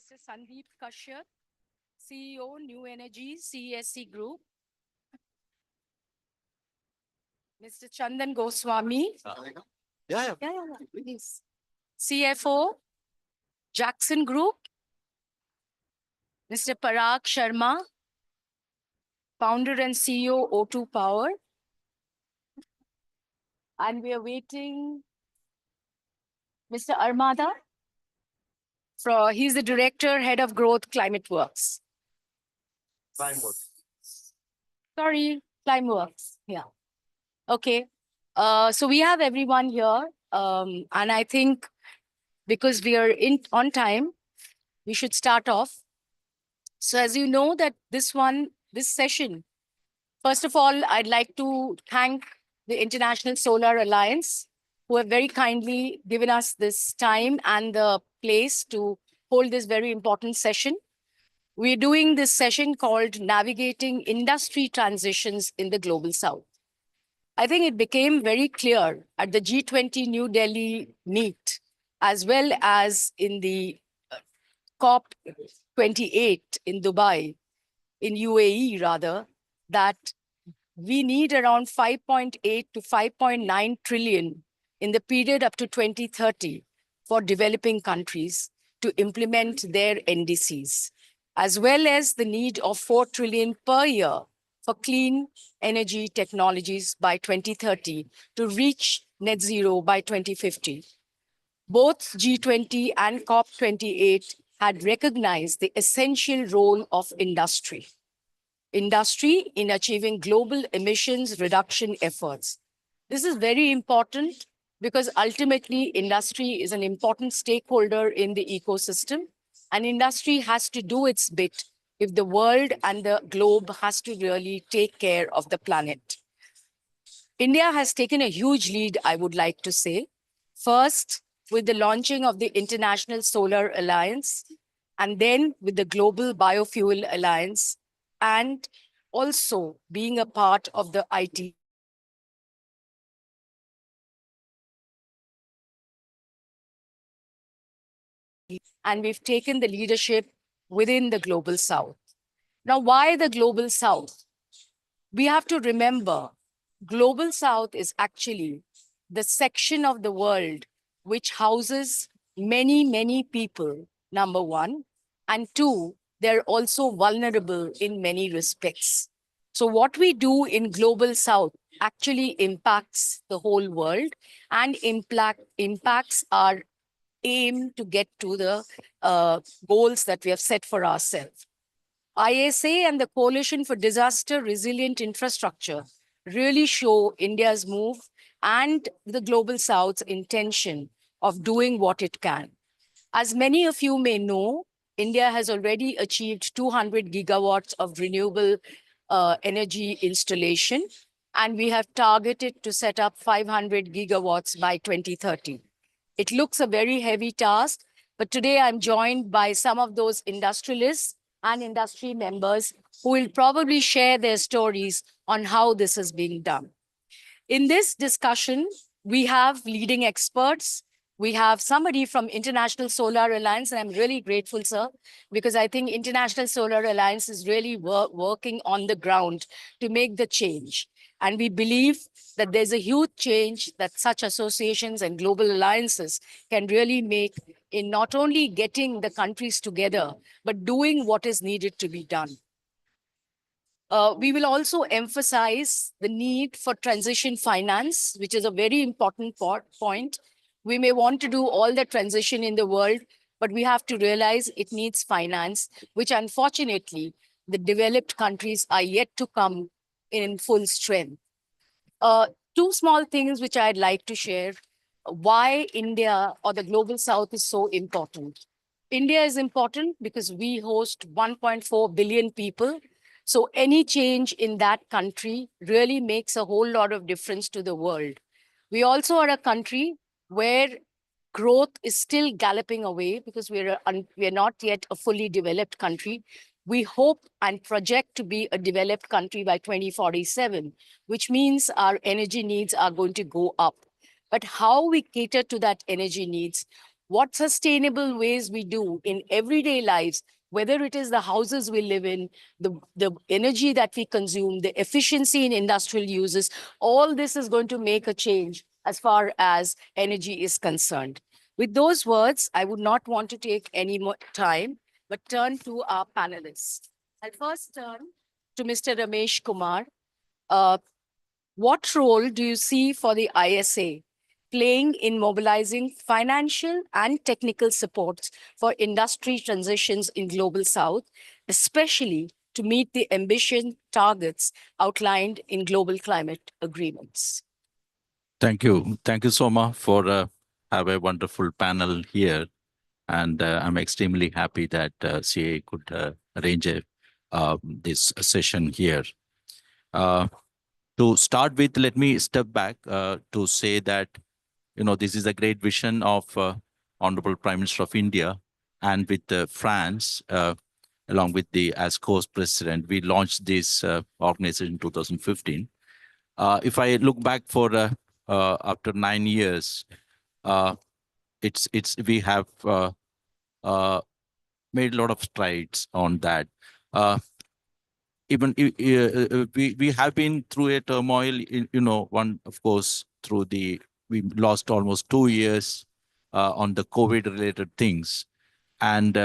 Mr. Sandeep Kashyap, CEO, New Energy, CESC Group. Mr. Chandan Goswami. Please. CFO, Jackson Group. Mr. Parag Sharma, founder and CEO, O2 Power. And we are waiting Mr. Armada. He's the director, head of growth, Climate Works. Sorry, Climeworks. Yeah. Okay. So we have everyone here. And I think because we are on time, we should start off. So as you know that this session, first of all, I'd like to thank the International Solar Alliance, who have very kindly given us this time and the place to hold this very important session. We're doing this session called Navigating Industry Transitions in the Global South. I think it became very clear at the G20 New Delhi meet, as well as in the COP28 in Dubai, in UAE rather, that we need around 5.8 to 5.9 trillion in the period up to 2030 for developing countries to implement their NDCs, as well as the need of 4 trillion per year for clean energy technologies by 2030 to reach net zero by 2050. Both G20 and COP28 had recognized the essential role of industry in achieving global emissions reduction efforts. This is very important because ultimately industry is an important stakeholder in the ecosystem, and industry has to do its bit if the world and the globe has to really take care of the planet. India has taken a huge lead, I would like to say. First, with the launching of the International Solar Alliance, and then with the Global Biofuel Alliance, and also being a part of the IT. And we've taken the leadership within the Global South. Now, why the Global South? We have to remember, Global South is actually the section of the world which houses many, many people, number one, and two, they're also vulnerable in many respects. So what we do in Global South actually impacts the whole world and impacts our aim to get to the goals that we have set for ourselves. ISA and the Coalition for Disaster Resilient Infrastructure really show India's move and the Global South's intention of doing what it can. As many of you may know, India has already achieved 200 gigawatts of renewable energy installation, and we have targeted to set up 500 gigawatts by 2030. It looks a very heavy task, but today I'm joined by some of those industrialists and industry members who will probably share their stories on how this is being done. In this discussion, we have leading experts. We have somebody from International Solar Alliance, and I'm really grateful, sir, because I think International Solar Alliance is really working on the ground to make the change. And we believe that there's a huge change that such associations and global alliances can really make in not only getting the countries together, but doing what is needed to be done. We will also emphasize the need for transition finance, which is a very important point. We may want to do all the transition in the world, but we have to realize it needs finance, which unfortunately, the developed countries are yet to come in full strength. Two small things which I'd like to share, why India or the Global South is so important. India is important because we host 1.4 billion people. So any change in that country really makes a whole lot of difference to the world. We also are a country where growth is still galloping away because we are not yet a fully developed country. We hope and project to be a developed country by 2047, which means our energy needs are going to go up. But how we cater to that energy needs, what sustainable ways we do in everyday lives, whether it is the houses we live in, the energy that we consume, the efficiency in industrial uses, all this is going to make a change as far as energy is concerned. With those words, I would not want to take any more time, but turn to our panelists. I'll first turn to Mr. Ramesh Kumar. Uh, what role do you see for the ISA playing in mobilizing financial and technical supports for industry transitions in Global South, especially to meet the ambition targets outlined in global climate agreements? Thank you. Thank you, Soma, for have a wonderful panel here. And I'm extremely happy that CA could arrange this session here. To start with, let me step back to say that, this is a great vision of Honorable Prime Minister of India, and with France, along with the as co-president, we launched this organization in 2015. If I look back for after 9 years, uh, it's we have uh, made a lot of strides on that. Uh, even we have been through a turmoil. One, of course, through we lost almost 2 years on the COVID related things, and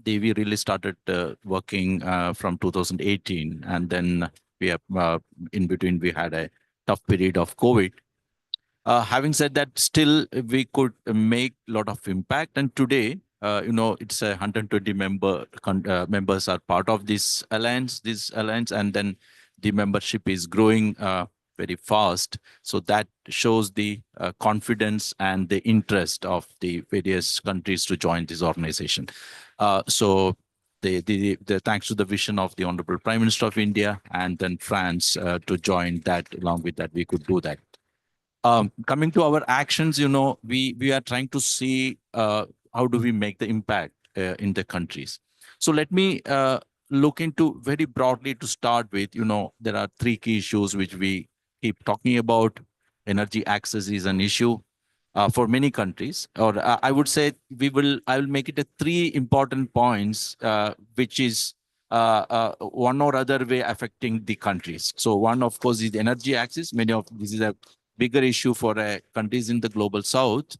we really started working from 2018, and then we have in between we had a tough period of COVID. Having said that, still we could make a lot of impact. And today, it's 120 members are part of this alliance, and then the membership is growing very fast. So that shows the confidence and the interest of the various countries to join this organization. So the thanks to the vision of the Honorable Prime Minister of India and then France to join that. Along with that, we could do that. Coming to our actions, we are trying to see how do we make the impact in the countries. So let me look into very broadly to start with. There are three key issues which we keep talking about. Energy access is an issue for many countries, or I would say I will make it a three important points, which is one or other way affecting the countries. So one, of course, is the energy access. This is a bigger issue for countries in the global south.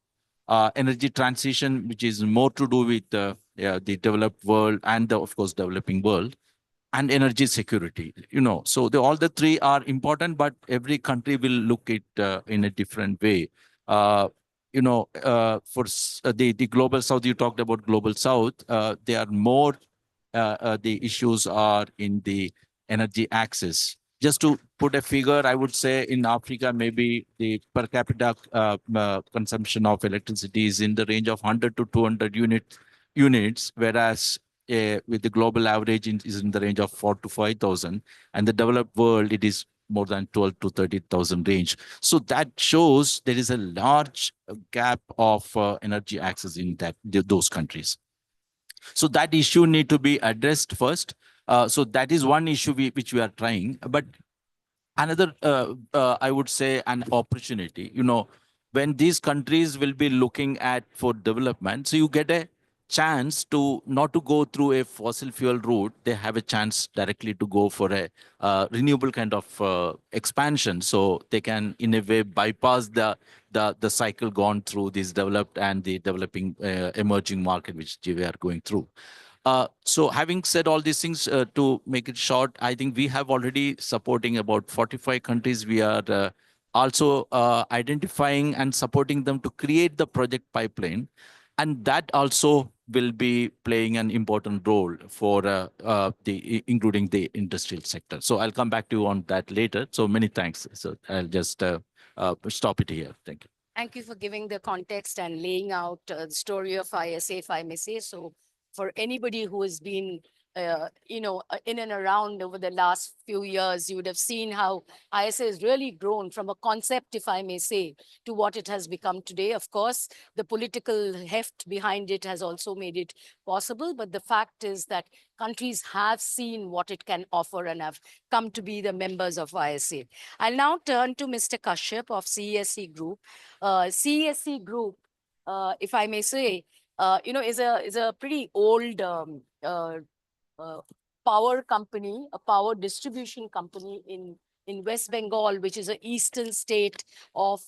Energy transition, which is more to do with the developed world and of course developing world, and energy security. So all the three are important, but every country will look it in a different way. For the global south, you talked about global south. They are more. The issues are in the energy access. Just to put a figure, I would say in Africa, maybe the per capita consumption of electricity is in the range of 100 to 200 units, whereas with the global average is in the range of 4 to 5,000, and the developed world it is more than 12 to 30,000 range. So that shows there is a large gap of energy access in those countries. So that issue need to be addressed first. So that is one issue which we are trying. But another, I would say, an opportunity. When these countries will be looking at for development, so you get a chance to not to go through a fossil fuel route. They have a chance directly to go for a renewable kind of expansion, so they can in a way bypass the cycle gone through this developed and the developing emerging market which we are going through. So having said all these things, to make it short, I think we have already supporting about 45 countries. We are also identifying and supporting them to create the project pipeline. And that also will be playing an important role for including the industrial sector. So I'll come back to you on that later. So many thanks. So I'll just stop it here. Thank you. Thank you for giving the context and laying out the story of ISA, if I may say so. For anybody who has been, in and around over the last few years, you would have seen how ISA has really grown from a concept, if I may say, to what it has become today. Of course, the political heft behind it has also made it possible. But the fact is that countries have seen what it can offer and have come to be the members of ISA. I'll now turn to Mr. Kashyap of CESC Group. CESC Group if I may say, is a pretty old uh, power company, a power distribution company in West Bengal, which is an eastern state of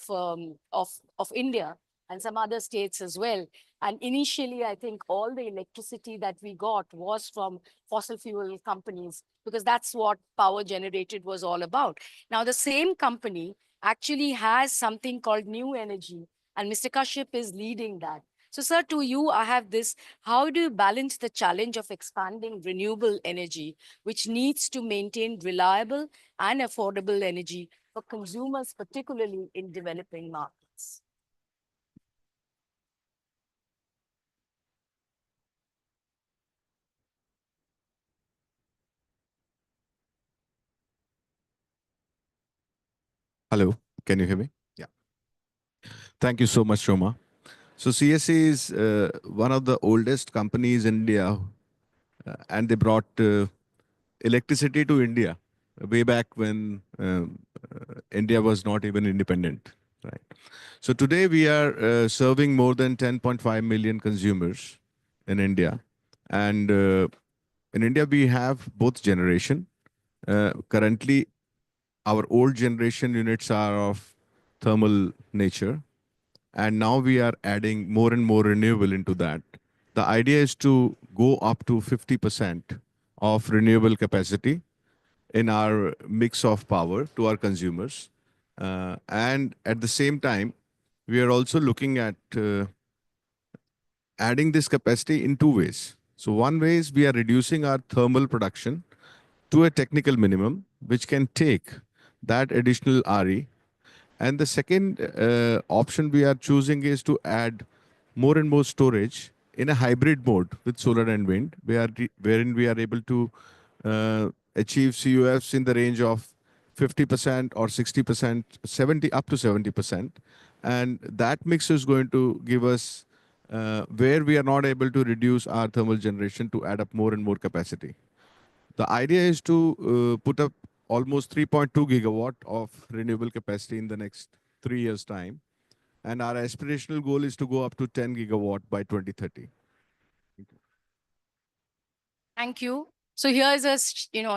India, and some other states as well. And initially, I think all the electricity that we got was from fossil fuel companies, because that's what power generated was all about. Now, the same company actually has something called New Energy, and Mr. Kashyap is leading that. So, sir, to you, I have this. How do you balance the challenge of expanding renewable energy, which needs to maintain reliable and affordable energy for consumers, particularly in developing markets? Hello, can you hear me? Yeah. Thank you so much, Roma. So CSC is one of the oldest companies in India, and they brought electricity to India way back when India was not even independent, right? So today we are serving more than 10.5 million consumers in India, and in India we have both generation. Currently, our old generation units are of thermal nature, and now we are adding more and more renewable into that. The idea is to go up to 50% of renewable capacity in our mix of power to our consumers. And at the same time, we are also looking at adding this capacity in two ways. So one way is we are reducing our thermal production to a technical minimum, which can take that additional RE. And the second option we are choosing is to add more and more storage in a hybrid mode with solar and wind, wherein we are able to achieve CUFs in the range of 50% or 60%, 70 up to 70%. And that mix is going to give us where we are not able to reduce our thermal generation to add up more and more capacity. The idea is to put up almost 3.2 gigawatt of renewable capacity in the next 3 years' time. And our aspirational goal is to go up to 10 gigawatt by 2030. Thank you. So here's a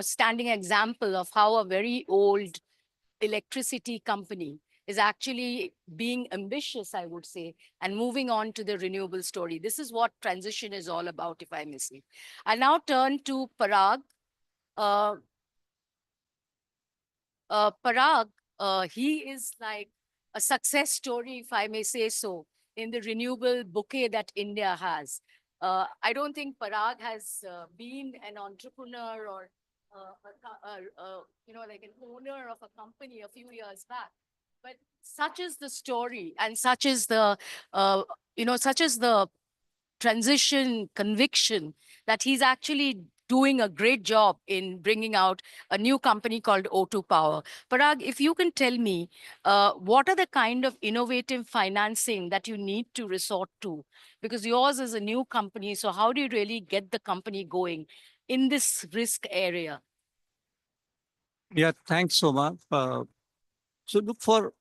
standing example of how a very old electricity company is actually being ambitious, I would say, and moving on to the renewable story. This is what transition is all about, if I may say. I now turn to Parag. Uh, Parag, he is like a success story, if I may say so, in the renewable bouquet that India has. I don't think Parag has been an entrepreneur or like an owner of a company a few years back. But such is the story, and such is the transition conviction that he's actually doing a great job in bringing out a new company called O2 Power. Parag, if you can tell me, what are the kind of innovative financing that you need to resort to? Because yours is a new company, so how do you really get the company going in this risk area? Yeah, thanks, Soma. So look for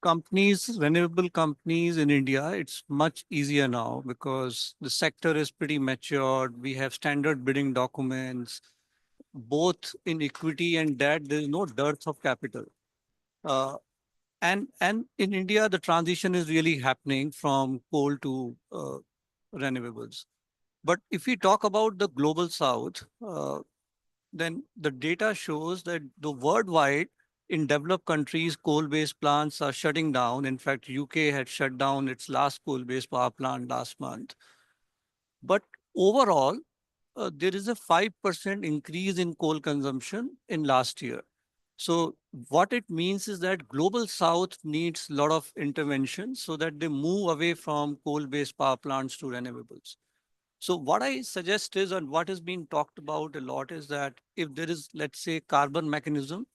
companies, renewable companies in India, it's much easier now because the sector is pretty matured. We have standard bidding documents, both in equity and debt. There is no dearth of capital. Uh, and in India, the transition is really happening from coal to renewables. But if we talk about the global south, then the data shows that the worldwide in developed countries, coal-based plants are shutting down. In fact, UK had shut down its last coal-based power plant last month. But overall, there is a 5% increase in coal consumption in last year. So what it means is that global south needs a lot of intervention so that they move away from coal-based power plants to renewables. So what I suggest is, and what has been talked about a lot is that if there is, let's say, carbon mechanism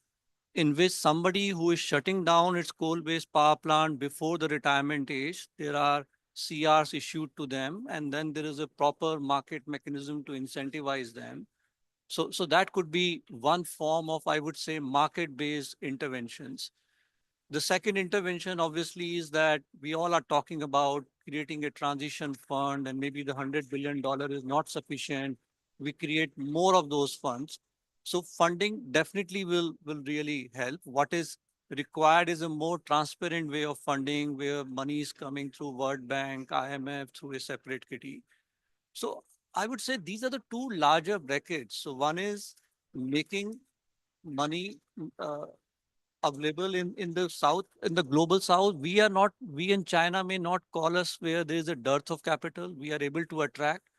in which somebody who is shutting down its coal-based power plant before the retirement age, there are CRs issued to them, and then there is a proper market mechanism to incentivize them. So that could be one form of, I would say, market-based interventions. The second intervention, obviously, is that we all are talking about creating a transition fund, and maybe the $100 billion is not sufficient. We create more of those funds. So funding definitely will really help. What is required is a more transparent way of funding where money is coming through World Bank, IMF, through a separate kitty. So I would say these are the two larger brackets. So one is making money available in the south, in the global south. We are not, we in China may not call us where there is a dearth of capital. We are able to attract.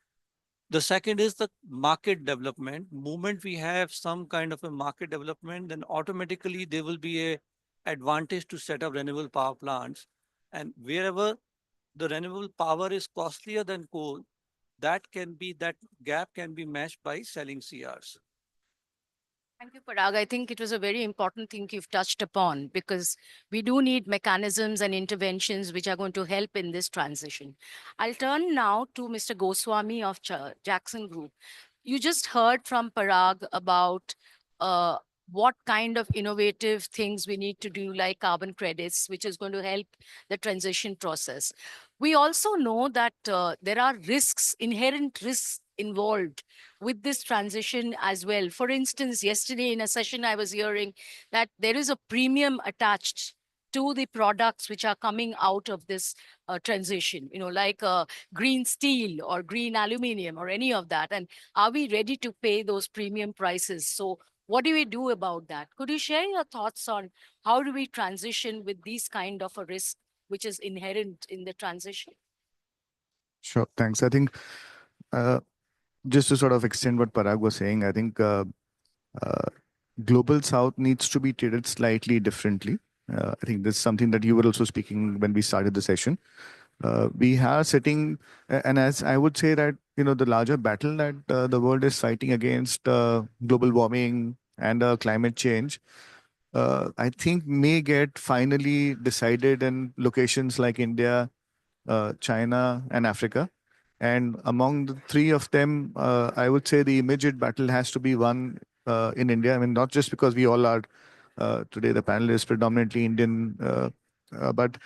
The second is the market development. Moment we have some kind of a market development, then automatically there will be a advantage to set up renewable power plants. And wherever the renewable power is costlier than coal, that gap can be matched by selling CRs. Thank you, Parag. I think it was a very important thing you've touched upon because we do need mechanisms and interventions which are going to help in this transition. I'll turn now to Mr. Goswami of Jackson Group. You just heard from Parag about what kind of innovative things we need to do, like carbon credits, which is going to help the transition process. We also know that there are risks, inherent risks involved with this transition as well. For instance, yesterday in a session, I was hearing that there is a premium attached to the products which are coming out of this transition, like green steel or green aluminum or any of that. And are we ready to pay those premium prices? So what do we do about that? Could you share your thoughts on how do we transition with these kind of a risk which is inherent in the transition? Sure. Thanks. I think uh, just to sort of extend what Parag was saying, I think uh, Global South needs to be treated slightly differently. I think this is something that you were also speaking when we started the session. We are sitting, and as I would say that, the larger battle that the world is fighting against global warming and climate change, I think may get finally decided in locations like India, China, and Africa. And among the three of them, I would say the immediate battle has to be won in India. I mean, not just because we all are today, the panel is predominantly Indian, but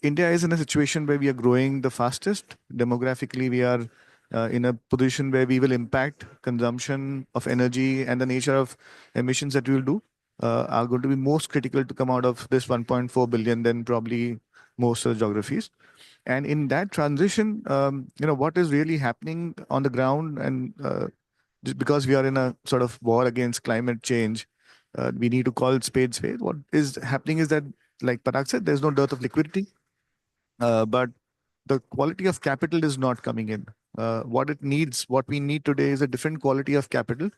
India is in a situation where we are growing the fastest. Demographically, we are in a position where we will impact consumption of energy, and the nature of emissions that we will do are going to be most critical to come out of this 1.4 billion than probably most of the geographies. And in that transition, what is really happening on the ground, and just because we are in a sort of war against climate change, we need to call it spade spade. What is happening is that, like Parag said, there's no dearth of liquidity, but the quality of capital is not coming in. What we need today is a different quality of capital.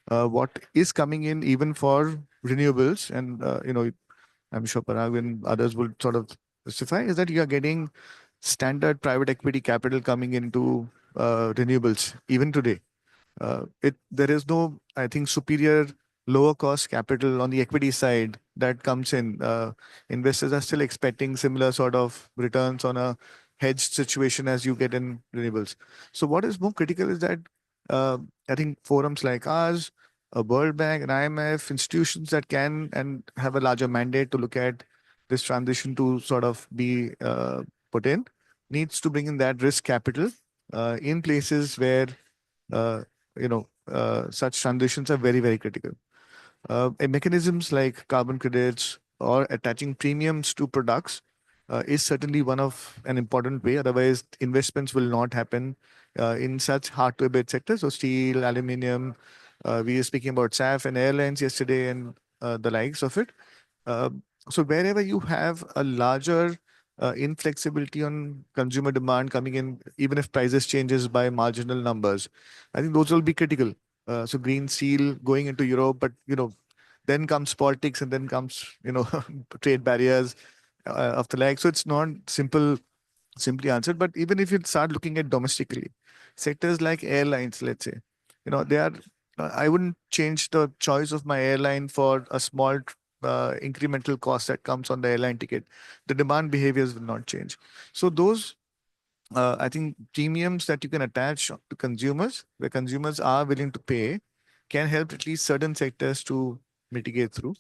What is coming in, even for renewables, and I'm sure Parag and others will sort of specify, is that you are getting standard private equity capital coming into renewables even today. There is no, I think, superior lower cost capital on the equity side that comes in. Investors are still expecting similar sort of returns on a hedged situation as you get in renewables. So what is more critical is that I think forums like ours, a World Bank and IMF, institutions that can and have a larger mandate to look at this transition to sort of be put in, needs to bring in that risk capital in places where uh, such transitions are very, very critical. Mechanisms like carbon credits or attaching premiums to products is certainly one of an important way. Otherwise, investments will not happen in such hard to abate sectors. So steel, aluminium, we were speaking about SAF and airlines yesterday and the likes of it. Uh, so wherever you have a larger inflexibility on consumer demand coming in, even if prices changes by marginal numbers, I think those will be critical. So green steel going into Europe, but then comes politics, and then comes trade barriers of the like. So it's not simply answered. But even if you start looking at domestically, sectors like airlines, let's say, they are. I wouldn't change the choice of my airline for a small incremental cost that comes on the airline ticket. The demand behaviors will not change. So those, I think, premiums that you can attach to consumers, where consumers are willing to pay, can help at least certain sectors to mitigate through.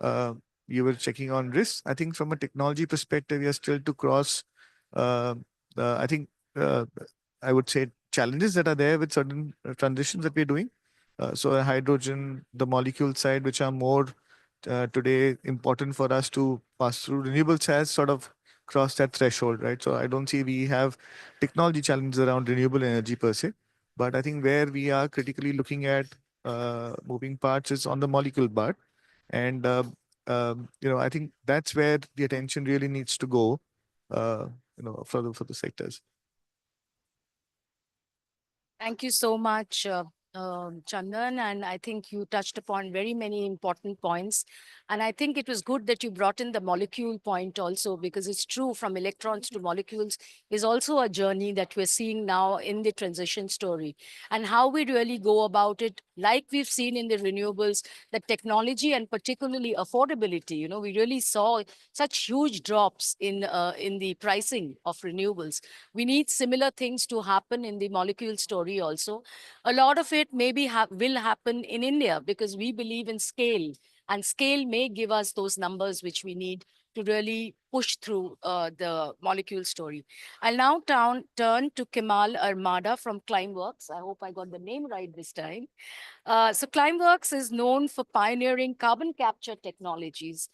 Uh, you were checking on risks. I think from a technology perspective, we are still to cross I think I would say challenges that are there with certain transitions that we're doing. So hydrogen, the molecule side, which are more today important for us to pass through. Renewables has sort of crossed that threshold, right? So I don't see we have technology challenges around renewable energy per se, but I think where we are critically looking at moving parts is on the molecule part, and I think that's where the attention really needs to go, for the sectors. Thank you so much, Chandan. And I think you touched upon very many important points. And I think it was good that you brought in the molecule point also, because it's true, from electrons to molecules is also a journey that we're seeing now in the transition story. And how we really go about it, like we've seen in the renewables, the technology and particularly affordability. We really saw such huge drops in the pricing of renewables. We need similar things to happen in the molecule story also. A lot of it maybe will happen in India, because we believe in scale, and scale may give us those numbers which we need to really push through the molecule story. I'll now turn to Kemal Armada from Climeworks. I hope I got the name right this time. So Climeworks is known for pioneering carbon capture technologies.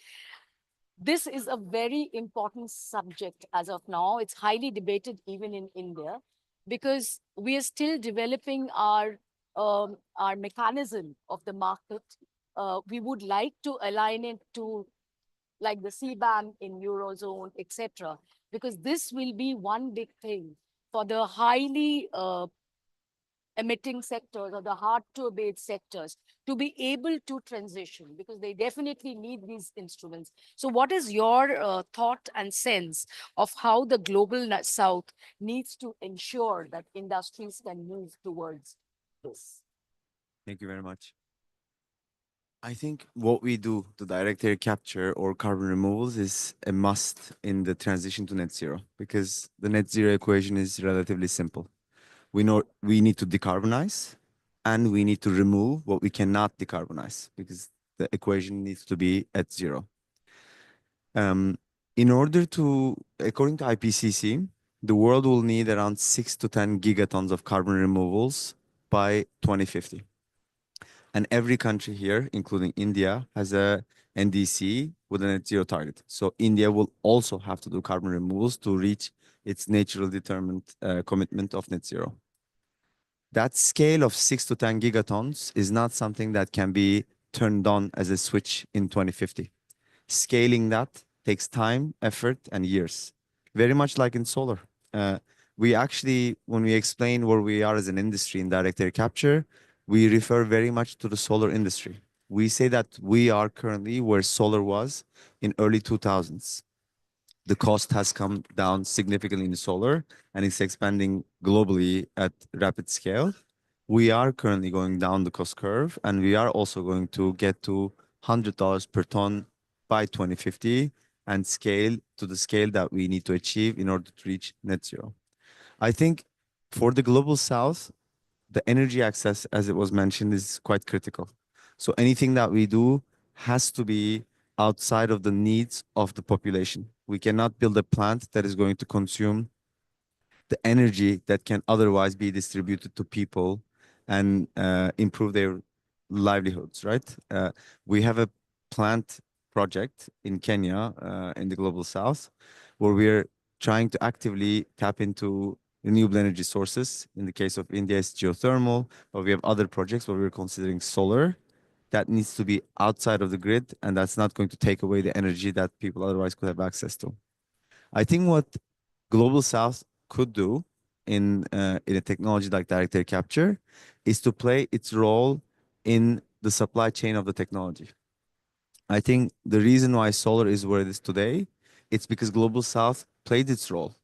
This is a very important subject as of now. It's highly debated even in India, because we are still developing our mechanism of the market. We would like to align it to like the CBAM in Eurozone, etc., because this will be one big thing for the highly emitting sectors or the hard to abate sectors to be able to transition, because they definitely need these instruments. So what is your thought and sense of how the global south needs to ensure that industries can move towards this? Thank you very much. I think what we do to direct air capture or carbon removals is a must in the transition to net zero, because the net zero equation is relatively simple. We know we need to decarbonize and we need to remove what we cannot decarbonize, because the equation needs to be at zero. In order to, according to IPCC, the world will need around 6 to 10 gigatons of carbon removals by 2050. And every country here, including India, has a NDC with a net zero target. So India will also have to do carbon removals to reach its natural determined commitment of net zero. That scale of 6 to 10 gigatons is not something that can be turned on as a switch in 2050. Scaling that takes time, effort, and years. Very much like in solar. We actually, when we explain where we are as an industry in direct air capture, we refer very much to the solar industry. We say that we are currently where solar was in early 2000s. The cost has come down significantly in solar and it's expanding globally at rapid scale. We are currently going down the cost curve, and we are also going to get to $100 per ton by 2050 and scale to the scale that we need to achieve in order to reach net zero. I think for the global south, the energy access, as it was mentioned, is quite critical. So anything that we do has to be outside of the needs of the population. We cannot build a plant that is going to consume the energy that can otherwise be distributed to people and improve their livelihoods, right? We have a plant project in Kenya, in the global south, where we're trying to actively tap into renewable energy sources. In the case of India, it's geothermal, but we have other projects where we're considering solar. That needs to be outside of the grid, and that's not going to take away the energy that people otherwise could have access to. I think what Global South could do in a technology like direct air capture is to play its role in the supply chain of the technology. I think the reason why solar is where it is today, it's because Global South played its role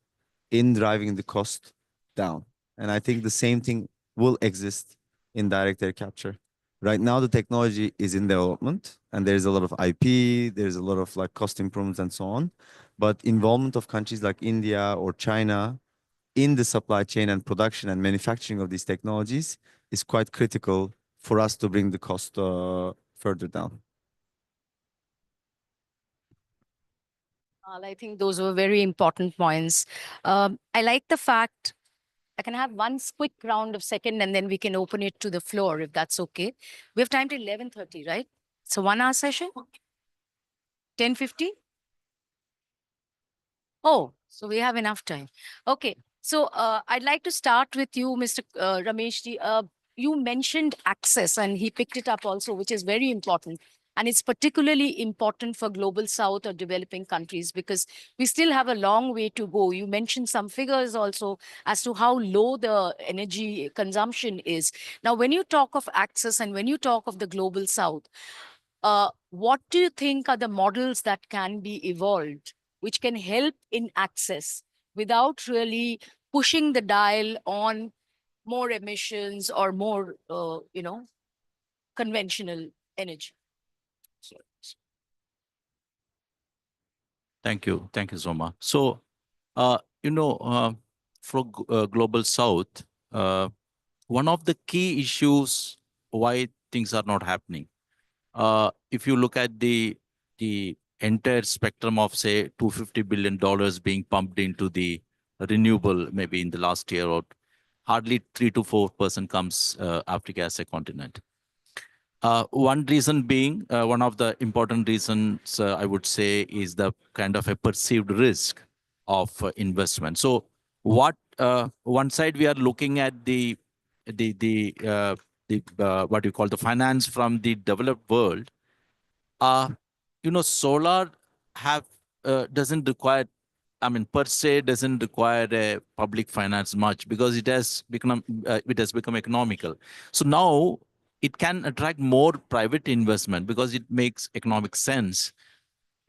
in driving the cost down. And I think the same thing will exist in direct air capture. Right now, the technology is in development and there's a lot of IP, there's a lot of like cost improvements and so on. But involvement of countries like India or China in the supply chain and production and manufacturing of these technologies is quite critical for us to bring the cost further down. I think those were very important points. I like the fact I can have one quick round of second and then we can open it to the floor if that's okay. We have time till 11:30, right? So 1 hour session? 10:50? Oh, so we have enough time. Okay. So I'd like to start with you, Mr. Rameshji. You mentioned access and he picked it up also, which is very important. And it's particularly important for global south or developing countries because we still have a long way to go. You mentioned some figures also as to how low the energy consumption is. Now, when you talk of access and when you talk of the global south, what do you think are the models that can be evolved which can help in access without really pushing the dial on more emissions or more, conventional energy? Thank you, Soma. So, for Global South, one of the key issues why things are not happening. If you look at the entire spectrum of say $250 billion being pumped into the renewable, maybe in the last year, or hardly 3 to 4% comes Africa as a continent. One reason being, one of the important reasons I would say is the kind of a perceived risk of investment. So, one side we are looking at the the uh, what you call the finance from the developed world. Uh, Solar have doesn't require. I mean, per se, doesn't require a public finance much because it has become economical. So now it can attract more private investment because it makes economic sense.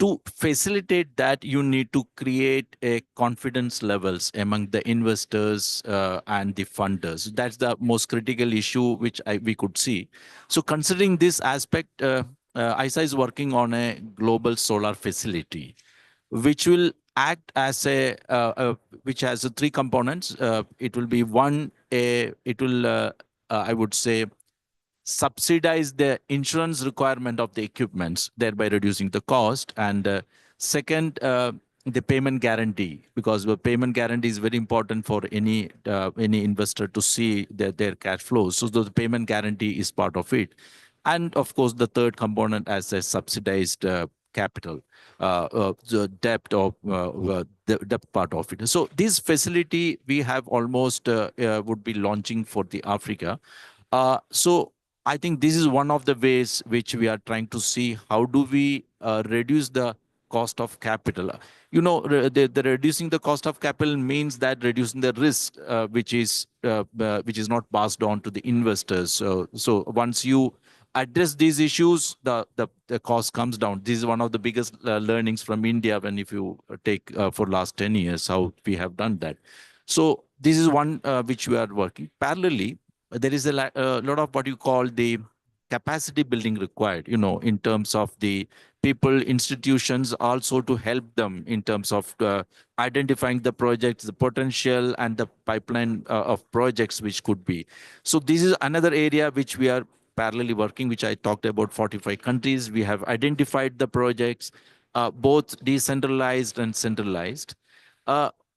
To facilitate that, you need to create a confidence levels among the investors and the funders. That's the most critical issue which we could see. So considering this aspect, ISA is working on a global solar facility which will act as which has three components. It will be one, it will, I would say, subsidize the insurance requirement of the equipments, thereby reducing the cost. And second, the payment guarantee, because the payment guarantee is very important for any investor to see their cash flows. So the payment guarantee is part of it. And of course, the third component as a subsidized capital, the debt of the debt part of it. So this facility we have almost would be launching for the Africa. So I think this is one of the ways which we are trying to see how do we reduce the cost of capital. The reducing the cost of capital means that reducing the risk, which is not passed on to the investors. So once you address these issues, the cost comes down. This is one of the biggest learnings from India when if you take for last 10 years, how we have done that. So this is one which we are working. Parallelly, there is a lot of what you call the capacity building required, in terms of the people, institutions, also to help them in terms of identifying the projects, the potential, and the pipeline of projects which could be. So this is another area which we are parallelly working, which I talked about 45 countries. We have identified the projects, both decentralized and centralized.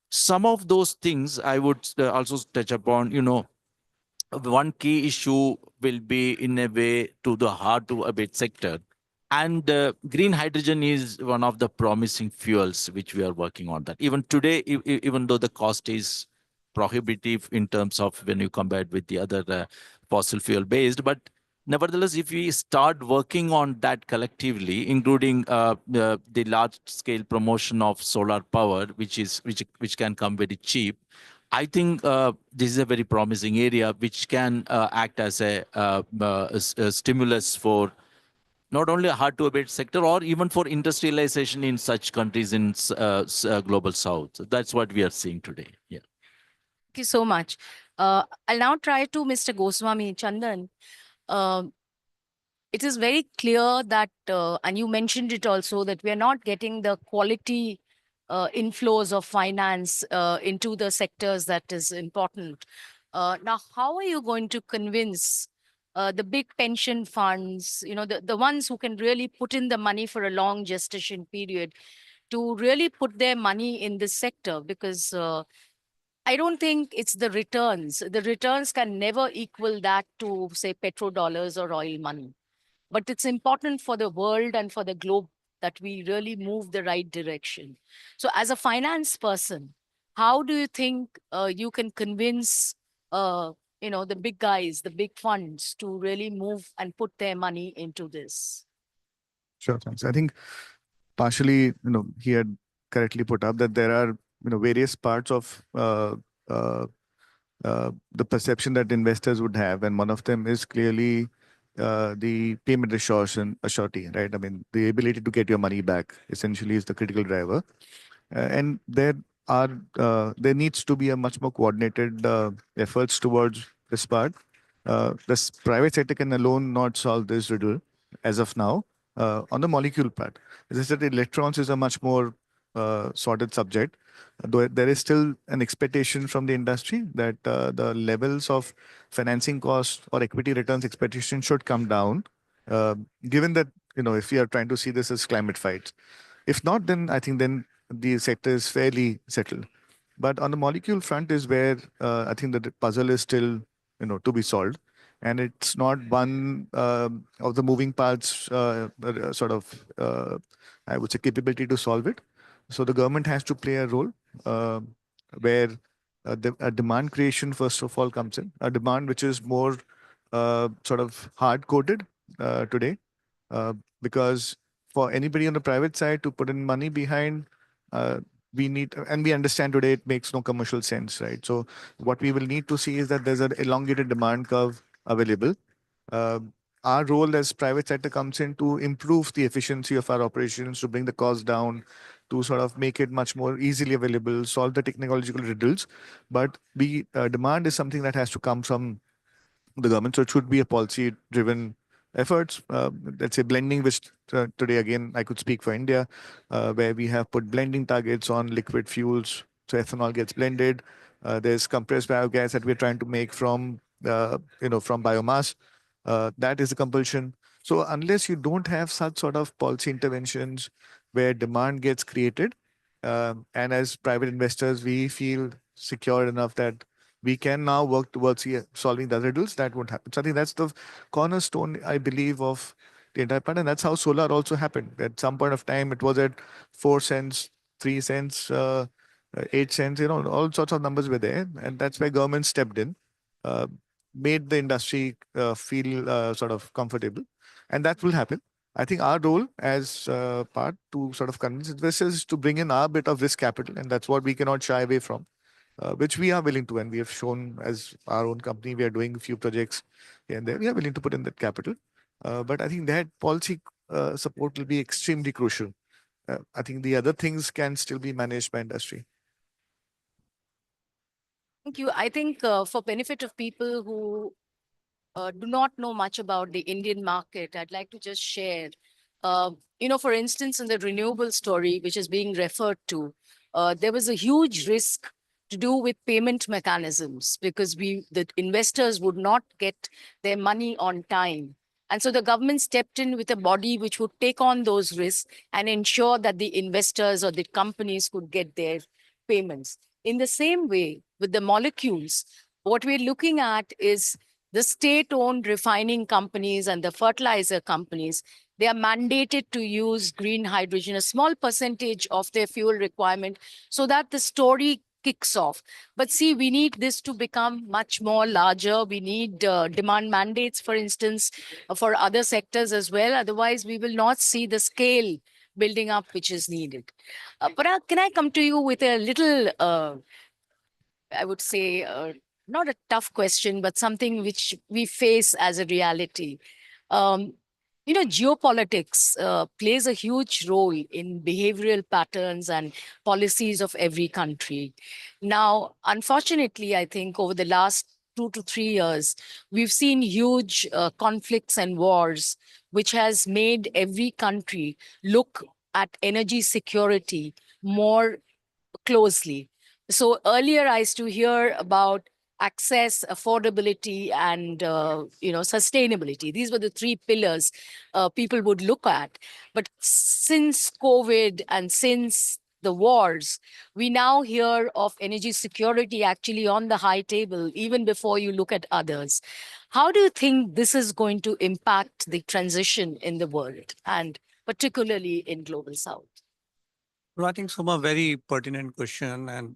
Some of those things I would also touch upon, one key issue will be in a way to the hard to abate sector. And green hydrogen is one of the promising fuels which we are working on that. Even today, even though the cost is prohibitive in terms of when you compare it with the other fossil fuel based, but nevertheless, if we start working on that collectively, including the large scale promotion of solar power, which can come very cheap, I think this is a very promising area which can act as a stimulus for not only a hard to abate sector or even for industrialization in such countries in global south. So that's what we are seeing today. Yeah. Thank you so much. I'll now try to Mr. Goswami Chandan. Um it is very clear that, and you mentioned it also, that we are not getting the quality inflows of finance into the sectors that is important. Now, how are you going to convince the big pension funds, the ones who can really put in the money for a long gestation period, to really put their money in this sector, because I don't think it's the returns. The returns can never equal that to, say, petrodollars or oil money. But it's important for the world and for the globe that we really move the right direction. So, as a finance person, how do you think you can convince, the big guys, the big funds, to really move and put their money into this? Sure, thanks. I think partially, he had correctly put up that there are, various parts of the perception that investors would have, and one of them is clearly the payment assurance, surety, right? I mean, the ability to get your money back essentially is the critical driver, and there needs to be a much more coordinated efforts towards this part. Private sector can alone not solve this riddle as of now. On the molecule part, as I said, electrons is a much more sorted subject. Though there is still an expectation from the industry that the levels of financing costs or equity returns expectation should come down, given that, if we are trying to see this as climate fights. If not, then I think then the sector is fairly settled. But on the molecule front is where I think that the puzzle is still, to be solved. And it's not one of the moving parts, I would say, capability to solve it. So the government has to play a role where a demand creation, first of all, comes in. A demand which is more sort of hard-coded today. Because for anybody on the private side to put in money behind, we need, and we understand today it makes no commercial sense, right? So what we will need to see is that there's an elongated demand curve available. Our role as private sector comes in to improve the efficiency of our operations, to bring the cost down, to sort of make it much more easily available, solve the technological riddles. But demand is something that has to come from the government. So it should be a policy-driven efforts. Let's say blending, which today, again, I could speak for India, where we have put blending targets on liquid fuels. So ethanol gets blended. There's compressed biogas that we're trying to make from biomass. That is a compulsion. So unless you don't have such sort of policy interventions where demand gets created, and as private investors, we feel secure enough that we can now work towards solving the riddles, that won't happen. So I think that's the cornerstone, I believe, of the entire part. And that's how solar also happened. At some point of time, it was at 4 cents, 3 cents, 8 cents, all sorts of numbers were there. And that's where government stepped in, made the industry feel sort of comfortable. And that will happen. I think our role as part to sort of convince investors is to bring in our bit of risk capital. And that's what we cannot shy away from. Which we are willing to, and we have shown as our own company, we are doing a few projects here and there. We are willing to put in that capital. But I think that policy support will be extremely crucial. I think the other things can still be managed by industry. Thank you. I think for benefit of people who do not know much about the Indian market, I'd like to just share, for instance, in the renewable story, which is being referred to, there was a huge risk to do with payment mechanisms, because the investors would not get their money on time. And so the government stepped in with a body which would take on those risks and ensure that the investors or the companies could get their payments. In the same way, with the molecules, what we're looking at is the state-owned refining companies and the fertilizer companies. They are mandated to use green hydrogen, a small percentage of their fuel requirement, so that the story kicks off. But see, we need this to become much more larger. We need demand mandates, for instance, for other sectors as well. Otherwise, we will not see the scale building up which is needed. Parag, can I come to you with a little, I would say, not a tough question, but something which we face as a reality. Geopolitics plays a huge role in behavioral patterns and policies of every country. Now, unfortunately, I think over the last 2 to 3 years, we've seen huge conflicts and wars, which has made every country look at energy security more closely. So earlier, I used to hear about access, affordability, and sustainability. These were the three pillars people would look at. But since COVID and since the wars, we now hear of energy security actually on the high table, even before you look at others. How do you think this is going to impact the transition in the world, and particularly in Global South? Well, I think Soma, very pertinent question. And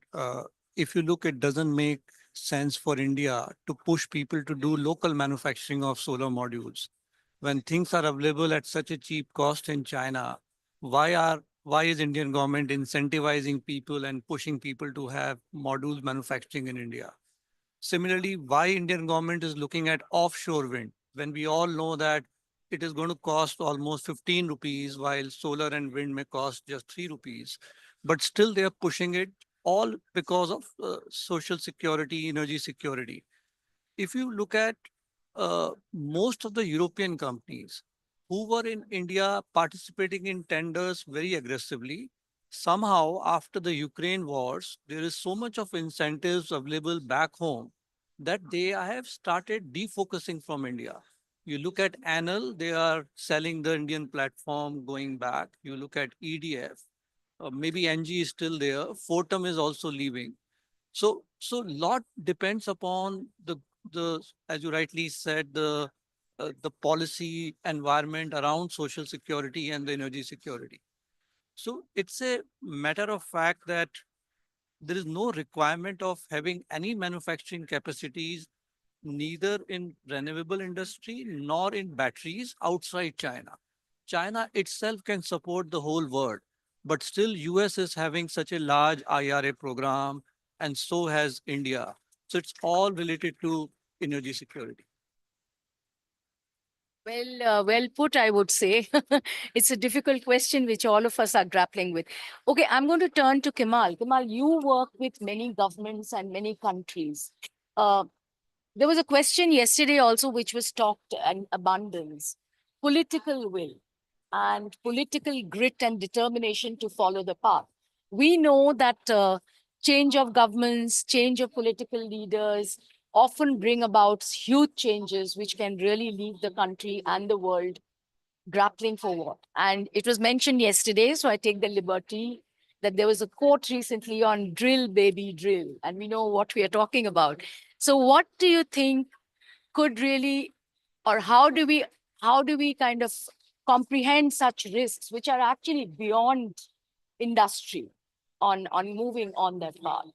if you look, it doesn't make sense for India to push people to do local manufacturing of solar modules. When things are available at such a cheap cost in China, why is Indian government incentivizing people and pushing people to have modules manufacturing in India? Similarly, why Indian government is looking at offshore wind when we all know that it is going to cost almost 15 rupees while solar and wind may cost just 3 rupees, but still they are pushing it all because of social security, energy security. If you look at most of the European companies who were in India participating in tenders very aggressively, somehow after the Ukraine wars, there is so much of incentives available back home that they have started defocusing from India. You look at Anil, they are selling the Indian platform going back. You look at EDF, maybe NG is still there. Fortum is also leaving. So lot depends upon the as you rightly said, the policy environment around social security and the energy security. So it's a matter of fact that there is no requirement of having any manufacturing capacities, neither in renewable industry nor in batteries outside China. China itself can support the whole world, but still US is having such a large IRA program, and so has India. So it's all related to energy security. Well put, I would say. It's a difficult question which all of us are grappling with. Okay, I'm going to turn to Kemal. Kemal, you work with many governments and many countries. There was a question yesterday also which was talked in abundance: political will and political grit and determination to follow the path. We know that change of governments, change of political leaders often bring about huge changes which can really leave the country and the world grappling for what. And it was mentioned yesterday, so I take the liberty that there was a quote recently on drill, baby, drill, and we know what we are talking about. So what do you think could really, or how do we kind of comprehend such risks which are actually beyond industry on moving on that path?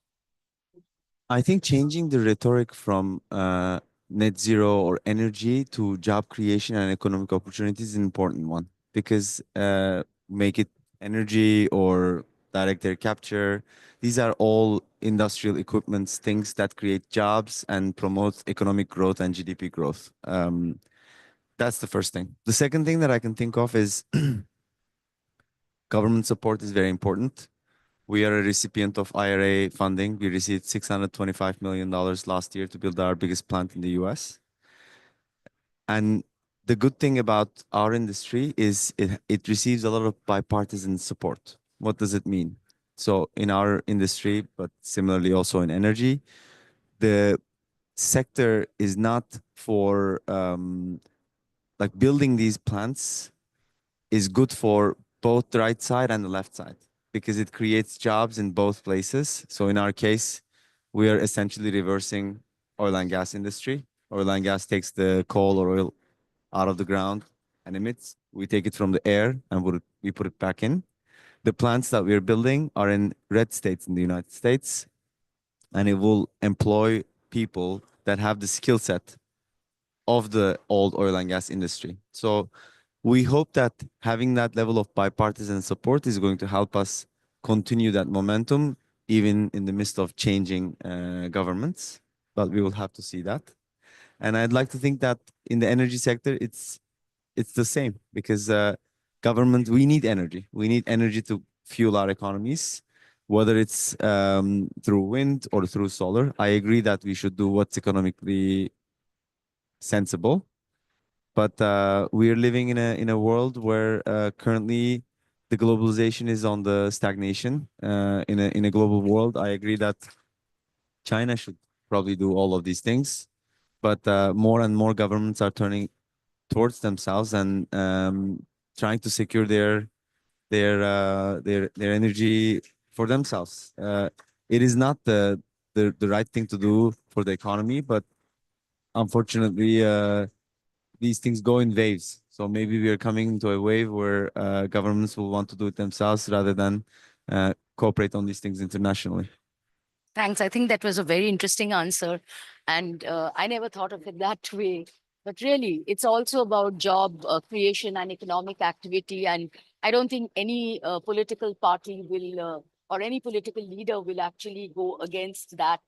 I think changing the rhetoric from net zero or energy to job creation and economic opportunities is an important one, because make it energy or direct air capture, these are all industrial equipments, things that create jobs and promote economic growth and GDP growth. That's the first thing. The second thing that I can think of is government support is very important. We are a recipient of IRA funding. We received $625 million last year to build our biggest plant in the US. And the good thing about our industry is it receives a lot of bipartisan support. What does it mean? So in our industry, but similarly also in energy, the sector is not for like building these plants is good for both the right side and the left side, because it creates jobs in both places. So in our case, we are essentially reversing oil and gas industry. Oil and gas takes the coal or oil out of the ground and emits. We take it from the air and we put it back in. The plants that we're building are in red states in the United States, and it will employ people that have the skill set of the old oil and gas industry. So we hope that having that level of bipartisan support is going to help us continue that momentum, even in the midst of changing governments, but we will have to see that. And I'd like to think that in the energy sector, it's the same, because government, we need energy. We need energy to fuel our economies, whether it's through wind or through solar. I agree that we should do what's economically sensible, but we are living in a world where currently the globalization is on the stagnation. In a global world, I agree that China should probably do all of these things, but more and more governments are turning towards themselves and trying to secure their energy for themselves. It is not the right thing to do for the economy, but unfortunately, these things go in waves. So maybe we are coming into a wave where governments will want to do it themselves rather than cooperate on these things internationally. Thanks. I think that was a very interesting answer. And I never thought of it that way. But really, it's also about job creation and economic activity. And I don't think any political party will, or any political leader will actually go against that.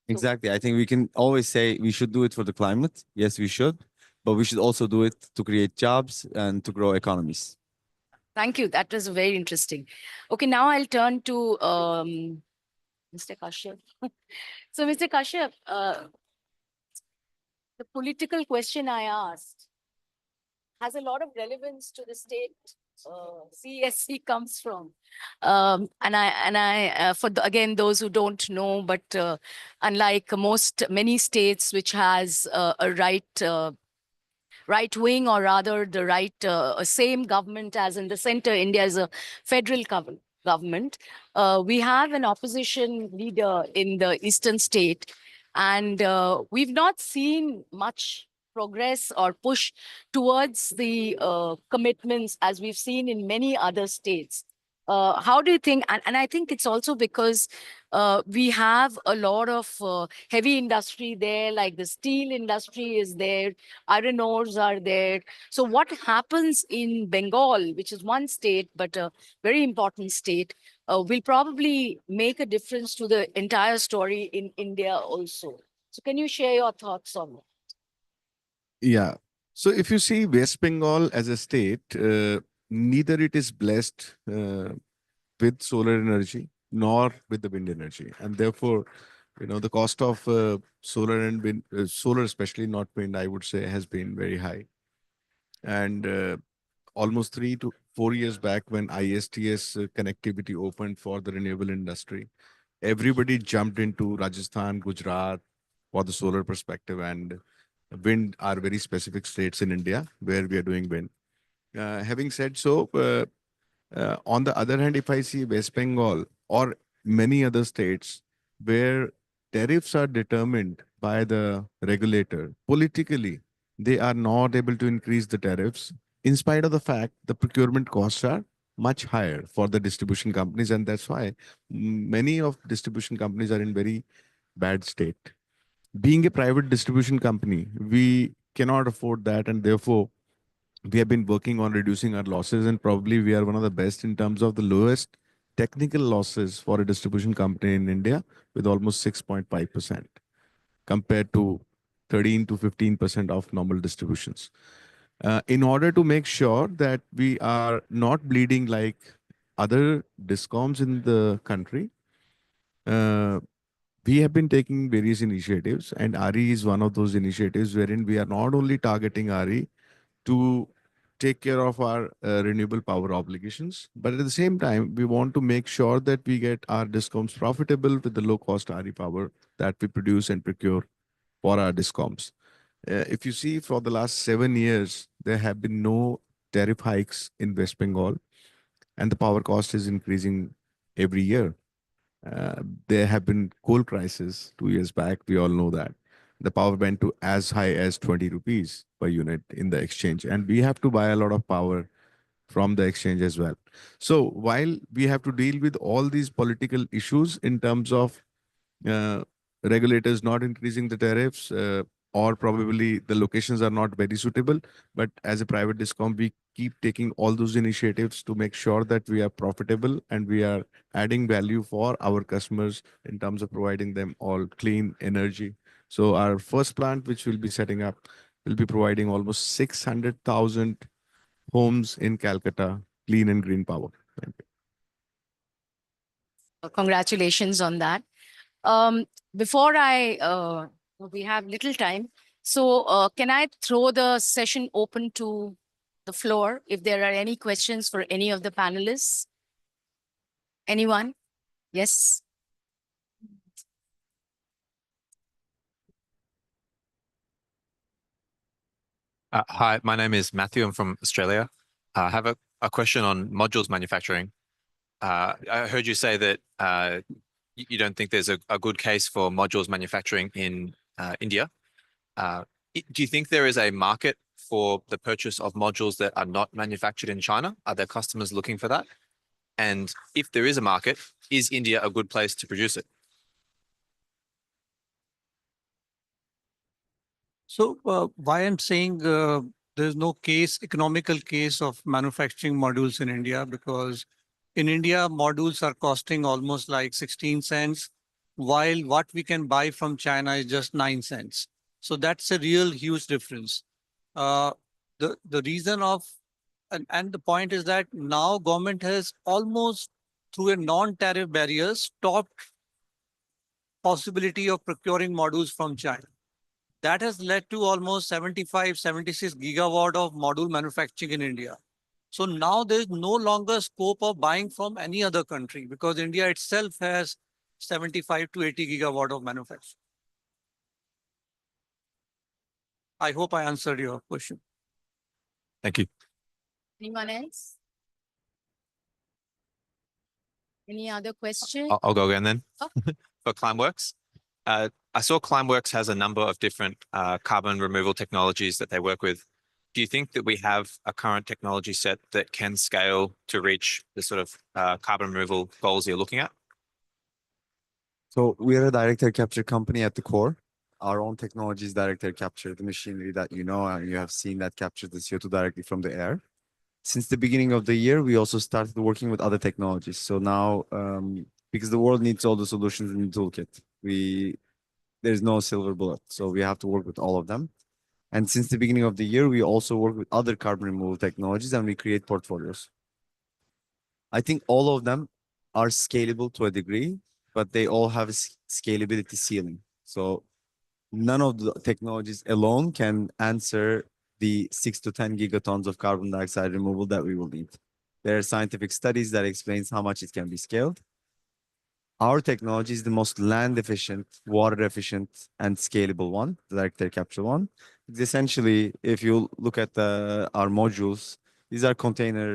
Exactly. I think we can always say we should do it for the climate. Yes, we should. But we should also do it to create jobs and to grow economies. Thank you. That was very interesting. Okay, now I'll turn to Mr. Kashyap. So, Mr. Kashyap, the political question I asked has a lot of relevance to the state CSC comes from. For again, those who don't know, but unlike many states which has a right wing, or rather the same government as in the center, India is a federal government. We have an opposition leader in the eastern state, and we've not seen much progress or push towards the commitments as we've seen in many other states. How do you think? And I think it's also because we have a lot of heavy industry there, like the steel industry is there, iron ores are there. So what happens in Bengal, which is one state, but a very important state, will probably make a difference to the entire story in India also. So can you share your thoughts on it? Yeah. So if you see West Bengal as a state, neither it is blessed with solar energy nor with the wind energy, and therefore, the cost of solar and wind, solar especially, not wind, I would say, has been very high. And almost 3 to 4 years back, when ISTS connectivity opened for the renewable industry, everybody jumped into Rajasthan, Gujarat for the solar perspective, and wind are very specific states in India where we are doing wind. Having said so, on the other hand, if I see West Bengal or many other states where tariffs are determined by the regulator politically, they are not able to increase the tariffs in spite of the fact the procurement costs are much higher for the distribution companies, and that's why many of distribution companies are in very bad state. Being a private distribution company, we cannot afford that, and therefore we have been working on reducing our losses, and probably we are one of the best in terms of the lowest technical losses for a distribution company in India, with almost 6.5% compared to 13 to 15% of normal distributions. In order to make sure that we are not bleeding like other discoms in the country, we have been taking various initiatives, and RE is one of those initiatives wherein we are not only targeting RE to take care of our renewable power obligations, but at the same time, we want to make sure that we get our discoms profitable with the low cost RE power that we produce and procure for our discoms. If you see, for the last 7 years, there have been no tariff hikes in West Bengal, and the power cost is increasing every year. There have been coal crises 2 years back. We all know that the power went to as high as 20 rupees per unit in the exchange, and we have to buy a lot of power from the exchange as well. So while we have to deal with all these political issues in terms of regulators not increasing the tariffs, or probably the locations are not very suitable, but as a private discom, we keep taking all those initiatives to make sure that we are profitable and we are adding value for our customers in terms of providing them all clean energy. So our first plant, which we'll be setting up, will be providing almost 600,000 homes in Calcutta clean and green power. Thank you. Congratulations on that. Before we have little time. So can I throw the session open to the floor if there are any questions for any of the panelists? Anyone? Yes. Hi, my name is Matthew. I'm from Australia. I have a question on modules manufacturing. I heard you say that you don't think there's a good case for modules manufacturing in India. Do you think there is a market for the purchase of modules that are not manufactured in China? Are there customers looking for that? And if there is a market, is India a good place to produce it? So why I'm saying there's no economical case of manufacturing modules in India, because in India, modules are costing almost like 16 cents, while what we can buy from China is just 9 cents. So that's a real huge difference. The reason of, and the point is that now government has almost through a non-tariff barrier stopped possibility of procuring modules from China. That has led to almost 75, 76 gigawatt of module manufacturing in India. So now there is no longer scope of buying from any other country, because India itself has 75 to 80 gigawatt of manufacturing. I hope I answered your question. Thank you. Anyone else? Any other question? I'll go again then. Oh. For Climeworks. I saw Climeworks has a number of different carbon removal technologies that they work with. Do you think that we have a current technology set that can scale to reach the sort of carbon removal goals you're looking at? So we are a direct air capture company at the core. Our own technology is direct air capture, the machinery that you know and you have seen that captures the CO2 directly from the air. Since the beginning of the year, we also started working with other technologies. So now, because the world needs all the solutions in the toolkit, there's no silver bullet. So we have to work with all of them. And since the beginning of the year, we also work with other carbon removal technologies and we create portfolios. I think all of them are scalable to a degree, but they all have a scalability ceiling. So none of the technologies alone can answer the 6 to 10 gigatons of carbon dioxide removal that we will need. There are scientific studies that explains how much it can be scaled. Our technology is the most land efficient, water efficient, and scalable one, the direct air capture one. It's essentially, if you look at our modules, these are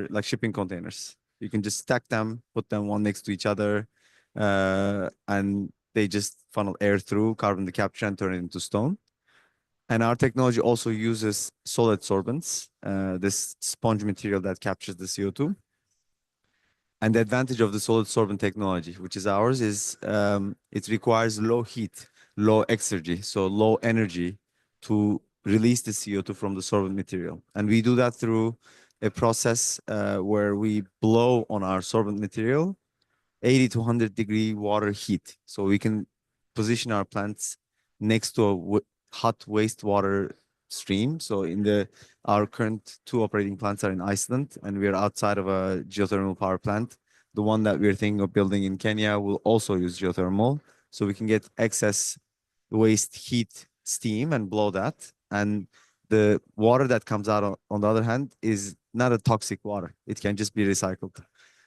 like shipping containers. You can just stack them, put them one next to each other, and they just funnel air through, carbon capture, and turn it into stone. And our technology also uses solid sorbents, this sponge material that captures the CO2. And the advantage of the solid sorbent technology, which is ours, is it requires low heat, low exergy, so low energy to release the CO2 from the sorbent material. And we do that through a process where we blow on our sorbent material 80 to 100 degree water heat. So we can position our plants next to a hot wastewater stream. So our current 2 operating plants are in Iceland, and we are outside of a geothermal power plant. The one that we're thinking of building in Kenya will also use geothermal. So we can get excess waste heat steam and blow that. And the water that comes out on the other hand is not a toxic water. It can just be recycled.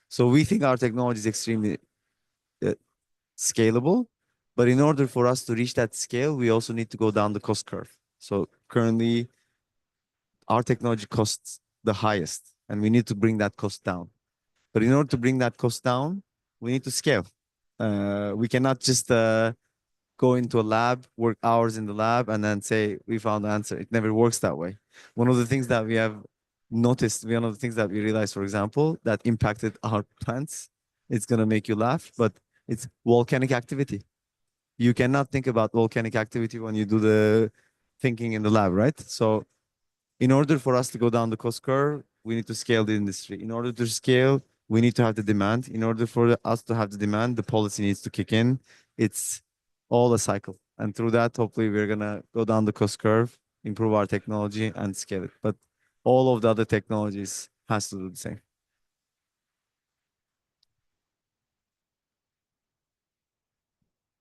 So we think our technology is extremely scalable, but in order for us to reach that scale, we also need to go down the cost curve. So currently, our technology costs the highest, and we need to bring that cost down. But in order to bring that cost down, we need to scale. We cannot just go into a lab, work hours in the lab, and then say, we found the answer. It never works that way. One of the things that we have noticed, one of the things that we realized, for example, that impacted our plants, it's going to make you laugh, but it's volcanic activity. You cannot think about volcanic activity when you do the thinking in the lab, right? So in order for us to go down the cost curve, we need to scale the industry. In order to scale, we need to have the demand. In order for us to have the demand, the policy needs to kick in. It's all a cycle. And through that, hopefully we're going to go down the cost curve, improve our technology and scale it. But all of the other technologies has to do the same.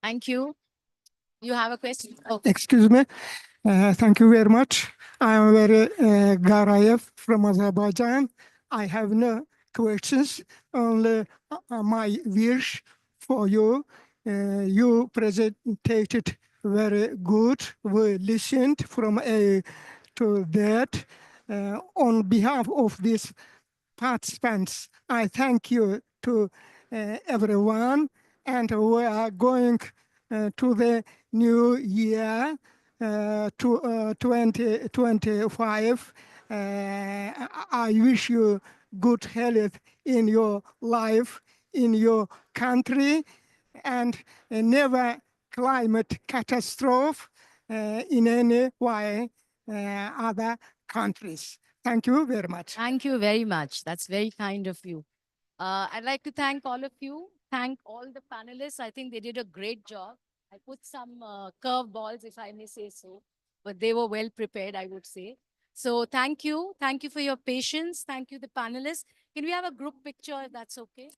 Thank you. You have a question? Oh, Excuse me. Thank you very much. I am very Garayev from Azerbaijan. I have no questions, only my wish for you. You presented very good. We listened from to that. On behalf of these participants, I thank you to everyone, and we are going to the new year to 2025. I wish you good health in your life, in your country, and never climate catastrophe in any way other countries. Thank you very much. Thank you very much. That's very kind of you. I'd like to thank all of you. Thank all the panelists. I think they did a great job. I put some curve balls, if I may say so, but they were well prepared, I would say. So thank you. Thank you for your patience. Thank you, the panelists. Can we have a group picture if that's okay?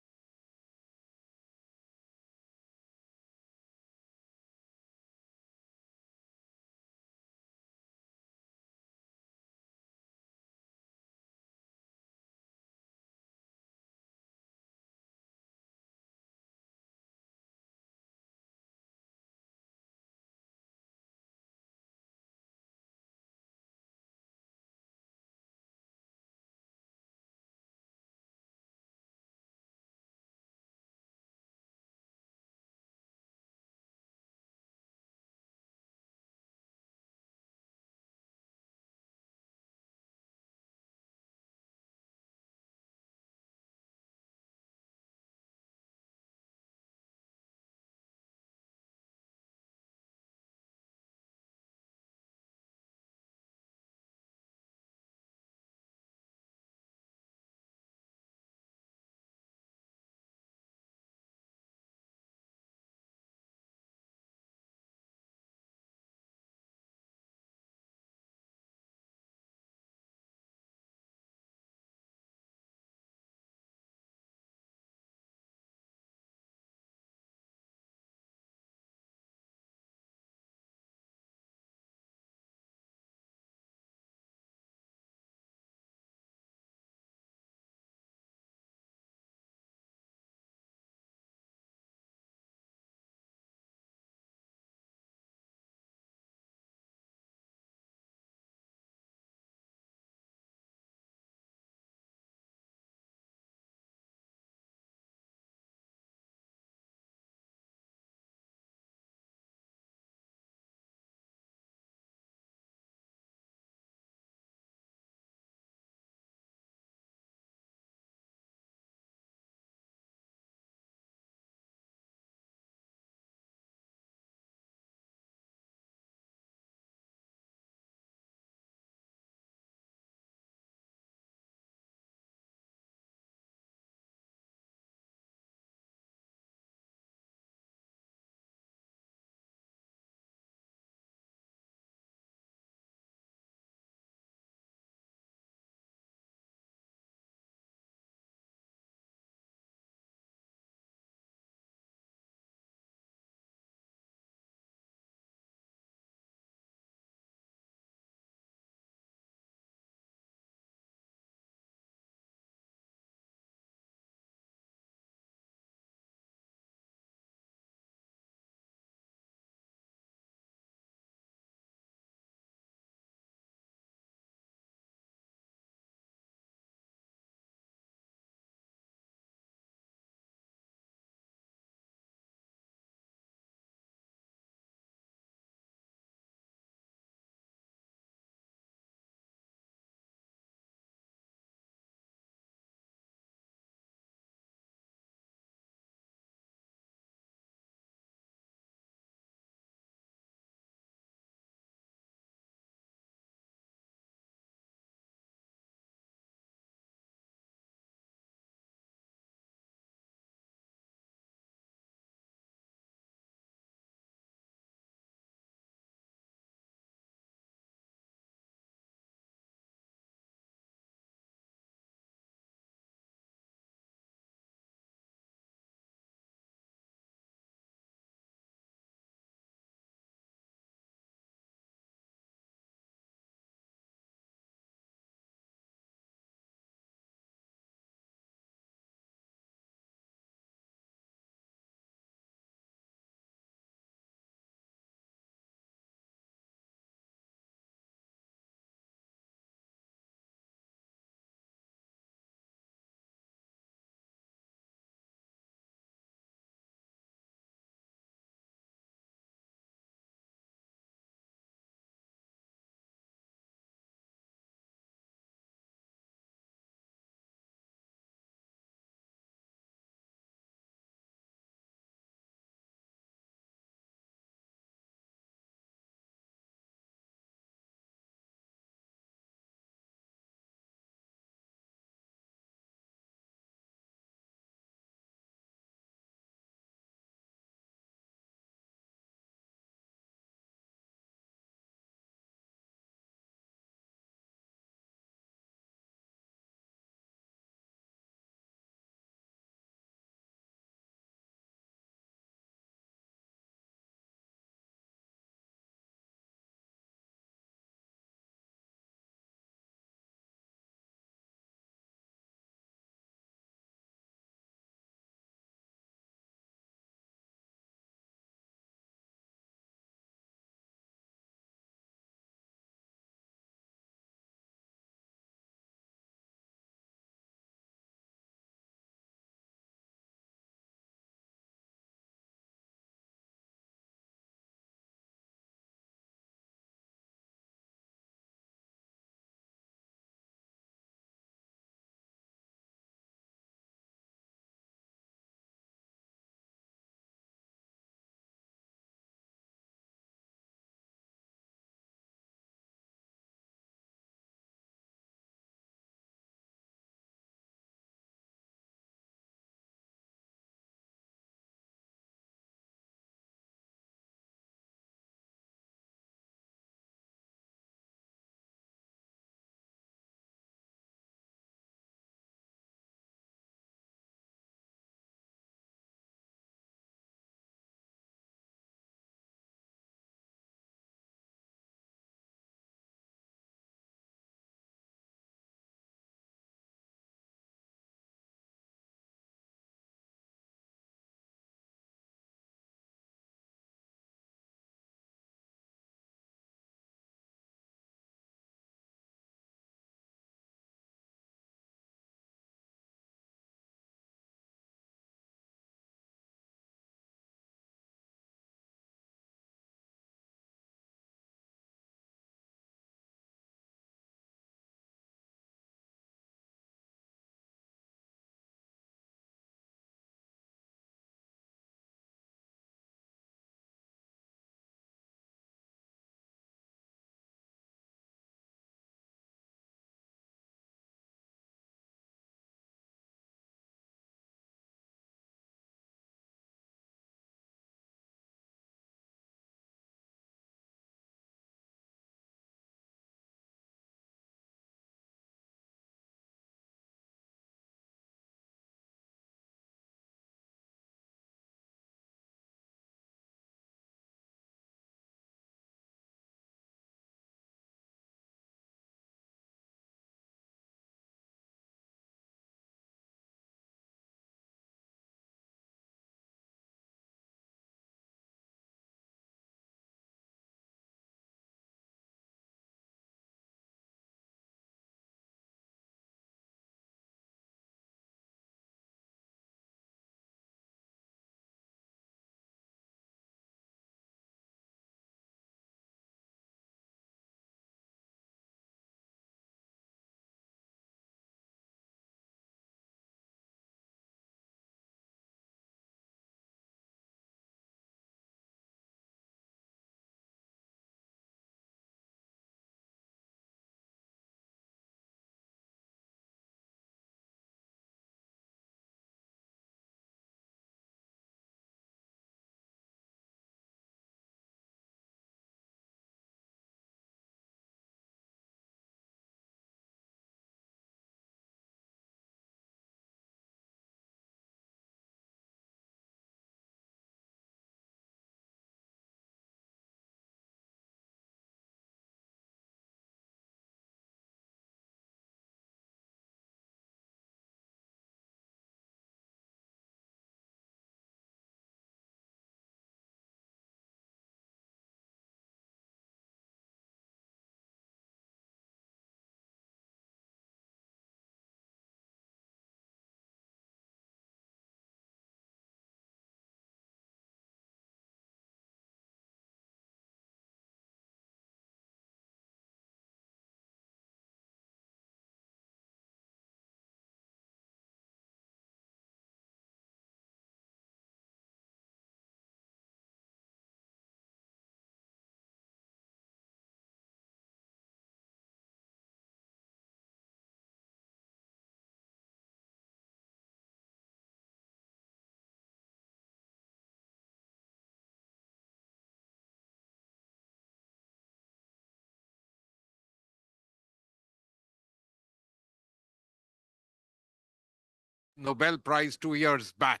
Nobel Prize 2 years back.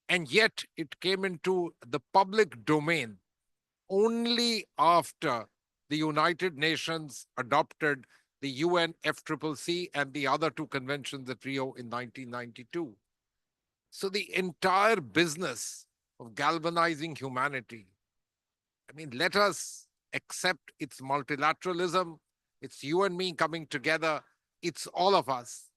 And yet it came into the public domain only after the United Nations adopted the UN FCCC and the other two conventions at Rio in 1992. So the entire business of galvanizing humanity, I mean, let us accept its multilateralism, it's you and me coming together, it's all of us.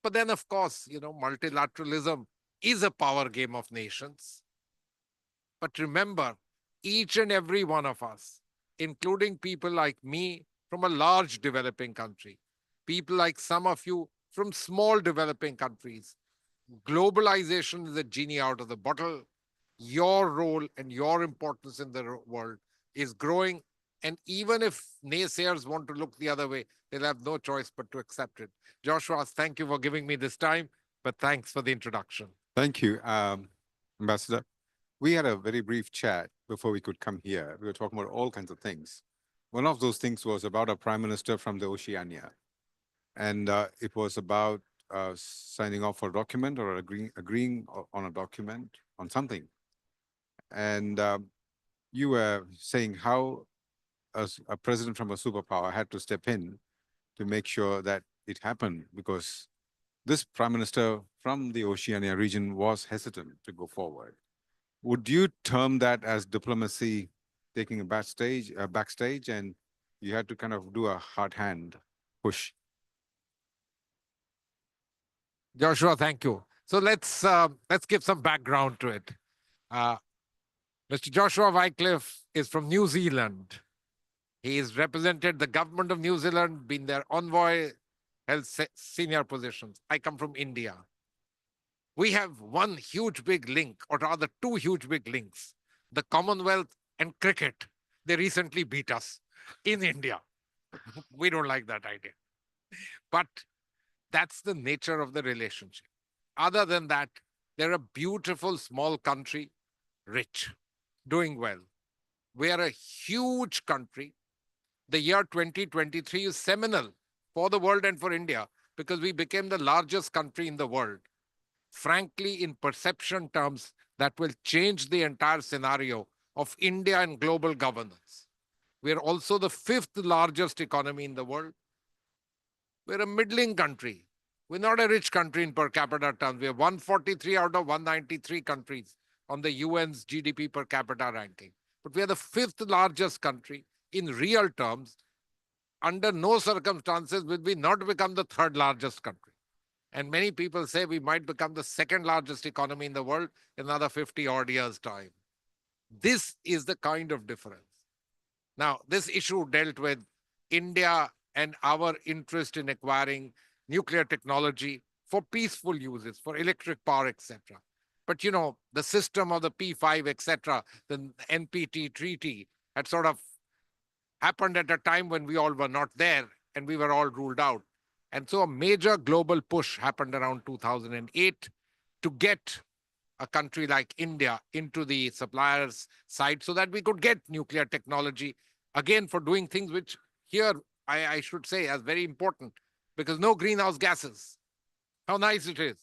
But then, of course, multilateralism is a power game of nations. But remember, each and every one of us, including people like me from a large developing country, people like some of you from small developing countries, globalization is a genie out of the bottle. Your role and your importance in the world is growing. And even if naysayers want to look the other way, they'll have no choice but to accept it. Joshua, thank you for giving me this time, but thanks for the introduction. Thank you, Ambassador. We had a very brief chat before we could come here. We were talking about all kinds of things. One of those things was about a prime minister from the Oceania. And it was about signing off for a document or agreeing on a document on something. And you were saying how a president from a superpower had to step in to make sure that it happened, because this prime minister from the Oceania region was hesitant to go forward. Would you term that as diplomacy taking a backstage, and you had to kind of do a hard hand push? Joshua, thank you. So let's give some background to it. Mr. Joshua Wycliffe is from New Zealand. He's represented the government of New Zealand, been their envoy, held senior positions. I come from India. We have one huge big link, or rather two huge big links, the Commonwealth and cricket. They recently beat us in India. We don't like that idea. But that's the nature of the relationship. Other than that, they're a beautiful small country, rich, doing well. We are a huge country. The year 2023 is seminal for the world and for India because we became the largest country in the world. Frankly, in perception terms, that will change the entire scenario of India and global governance. We are also the 5th largest economy in the world. We're a middling country. We're not a rich country in per capita terms. We are 143 out of 193 countries on the UN's GDP per capita ranking. But we are the 5th largest country in real terms. Under no circumstances will we not become the 3rd largest country. And many people say we might become the 2nd largest economy in the world in another 50 odd years' time. This is the kind of difference. Now, this issue dealt with India and our interest in acquiring nuclear technology for peaceful uses, for electric power, etc. But the system of the P5, etc., the NPT treaty had sort of happened at a time when we all were not there and we were all ruled out. And so a major global push happened around 2008 to get a country like India into the suppliers' side so that we could get nuclear technology, again, for doing things which here I should say as very important, because no greenhouse gases. How nice it is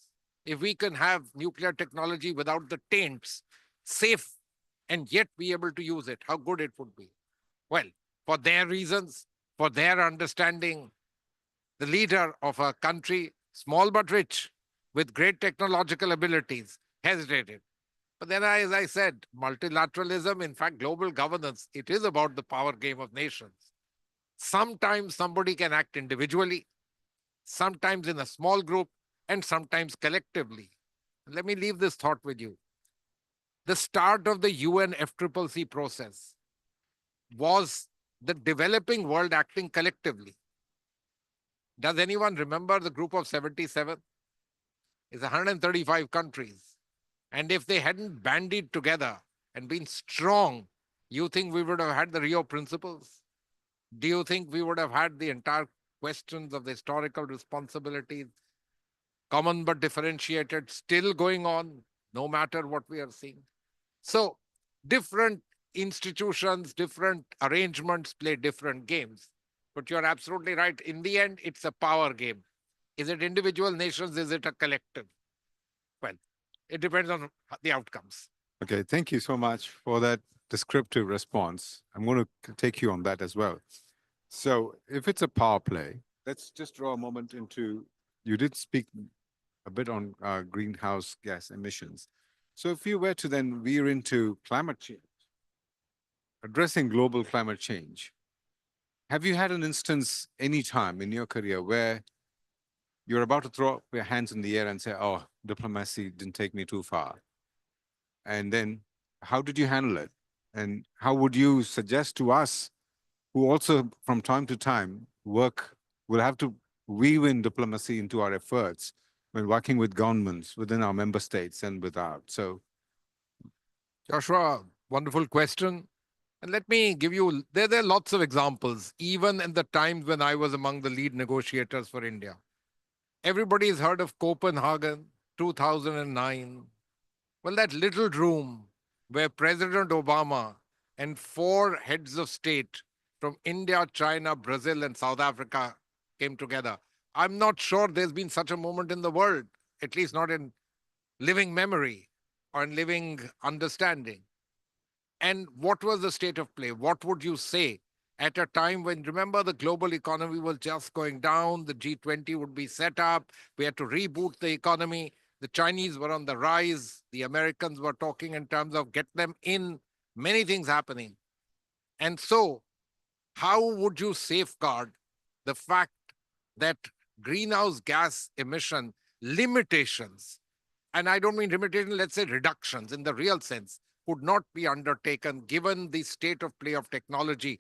if we can have nuclear technology without the taints, safe, and yet be able to use it, how good it would be. Well, for their reasons, for their understanding, the leader of a country, small but rich, with great technological abilities, hesitated. But then, as I said, multilateralism, in fact, global governance, it is about the power game of nations. Sometimes somebody can act individually, sometimes in a small group, and sometimes collectively. Let me leave this thought with you. The start of the UN FCCC process was the developing world acting collectively. Does anyone remember the group of 77? It's 135 countries. And if they hadn't bandied together and been strong, you think we would have had the Rio Principles? Do you think we would have had the entire questions of the historical responsibilities, common but differentiated, still going on, no matter what we are seeing? So different institutions, different arrangements play different games. But you're absolutely right. In the end, it's a power game. Is it individual nations? Is it a collective? Well, it depends on the outcomes. Okay, thank you so much for that descriptive response. I'm going to take you on that as well. So if it's a power play, let's just draw a moment into, you did speak a bit on greenhouse gas emissions. So if you were to then veer into climate change, addressing global climate change, have you had an instance any time in your career where you're about to throw up your hands in the air and say, oh, diplomacy didn't take me too far? And then how did you handle it? And how would you suggest to us, who also from time to time will have to weave in diplomacy into our efforts when working with governments within our member states and without? So, Joshua, wonderful question. And let me give you, there are lots of examples, even in the times when I was among the lead negotiators for India. Everybody's heard of Copenhagen, 2009. Well, that little room where President Obama and 4 heads of state from India, China, Brazil, and South Africa came together. I'm not sure there's been such a moment in the world, at least not in living memory or in living understanding. And what was the state of play? What would you say at a time when, remember, the global economy was just going down, the G20 would be set up, we had to reboot the economy, the Chinese were on the rise, the Americans were talking in terms of get them in, many things happening. And so, how would you safeguard the fact that greenhouse gas emission limitations, and I don't mean limitation, let's say reductions in the real sense, could not be undertaken given the state of play of technology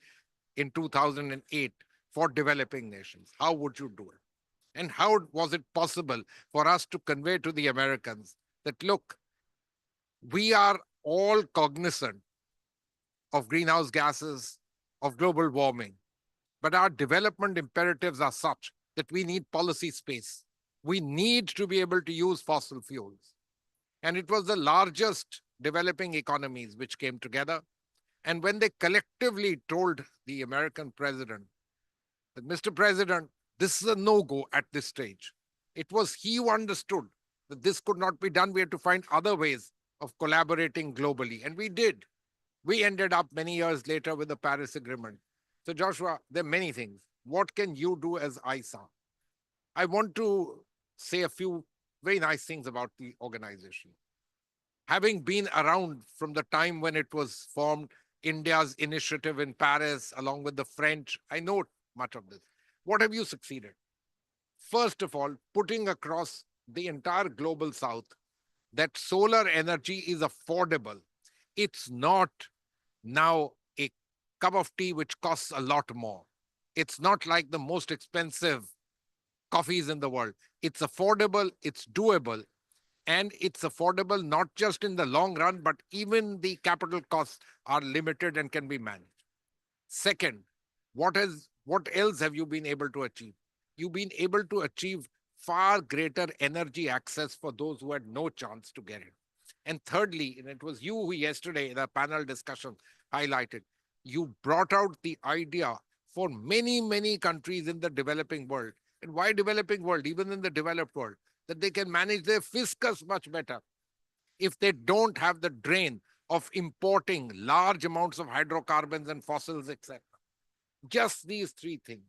in 2008 for developing nations? How would you do it? And how was it possible for us to convey to the Americans that, look, we are all cognizant of greenhouse gases, of global warming, but our development imperatives are such that we need policy space. We need to be able to use fossil fuels. And it was the largest developing economies which came together. And when they collectively told the American president that, Mr. President, this is a no-go at this stage, it was he who understood that this could not be done. We had to find other ways of collaborating globally. And we did. We ended up many years later with the Paris Agreement. So Joshua, there are many things. What can you do as ISA? I want to say a few very nice things about the organization. Having been around from the time when it was formed, India's initiative in Paris, along with the French, I know much of this. What have you succeeded? First of all, putting across the entire global south that solar energy is affordable. It's not now a cup of tea which costs a lot more. It's not like the most expensive coffees in the world. It's affordable, it's doable, and it's affordable not just in the long run, but even the capital costs are limited and can be managed. Second, what else have you been able to achieve? You've been able to achieve far greater energy access for those who had no chance to get it. And thirdly, and it was you who yesterday in a panel discussion highlighted, you brought out the idea for many, many countries in the developing world. And why developing world? Even in the developed world, that they can manage their fiscus much better if they don't have the drain of importing large amounts of hydrocarbons and fossils, etc. Just these 3 things.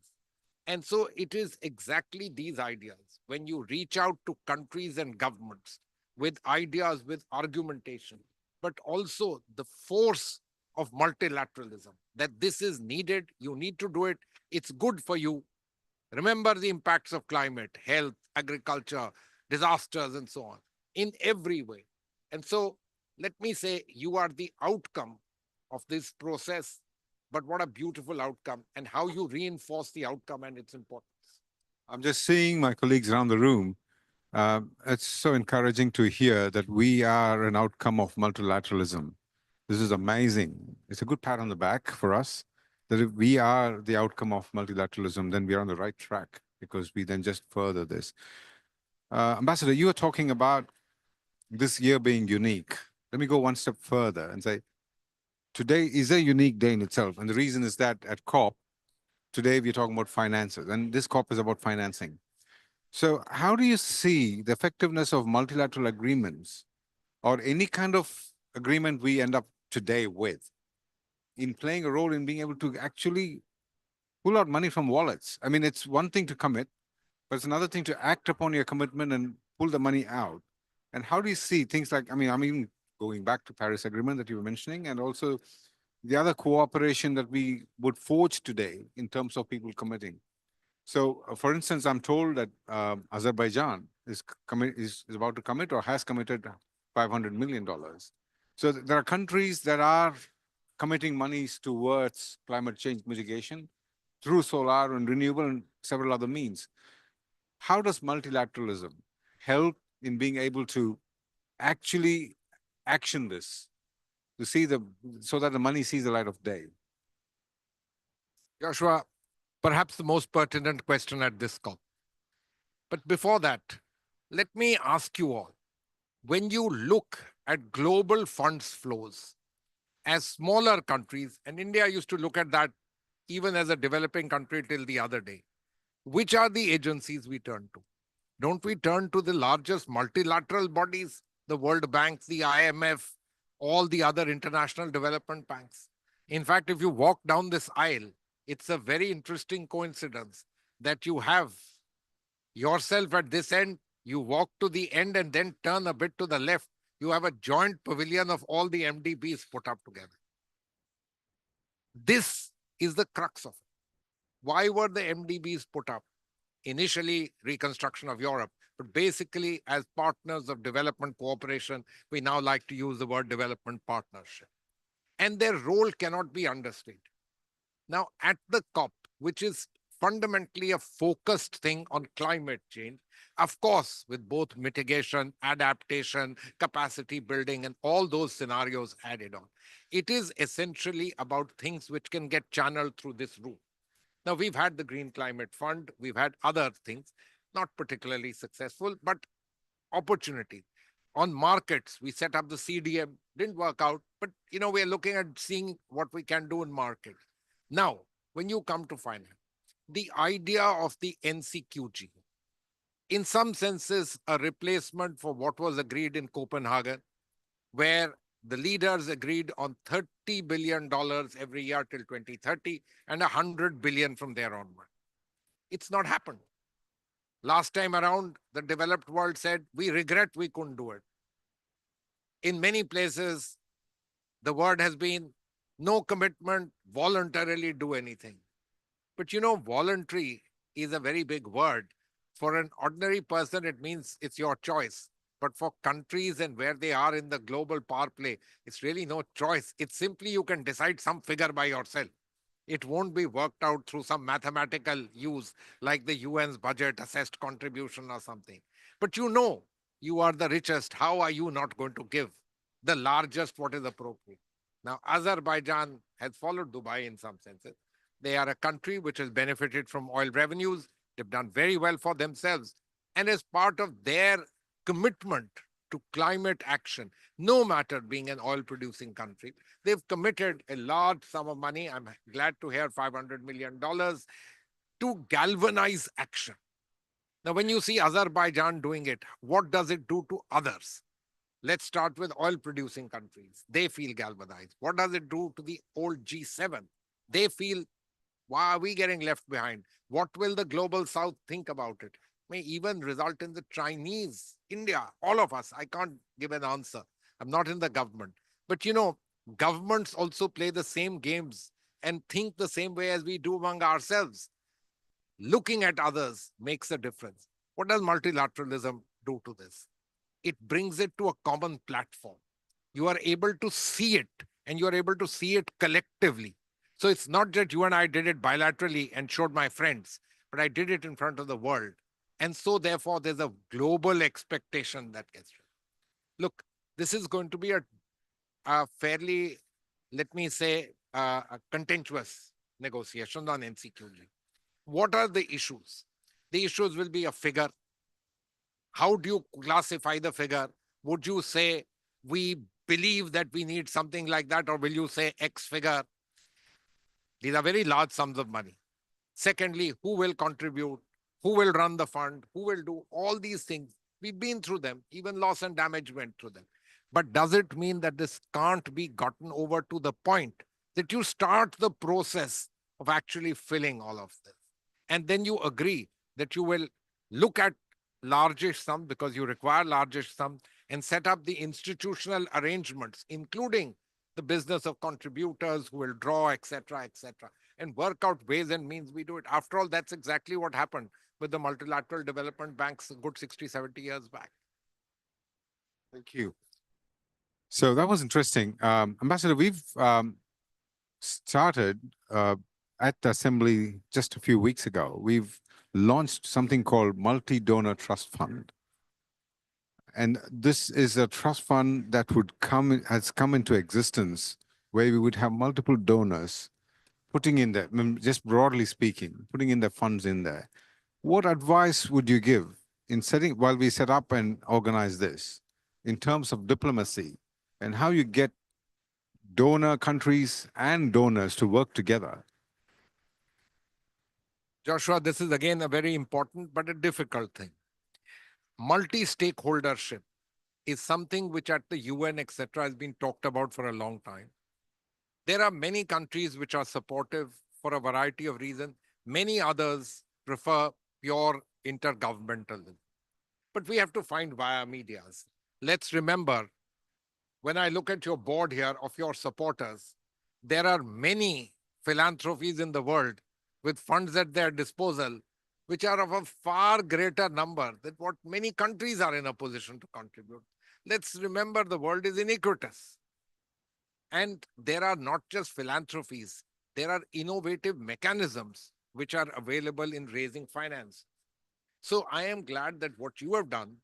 And so it is exactly these ideas. When you reach out to countries and governments with ideas, with argumentation, but also the force of multilateralism, that this is needed, you need to do it, it's good for you. Remember the impacts of climate, health, agriculture, disasters, and so on, in every way. And so let me say, you are the outcome of this process, but what a beautiful outcome, and how you reinforce the outcome and its importance. I'm just seeing my colleagues around the room. It's so encouraging to hear that we are an outcome of multilateralism. This is amazing. It's a good pat on the back for us that if we are the outcome of multilateralism, then we are on the right track, because we then just further this. Ambassador, you were talking about this year being unique. Let me go one step further and say, today is a unique day in itself. And the reason is that at COP, today we're talking about finances, and this COP is about financing. So how do you see the effectiveness of multilateral agreements or any kind of agreement we end up today with in playing a role in being able to actually pull out money from wallets? I mean, it's one thing to commit, but it's another thing to act upon your commitment and pull the money out. And how do you see things like, I mean, I'm even going back to Paris Agreement that you were mentioning, and also the other cooperation that we would forge today in terms of people committing. So, for instance, I'm told that Azerbaijan is about to commit or has committed $500 million. So there are countries that are committing monies towards climate change mitigation through solar and renewable and several other means. How does multilateralism help in being able to actually action this to see so that the money sees the light of day? Joshua, perhaps the most pertinent question at this COP. But before that, let me ask you all, when you look at global funds flows as smaller countries, and India used to look at that even as a developing country till the other day, which are the agencies we turn to? Don't we turn to the largest multilateral bodies, the World Bank, the IMF, all the other international development banks? In fact, if you walk down this aisle, it's a very interesting coincidence that you have yourself at this end, you walk to the end and then turn a bit to the left. You have a joint pavilion of all the MDBs put up together. This is the crux of it. Why were the MDBs put up? Initially, reconstruction of Europe, but basically as partners of development cooperation, we now like to use the word development partnership. And their role cannot be understated. Now, at the COP, which is fundamentally a focused thing on climate change, of course, with both mitigation, adaptation, capacity building, and all those scenarios added on, it is essentially about things which can get channeled through this route. Now, we've had the Green Climate Fund, we've had other things, not particularly successful, but opportunity. On markets, we set up the CDM, didn't work out, but we're looking at seeing what we can do in market. Now, when you come to finance, the idea of the NCQG, in some senses, a replacement for what was agreed in Copenhagen, where the leaders agreed on $30 billion every year till 2030 and $100 billion from there onward. It's not happened. Last time around, the developed world said, we regret we couldn't do it. In many places, the word has been no commitment, voluntarily do anything. But voluntary is a very big word. For an ordinary person, it means it's your choice. But for countries and where they are in the global power play, it's really no choice. It's simply you can decide some figure by yourself. It won't be worked out through some mathematical use like the UN's budget assessed contribution or something. But you are the richest. How are you not going to give the largest what is appropriate? Now, Azerbaijan has followed Dubai in some senses. They are a country which has benefited from oil revenues. They've done very well for themselves. And as part of their commitment to climate action, no matter being an oil-producing country, they've committed a large sum of money. I'm glad to hear $500 million to galvanize action. Now, when you see Azerbaijan doing it, what does it do to others? Let's start with oil-producing countries. They feel galvanized. What does it do to the old G7? They feel, why are we getting left behind? What will the global South think about it? May even result in the Chinese, India, all of us. I can't give an answer. I'm not in the government. But governments also play the same games and think the same way as we do among ourselves. Looking at others makes a difference. What does multilateralism do to this? It brings it to a common platform. You are able to see it, and you are able to see it collectively. So it's not just you and I did it bilaterally and showed my friends, but I did it in front of the world. And so therefore, there's a global expectation that gets. Look, this is going to be a fairly, let me say, a contentious negotiation on NCQG. What are the issues? The issues will be a figure. How do you classify the figure? Would you say we believe that we need something like that, or will you say X figure? These are very large sums of money. Secondly, who will contribute? who will run the fund, who will do all these things. We've been through them, even loss and damage went through them. But does it mean that this can't be gotten over to the point that you start the process of actually filling all of this? And then you agree that you will look at largish sum because you require largish sum and set up the institutional arrangements, including the business of contributors who will draw, etc., etc., and work out ways and means we do it. After all, that's exactly what happened with the multilateral development banks a good 60, 70 years back. Thank you. So that was interesting. Ambassador, we've started at the Assembly just a few weeks ago. We've launched something called Multi-Donor Trust Fund. And this is a trust fund that has come into existence where we would have multiple donors putting in there, just broadly speaking, putting in their funds in there. What advice would you give in while we set up and organize this, in terms of diplomacy and how you get donor countries and donors to work together? Joshua, this is again a very important but a difficult thing. Multi-stakeholdership is something which at the UN, etc., has been talked about for a long time. There are many countries which are supportive for a variety of reasons. Many others prefer pure intergovernmentalism. But we have to find via medias. Let's remember, when I look at your board here of your supporters, there are many philanthropies in the world with funds at their disposal, which are of a far greater number than what many countries are in a position to contribute. Let's remember the world is iniquitous. And there are not just philanthropies, there are innovative mechanisms which are available in raising finance. So I am glad that what you have done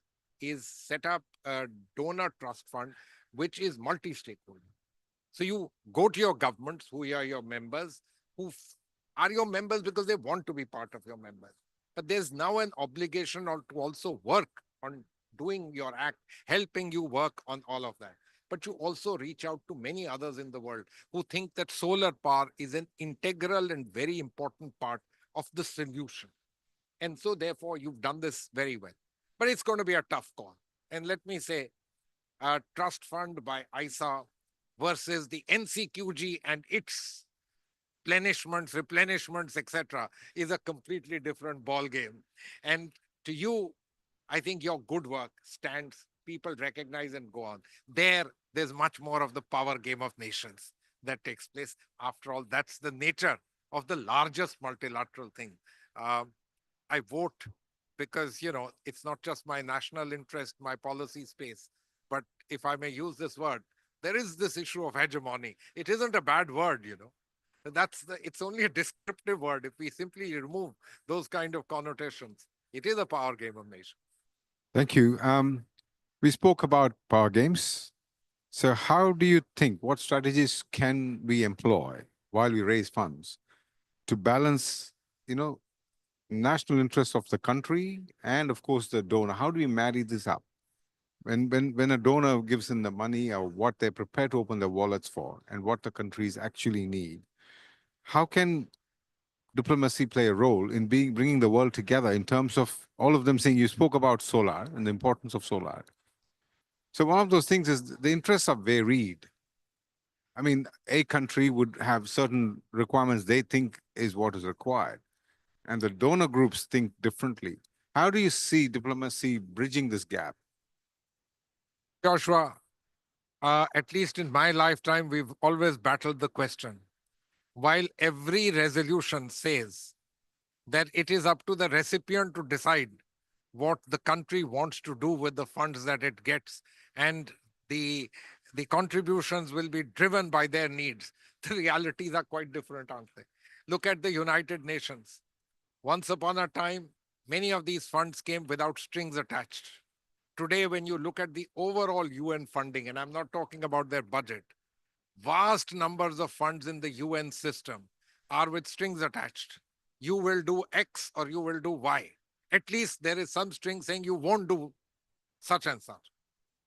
is set up a donor trust fund, which is multi-stakeholder. So you go to your governments, who are your members, who are your members because they want to be part of your members. But there's now an obligation to also work on doing your act, helping you work on all of that. But you also reach out to many others in the world who think that solar power is an integral and very important part of the solution. And so therefore you've done this very well. But it's going to be a tough call. And let me say, a trust fund by ISA versus the NCQG and its replenishments, etc., is a completely different ball game. And to you, I think your good work stands, people recognize and go on. There's much more of the power game of nations that takes place. After all, that's the nature of the largest multilateral thing. I vote because, it's not just my national interest, my policy space, but if I may use this word, there is this issue of hegemony. It isn't a bad word, it's only a descriptive word. If we simply remove those kind of connotations, it is a power game of nations. Thank you. We spoke about power games. So how do you think, what strategies can we employ while we raise funds to balance, national interests of the country and of course the donor? How do we marry this up? When a donor gives in the money or what they're prepared to open their wallets for and what the countries actually need, how can diplomacy play a role in bringing the world together in terms of all of them saying, you spoke about solar and the importance of solar. So one of those things is the interests are varied. I mean, a country would have certain requirements they think is what is required, and the donor groups think differently. How do you see diplomacy bridging this gap? Joshua, at least in my lifetime, we've always battled the question. While every resolution says that it is up to the recipient to decide what the country wants to do with the funds that it gets, and the contributions will be driven by their needs, the realities are quite different, aren't they? Look at the United Nations. Once upon a time, many of these funds came without strings attached. Today, when you look at the overall UN funding, and I'm not talking about their budget, vast numbers of funds in the UN system are with strings attached. You will do X or you will do Y. At least there is some string saying you won't do such and such.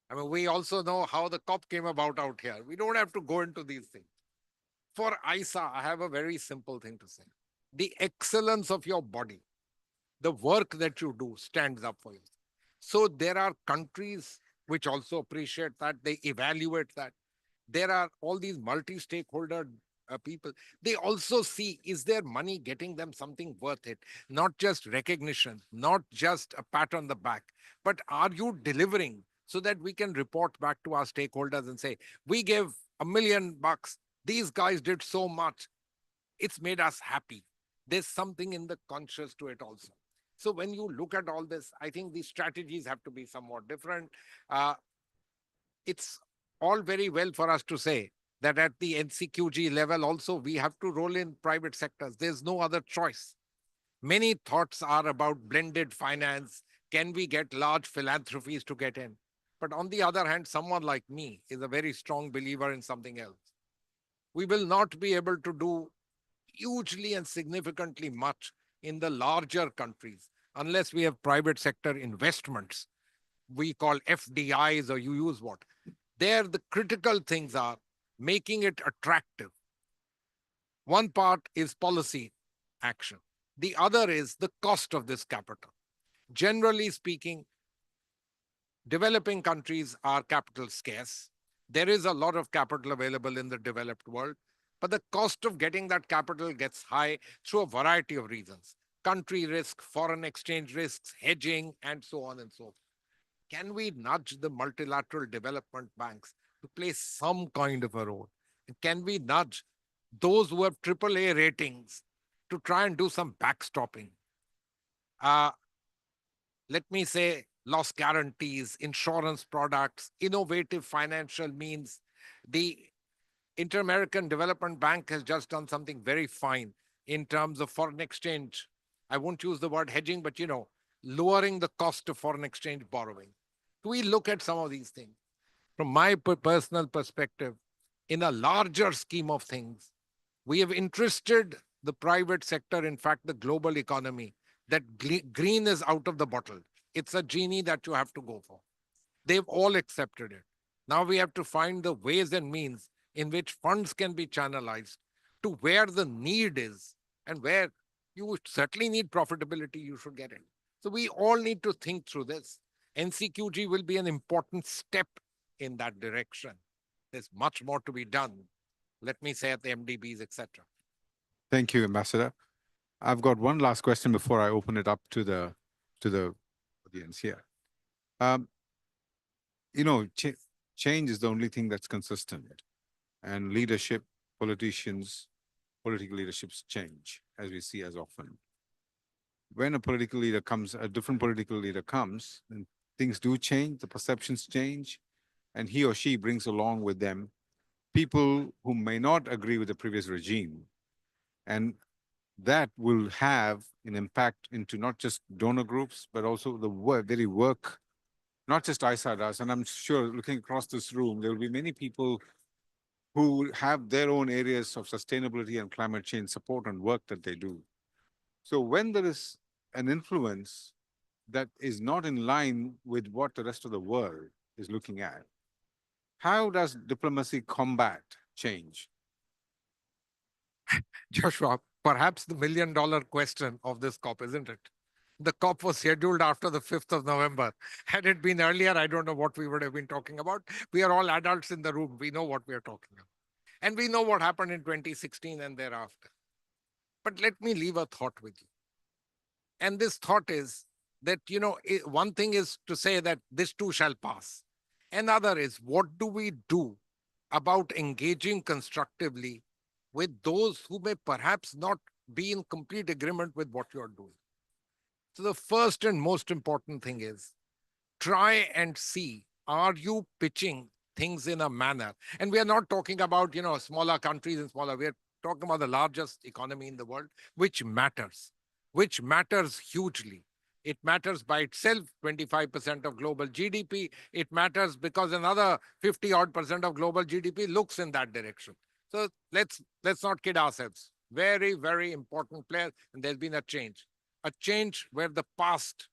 I mean, we also know how the COP came about out here. We don't have to go into these things. For ISA, I have a very simple thing to say. The excellence of your body, the work that you do stands up for you. So there are countries which also appreciate that, they evaluate that. There are all these multi-stakeholder people. They also see, is their money getting them something worth it? Not just recognition, not just a pat on the back, but are you delivering so that we can report back to our stakeholders and say, we gave $1 million. These guys did so much. It's made us happy. There's something in the conscious to it also. So when you look at all this, I think the strategies have to be somewhat different. It's all very well for us to say that at the NCQG level also, we have to roll in private sectors. There's no other choice. Many thoughts are about blended finance. Can we get large philanthropies to get in? But on the other hand, someone like me is a very strong believer in something else. We will not be able to do hugely and significantly much in the larger countries unless we have private sector investments. We call FDIs, or you use what? There, the critical things are making it attractive. One part is policy action. The other is the cost of this capital. Generally speaking, developing countries are capital scarce. There is a lot of capital available in the developed world, but the cost of getting that capital gets high through a variety of reasons. Country risk, foreign exchange risks, hedging, and so on and so forth. Can we nudge the multilateral development banks to play some kind of a role? Can we nudge those who have AAA ratings to try and do some backstopping? Let me say loss guarantees, insurance products, innovative financial means. The Inter-American Development Bank has just done something very fine in terms of foreign exchange. I won't use the word hedging, but lowering the cost of foreign exchange borrowing. Do we look at some of these things? From my personal perspective, in a larger scheme of things, we have interested the private sector, in fact, the global economy, that green is out of the bottle. It's a genie that you have to go for. They've all accepted it. Now we have to find the ways and means in which funds can be channelized to where the need is and where you certainly need profitability, you should get it. So we all need to think through this. NCQG will be an important step in that direction. There's much more to be done, let me say, at the MDBs, etc. Thank you, Ambassador. I've got one last question before I open it up to the audience here. Change is the only thing that's consistent, and leadership, political leaderships change, as we see as often. When a political leader comes, a different political leader comes, then things do change, the perceptions change, and he or she brings along with them people who may not agree with the previous regime. And that will have an impact into not just donor groups, but also the very work, not just ISA does. And I'm sure looking across this room, there will be many people who have their own areas of sustainability and climate change support and work that they do. So when there is an influence that is not in line with what the rest of the world is looking at, how does diplomacy combat change? Joshua, perhaps the $1 million question of this COP, isn't it? The COP was scheduled after the 5th of November. Had it been earlier, I don't know what we would have been talking about. We are all adults in the room. We know what we are talking about. And we know what happened in 2016 and thereafter. But let me leave a thought with you. And this thought is that, one thing is to say that this too shall pass. Another is, what do we do about engaging constructively with those who may perhaps not be in complete agreement with what you're doing? So the first and most important thing is try and see, are you pitching things in a manner? And we are not talking about, smaller countries and smaller, we're talking about the largest economy in the world, which matters hugely. It matters by itself, 25% of global GDP. It matters because another 50-odd% of global GDP looks in that direction. So let's not kid ourselves. Very, very important player, and there's been a change where the past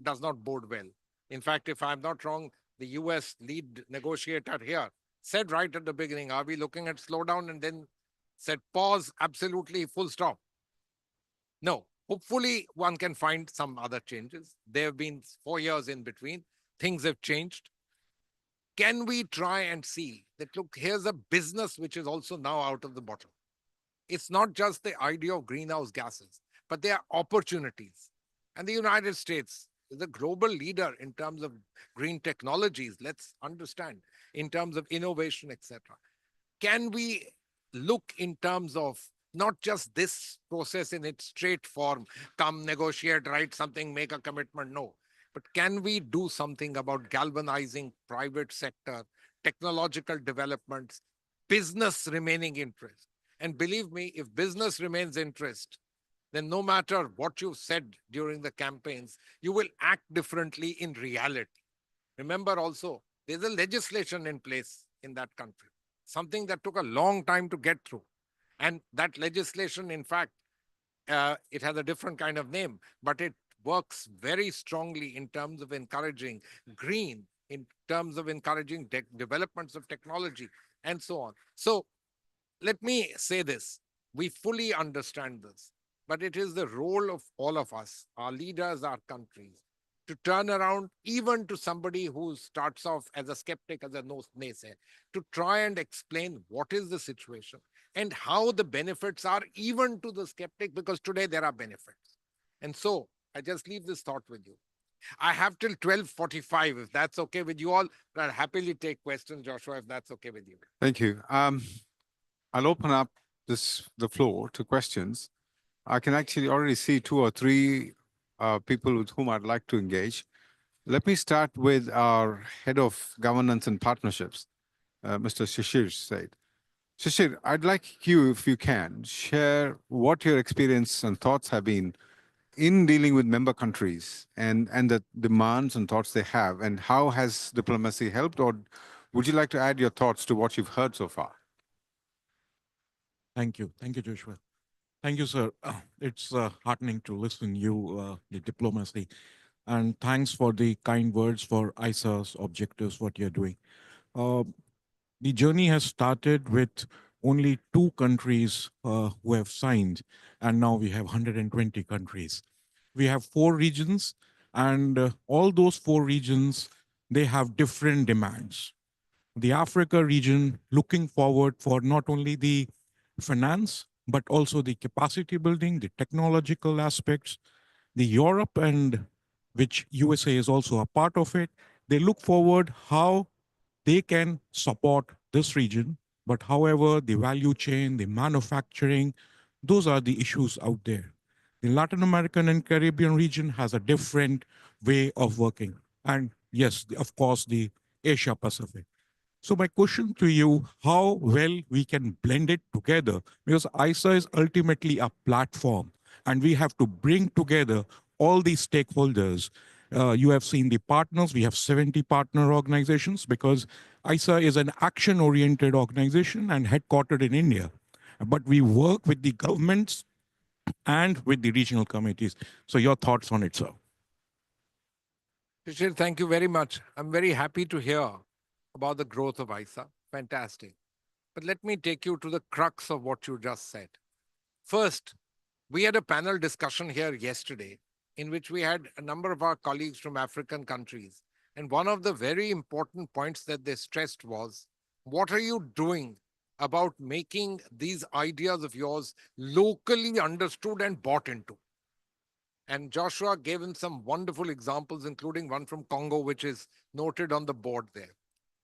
does not bode well. In fact, if I'm not wrong, the US lead negotiator here said right at the beginning, are we looking at slowdown? And then said, pause, absolutely, full stop. No, Hopefully, one can find some other changes. There have been 4 years in between. Things have changed. Can we try and see that, look, here's a business which is also now out of the bottle. It's not just the idea of greenhouse gases, but there are opportunities. And the United States is a global leader in terms of green technologies. Let's understand, in terms of innovation, etc. Can we look in terms of not just this process in its straight form, come negotiate, write something, make a commitment? No. But can we do something about galvanizing private sector, technological developments, business remaining interest? And believe me, if business remains interest, then no matter what you've said during the campaigns, you will act differently in reality. Remember also, there's a legislation in place in that country, something that took a long time to get through. And that legislation, in fact, it has a different kind of name, but it works very strongly in terms of encouraging green, in terms of encouraging developments of technology, and so on. So let me say this. We fully understand this, but it is the role of all of us, our leaders, our countries, to turn around even to somebody who starts off as a skeptic, as a naysayer, to try and explain what is the situation and how the benefits are even to the skeptic, because today there are benefits. And so I just leave this thought with you. I have till 12:45, if that's okay with you all, but I'll happily take questions, Joshua, if that's okay with you. Thank you. I'll open up the floor to questions. I can actually already see 2 or 3 people with whom I'd like to engage. Let me start with our head of governance and partnerships, Mr. Shishir Said. Shishir, I'd like you, if you can, share what your experience and thoughts have been in dealing with member countries and the demands and thoughts they have, and how has diplomacy helped, or would you like to add your thoughts to what you've heard so far? Thank you. Thank you, Joshua. Thank you, sir. It's heartening to listen you, the diplomacy. And thanks for the kind words for ISA's objectives, what you're doing. The journey has started with only 2 countries who have signed, and now we have 120 countries. We have 4 regions, and all those 4 regions, they have different demands. The Africa region looking forward for not only the finance, but also the capacity building, the technological aspects. The Europe, and which USA is also a part of it, they look forward how they can support this region. But however, the value chain, the manufacturing, those are the issues out there. The Latin American and Caribbean region has a different way of working. And yes, of course, the Asia Pacific. So my question to you, how well we can blend it together, because ISA is ultimately a platform and we have to bring together all these stakeholders. You have seen the partners, we have 70 partner organizations, because ISA is an action-oriented organization and headquartered in India. But we work with the governments and with the regional committees. So your thoughts on it, sir? Shishir, thank you very much. I'm very happy to hear about the growth of ISA. Fantastic. But let me take you to the crux of what you just said. First, we had a panel discussion here yesterday in which we had a number of our colleagues from African countries. And one of the very important points that they stressed was, what are you doing about making these ideas of yours locally understood and bought into? And Joshua gave him some wonderful examples, including one from Congo, which is noted on the board there,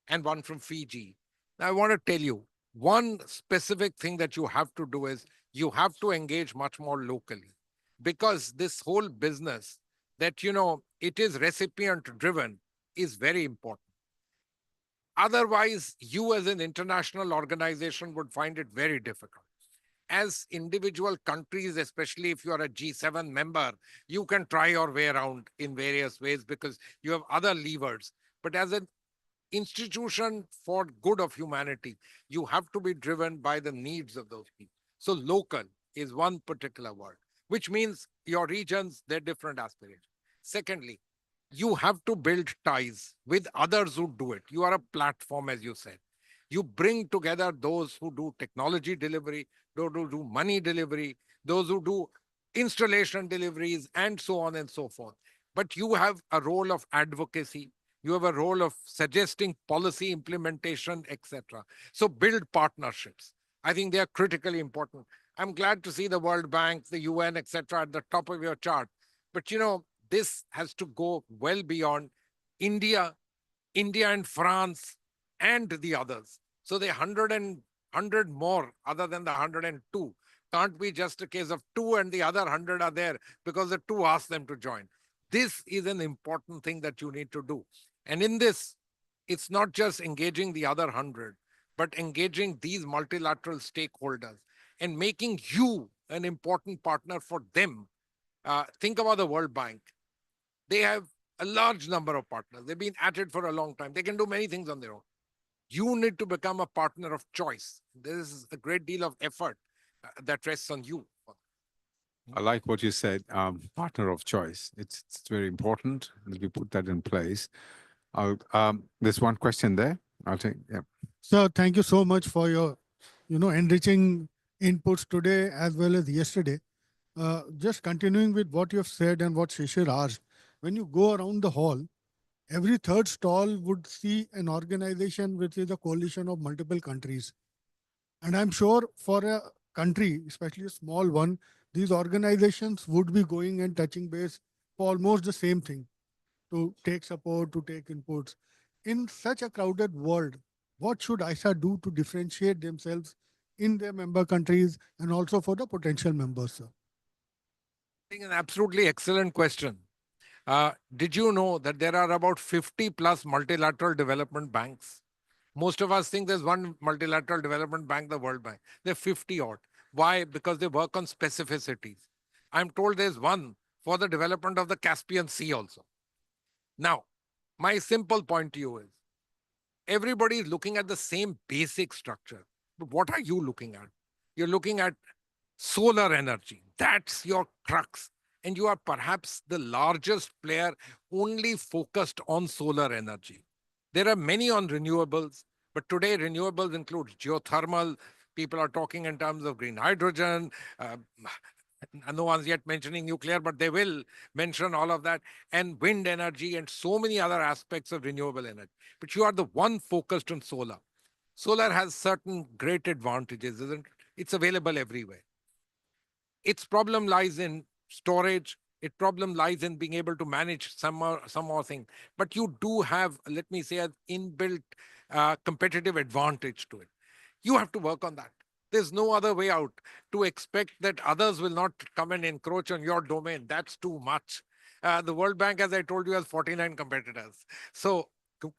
and one from Fiji. Now, I want to tell you, one specific thing that you have to do is you have to engage much more locally, because this whole business that, it is recipient driven is very important. Otherwise, you as an international organization would find it very difficult. As individual countries, especially if you are a G7 member, you can try your way around in various ways because you have other levers. But as an institution for good of humanity, you have to be driven by the needs of those people. So local is one particular word, which means your regions, they're different aspirations. Secondly, you have to build ties with others who do it. You are a platform, as you said. You bring together those who do technology delivery, those who do money delivery, those who do installation deliveries, and so on and so forth. But you have a role of advocacy. You have a role of suggesting policy implementation, etc. So build partnerships. I think they are critically important. I'm glad to see the World Bank, the UN, etc. at the top of your chart. But this has to go well beyond India, India and France, and the others. So the 100 more other than the 102 can't be just a case of two and the other 100 are there because the two asked them to join. This is an important thing that you need to do. And in this, it's not just engaging the other 100, but engaging these multilateral stakeholders and making you an important partner for them. Think about the World Bank. They have a large number of partners. They've been at it for a long time. They can do many things on their own. You need to become a partner of choice. There is a great deal of effort that rests on you. I like what you said, partner of choice. It's very important that we put that in place. There's one question there. I'll take, yeah. So thank you so much for your, enriching inputs today as well as yesterday. Just continuing with what you have said and what Shishir asked, when you go around the hall, every third stall would see an organization which is a coalition of multiple countries. And I'm sure for a country, especially a small one, these organizations would be going and touching base for almost the same thing, to take support, to take inputs. In such a crowded world, what should ISA do to differentiate themselves in their member countries and also for the potential members, sir? I think an absolutely excellent question. Did you know that there are about 50 plus multilateral development banks? Most of us think there's one multilateral development bank, the World Bank. There are 50 odd. Why? Because they work on specificities. I'm told there's one for the development of the Caspian Sea also. Now, my simple point to you is, everybody is looking at the same basic structure. But what are you looking at? You're looking at solar energy. That's your crux. And you are perhaps the largest player only focused on solar energy. There are many on renewables, but today renewables include geothermal. People are talking in terms of green hydrogen. No one's yet mentioning nuclear, but they will mention all of that, and wind energy and so many other aspects of renewable energy. But you are the one focused on solar. Solar has certain great advantages, isn't it? It's available everywhere. Its problem lies in storage. Its problem lies in being able to manage some more thing. But you do have, let me say, an inbuilt competitive advantage to it. You have to work on that. There's no other way out. To expect that others will not come and encroach on your domain, that's too much. The World Bank, as I told you, has 49 competitors. So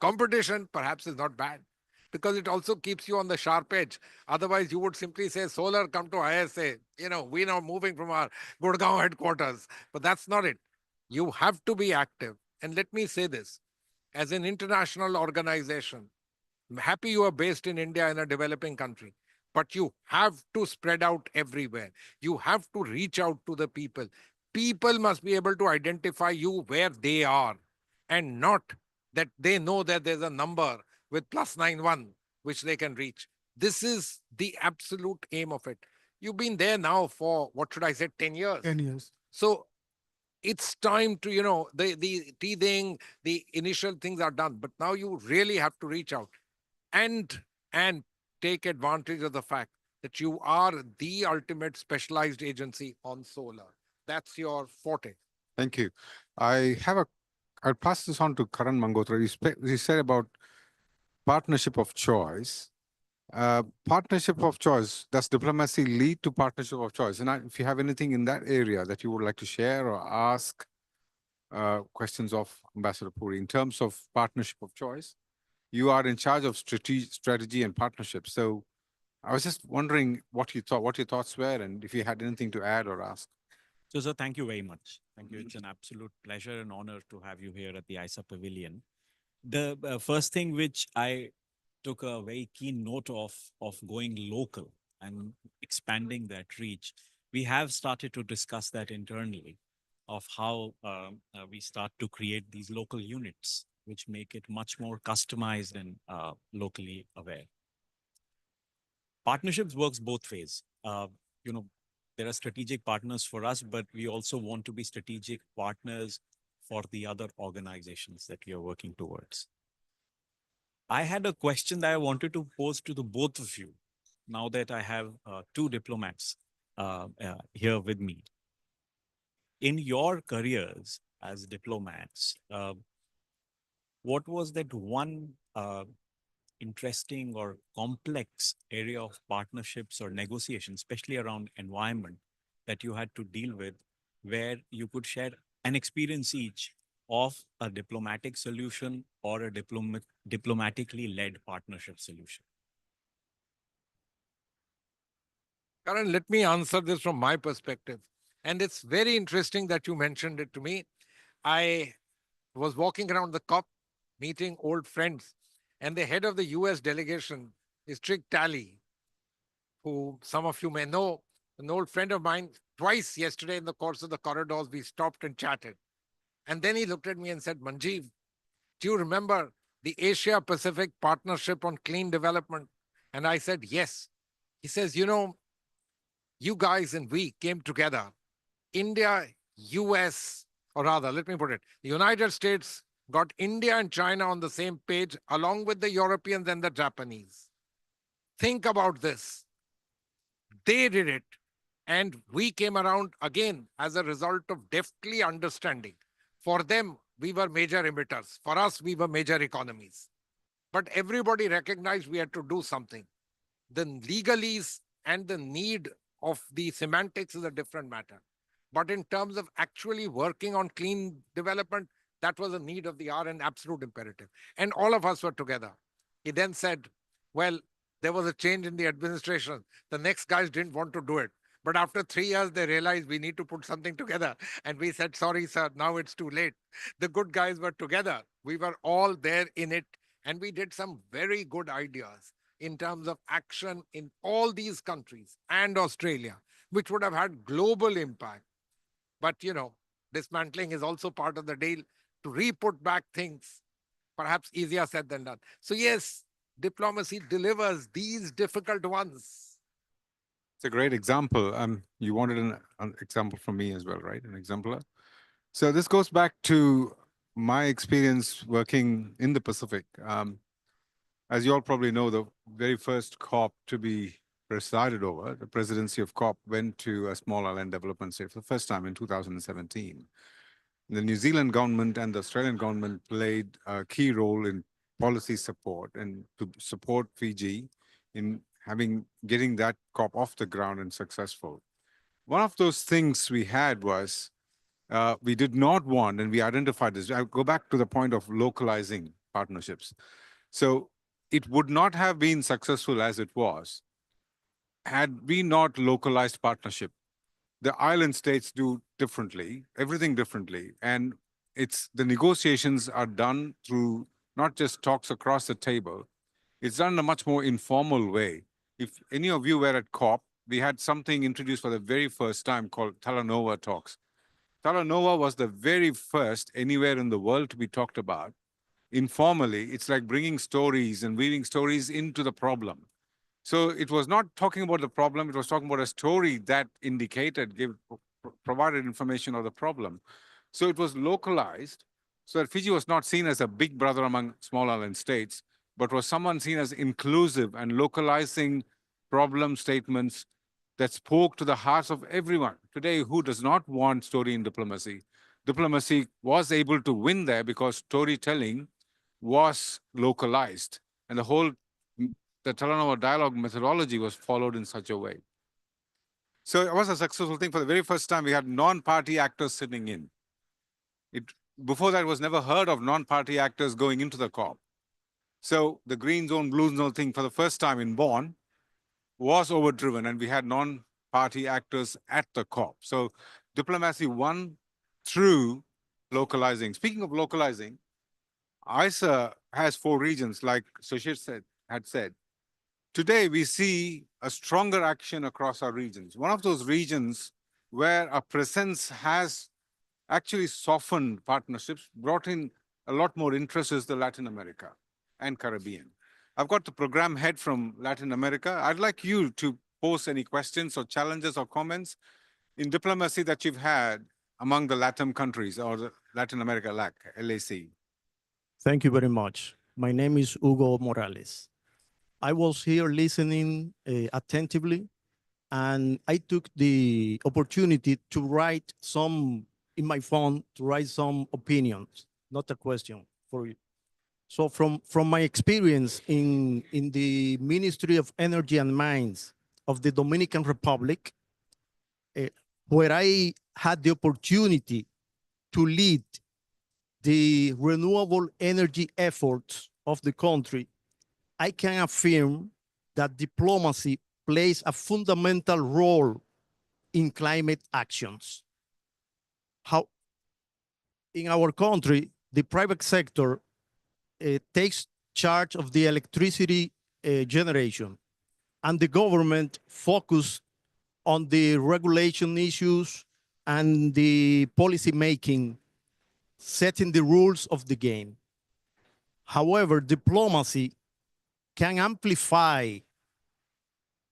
competition perhaps is not bad, because it also keeps you on the sharp edge. Otherwise, you would simply say, solar, come to ISA. We're now moving from our Gurgaon headquarters. But that's not it. You have to be active. And let me say this, as an international organization, I'm happy you are based in India, in a developing country, but you have to spread out everywhere. You have to reach out to the people. People must be able to identify you where they are, and not that they know that there's a number with +91, which they can reach. This is the absolute aim of it. You've been there now for, what should I say, 10 years. 10 years. So it's time to, the teething, the initial things are done, but now you really have to reach out and take advantage of the fact that you are the ultimate specialized agency on solar. That's your forte. Thank you. I'll pass this on to Karan Mangotra. You said about partnership of choice. Partnership of choice, does diplomacy lead to partnership of choice? And if you have anything in that area that you would like to share or ask questions of Ambassador Puri in terms of partnership of choice, you are in charge of strategy and partnership. So I was just wondering what your thoughts were, and if you had anything to add or ask. So, sir, thank you very much. Thank you. It's an absolute pleasure and honor to have you here at the ISA Pavilion. The first thing which I took a very keen note of going local and expanding that reach. We have started to discuss that internally, of how we start to create these local units, which make it much more customized and locally aware. Partnerships works both ways. there are strategic partners for us, but we also want to be strategic partners for the other organizations that we are working towards. I had a question that I wanted to pose to the both of you now that I have two diplomats here with me. In your careers as diplomats, what was that one interesting or complex area of partnerships or negotiations, especially around environment, that you had to deal with, where you could share an experience each of a diplomatic solution or a diplomatically led partnership solution? Karan, let me answer this from my perspective. And it's very interesting that you mentioned it to me. I was walking around the COP meeting old friends, and the head of the US delegation is Trig Talley, who some of you may know, an old friend of mine. Twice yesterday in the course of the corridors, we stopped and chatted. And then he looked at me and said, Manjeev, do you remember the Asia Pacific Partnership on Clean Development? And I said, yes. He says, you know, you guys and we came together. India, US, or rather, let me put it, the United States got India and China on the same page, along with the Europeans and the Japanese. Think about this. They did it, and we came around again as a result of deftly understanding. For them, we were major emitters. For us, we were major economies. But everybody recognized we had to do something. The legalese and the need of the semantics is a different matter. But in terms of actually working on clean development, that was a need of the hour and absolute imperative. And all of us were together. He then said, well, there was a change in the administration. The next guys didn't want to do it. But after 3 years, they realized we need to put something together. And we said, sorry, sir, now it's too late. The good guys were together. We were all there in it. And we did some very good ideas in terms of action in all these countries and Australia, which would have had global impact. But, you know, dismantling is also part of the deal. To re-put back things, perhaps easier said than done. So yes, diplomacy delivers these difficult ones. It's a great example. You wanted an example from me as well, right? An exemplar. So this goes back to my experience working in the Pacific. As you all probably know, the very first COP to be presided over, the presidency of COP, went to a small island development state for the first time in 2017. The New Zealand government and the Australian government played a key role in policy support and to support Fiji in getting that COP off the ground and successful. One of those things we had was we did not want, and we identified this. I'll go back to the point of localizing partnerships. So it would not have been successful as it was had we not localized partnership. The island states do differently, everything differently. And the negotiations are done through not just talks across the table. It's done in a much more informal way. If any of you were at COP, we had something introduced for the very first time called Talanoa Talks. Talanoa was the very first anywhere in the world to be talked about. Informally, it's like bringing stories and weaving stories into the problem. So it was not talking about the problem, it was talking about a story that indicated, provided information of the problem. So it was localized, so that Fiji was not seen as a big brother among small island states, but was someone seen as inclusive and localizing problem statements that spoke to the hearts of everyone. Today, who does not want story in diplomacy? Diplomacy was able to win there because storytelling was localized, and the Talanoa dialogue methodology was followed in such a way. So it was a successful thing. For the very first time, we had non-party actors sitting in. Before that, was never heard of non-party actors going into the COP. So the green zone, blue zone thing for the first time in Bonn was overdriven, and we had non-party actors at the COP. So diplomacy won through localizing. Speaking of localizing, ISA has 4 regions, like Sushil had said. Today, we see a stronger action across our regions. One of those regions where our presence has actually softened partnerships, brought in a lot more interest is the Latin America and Caribbean. I've got the program head from Latin America. I'd like you to pose any questions or challenges or comments in diplomacy that you've had among the Latin countries or the Latin America LAC. Thank you very much. My name is Hugo Morales. I was here listening attentively, and I took the opportunity to write some in my phone to write some opinions, not a question for you. So from my experience in the Ministry of Energy and Mines of the Dominican Republic, where I had the opportunity to lead the renewable energy efforts of the country, I can affirm that diplomacy plays a fundamental role in climate actions. How in our country, the private sector takes charge of the electricity generation, and the government focus on the regulation issues and the policy making, setting the rules of the game. However, diplomacy can amplify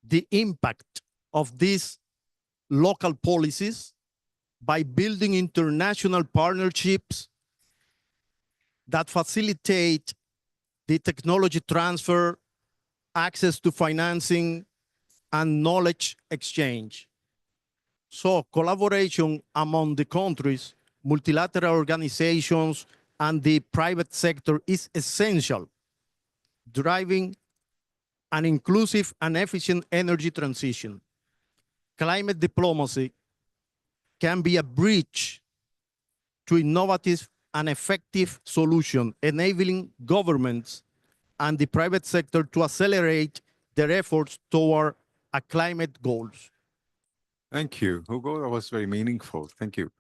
the impact of these local policies by building international partnerships that facilitate the technology transfer, access to financing, and knowledge exchange. So collaboration among the countries, multilateral organizations, and the private sector is essential, driving an inclusive and efficient energy transition. Climate diplomacy can be a bridge to innovative and effective solution, enabling governments and the private sector to accelerate their efforts toward a climate goals. Thank you, Hugo. That was very meaningful. Thank you.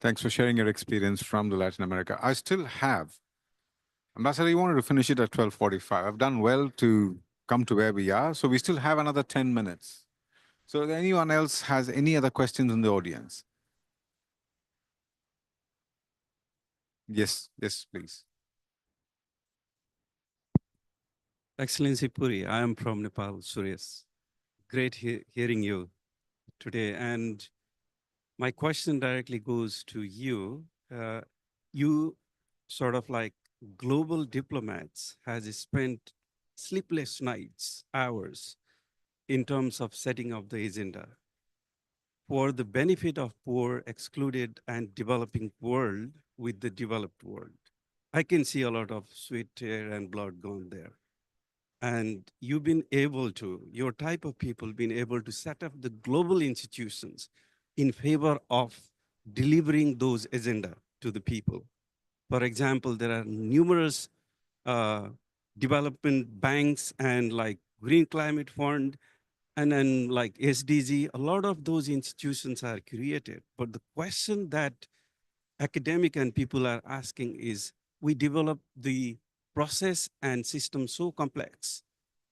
Thanks for sharing your experience from the Latin America. I still have, Ambassador, you wanted to finish it at 12:45. I've done well to come to where we are, so we still have another 10 minutes. So if anyone else has any other questions in the audience? Yes, please. Excellency Puri, I am from Nepal, Suryas. Great hearing you today. And my question directly goes to you. You sort of like global diplomats has spent sleepless nights, hours in terms of setting up the agenda for the benefit of poor, excluded, and developing world with the developed world. I can see a lot of sweat, tear, and blood gone there. And you've been able to, your type of people been able to set up the global institutions in favor of delivering those agenda to the people. For example, there are numerous development banks and like Green Climate Fund and then like SDG, a lot of those institutions are created. But the question that academic and people are asking is, we develop the process and system so complex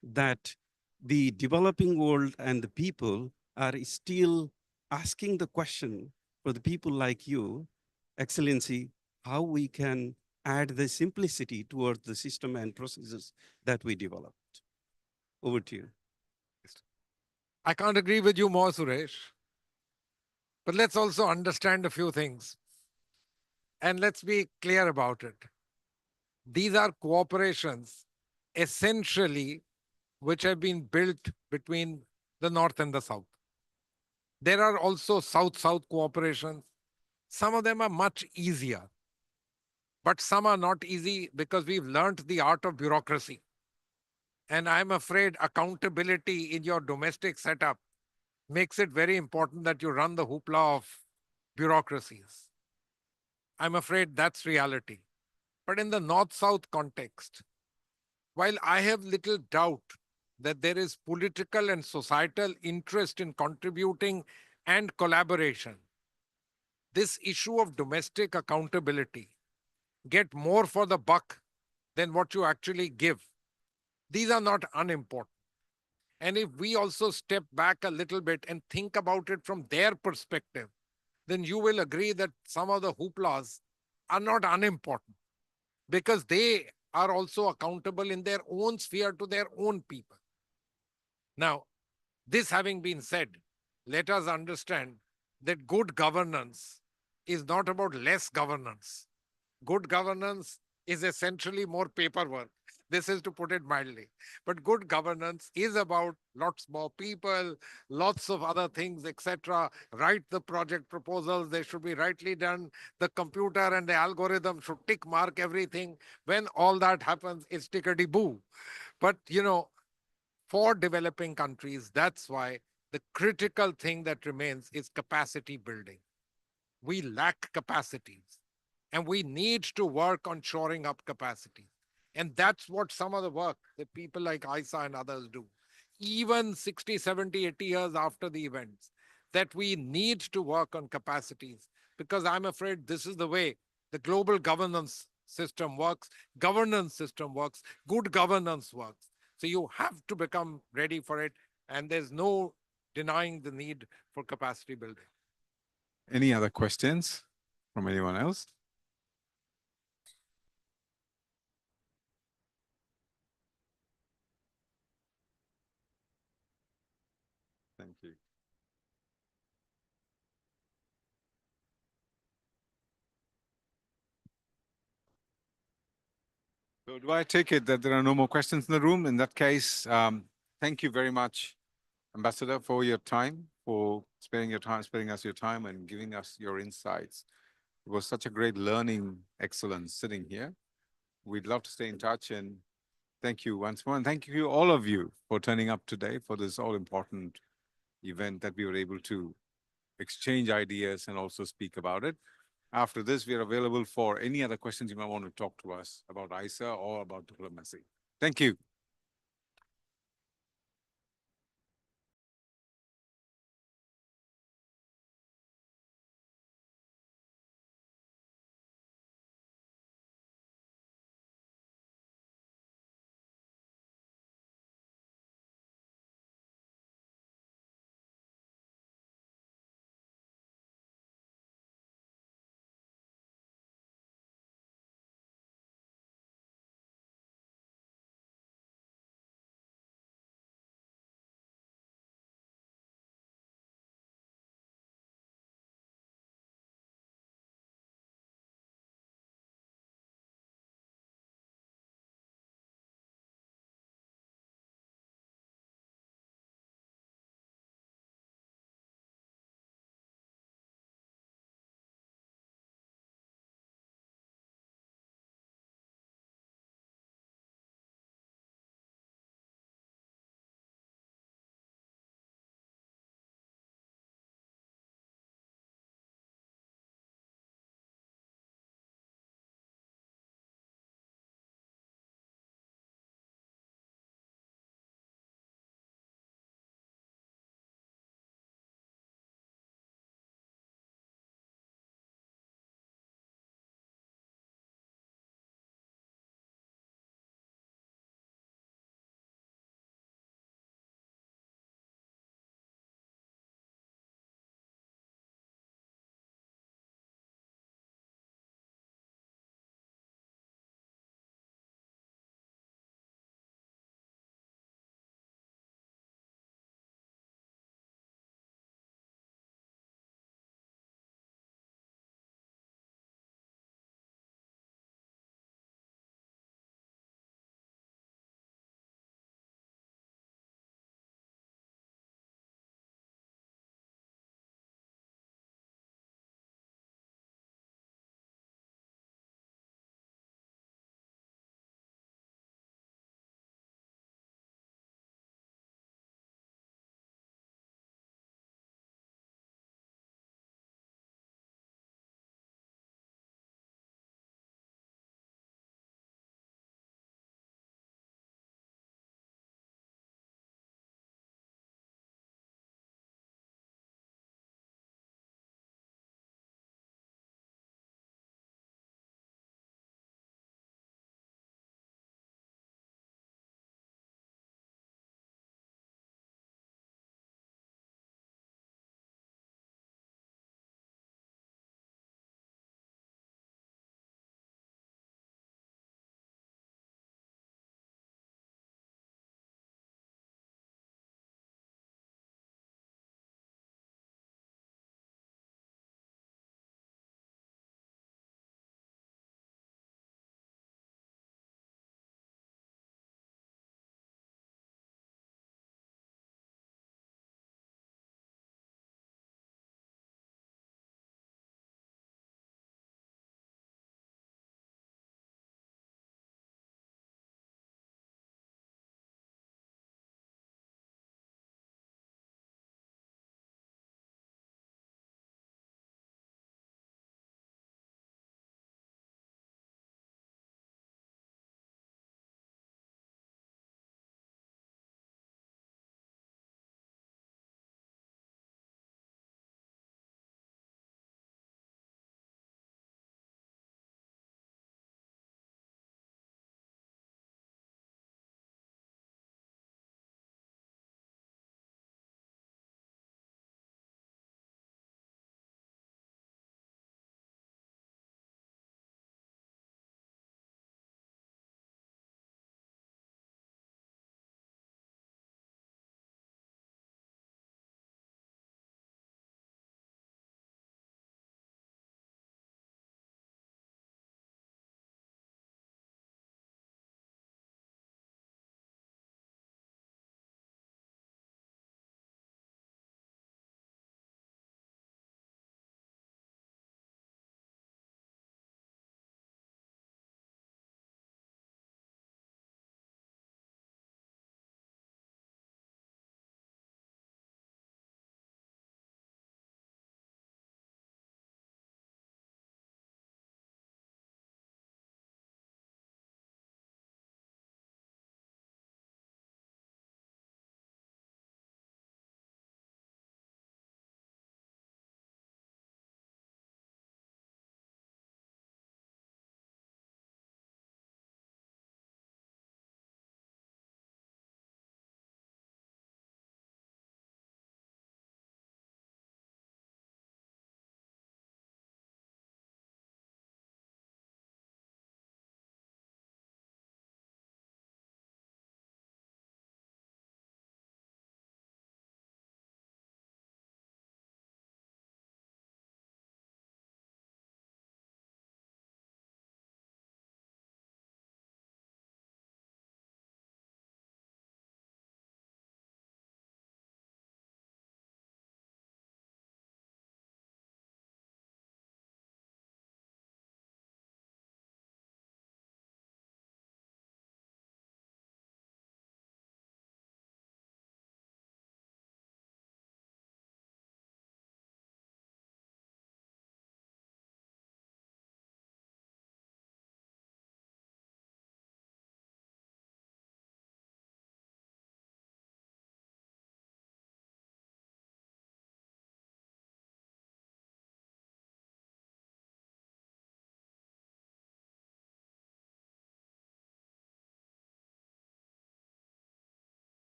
that the developing world and the people are still asking the question for the people like you, Excellency, how we can add the simplicity towards the system and processes that we developed. Over to you. I can't agree with you more, Suresh. But let's also understand a few things. And let's be clear about it. These are cooperations essentially which have been built between the North and the South. There are also South-South cooperations. Some of them are much easier, but some are not easy because we've learned the art of bureaucracy. And I'm afraid accountability in your domestic setup makes it very important that you run the hoopla of bureaucracies. I'm afraid that's reality. But in the North-South context, while I have little doubt that there is political and societal interest in contributing and collaboration, this issue of domestic accountability, get more for the buck than what you actually give. These are not unimportant. And if we also step back a little bit and think about it from their perspective, then you will agree that some of the hooplas are not unimportant because they are also accountable in their own sphere to their own people. Now, This having been said, let us understand that good governance is not about less governance. Good governance is essentially more paperwork. This is to put it mildly. But good governance is about lots more people, lots of other things, etc. Write the project proposals, they should be rightly done. The computer and the algorithm should tick mark everything. When all that happens, it's tickety-boo. But, for developing countries, that's why the critical thing that remains is capacity building. We lack capacities and we need to work on shoring up capacity. And that's what some of the work that people like ISA and others do. Even 60, 70, 80 years after the events, that we need to work on capacities because I'm afraid this is the way the global governance system works, good governance works. So you have to become ready for it. And there's no denying the need for capacity building. Any other questions from anyone else? Thank you. So do I take it that there are no more questions in the room? In that case, thank you very much, Ambassador, for your time, for sparing us your time and giving us your insights. It was such a great learning excellence sitting here. We'd love to stay in touch and thank you once more. And thank you all of you for turning up today for this all important event that we were able to exchange ideas and also speak about it. After this, we are available for any other questions you might want to talk to us about ISA or about diplomacy. Thank you.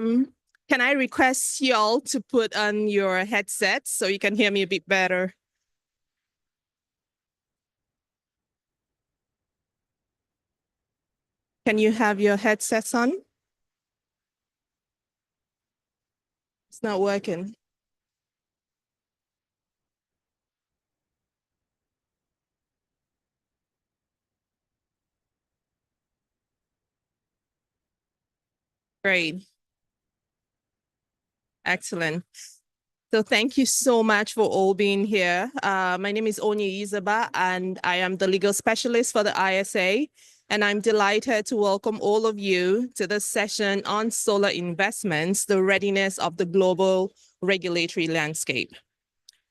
Can I request you all to put on your headsets so you can hear me a bit better? Can you have your headsets on? It's not working. Great. Excellent. So thank you so much for all being here. My name is Onye Izaba, and I am the legal specialist for the ISA. And I'm delighted to welcome all of you to this session on solar investments, the readiness of the global regulatory landscape.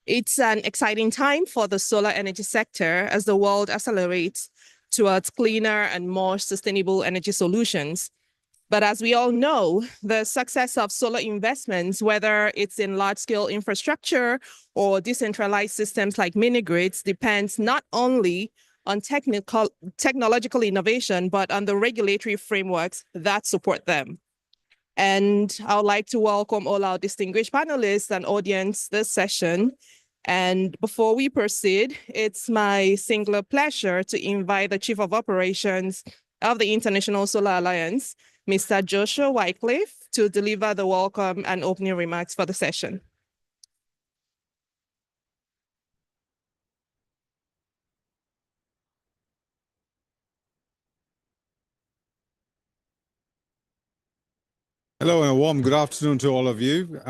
It's an exciting time for the solar energy sector as the world accelerates towards cleaner and more sustainable energy solutions. But as we all know, the success of solar investments, whether it's in large-scale infrastructure or decentralized systems like mini-grids, depends not only on technological innovation, but on the regulatory frameworks that support them. And I would like to welcome all our distinguished panelists and audience this session. And before we proceed, it's my singular pleasure to invite the Chief of Operations of the International Solar Alliance, Mr. Joshua Wycliffe, to deliver the welcome and opening remarks for the session. Hello and a warm good afternoon to all of you.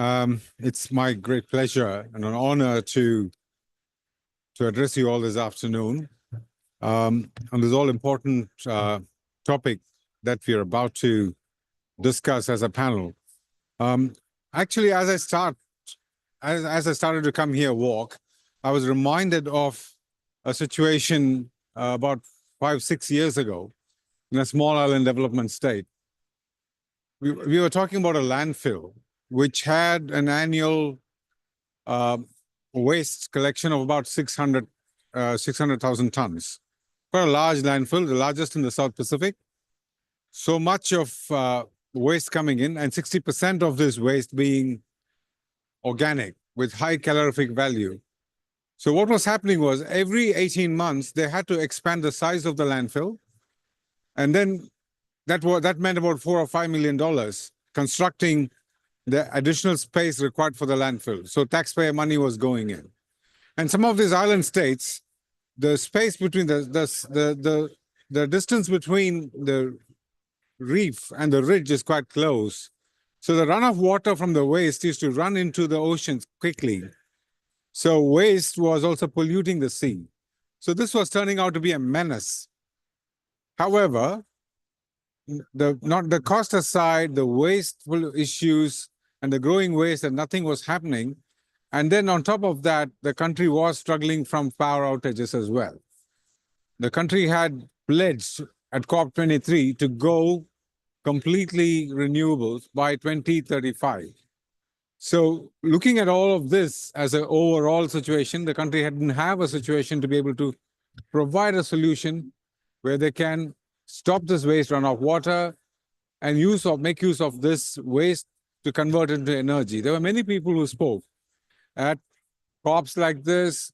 It's my great pleasure and an honor to address you all this afternoon on this all-important topic that we're about to discuss as a panel. Actually, as I started to come here walk, I was reminded of a situation about 5-6 years ago in a small island development state. We were talking about a landfill which had an annual waste collection of about 600,000 tons. Quite a large landfill, the largest in the South Pacific. So much of waste coming in, and 60% of this waste being organic with high calorific value. So what was happening was every 18 months, they had to expand the size of the landfill. And then that meant about $4 or $5 million constructing the additional space required for the landfill. So taxpayer money was going in. And some of these island states, the space between the distance between the reef and the ridge is quite close. So the runoff water from the waste used to run into the oceans quickly. So waste was also polluting the sea. So this was turning out to be a menace. However, the cost aside, the wasteful issues and the growing waste, and nothing was happening. And then on top of that, the country was struggling from power outages as well. The country had pledged at COP23 to go completely renewables by 2035. So looking at all of this as an overall situation, the country didn't have a situation to be able to provide a solution where they can stop this waste runoff water and make use of this waste to convert into energy. There were many people who spoke at COPs like this,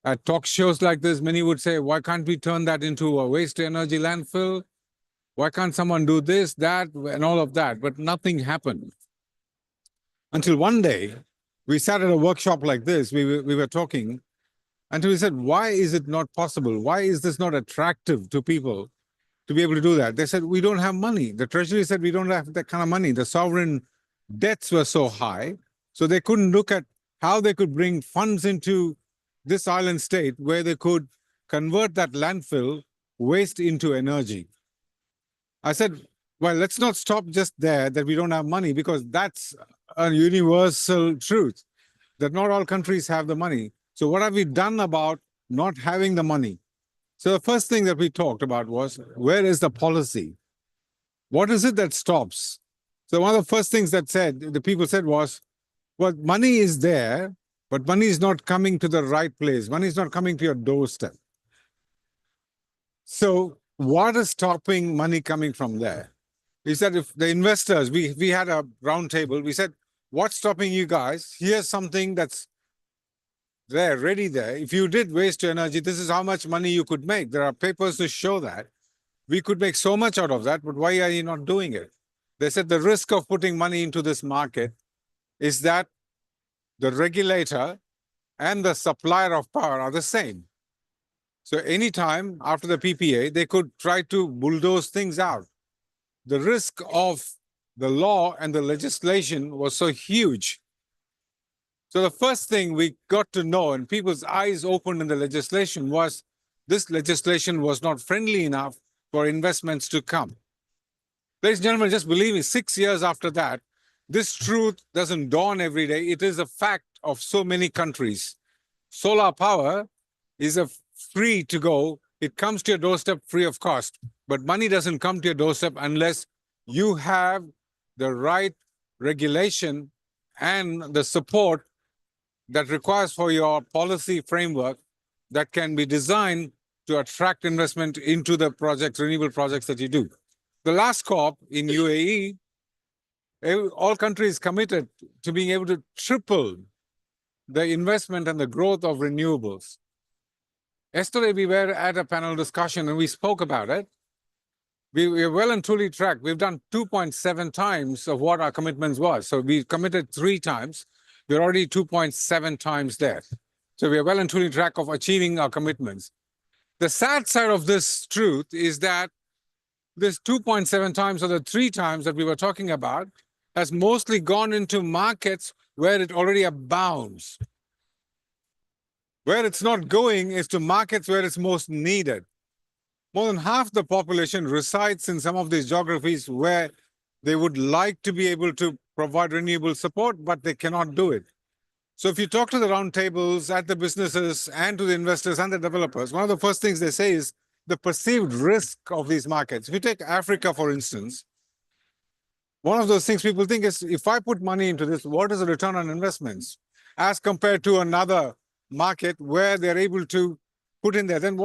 at talk shows like this. Many would say, why can't we turn that into a waste to energy landfill? Why can't someone do this, that, and all of that? But nothing happened. Until one day, we sat at a workshop like this, we were talking, and we said, why is it not possible? Why is this not attractive to people to be able to do that? They said, we don't have money. The Treasury said, we don't have that kind of money. The sovereign debts were so high, so they couldn't look at how they could bring funds into this island state where they could convert that landfill waste into energy. I said, well, let's not stop just there that we don't have money, because that's a universal truth that not all countries have the money. So what have we done about not having the money? So the first thing that we talked about was, where is the policy? What is it that stops? So one of the first things that the people said was, well, money is there, but money is not coming to the right place. Money is not coming to your doorstep. So what is stopping money coming from there? is that if the investors, we had a round table, we said, what's stopping you guys? Here's something that's there, ready there. If you did waste your energy, this is how much money you could make. There are papers to show that. We could make so much out of that, but why are you not doing it? They said the risk of putting money into this market is that the regulator and the supplier of power are the same. So anytime after the PPA, they could try to bulldoze things out. The risk of the law and the legislation was so huge. So the first thing we got to know, and people's eyes opened in the legislation, was this legislation was not friendly enough for investments to come. Ladies and gentlemen, just believe me, 6 years after that, this truth doesn't dawn every day. It is a fact of so many countries. Solar power is free to go. It comes to your doorstep free of cost. But money doesn't come to your doorstep unless you have the right regulation and the support that requires for your policy framework that can be designed to attract investment into the projects, renewable projects that you do. The last COP in UAE, all countries committed to being able to triple the investment and the growth of renewables. Yesterday, we were at a panel discussion and we spoke about it. We are well and truly tracked. We've done 2.7 times of what our commitments was. So we committed 3 times. We're already 2.7 times there. So we are well and truly track of achieving our commitments. The sad side of this truth is that this 2.7 times or the 3 times that we were talking about has mostly gone into markets where it already abounds. Where it's not going is to markets where it's most needed. More than half the population resides in some of these geographies where they would like to be able to provide renewable support, but they cannot do it. So if you talk to the roundtables, at the businesses, and to the investors and the developers, one of the first things they say is the perceived risk of these markets. If you take Africa, for instance, one of those things people think is, if I put money into this, what is the return on investments? As compared to another market where they're able to put in there, then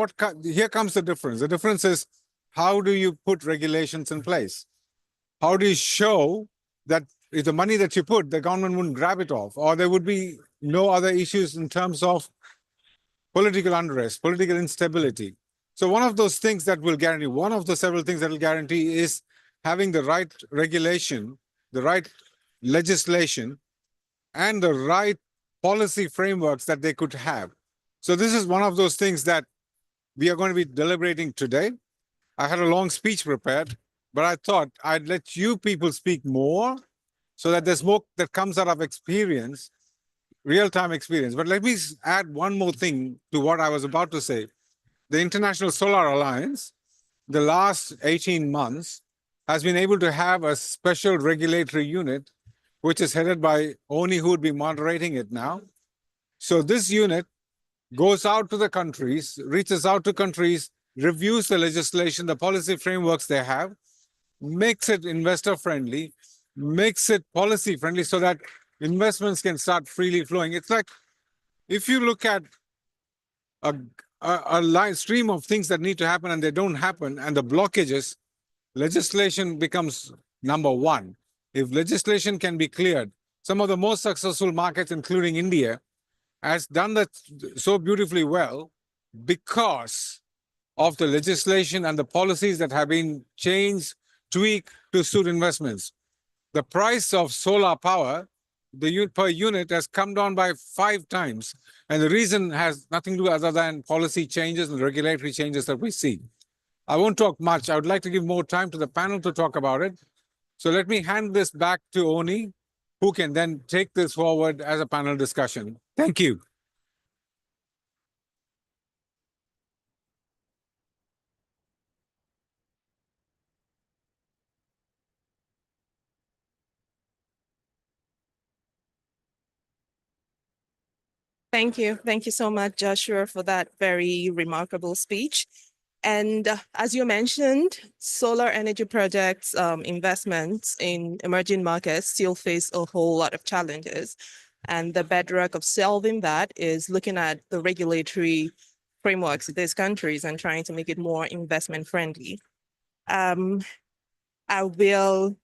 here comes the difference. The difference is, how do you put regulations in place? How do you show that if the money that you put, the government wouldn't grab it off, or there would be no other issues in terms of political unrest, political instability? So one of those things that will guarantee, one of the several things that will guarantee is having the right regulation, the right legislation, and the right policy frameworks that they could have. So this is one of those things that we are going to be deliberating today. I had a long speech prepared, but I thought I'd let you people speak more so that there's more that comes out of experience, real-time experience. But let me add one more thing to what I was about to say. The International Solar Alliance, the last 18 months, has been able to have a special regulatory unit, which is headed by Oni, who would be moderating it now. So this unit goes out to the countries, reaches out to countries, reviews the legislation, the policy frameworks they have, makes it investor-friendly, makes it policy-friendly so that investments can start freely flowing. It's like, if you look at a line stream of things that need to happen and they don't happen, and the blockages, legislation becomes number one. If legislation can be cleared, some of the most successful markets, including India, has done that so beautifully well because of the legislation and the policies that have been changed, tweaked to suit investments. The price of solar power, the per unit, has come down by 5 times. And the reason has nothing to do other than policy changes and regulatory changes that we see. I won't talk much. I would like to give more time to the panel to talk about it. So let me hand this back to Oni, who can then take this forward as a panel discussion. Thank you. Thank you. Thank you so much, Joshua, for that very remarkable speech. And as you mentioned, solar energy projects investments in emerging markets still face a whole lot of challenges. And the bedrock of solving that is looking at the regulatory frameworks of these countries and trying to make it more investment friendly. I will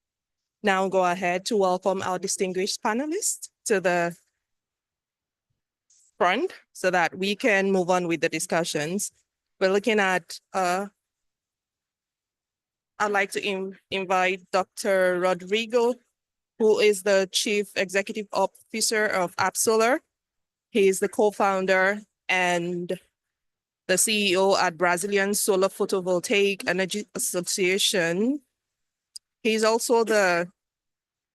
now go ahead to welcome our distinguished panelists to the front so that we can move on with the discussions. We're looking at, I'd like to invite Dr. Rodrigo, who is the Chief Executive Officer of AppSolar. He is the co-founder and the CEO at Brazilian Solar Photovoltaic Energy Association. He's also the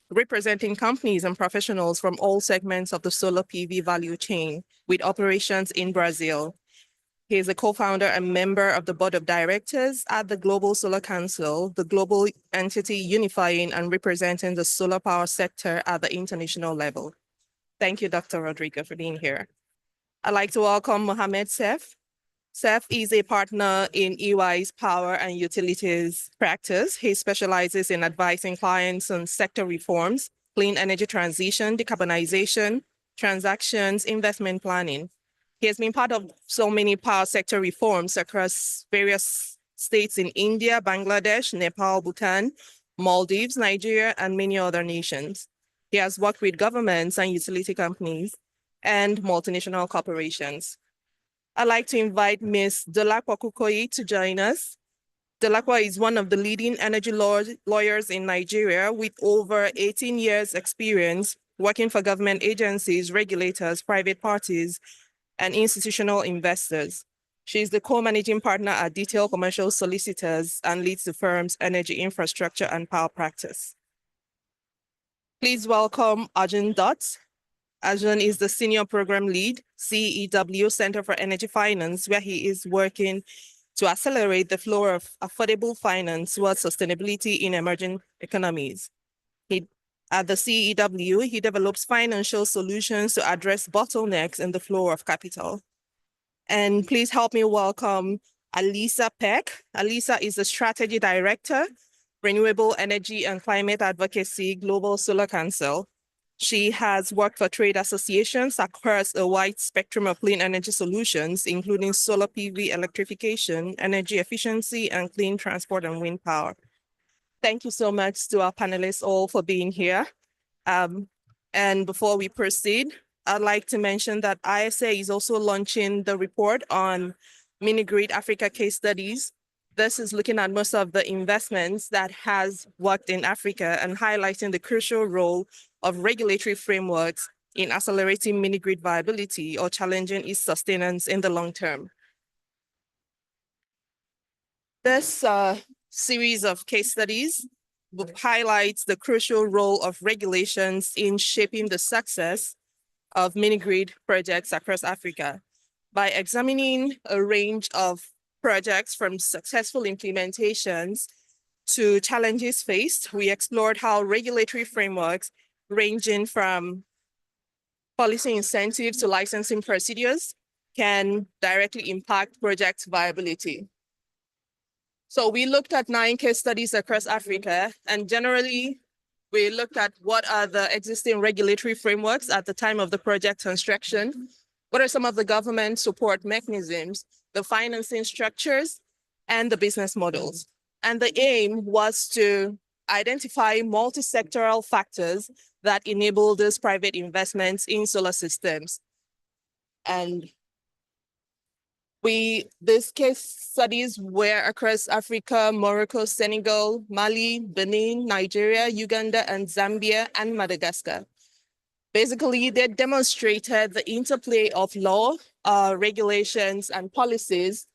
representing companies and professionals from all segments of the solar PV value chain with operations in Brazil. He is a co-founder and member of the board of directors at the Global Solar Council, the global entity unifying and representing the solar power sector at the international level. Thank you, Dr. Rodrigo, for being here. I'd like to welcome Mohamed Sef. Sef is a partner in EY's power and utilities practice. He specializes in advising clients on sector reforms, clean energy transition, decarbonization, transactions, investment planning. He has been part of so many power sector reforms across various states in India, Bangladesh, Nepal, Bhutan, Maldives, Nigeria, and many other nations. He has worked with governments and utility companies and multinational corporations. I'd like to invite Ms. Dolakwa Kukoyi to join us. Dolakwa is one of the leading energy lawyers in Nigeria with over 18 years experience working for government agencies, regulators, private parties, and institutional investors. She is the co-managing partner at Detail Commercial Solicitors and leads the firm's energy infrastructure and power practice. Please welcome Arjun Dutt. Arjun is the Senior Program Lead, CEW, Center for Energy Finance, where he is working to accelerate the flow of affordable finance towards sustainability in emerging economies. At the CEW, he develops financial solutions to address bottlenecks in the flow of capital. And please help me welcome Alisa Peck. Alisa is the Strategy Director, Renewable Energy and Climate Advocacy, Global Solar Council. She has worked for trade associations across a wide spectrum of clean energy solutions, including solar PV, electrification, energy efficiency, and clean transport and wind power. Thank you so much to our panelists all for being here. And before we proceed, I'd like to mention that ISA is also launching the report on mini-grid Africa case studies. This is looking at most of the investments that has worked in Africa and highlighting the crucial role of regulatory frameworks in accelerating mini-grid viability or challenging its sustenance in the long term. This series of case studies highlights the crucial role of regulations in shaping the success of mini-grid projects across Africa. By examining a range of projects from successful implementations to challenges faced, we explored how regulatory frameworks ranging from policy incentives to licensing procedures can directly impact project viability. So we looked at 9 case studies across Africa, and generally we looked at what are the existing regulatory frameworks at the time of the project construction, what are some of the government support mechanisms, the financing structures, and the business models. And the aim was to identify multi-sectoral factors that enable these private investments in solar systems. And these case studies were across Africa, Morocco, Senegal, Mali, Benin, Nigeria, Uganda, and Zambia, and Madagascar. Basically, they demonstrated the interplay of law, regulations, and policies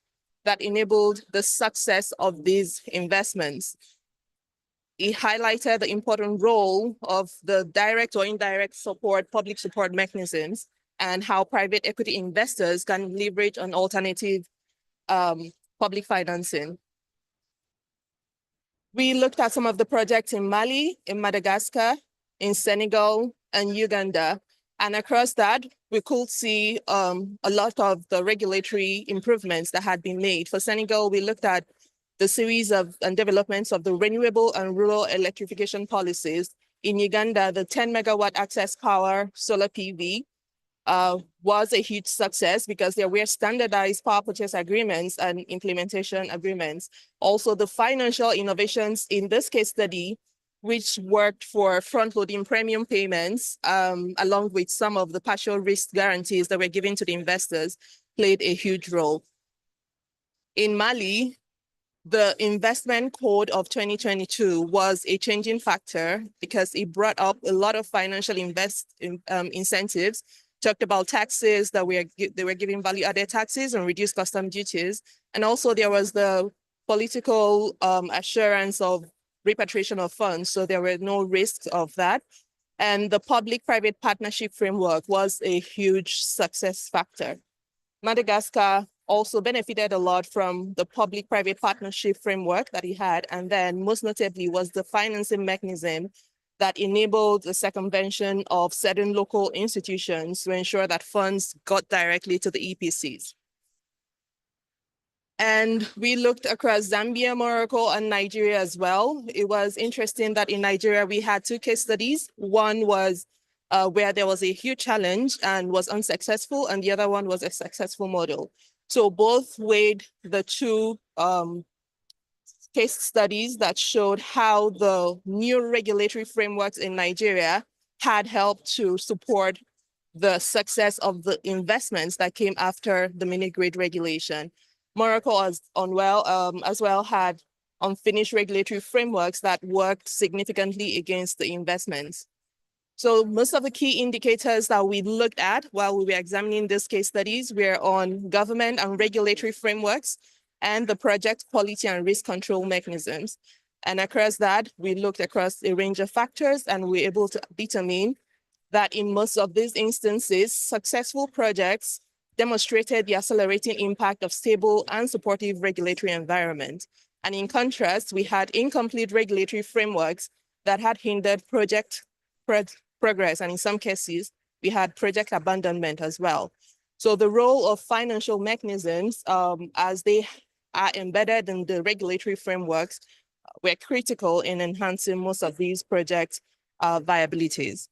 that enabled the success of these investments. It highlighted the important role of the direct or indirect support, public support mechanisms, and how private equity investors can leverage on alternative public financing. We looked at some of the projects in Mali, in Madagascar, in Senegal, and Uganda. And across that, we could see a lot of the regulatory improvements that had been made. For Senegal, we looked at the series of developments of the renewable and rural electrification policies. In Uganda, the 10 megawatt access power solar PV. was a huge success because there were standardized power purchase agreements and implementation agreements. Also, the financial innovations in this case study, which worked for front-loading premium payments, along with some of the partial risk guarantees that were given to the investors, played a huge role. In Mali, the investment code of 2022 was a changing factor because it brought up a lot of financial incentives, talked about taxes that they were giving value-added taxes and reduced custom duties. And also there was the political assurance of repatriation of funds, so there were no risks of that. And the public-private partnership framework was a huge success factor. Madagascar also benefited a lot from the public-private partnership framework that he had, and then most notably was the financing mechanism that enabled the circumvention of certain local institutions to ensure that funds got directly to the EPCs. And we looked across Zambia, Morocco, and Nigeria as well. It was interesting that in Nigeria, we had two case studies. One was where there was a huge challenge and was unsuccessful, and the other one was a successful model. So both weighed the two case studies that showed how the new regulatory frameworks in Nigeria had helped to support the success of the investments that came after the mini-grid regulation. Morocco as well had unfinished regulatory frameworks that worked significantly against the investments. So most of the key indicators that we looked at while we were examining these case studies were on government and regulatory frameworks and the project quality and risk control mechanisms. And across that, we looked across a range of factors and we were able to determine that in most of these instances, successful projects demonstrated the accelerating impact of stable and supportive regulatory environment. And in contrast, we had incomplete regulatory frameworks that had hindered project progress. And in some cases, we had project abandonment as well. So the role of financial mechanisms as they are embedded in the regulatory frameworks were critical in enhancing most of these project viabilities.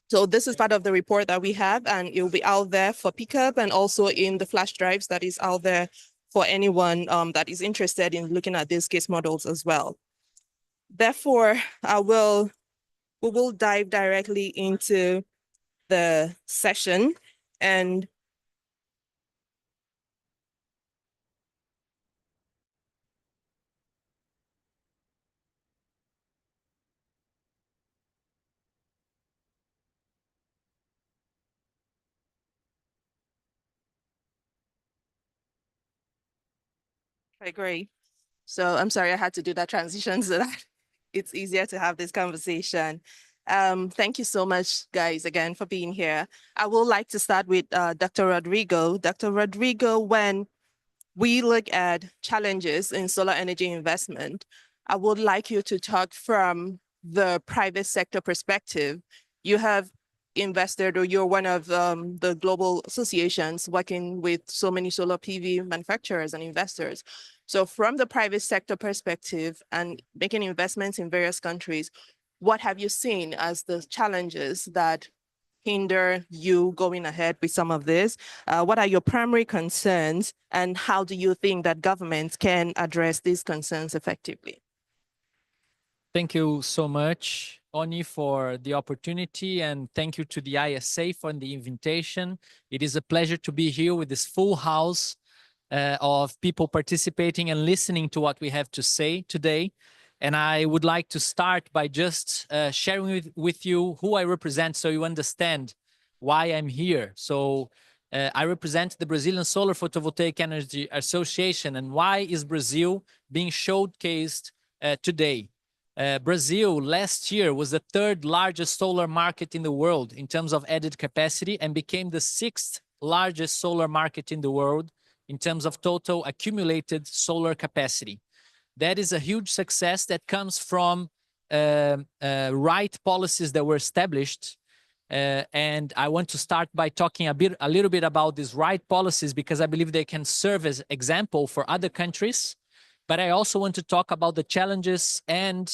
So this is part of the report that we have, and it will be out there for pickup and also in the flash drives that is out there for anyone that is interested in looking at these case models as well. Therefore, we will dive directly into the session and I agree. So I'm sorry I had to do that transition so that it's easier to have this conversation. Thank you so much, guys, again, for being here. I would like to start with Dr. Rodrigo. Dr. Rodrigo, when we look at challenges in solar energy investment, I would like you to talk from the private sector perspective. You have invested, or you're one of the global associations working with so many solar PV manufacturers and investors. So from the private sector perspective and making investments in various countries, what have you seen as the challenges that hinder you going ahead with some of this? What are your primary concerns, and how do you think that governments can address these concerns effectively? Thank you so much, Oni, for the opportunity, and thank you to the ISA for the invitation. It is a pleasure to be here with this full house of people participating and listening to what we have to say today. And I would like to start by just sharing with you who I represent so you understand why I'm here. So I represent the Brazilian Solar Photovoltaic Energy Association. And why is Brazil being showcased today? Brazil last year was the third largest solar market in the world in terms of added capacity and became the sixth largest solar market in the world in terms of total accumulated solar capacity. That is a huge success that comes from right policies that were established. And I want to start by talking a little bit about these right policies because I believe they can serve as example for other countries. But I also want to talk about the challenges and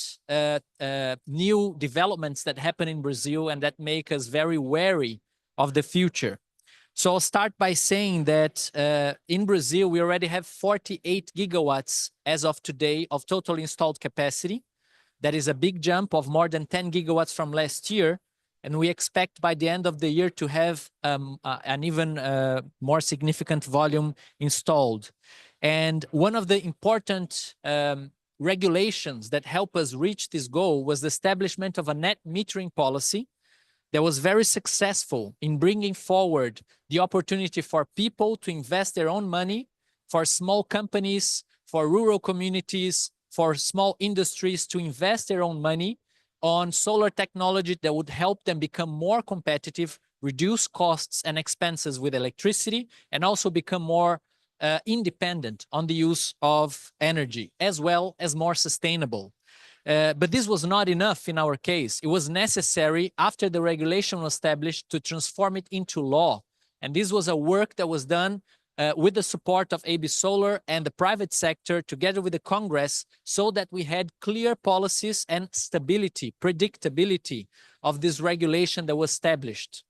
new developments that happen in Brazil and that make us very wary of the future. So I'll start by saying that in Brazil, we already have 48 gigawatts as of today of total installed capacity. That is a big jump of more than 10 gigawatts from last year. And we expect by the end of the year to have an even more significant volume installed. And one of the important regulations that help us reach this goal was the establishment of a net metering policy that was very successful in bringing forward the opportunity for people to invest their own money, for small companies, for rural communities, for small industries to invest their own money on solar technology that would help them become more competitive, reduce costs and expenses with electricity, and also become more independent on the use of energy, as well as more sustainable. But this was not enough in our case. It was necessary after the regulation was established to transform it into law. And this was a work that was done with the support of AB Solar and the private sector together with the Congress, so that we had clear policies and stability, predictability of this regulation that was established.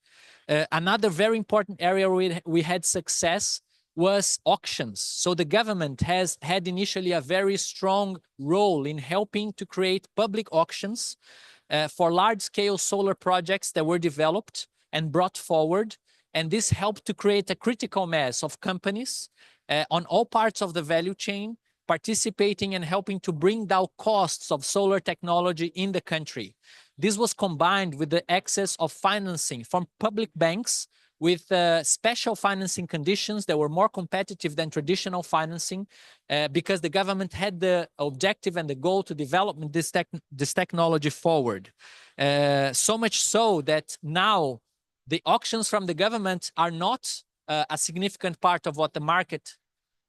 Another very important area where we had success was auctions. So the government has had initially a very strong role in helping to create public auctions for large-scale solar projects that were developed and brought forward. And this helped to create a critical mass of companies on all parts of the value chain, participating and helping to bring down costs of solar technology in the country. This was combined with the access of financing from public banks with special financing conditions that were more competitive than traditional financing because the government had the objective and the goal to develop this technology forward. So much so that now the auctions from the government are not a significant part of what the market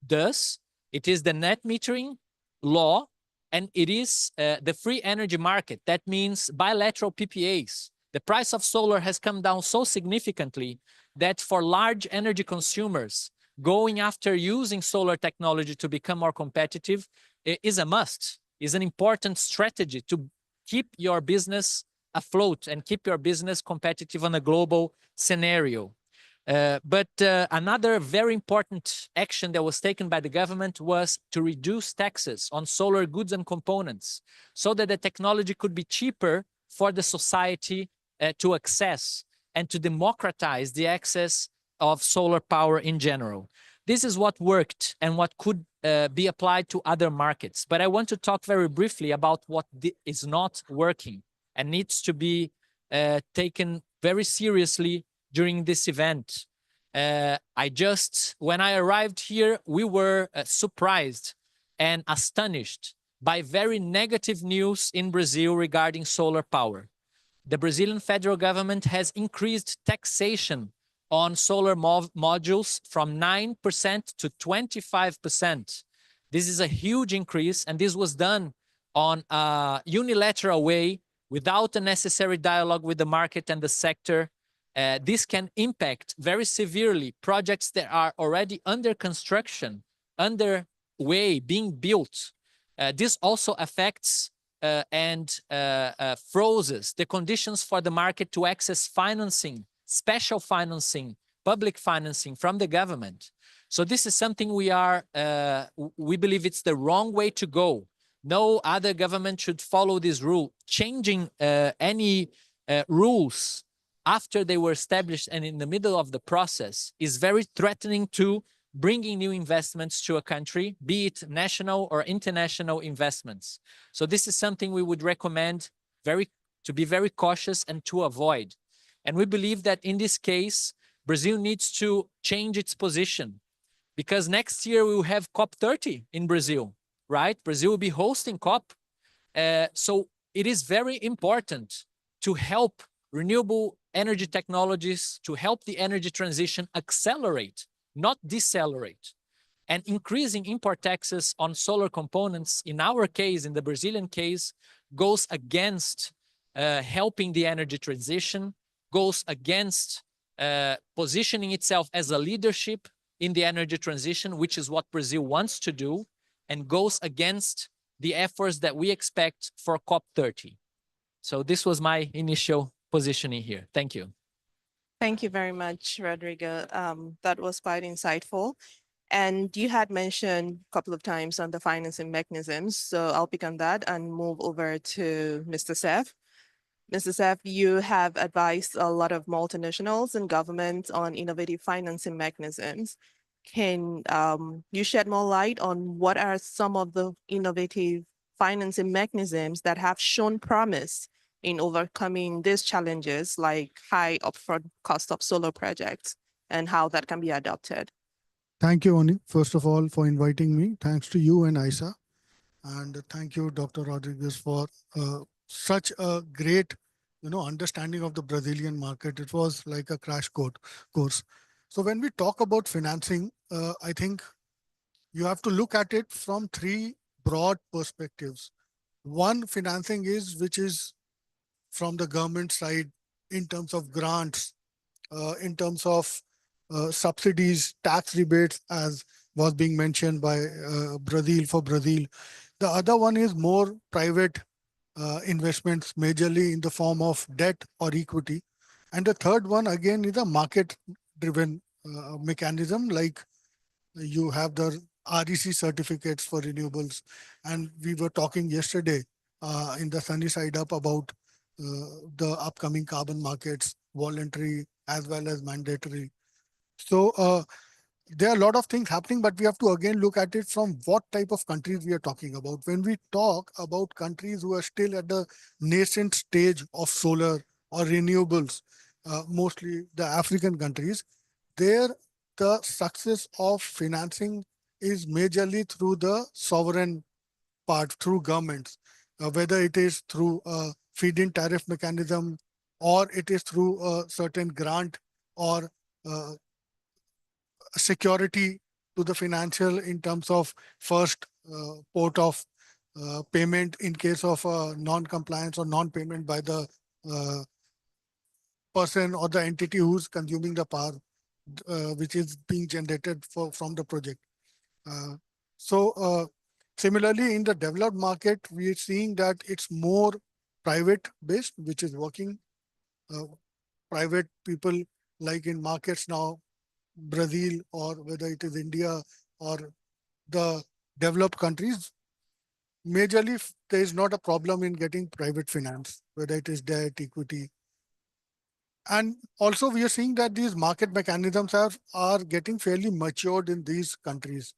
does. It is the net metering law, and it is the free energy market. That means bilateral PPAs. The price of solar has come down so significantly that for large energy consumers, going after using solar technology to become more competitive is a must, is an important strategy to keep your business afloat and keep your business competitive on a global scenario. But another very important action that was taken by the government was to reduce taxes on solar goods and components so that the technology could be cheaper for the society to access and to democratize the access of solar power in general. This is what worked and what could be applied to other markets. But I want to talk very briefly about what is not working and needs to be taken very seriously during this event. When I arrived here, we were surprised and astonished by very negative news in Brazil regarding solar power. The Brazilian federal government has increased taxation on solar modules from 9% to 25%. This is a huge increase, and this was done on a unilateral way without a necessary dialogue with the market and the sector. This can impact very severely projects that are already under construction, underway, being built. This also affects and freezes the conditions for the market to access financing, special financing, public financing from the government. So this is something we believe it's the wrong way to go. No other government should follow this rule. Changing any rules after they were established and in the middle of the process is very threatening to bringing new investments to a country, be it national or international investments. So this is something we would recommend to be very cautious and to avoid. And we believe that in this case, Brazil needs to change its position because next year we will have COP30 in Brazil, right? Brazil will be hosting COP. So it is very important to help renewable energy technologies, to help the energy transition accelerate, not decelerate. And increasing import taxes on solar components, in our case, in the Brazilian case, goes against helping the energy transition, goes against positioning itself as a leadership in the energy transition, which is what Brazil wants to do, and goes against the efforts that we expect for COP30. So this was my initial positioning here. Thank you. Thank you very much, Rodrigo. That was quite insightful. And you had mentioned a couple of times on the financing mechanisms. So I'll pick on that and move over to Mr. Seth. Mr. Seth, you have advised a lot of multinationals and governments on innovative financing mechanisms. Can you shed more light on what are some of the innovative financing mechanisms that have shown promise in overcoming these challenges like high upfront cost of solar projects and how that can be adopted? Thank you, Oni, first of all, for inviting me. Thanks to you and Isa. And thank you, Dr. Rodriguez, for such a great, understanding of the Brazilian market. It was like a crash course. So when we talk about financing, I think you have to look at it from three broad perspectives. One, financing which is from the government side in terms of grants, in terms of subsidies, tax rebates, as was being mentioned by Brazil for Brazil. The other one is more private investments, majorly in the form of debt or equity. And the third one, again, is a market-driven mechanism, like you have the REC certificates for renewables. And we were talking yesterday in the Sunny Side Up about the upcoming carbon markets, voluntary as well as mandatory. So there are a lot of things happening, but we have to again look at it from what type of countries we are talking about. When we talk about countries who are still at the nascent stage of solar or renewables, mostly the African countries, there the success of financing is majorly through the sovereign part, through governments, whether it is through a feed-in tariff mechanism or it is through a certain grant or security to the financial in terms of first port of payment in case of non-compliance or non-payment by the person or the entity who's consuming the power which is being generated from the project. So similarly, in the developed market, we are seeing that it's more private based, which is working. Private people, like in markets now, Brazil, or whether it is India or the developed countries, majorly there is not a problem in getting private finance, whether it is debt, equity. And also we are seeing that these market mechanisms are getting fairly matured in these countries.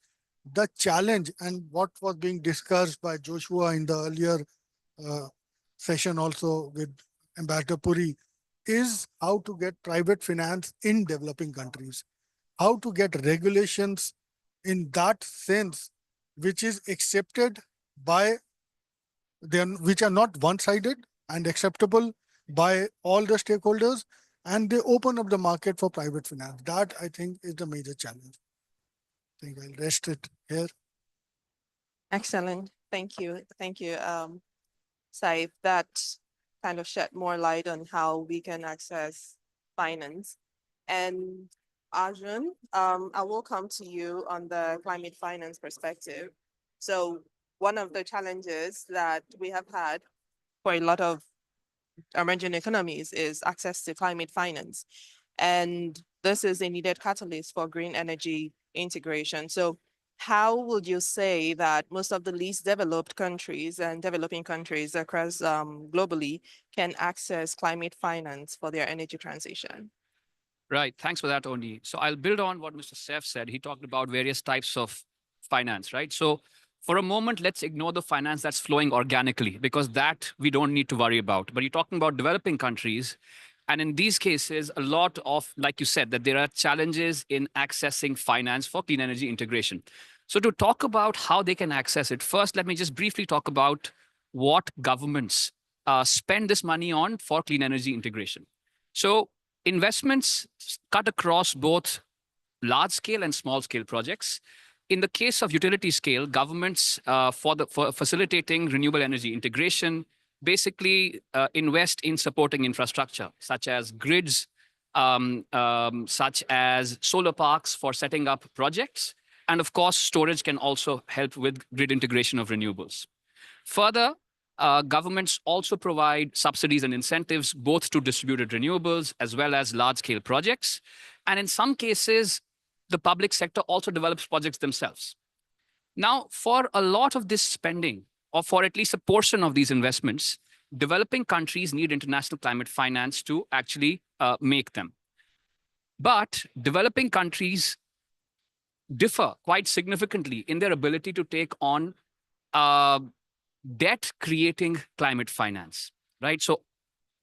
The challenge and what was being discussed by Joshua in the earlier session also with Ambassador Puri is how to get private finance in developing countries. How to get regulations in that sense, which is accepted by them, which are not one-sided and acceptable by all the stakeholders, and they open up the market for private finance. That, I think, is the major challenge. I think I'll rest it here. Excellent. Thank you. Thank you, Saif. That kind of shed more light on how we can access finance. And Arjun, I will come to you on the climate finance perspective. So one of the challenges that we have had for a lot of emerging economies is access to climate finance. And this is a needed catalyst for green energy integration. So how would you say that most of the least developed countries and developing countries across globally can access climate finance for their energy transition? Right. Thanks for that, Oni. So I'll build on what Mr. Seth said. He talked about various types of finance, right? So for a moment, let's ignore the finance that's flowing organically, because that we don't need to worry about. But you're talking about developing countries. And in these cases, a lot of, like you said, that there are challenges in accessing finance for clean energy integration. So to talk about how they can access it, first, let me just briefly talk about what governments spend this money on for clean energy integration. So investments cut across both large scale and small scale projects. In the case of utility scale, governments for facilitating renewable energy integration basically invest in supporting infrastructure, such as grids, such as solar parks for setting up projects. And of course, storage can also help with grid integration of renewables. Further, Governments also provide subsidies and incentives both to distributed renewables as well as large-scale projects. And in some cases, the public sector also develops projects themselves. Now, for a lot of this spending, or for at least a portion of these investments, developing countries need international climate finance to actually make them. But developing countries differ quite significantly in their ability to take on debt creating climate finance, right? So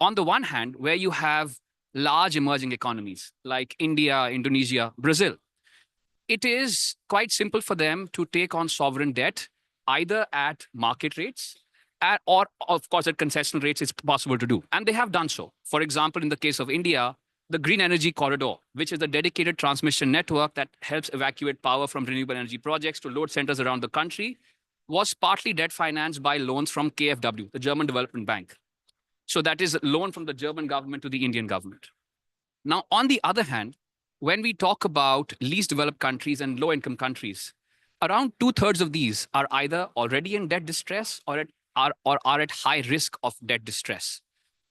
on the one hand, where you have large emerging economies like India, Indonesia, Brazil, it is quite simple for them to take on sovereign debt either at market rates or, of course, at concessional rates. It's possible to do. And they have done so. For example, in the case of India, the Green Energy Corridor, which is a dedicated transmission network that helps evacuate power from renewable energy projects to load centers around the country, was partly debt financed by loans from KfW, the German Development Bank. So that is a loan from the German government to the Indian government. Now, on the other hand, when we talk about least developed countries and low-income countries, around 2/3 of these are either already in debt distress or are at high risk of debt distress.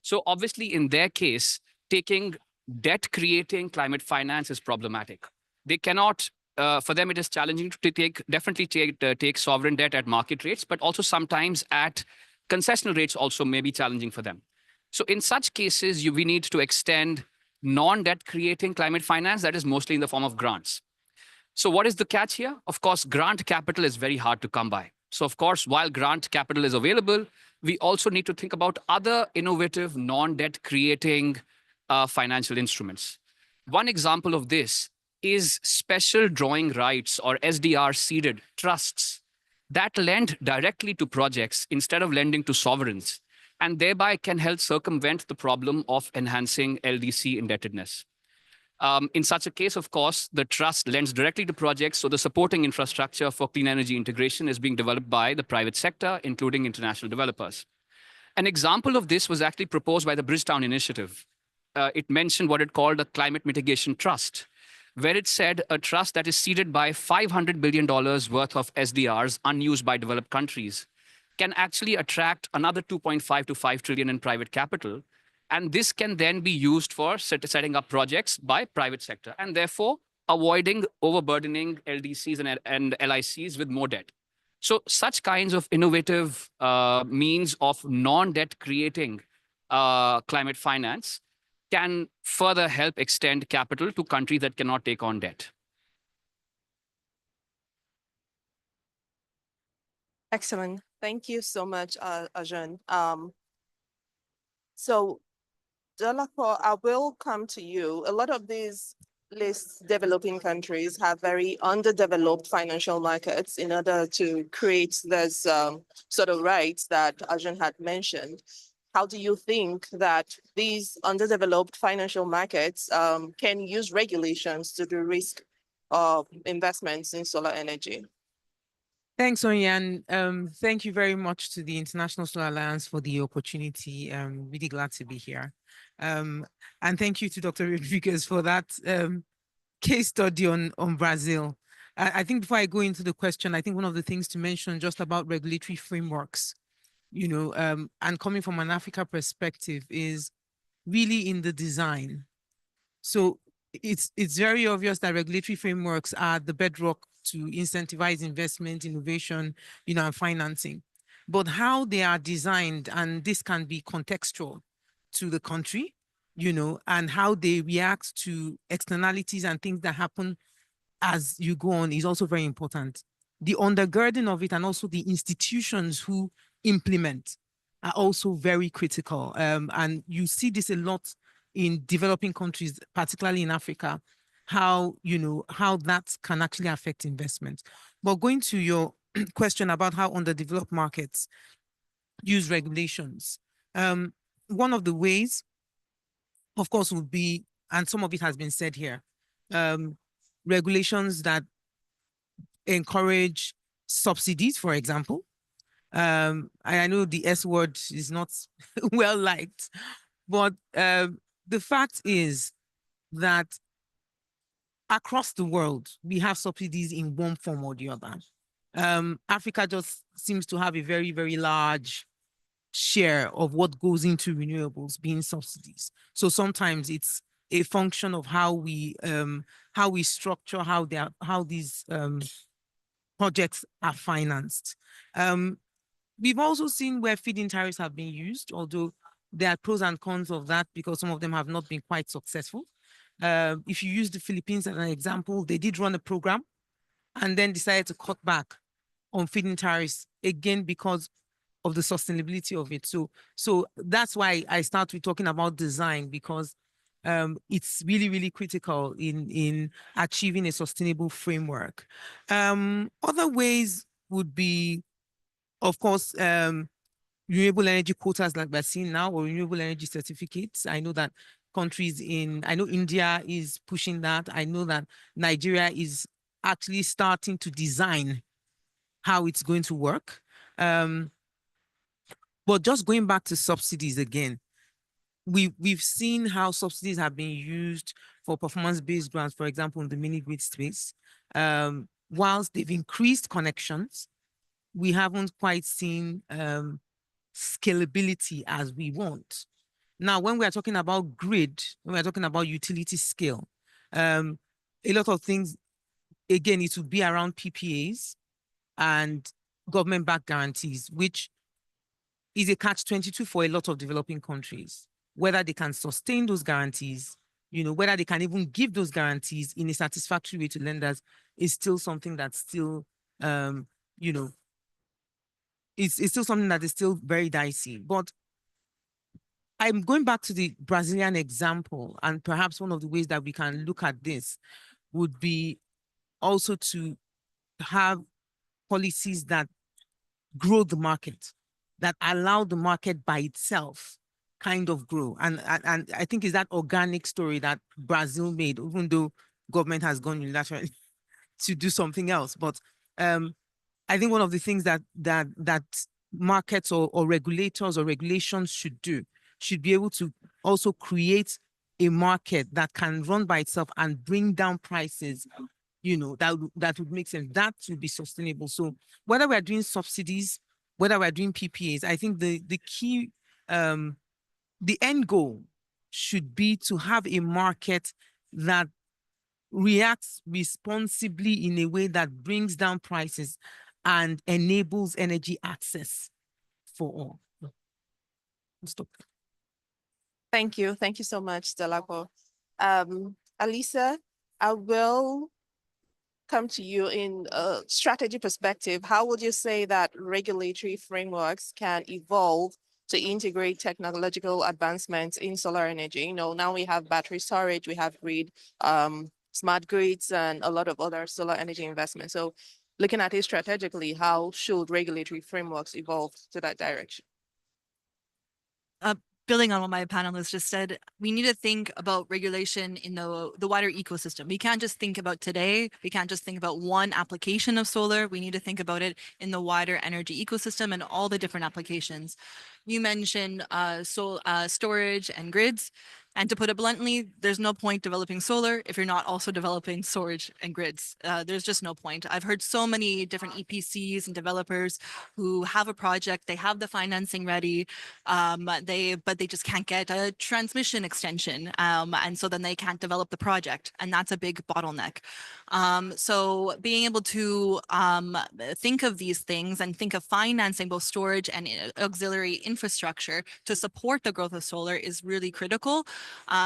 So obviously, in their case, taking debt-creating climate finance is problematic. They cannot, for them, it is challenging to definitely take sovereign debt at market rates, but also sometimes at concessional rates also may be challenging for them. So in such cases, we need to extend non-debt creating climate finance that is mostly in the form of grants. So what is the catch here? Of course, grant capital is very hard to come by. So of course, while grant capital is available, we also need to think about other innovative non-debt creating financial instruments. One example of this is special drawing rights or SDR seeded trusts that lend directly to projects instead of lending to sovereigns, and thereby can help circumvent the problem of enhancing LDC indebtedness. In such a case, of course, the trust lends directly to projects, so the supporting infrastructure for clean energy integration is being developed by the private sector, including international developers. An example of this was actually proposed by the Bridgetown Initiative. It mentioned what it called a climate mitigation trust, where it said a trust that is seeded by $500 billion worth of SDRs unused by developed countries can actually attract another 2.5 to 5 trillion in private capital. And this can then be used for setting up projects by private sector and therefore avoiding overburdening LDCs and LICs with more debt. So such kinds of innovative means of non-debt creating climate finance can further help extend capital to countries that cannot take on debt. Excellent. Thank you so much, Arjun. So, Delacour, I will come to you. A lot of these least developing countries have very underdeveloped financial markets in order to create this sort of rights that Arjun had mentioned. How do you think that these underdeveloped financial markets can use regulations to do risk of investments in solar energy? Thanks, Onyan. Thank you very much to the International Solar Alliance for the opportunity. I'm really glad to be here. And thank you to Dr. Rodriguez for that case study on Brazil. I think before I go into the question, I think one of the things to mention just about regulatory frameworks, you know, and coming from an Africa perspective is really in the design. So it's very obvious that regulatory frameworks are the bedrock to incentivize investment, innovation, you know, and financing. But how they are designed, and this can be contextual to the country, you know, and how they react to externalities and things that happen as you go on is also very important. The undergirding of it and also the institutions who implement are also very critical. And you see this a lot in developing countries, particularly in Africa, how, you know, how that can actually affect investment. But going to your question about how underdeveloped markets use regulations, one of the ways, of course, would be, and some of it has been said here, regulations that encourage subsidies, for example. I know the S word is not well liked, but the fact is that across the world, we have subsidies in one form or the other. Africa just seems to have a very, very large share of what goes into renewables being subsidies. So sometimes it's a function of how we structure how these projects are financed. We've also seen where feed-in tariffs have been used, although there are pros and cons of that because some of them have not been quite successful. If you use the Philippines as an example, they did run a program and then decided to cut back on feed-in tariffs again because of the sustainability of it. So that's why I start with talking about design, because it's really, really critical in achieving a sustainable framework. Other ways would be, of course, renewable energy quotas like we're seeing now, or renewable energy certificates. I know that I know India is pushing that. I know that Nigeria is actually starting to design how it's going to work. But just going back to subsidies again, we've seen how subsidies have been used for performance-based grants, for example, in the mini-grid space. Whilst they've increased connections, we haven't quite seen scalability as we want. Now, when we are talking about grid, when we're talking about utility scale, a lot of things, again, it would be around PPAs and government-backed guarantees, which is a catch-22 for a lot of developing countries. Whether they can sustain those guarantees, whether they can even give those guarantees in a satisfactory way to lenders is still something that's still, it's still something that is still very dicey. But I'm going back to the Brazilian example, and perhaps one of the ways that we can look at this would be also to have policies that grow the market, that allow the market by itself kind of grow. And I think it's that organic story that Brazil made, even though government has gone unilaterally to do something else. But I think one of the things that markets or regulators or regulations should do should be able to also create a market that can run by itself and bring down prices, that would make sense. That would be sustainable. So whether we're doing subsidies, whether we're doing PPAs, I think the key, the end goal should be to have a market that reacts responsibly in a way that brings down prices and enables energy access for all. Stop. Thank you. Thank you so much, Delapo. Alisa, I will come to you in a strategy perspective. How would you say that regulatory frameworks can evolve to integrate technological advancements in solar energy? Now we have battery storage, we have grid, smart grids, and a lot of other solar energy investments. So looking at it strategically, how should regulatory frameworks evolve to that direction? Building on what my panelists just said, we need to think about regulation in the wider ecosystem. We can't just think about today. We can't just think about one application of solar. We need to think about it in the wider energy ecosystem and all the different applications. You mentioned storage and grids. And to put it bluntly, there's no point developing solar if you're not also developing storage and grids. There's just no point. I've heard so many different EPCs and developers who have a project, they have the financing ready, but they just can't get a transmission extension. And so then they can't develop the project. And that's a big bottleneck. So being able to think of these things and think of financing both storage and auxiliary infrastructure to support the growth of solar is really critical.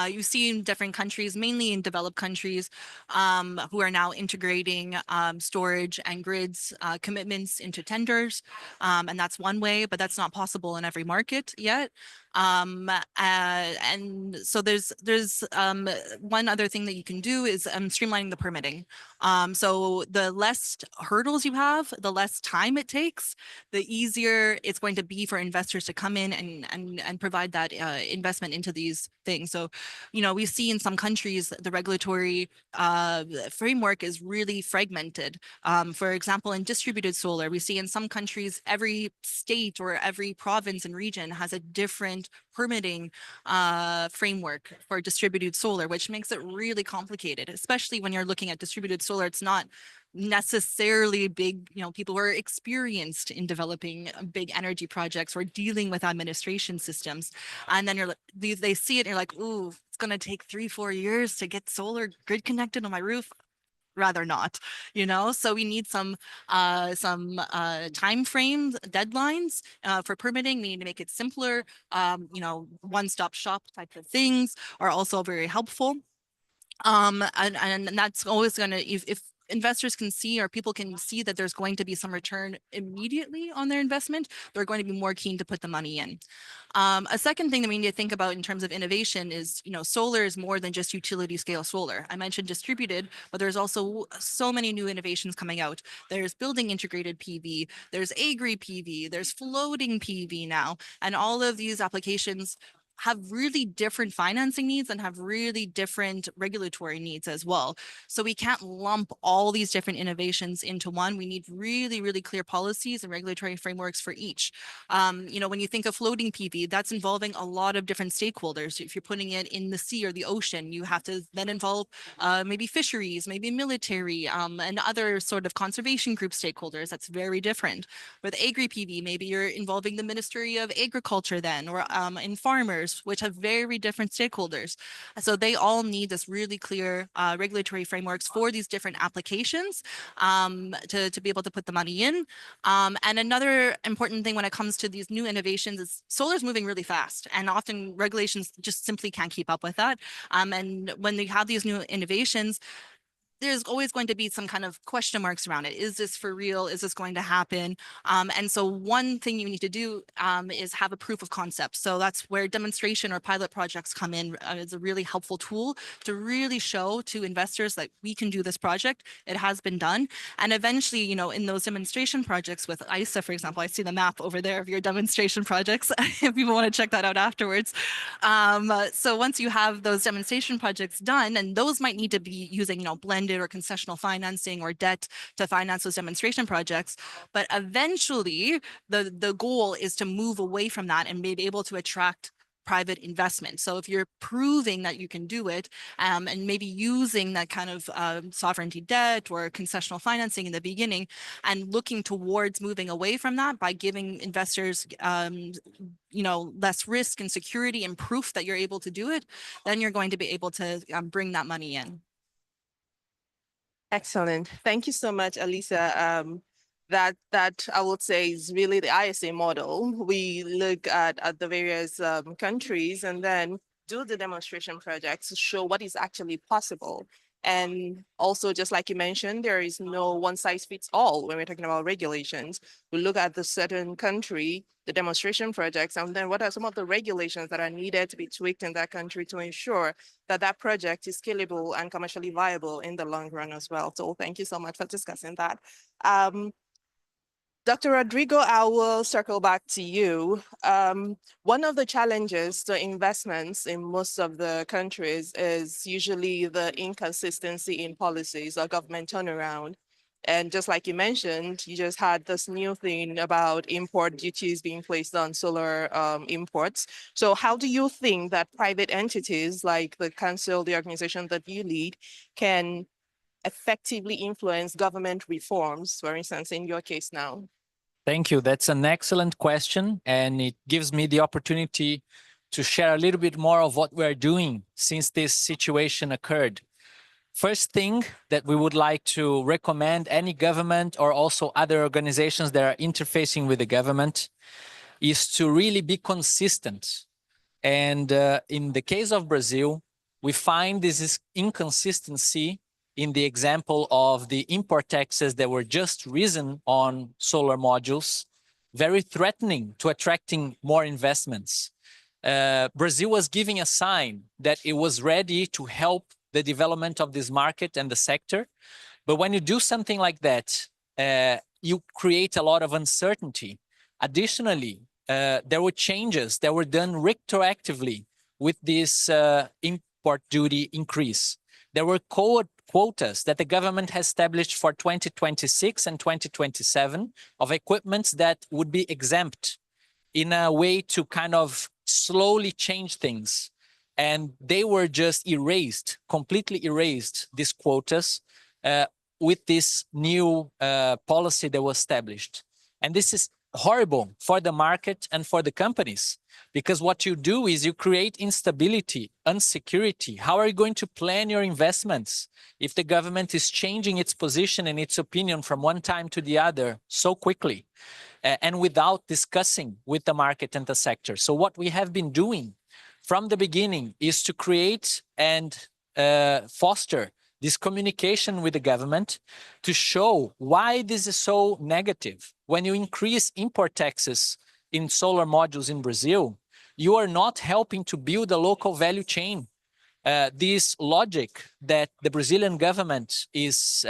You see in different countries, mainly in developed countries, who are now integrating storage and grids commitments into tenders. And that's one way, but that's not possible in every market yet. And so there's one other thing that you can do is streamlining the permitting. So the less hurdles you have, the less time it takes, the easier it's going to be for investors to come in and provide that investment into these things. So, we see in some countries the regulatory framework is really fragmented. For example, in distributed solar, we see in some countries every state or every province and region has a different different permitting framework for distributed solar, which makes it really complicated, especially when you're looking at distributed solar. It's not necessarily big, people who are experienced in developing big energy projects or dealing with administration systems. And then they see it and you're like, ooh, it's going to take 3-4 years to get solar grid connected on my roof. Rather not, so we need some time frames, deadlines for permitting. We need to make it simpler. One-stop shop type of things are also very helpful. And that's always going to, if investors can see or people can see that there's going to be some return immediately on their investment, they're going to be more keen to put the money in. A second thing that we need to think about in terms of innovation is, solar is more than just utility scale solar. I mentioned distributed, but there's also so many new innovations coming out. There's building integrated PV, there's agri PV, there's floating PV now, and all of these applications have really different financing needs and have really different regulatory needs as well. So we can't lump all these different innovations into one. We need really, really clear policies and regulatory frameworks for each. When you think of floating PV, that's involving a lot of different stakeholders. If you're putting it in the sea or the ocean, you have to then involve maybe fisheries, maybe military, and other sort of conservation group stakeholders. That's very different. With agri PV, maybe you're involving the Ministry of Agriculture then, or in farmers, which have very different stakeholders. So they all need this really clear regulatory frameworks for these different applications to be able to put the money in. And another important thing when it comes to these new innovations is solar is moving really fast, and often regulations just simply can't keep up with that. And when they have these new innovations, there's always going to be some kind of question marks around it. Is this for real? Is this going to happen? And so one thing you need to do is have a proof of concept. So that's where demonstration or pilot projects come in as a really helpful tool to really show to investors that we can do this project. It has been done. And eventually, in those demonstration projects with ISA, for example, I see the map over there of your demonstration projects if people want to check that out afterwards. So once you have those demonstration projects done, and those might need to be using, blended or concessional financing or debt to finance those demonstration projects. But eventually, the goal is to move away from that and be able to attract private investment. So if you're proving that you can do it, and maybe using that kind of sovereignty debt or concessional financing in the beginning, and looking towards moving away from that by giving investors less risk and security and proof that you're able to do it, then you're going to be able to bring that money in. Excellent. Thank you so much, Alisa. That I would say is really the ISA model. We look at the various countries and then do the demonstration projects to show what is actually possible. And also, just like you mentioned, there is no one size fits all when we're talking about regulations. We look at the certain country, the demonstration projects, and then what are some of the regulations that are needed to be tweaked in that country to ensure that that project is scalable and commercially viable in the long run as well. So thank you so much for discussing that. Dr. Rodrigo, I will circle back to you. One of the challenges to investments in most of the countries is usually the inconsistency in policies or government turnaround. And just like you mentioned, you just had this new thing about import duties being placed on solar imports. So how do you think that private entities like the council, the organization that you lead, can effectively influence government reforms, for instance, in your case now? Thank you. That's an excellent question, and it gives me the opportunity to share a little bit more of what we're doing since this situation occurred. First thing that we would like to recommend any government or also other organizations that are interfacing with the government is to really be consistent. And in the case of Brazil, we find this inconsistency in the example of the import taxes that were just risen on solar modules, very threatening to attracting more investments. Brazil was giving a sign that it was ready to help the development of this market and the sector. But when you do something like that, you create a lot of uncertainty. Additionally, there were changes that were done retroactively with this import duty increase. There were quotas that the government has established for 2026 and 2027 of equipments that would be exempt in a way to kind of slowly change things. And they were just erased, completely erased, these quotas, with this new policy that was established. And this is horrible for the market and for the companies, because what you do is you create instability, insecurity. How are you going to plan your investments if the government is changing its position and its opinion from one time to the other so quickly and without discussing with the market and the sector? So what we have been doing from the beginning is to create and foster this communication with the government to show why this is so negative. When you increase import taxes in solar modules in Brazil, you are not helping to build a local value chain. This logic that the Brazilian government is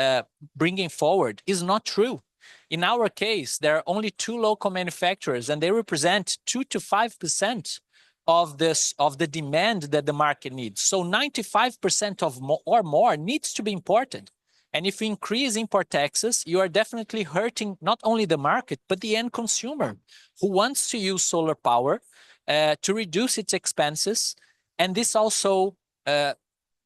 bringing forward is not true. In our case, there are only 2 local manufacturers, and they represent 2 to 5% of the demand that the market needs. So 95% or more needs to be imported. And if you increase import taxes, you are definitely hurting not only the market, but the end consumer who wants to use solar power to reduce its expenses. And this also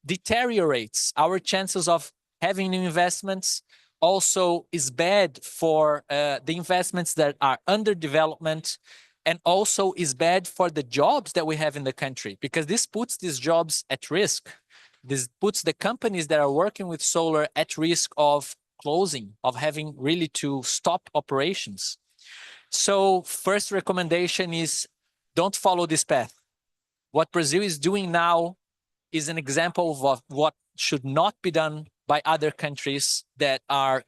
deteriorates our chances of having new investments, also is bad for the investments that are under development, and also is bad for the jobs that we have in the country, because this puts these jobs at risk. This puts the companies that are working with solar at risk of closing, of having really to stop operations. So first recommendation is don't follow this path. What Brazil is doing now is an example of what should not be done by other countries that are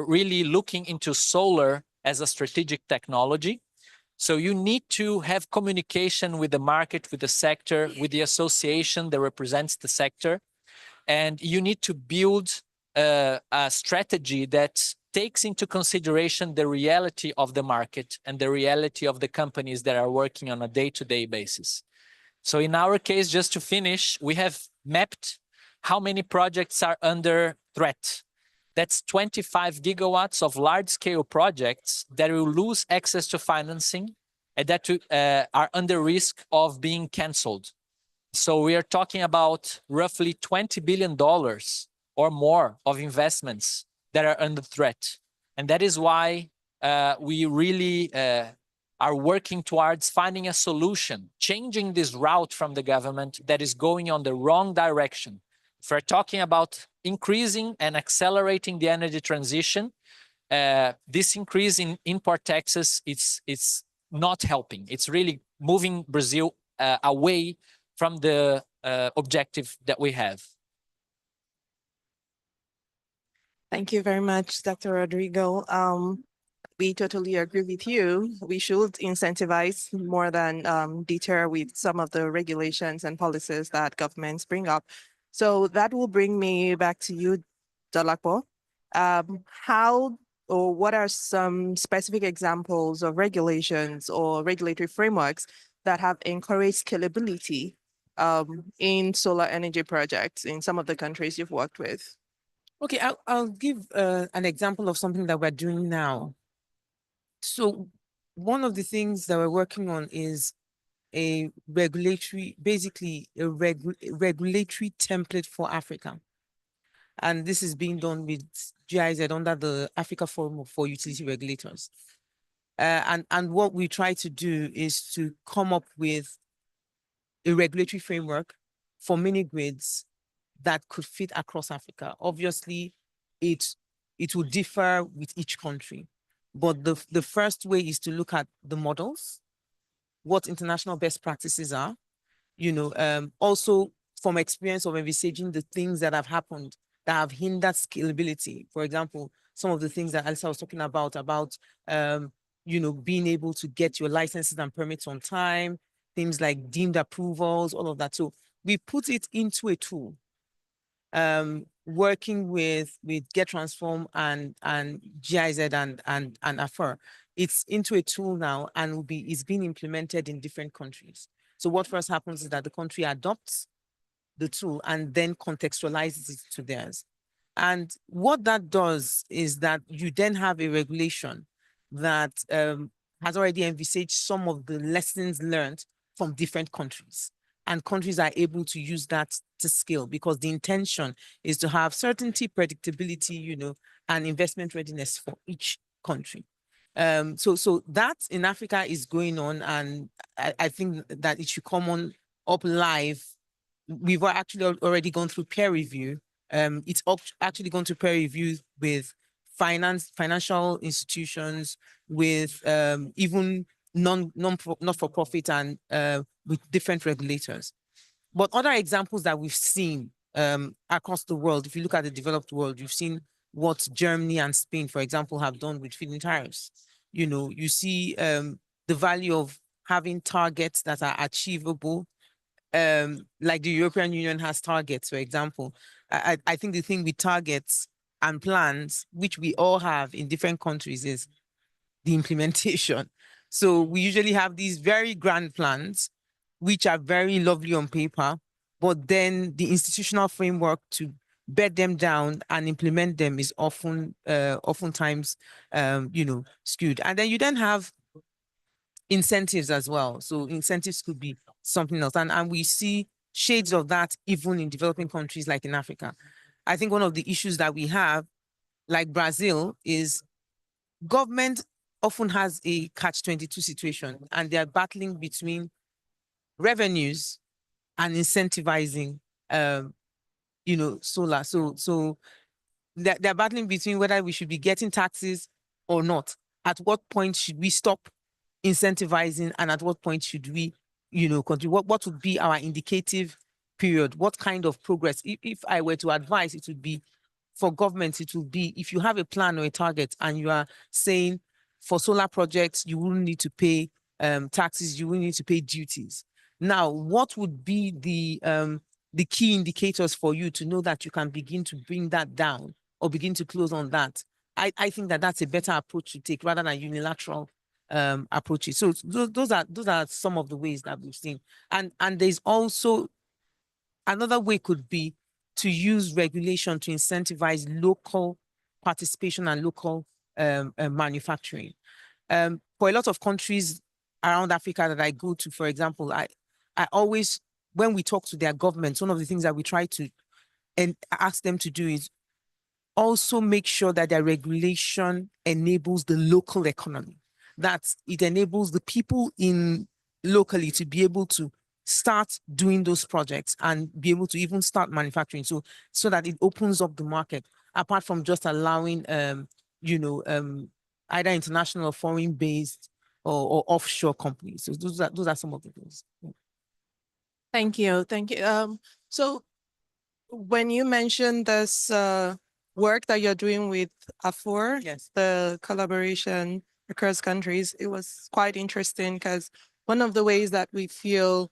really looking into solar as a strategic technology. So you need to have communication with the market, with the sector, with the association that represents the sector. And you need to build a strategy that takes into consideration the reality of the market and the reality of the companies that are working on a day-to-day basis. So in our case, just to finish, we have mapped how many projects are under threat. That's 25 gigawatts of large-scale projects that will lose access to financing and that are under risk of being canceled. So we are talking about roughly $20 billion or more of investments that are under threat. And that is why we really are working towards finding a solution, changing this route from the government that is going on the wrong direction. If we're talking about increasing and accelerating the energy transition, this increase in import taxes, it's not helping. It's really moving Brazil away from the objective that we have. Thank you very much, Dr. Rodrigo. We totally agree with you. We should incentivize more than deter with some of the regulations and policies that governments bring up. So that will bring me back to you, Dolapo. How or what are some specific examples of regulations or regulatory frameworks that have encouraged scalability in solar energy projects in some of the countries you've worked with? Okay, I'll give an example of something that we're doing now. So one of the things that we're working on is a regulatory, basically a regulatory template for Africa. And this is being done with GIZ under the Africa Forum for Utility Regulators. And what we try to do is to come up with a regulatory framework for mini grids that could fit across Africa. Obviously, it will differ with each country. But the first way is to look at the models, what international best practices are, also from experience of envisaging the things that have happened that have hindered scalability. For example, some of the things that Alisa was talking about being able to get your licenses and permits on time, things like deemed approvals, all of that. So we put it into a tool, working with GetTransform and GIZ and AFER. It's into a tool now and it's being implemented in different countries. So what first happens is that the country adopts the tool and then contextualizes it to theirs. And what that does is that you then have a regulation that has already envisaged some of the lessons learned from different countries. And countries are able to use that to scale because the intention is to have certainty, predictability, and investment readiness for each country. So that in Africa is going on, and I think that it should come on up live. We've actually already gone through peer review. It's actually going to peer review with financial institutions, with even not-for-profit and with different regulators. But other examples that we've seen across the world, if you look at the developed world, you've seen what Germany and Spain, for example, have done with feed-in tariffs. You see the value of having targets that are achievable, like the European Union has targets, for example. I think the thing with targets and plans, which we all have in different countries, is the implementation. So we usually have these very grand plans, which are very lovely on paper, but then the institutional framework to bed them down and implement them is oftentimes skewed. And then you then have incentives as well. So incentives could be something else. And we see shades of that even in developing countries like in Africa. I think one of the issues that we have, like Brazil, is government often has a catch-22 situation, and they're battling between revenues and incentivizing, solar. So they're battling between whether we should be getting taxes or not. At what point should we stop incentivizing, and at what point should we, continue? What would be our indicative period? What kind of progress? If I were to advise, it would be for governments, it would be if you have a plan or a target and you are saying for solar projects, you will need to pay taxes, you will need to pay duties. Now, what would be the key indicators for you to know that you can begin to bring that down or begin to close on that? I think that that's a better approach to take rather than unilateral approaches. So those are some of the ways that we've seen. And there's also another way could be to use regulation to incentivize local participation and local manufacturing. For a lot of countries around Africa that I go to, for example, I always, when we talk to their governments, one of the things that we try to ask them to do is also make sure that their regulation enables the local economy, that it enables the people locally to be able to start doing those projects and be able to even start manufacturing, so that it opens up the market, apart from just allowing either international or foreign based or offshore companies. So those are some of the things. Thank you. So when you mentioned this work that you're doing with AFOR, yes, the collaboration across countries, it was quite interesting because one of the ways that we feel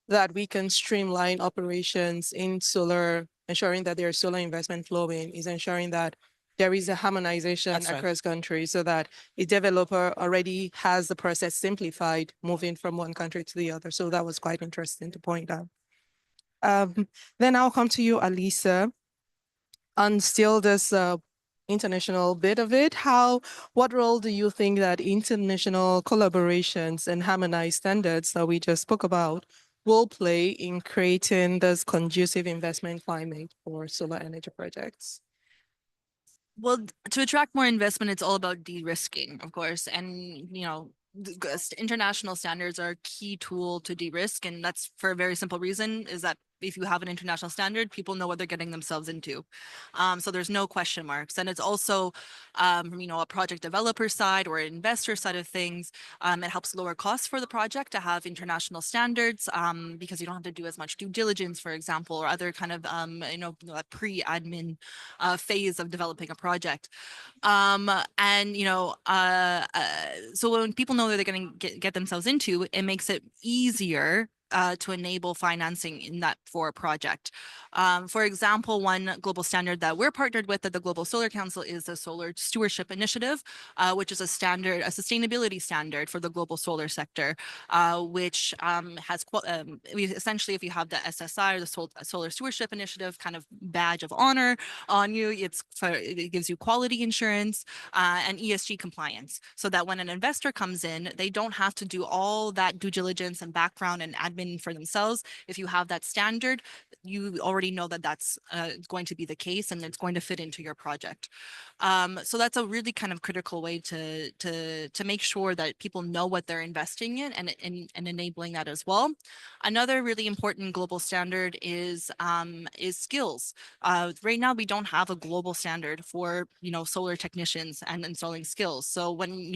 that we can streamline operations in solar, ensuring that there's solar investment flowing, is ensuring that there is a harmonization across countries so that a developer already has the process simplified moving from one country to the other. So that was quite interesting to point out. Then I'll come to you, Alisa, on still this international bit of it. What role do you think that international collaborations and harmonized standards that we just spoke about will play in creating this conducive investment climate for solar energy projects? Well, to attract more investment, it's all about de-risking, of course. And, international standards are a key tool to de-risk. And that's for a very simple reason, is that if you have an international standard, people know what they're getting themselves into. So there's no question marks. And it's also, from, a project developer side or investor side of things, it helps lower costs for the project to have international standards, because you don't have to do as much due diligence, for example, or other kind of, pre-admin phase of developing a project. So when people know that they're going to get themselves into, it makes it easier to enable financing in that for a project. For example, one global standard that we're partnered with at the Global Solar Council is the Solar Stewardship Initiative, which is a sustainability standard for the global solar sector, which has essentially, if you have the SSI or the Solar Stewardship Initiative kind of badge of honor on you, it gives you quality insurance and ESG compliance, so that when an investor comes in, they don't have to do all that due diligence and background and admin for themselves. If you have that standard, you already know that that's going to be the case and it's going to fit into your project. So that's a really kind of critical way to make sure that people know what they're investing in and enabling that as well. Another really important global standard is skills. Right now, we don't have a global standard for, solar technicians and installing skills. So when,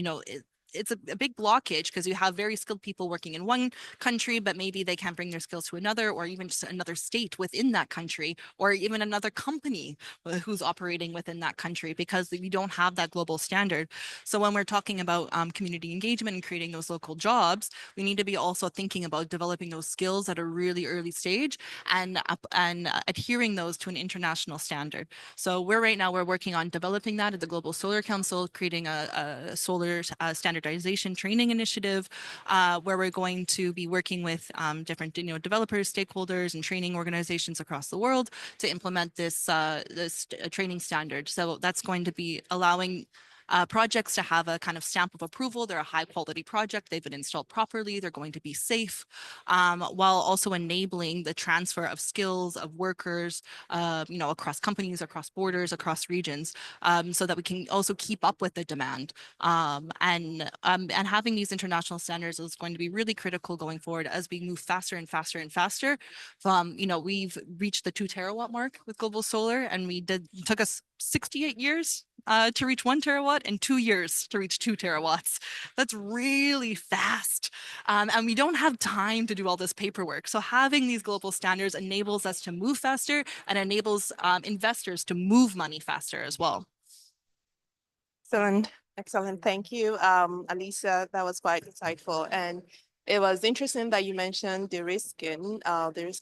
it's a big blockage because you have very skilled people working in one country, but maybe they can't bring their skills to another, or even just another state within that country, or even another company who's operating within that country, because we don't have that global standard. So when we're talking about community engagement and creating those local jobs, we need to be also thinking about developing those skills at a really early stage and adhering those to an international standard. So right now we're working on developing that at the Global Solar Council, creating a solar standardization training initiative, where we're going to be working with different developers, stakeholders, and training organizations across the world to implement this training standard. So that's going to be allowing projects to have a kind of stamp of approval. They're a high quality project. They've been installed properly. They're going to be safe, while also enabling the transfer of skills of workers, across companies, across borders, across regions, so that we can also keep up with the demand. And having these international standards is going to be really critical going forward as we move faster and faster and faster. We've reached the 2 terawatt mark with global solar, and it took us 68 years to reach 1 terawatt and 2 years to reach 2 terawatts. That's really fast. And we don't have time to do all this paperwork. So having these global standards enables us to move faster and enables investors to move money faster as well. Excellent. Thank you, Alisa. That was quite insightful. And it was interesting that you mentioned the risk in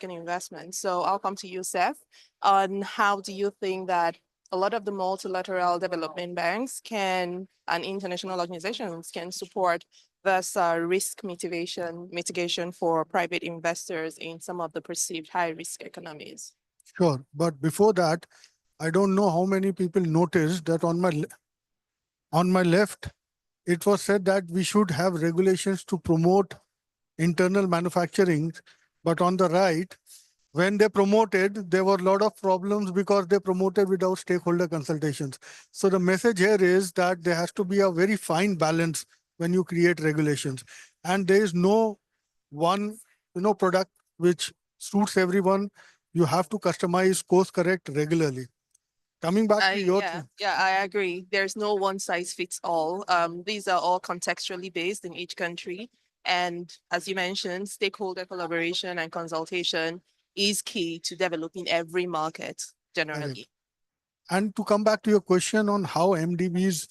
investment. So I'll come to you, Seth, on how do you think that a lot of the multilateral development banks and international organizations can support this risk mitigation for private investors in some of the perceived high-risk economies? Sure. But before that, I don't know how many people noticed that on my left, it was said that we should have regulations to promote internal manufacturing. But on the right, when they promoted, there were a lot of problems because they promoted without stakeholder consultations. So the message here is that there has to be a very fine balance when you create regulations. And there is no one, product which suits everyone. You have to customize, course correct regularly. Coming back to your I agree. There's no one size fits all. These are all contextually based in each country. And as you mentioned, stakeholder collaboration and consultation is key to developing every market generally. And to come back to your question on how MDBs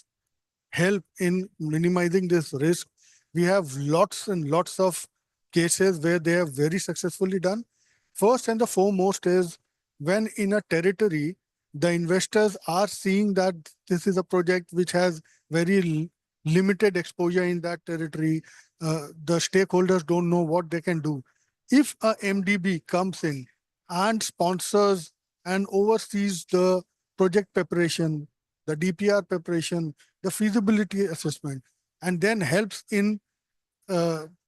help in minimizing this risk, we have lots and lots of cases where they have very successfully done. First and the foremost is when in a territory, the investors are seeing that this is a project which has very limited exposure in that territory. The stakeholders don't know what they can do. If a MDB comes in and sponsors and oversees the project preparation, the DPR preparation, the feasibility assessment, and then helps in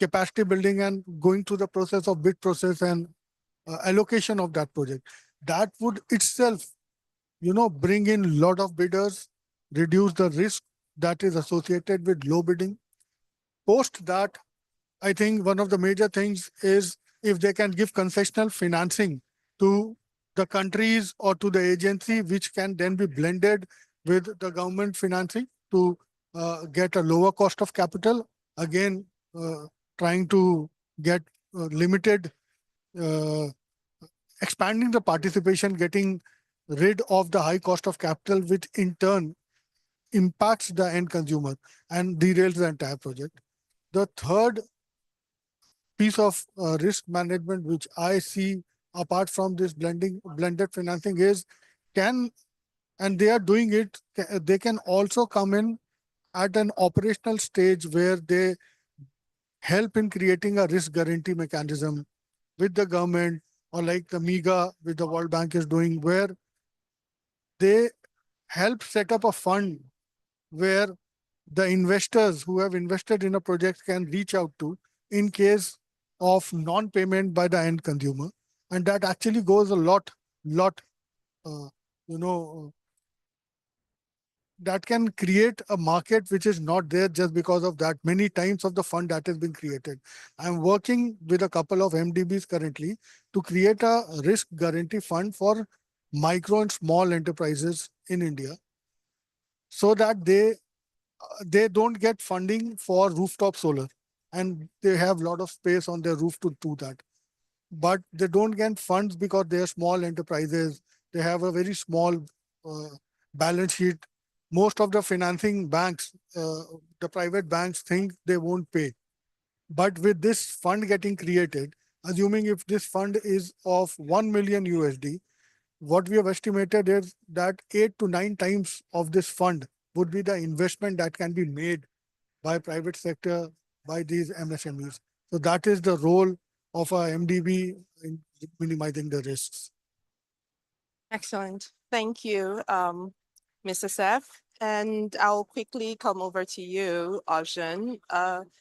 capacity building and going through the process of bid process and allocation of that project, that would itself, bring in a lot of bidders, reduce the risk that is associated with low bidding. Post that, I think one of the major things is if they can give concessional financing to the countries or to the agency, which can then be blended with the government financing to get a lower cost of capital. Again, trying to get limited, expanding the participation, getting rid of the high cost of capital, which in turn impacts the end consumer and derails the entire project. The third piece of risk management which I see apart from this blended financing is and they are doing it, they can also come in at an operational stage where they help in creating a risk guarantee mechanism with the government, or like the MIGA with the World Bank is doing, where they help set up a fund where the investors who have invested in a project can reach out to in case of non-payment by the end consumer. And that actually goes a lot, that can create a market which is not there just because of that many times of the fund that has been created. I'm working with a couple of MDBs currently to create a risk guarantee fund for micro and small enterprises in India so that they don't get funding for rooftop solar, and they have a lot of space on their roof to do that. But they don't get funds because they are small enterprises. They have a very small balance sheet. Most of the financing banks, the private banks, think they won't pay. But with this fund getting created, assuming if this fund is of 1 million USD, what we have estimated is that 8 to 9 times of this fund would be the investment that can be made by private sector, by these MSMEs. So that is the role of a MDB in minimizing the risks. Excellent. Thank you, Mr. Seth. And I'll quickly come over to you, Arjun.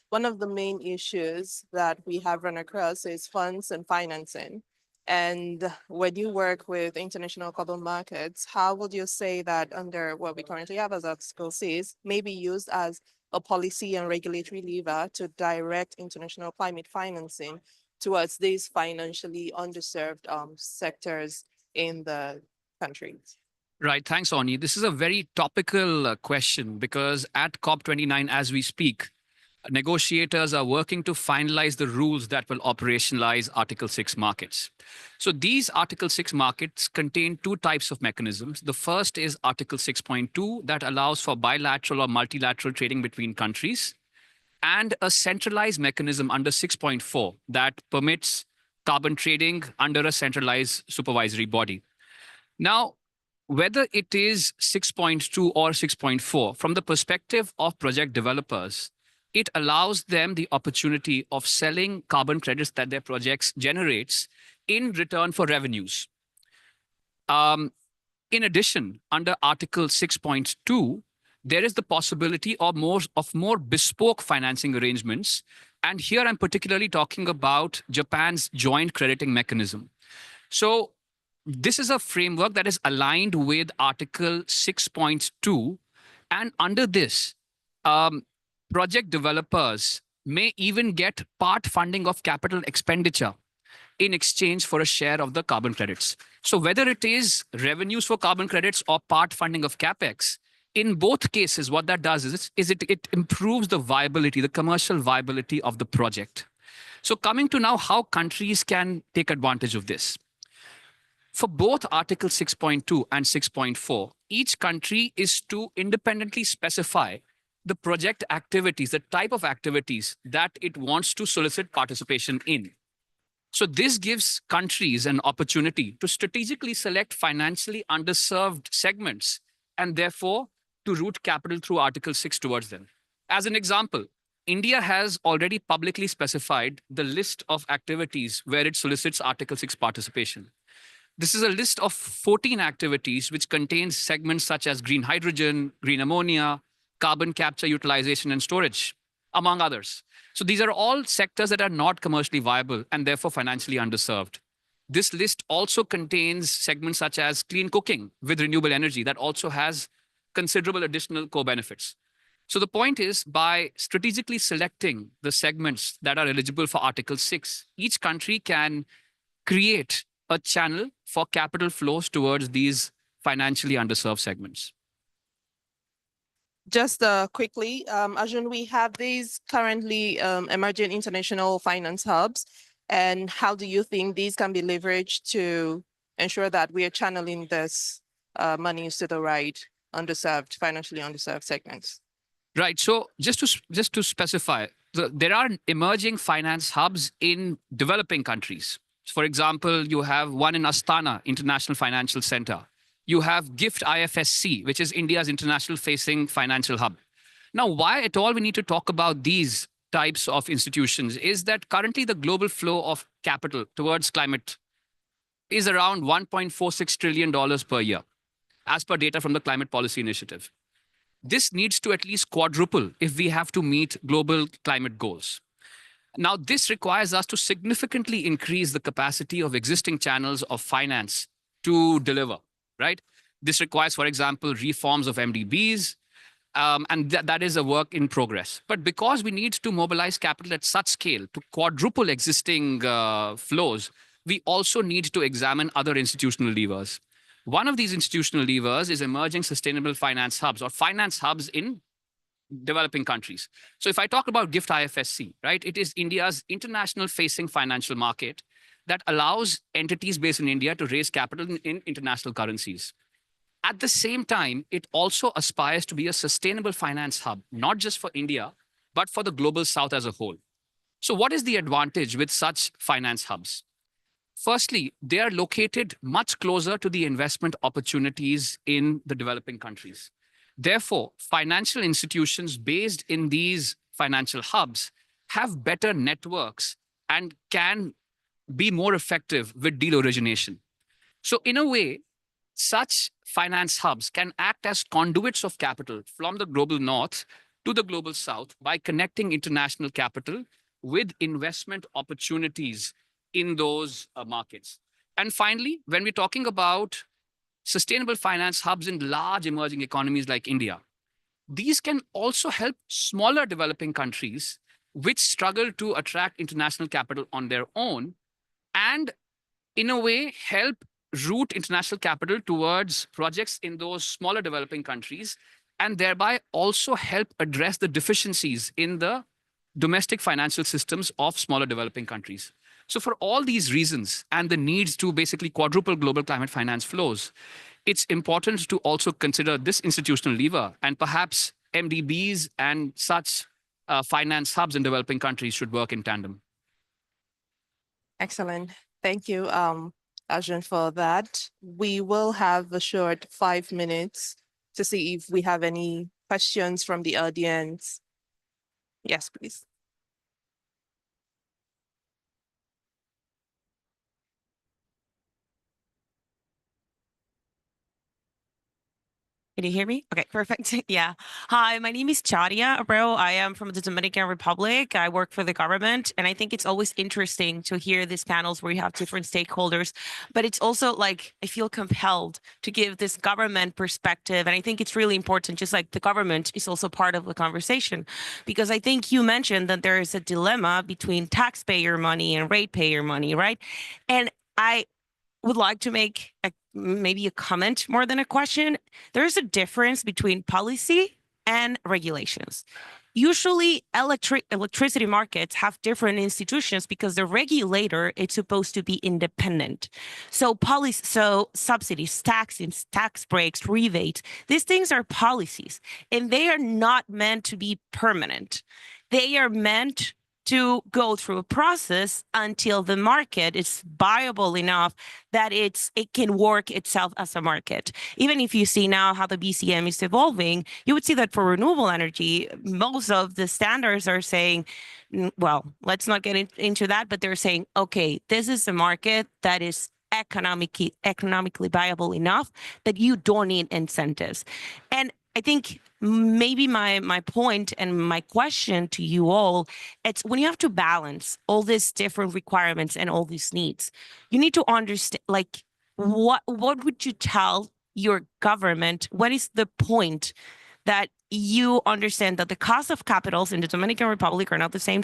One of the main issues that we have run across is funds and financing. And when you work with international carbon markets, how would you say that under what we currently have as Article 6 may be used as a policy and regulatory lever to direct international climate financing towards these financially underserved sectors in the country? Right. Thanks, Oni. This is a very topical question because at COP29, as we speak, negotiators are working to finalize the rules that will operationalize Article 6 markets. So these Article 6 markets contain two types of mechanisms. The first is Article 6.2 that allows for bilateral or multilateral trading between countries, and a centralized mechanism under 6.4 that permits carbon trading under a centralized supervisory body. Now, whether it is 6.2 or 6.4, from the perspective of project developers, it allows them the opportunity of selling carbon credits that their projects generates in return for revenues. In addition, under Article 6.2, there is the possibility of more bespoke financing arrangements. And here I'm particularly talking about Japan's joint crediting mechanism. So this is a framework that is aligned with Article 6.2. And under this, project developers may even get part funding of capital expenditure in exchange for a share of the carbon credits. So whether it is revenues for carbon credits or part funding of CapEx, in both cases, what that does is it improves the viability, the commercial viability of the project. So coming to now how countries can take advantage of this. For both Article 6.2 and 6.4, each country is to independently specify the project activities, the type of activities that it wants to solicit participation in. So this gives countries an opportunity to strategically select financially underserved segments and therefore to route capital through Article 6 towards them. As an example, India has already publicly specified the list of activities where it solicits Article 6 participation. This is a list of 14 activities which contains segments such as green hydrogen, green ammonia, carbon capture, utilization, and storage, among others. So these are all sectors that are not commercially viable and therefore financially underserved. This list also contains segments such as clean cooking with renewable energy that also has considerable additional co-benefits. So the point is, by strategically selecting the segments that are eligible for Article 6, each country can create a channel for capital flows towards these financially underserved segments. Just quickly, Arjun, we have these currently emerging international finance hubs. And how do you think these can be leveraged to ensure that we are channeling this monies to the right financially underserved segments? Right. So just to specify, there are emerging finance hubs in developing countries. For example, you have one in Astana International Financial Center. You have GIFT IFSC, which is India's international facing financial hub. Now, why at all we need to talk about these types of institutions is that currently the global flow of capital towards climate is around $1.46 trillion per year, as per data from the Climate Policy Initiative. This needs to at least quadruple if we have to meet global climate goals. Now, this requires us to significantly increase the capacity of existing channels of finance to deliver, right? This requires, for example, reforms of MDBs, and that is a work in progress. But because we need to mobilize capital at such scale to quadruple existing flows, we also need to examine other institutional levers. One of these institutional levers is emerging sustainable finance hubs or finance hubs in developing countries. So if I talk about GIFT IFSC, right, it is India's international facing financial market that allows entities based in India to raise capital in international currencies. At the same time, it also aspires to be a sustainable finance hub, not just for India, but for the global South as a whole. So what is the advantage with such finance hubs? Firstly, they are located much closer to the investment opportunities in the developing countries. Therefore, financial institutions based in these financial hubs have better networks and can be more effective with deal origination. So in a way, such finance hubs can act as conduits of capital from the global north to the global south by connecting international capital with investment opportunities in those markets. And finally, when we're talking about sustainable finance hubs in large emerging economies like India, these can also help smaller developing countries which struggle to attract international capital on their own and in a way help route international capital towards projects in those smaller developing countries and thereby also help address the deficiencies in the domestic financial systems of smaller developing countries. So for all these reasons and the needs to basically quadruple global climate finance flows, it's important to also consider this institutional lever, and perhaps MDBs and such finance hubs in developing countries should work in tandem. Excellent. Thank you, Arjun, for that. We will have a short 5 minutes to see if we have any questions from the audience. Yes, please. Can you hear me? Okay, perfect. Yeah. Hi, my name is Chadia Abreu. I am from the Dominican Republic. I work for the government, and I think it's always interesting to hear these panels where you have different stakeholders, but it's also like I feel compelled to give this government perspective. And I think it's really important, just like the government is also part of the conversation, because I think you mentioned that there is a dilemma between taxpayer money and ratepayer money, right? And I would like to make maybe a comment more than a question. There's a difference between policy and regulations. Usually electricity markets have different institutions because the regulator is supposed to be independent. So policy, so subsidies, taxes, tax breaks, rebates, these things are policies, and they are not meant to be permanent. They are meant to go through a process until the market is viable enough that it can work itself as a market. Even if you see now how the BCM is evolving, you would see that for renewable energy, most of the standards are saying, well, let's not get into that, but they're saying, okay, this is a market that is economically viable enough that you don't need incentives. And I think maybe my point and my question to you all, it's when you have to balance all these different requirements and all these needs, you need to understand, like, what would you tell your government? What is the point that you understand that the cost of capitals in the Dominican Republic are not the same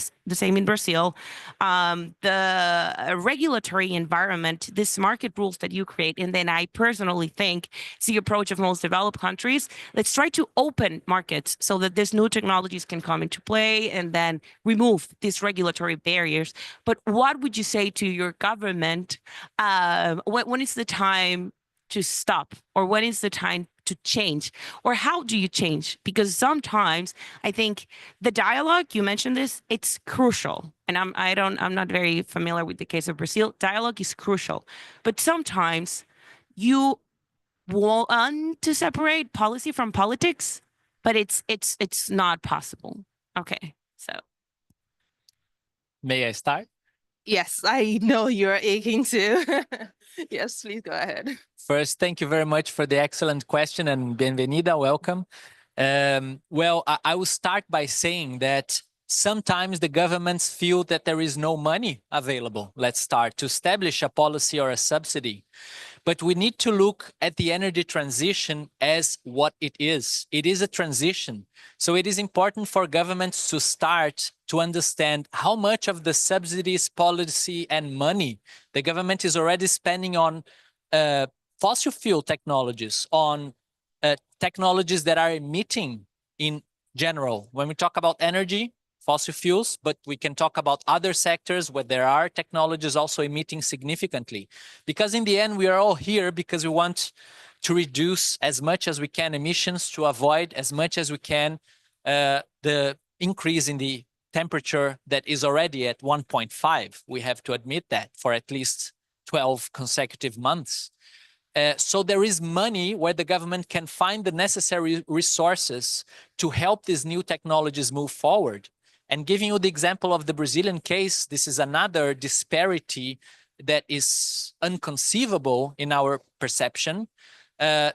in Brazil? The regulatory environment, this market rules that you create, and then I personally think it's the approach of most developed countries. Let's try to open markets so that these new technologies can come into play and then remove these regulatory barriers. But what would you say to your government when is the time to stop, or when is the time to change? Or how do you change? Because sometimes I think the dialogue, you mentioned this, it's crucial. And I'm not very familiar with the case of Brazil. Dialogue is crucial. But sometimes you want to separate policy from politics, but it's not possible. Okay, so. May I start? Yes, I know you're aching to. Yes, please go ahead. First, thank you very much for the excellent question and bienvenida, welcome. Well, I will start by saying that sometimes the governments feel that there is no money available, let's start, to establish a policy or a subsidy. But we need to look at the energy transition as what it is. It is a transition. So it is important for governments to start to understand how much of the subsidies, policy, and money the government is already spending on fossil fuel technologies, on technologies that are emitting in general. When we talk about energy, fossil fuels, but we can talk about other sectors where there are technologies also emitting significantly. Because in the end, we are all here because we want to reduce as much as we can emissions, to avoid as much as we can the increase in the temperature that is already at 1.5. We have to admit that for at least 12 consecutive months. So there is money where the government can find the necessary resources to help these new technologies move forward. And giving you the example of the Brazilian case, this is another disparity that is inconceivable in our perception.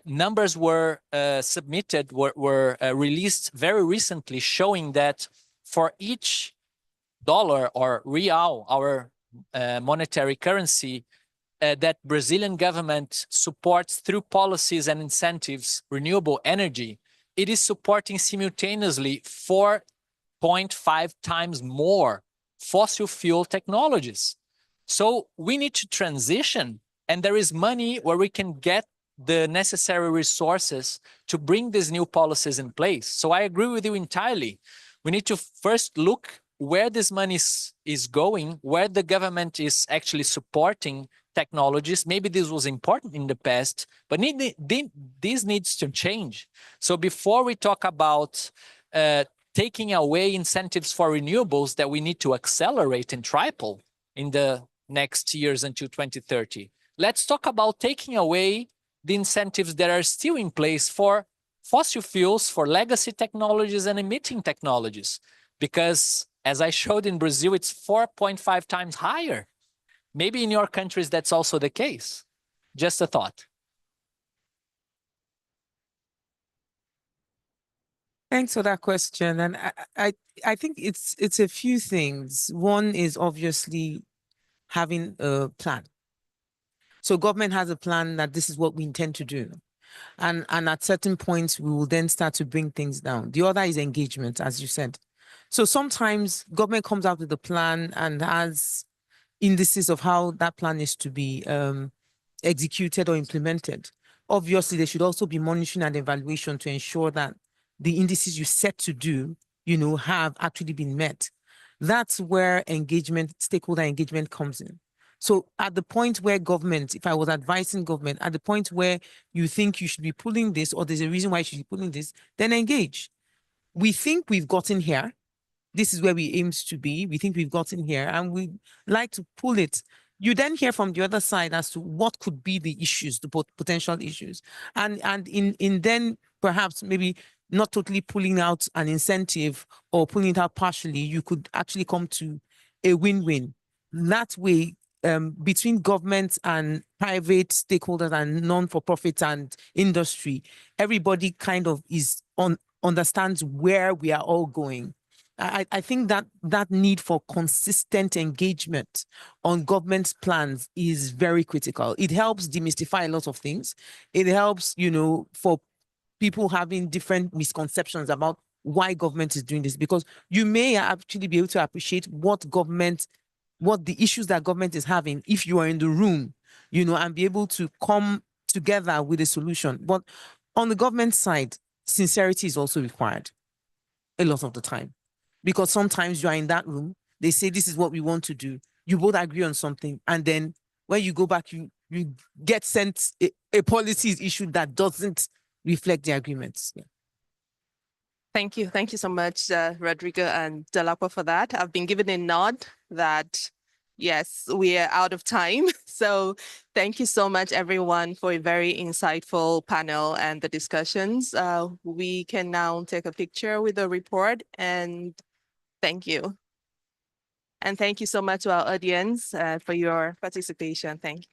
Numbers were submitted, were released very recently, showing that for each dollar or real, our monetary currency, that Brazilian government supports through policies and incentives renewable energy, it is supporting simultaneously 4.5 times more fossil fuel technologies. So we need to transition, and there is money where we can get the necessary resources to bring these new policies in place. So I agree with you entirely. We need to first look where this money is going, where the government is actually supporting technologies. Maybe this was important in the past, but this needs to change. So before we talk about taking away incentives for renewables that we need to accelerate and triple in the next years until 2030, let's talk about taking away the incentives that are still in place for fossil fuels, for legacy technologies and emitting technologies. Because as I showed in Brazil, it's 4.5 times higher. Maybe in your countries, that's also the case. Just a thought. Thanks for that question. And I think it's a few things. One is obviously having a plan. So government has a plan that this is what we intend to do. And at certain points, we will then start to bring things down. The other is engagement, as you said. So sometimes government comes out with a plan and has indices of how that plan is to be executed or implemented. Obviously, there should also be monitoring and evaluation to ensure that the indices you set to do, have actually been met. That's where engagement, stakeholder engagement comes in. So at the point where government, if I was advising government, at the point where you think you should be pulling this or there's a reason why you should be pulling this, then engage. We think we've gotten here. This is where we aimed to be. We think we've gotten here and we like to pull it. You then hear from the other side as to what could be the issues, the potential issues. And in then perhaps maybe not totally pulling out an incentive or pulling it out partially, you could actually come to a win-win. That way, between government and private stakeholders and non-for-profit and industry, everybody kind of understands where we are all going. I think that need for consistent engagement on government's plans is very critical. It helps demystify a lot of things. It helps, for people having different misconceptions about why government is doing this, because you may actually be able to appreciate what the issues that government is having if you are in the room, and be able to come together with a solution. But on the government side, sincerity is also required a lot of the time. Because sometimes you are in that room, they say, this is what we want to do. You both agree on something. And then when you go back, you get sent a policy is issued that doesn't reflect the agreements. Yeah. Thank you. Thank you so much, Rodrigo and Delacqua, for that. I've been given a nod that, yes, we are out of time. So thank you so much, everyone, for a very insightful panel and the discussions. We can now take a picture with the report, and thank you. And thank you so much to our audience for your participation. Thank you.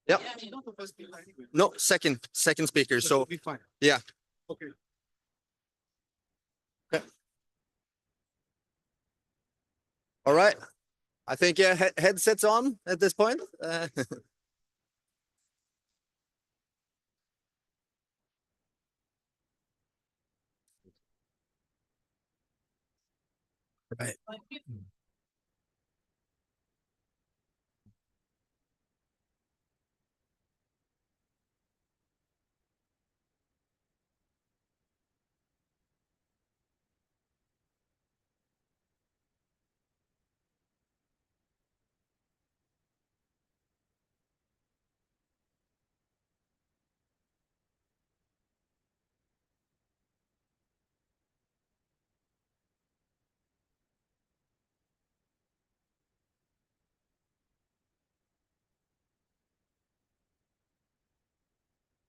Yep. No, second speaker. So yeah. Okay. Okay. All right. I think headsets on at this point. Right.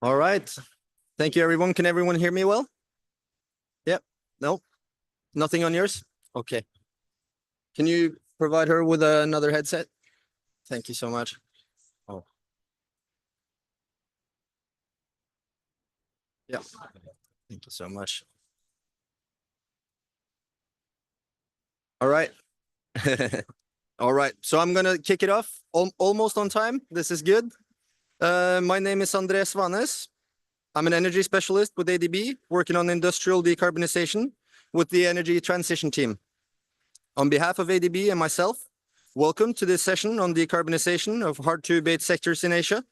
All right. Thank you, everyone. Can everyone hear me well? Yep. No? Nothing on yours? Okay. Can you provide her with another headset? Thank you so much. Oh. Yeah. Thank you so much. All right. All right. So I'm going to kick it off almost on time. This is good. My name is Andres Vanes. I'm an energy specialist with ADB, working on industrial decarbonization with the energy transition team. On behalf of ADB and myself, welcome to this session on decarbonization of hard-to-abate sectors in Asia.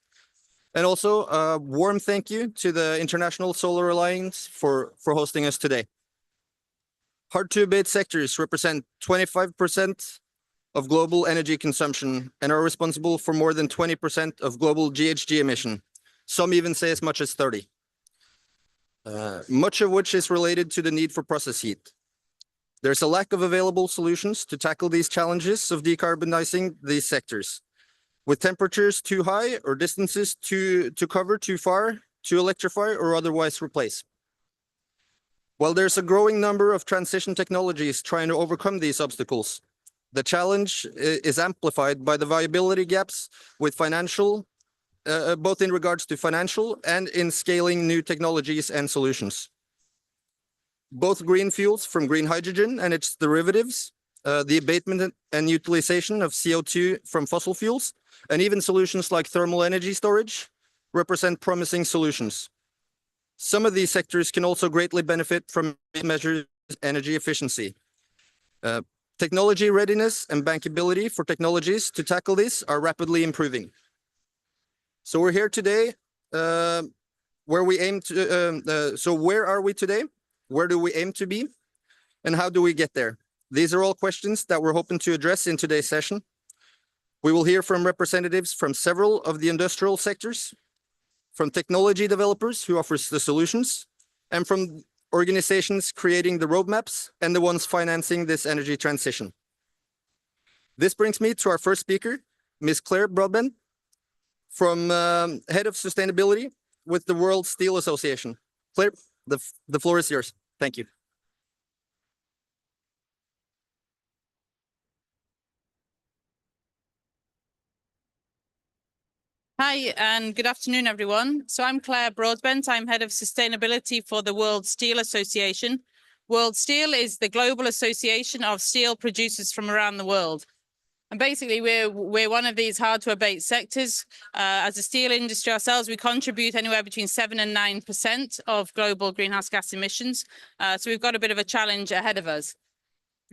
And also a warm thank you to the International Solar Alliance for hosting us today. Hard-to-abate sectors represent 25% of global energy consumption and are responsible for more than 20% of global GHG emission. Some even say as much as 30. Much of which is related to the need for process heat. There's a lack of available solutions to tackle these challenges of decarbonizing these sectors. With temperatures too high or distances to cover too far to electrify or otherwise replace. While there's a growing number of transition technologies trying to overcome these obstacles, the challenge is amplified by the viability gaps with financial, both in regards to financial and in scaling new technologies and solutions. Both green fuels from green hydrogen and its derivatives, the abatement and utilization of CO2 from fossil fuels, and even solutions like thermal energy storage represent promising solutions. Some of these sectors can also greatly benefit from measures of energy efficiency. Technology readiness and bankability for technologies to tackle this are rapidly improving. So we're here today where we aim to, so where are we today? Where do we aim to be? And how do we get there? These are all questions that we're hoping to address in today's session. We will hear from representatives from several of the industrial sectors, from technology developers who offers the solutions, and from organizations creating the roadmaps and the ones financing this energy transition. This brings me to our first speaker, Ms. Claire Broadbent, from Head of Sustainability with the World Steel Association. Claire, the floor is yours. Thank you. Hi, and good afternoon, everyone. So I'm Claire Broadbent. I'm Head of Sustainability for the World Steel Association. World Steel is the global association of steel producers from around the world. And basically, we're one of these hard-to-abate sectors. As a steel industry ourselves, we contribute anywhere between 7 and 9% of global greenhouse gas emissions. So we've got a bit of a challenge ahead of us.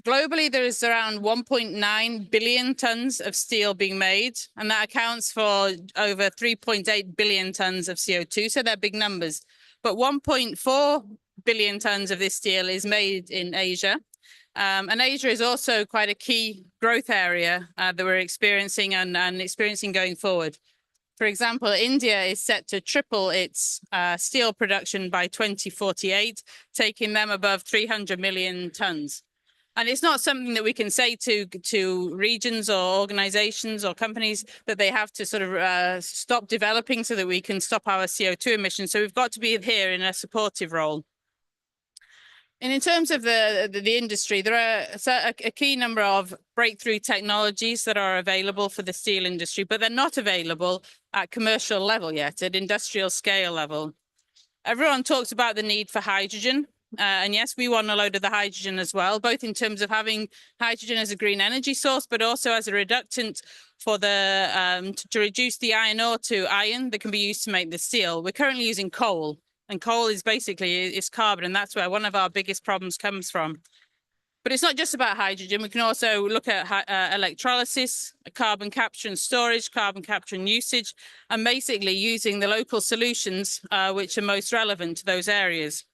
Globally, there is around 1.9 billion tons of steel being made, and that accounts for over 3.8 billion tons of CO2, so they're big numbers. But 1.4 billion tons of this steel is made in Asia. And Asia is also quite a key growth area that we're experiencing and experiencing going forward. For example, India is set to triple its steel production by 2048, taking them above 300 million tons. And it's not something that we can say to regions or organizations or companies that they have to sort of stop developing so that we can stop our CO2 emissions. So we've got to be here in a supportive role. And in terms of the industry, there are a key number of breakthrough technologies that are available for the steel industry, but they're not available at commercial level yet, at industrial scale level. Everyone talks about the need for hydrogen. And yes, we want a load of the hydrogen as well, both in terms of having hydrogen as a green energy source, but also as a reductant for the to reduce the iron ore to iron that can be used to make the steel. We're currently using coal, and coal is basically it's carbon, and that's where one of our biggest problems comes from. But it's not just about hydrogen. We can also look at electrolysis, carbon capture and storage, carbon capture and usage, and basically using the local solutions which are most relevant to those areas.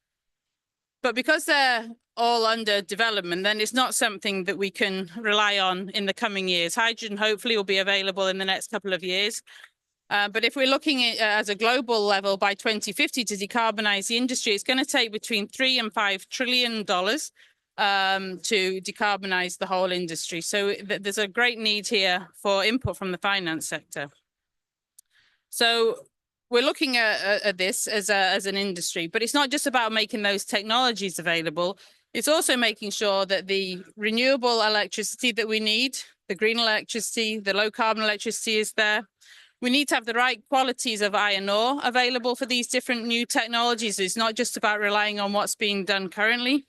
But because they're all under development, then it's not something that we can rely on in the coming years. Hydrogen hopefully will be available in the next couple of years. But if we're looking at as a global level by 2050 to decarbonize the industry, it's going to take between $3 and $5 trillion to decarbonize the whole industry. So there's a great need here for input from the finance sector. So we're looking at this as an industry, but it's not just about making those technologies available. It's also making sure that the renewable electricity that we need, the green electricity, the low carbon electricity is there. We need to have the right qualities of iron ore available for these different new technologies. It's not just about relying on what's being done currently.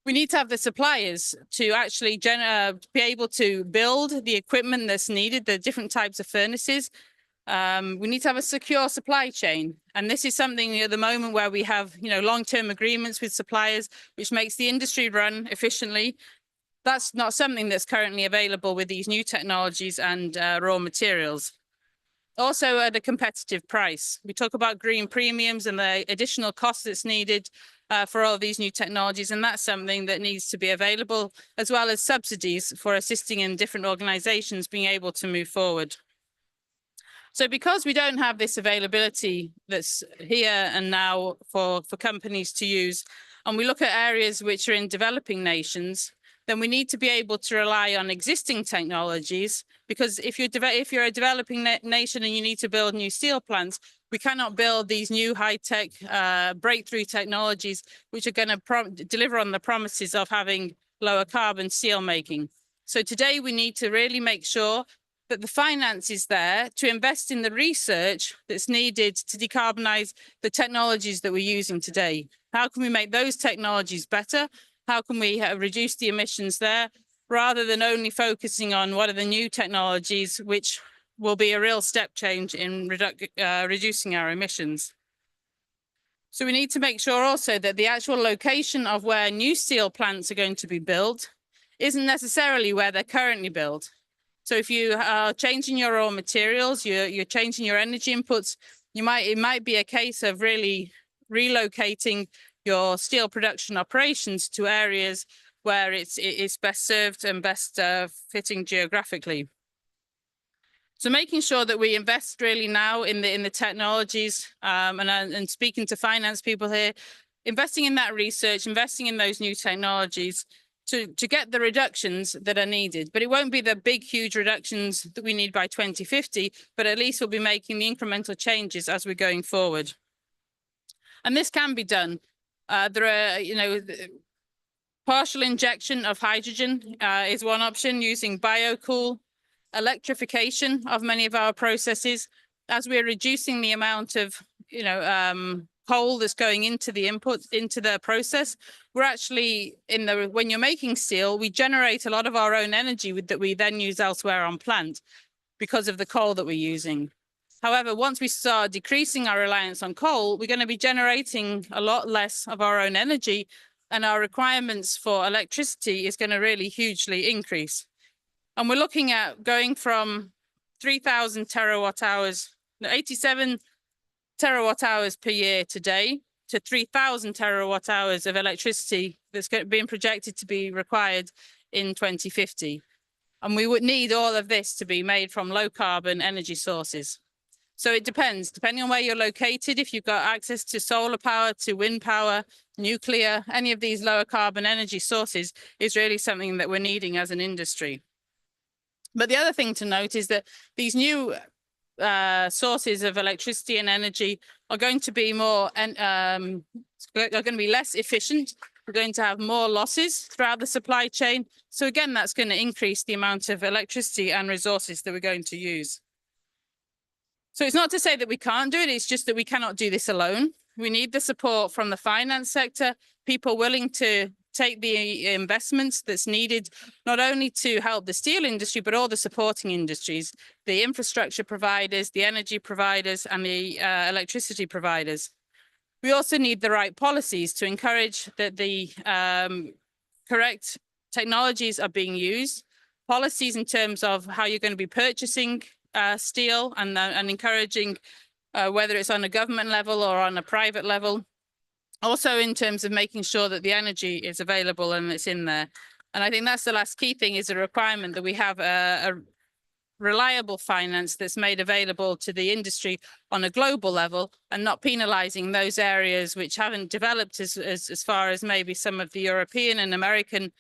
We need to have the suppliers to actually be able to build the equipment that's needed, the different types of furnaces. We need to have a secure supply chain. And this is something at the moment where we have, long-term agreements with suppliers, which makes the industry run efficiently. That's not something that's currently available with these new technologies and raw materials. Also at a competitive price. We talk about green premiums and the additional cost that's needed for all of these new technologies, and that's something that needs to be available, as well as subsidies for assisting in different organizations being able to move forward. So because we don't have this availability that's here and now for companies to use, and we look at areas which are in developing nations, then we need to be able to rely on existing technologies, because if you're a developing nation and you need to build new steel plants, we cannot build these new high-tech breakthrough technologies which are going to deliver on the promises of having lower carbon steel making. So today we need to really make sure that the finance is there to invest in the research that's needed to decarbonize the technologies that we're using today. How can we make those technologies better? How can we reduce the emissions there, rather than only focusing on what are the new technologies which will be a real step change in reducing our emissions. So we need to make sure also that the actual location of where new steel plants are going to be built isn't necessarily where they're currently built. So if you are changing your raw materials, you're changing your energy inputs, it might be a case of really relocating your steel production operations to areas where it's best served and best fitting geographically. So making sure that we invest really now in the technologies, and speaking to finance people here, investing in that research, investing in those new technologies to get the reductions that are needed. But it won't be the big, huge reductions that we need by 2050, but at least we'll be making the incremental changes as we're going forward. And this can be done. There are, partial injection of hydrogen is one option, using biocool, electrification of many of our processes. As we're reducing the amount of, coal that's going into the inputs into the process, we're actually when you're making steel, we generate a lot of our own energy that we then use elsewhere on plant because of the coal that we're using. However, once we start decreasing our reliance on coal, we're going to be generating a lot less of our own energy, and our requirements for electricity is going to really hugely increase. And we're looking at going from 3,000 terawatt hours, 87 terawatt hours per year today, to 3,000 terawatt hours of electricity that's being projected to be required in 2050. And we would need all of this to be made from low carbon energy sources. So it depends, depending on where you're located, if you've got access to solar power, to wind power, nuclear, any of these lower carbon energy sources is really something that we're needing as an industry. But the other thing to note is that these new sources of electricity and energy are going to be less efficient We're going to have more losses throughout the supply chain. So again, that's going to increase the amount of electricity and resources that we're going to use. So it's not to say that we can't do it, it's just that we cannot do this alone. We need the support from the finance sector, people willing to take the investments that's needed, not only to help the steel industry, but all the supporting industries, the infrastructure providers, the energy providers, and the electricity providers. We also need the right policies to encourage that the correct technologies are being used, policies in terms of how you're going to be purchasing steel and encouraging whether it's on a government level or on a private level. Also in terms of making sure that the energy is available and it's in there. And I think that's the last key thing, is a requirement that we have a reliable finance that's made available to the industry on a global level and not penalizing those areas which haven't developed as far as maybe some of the European and American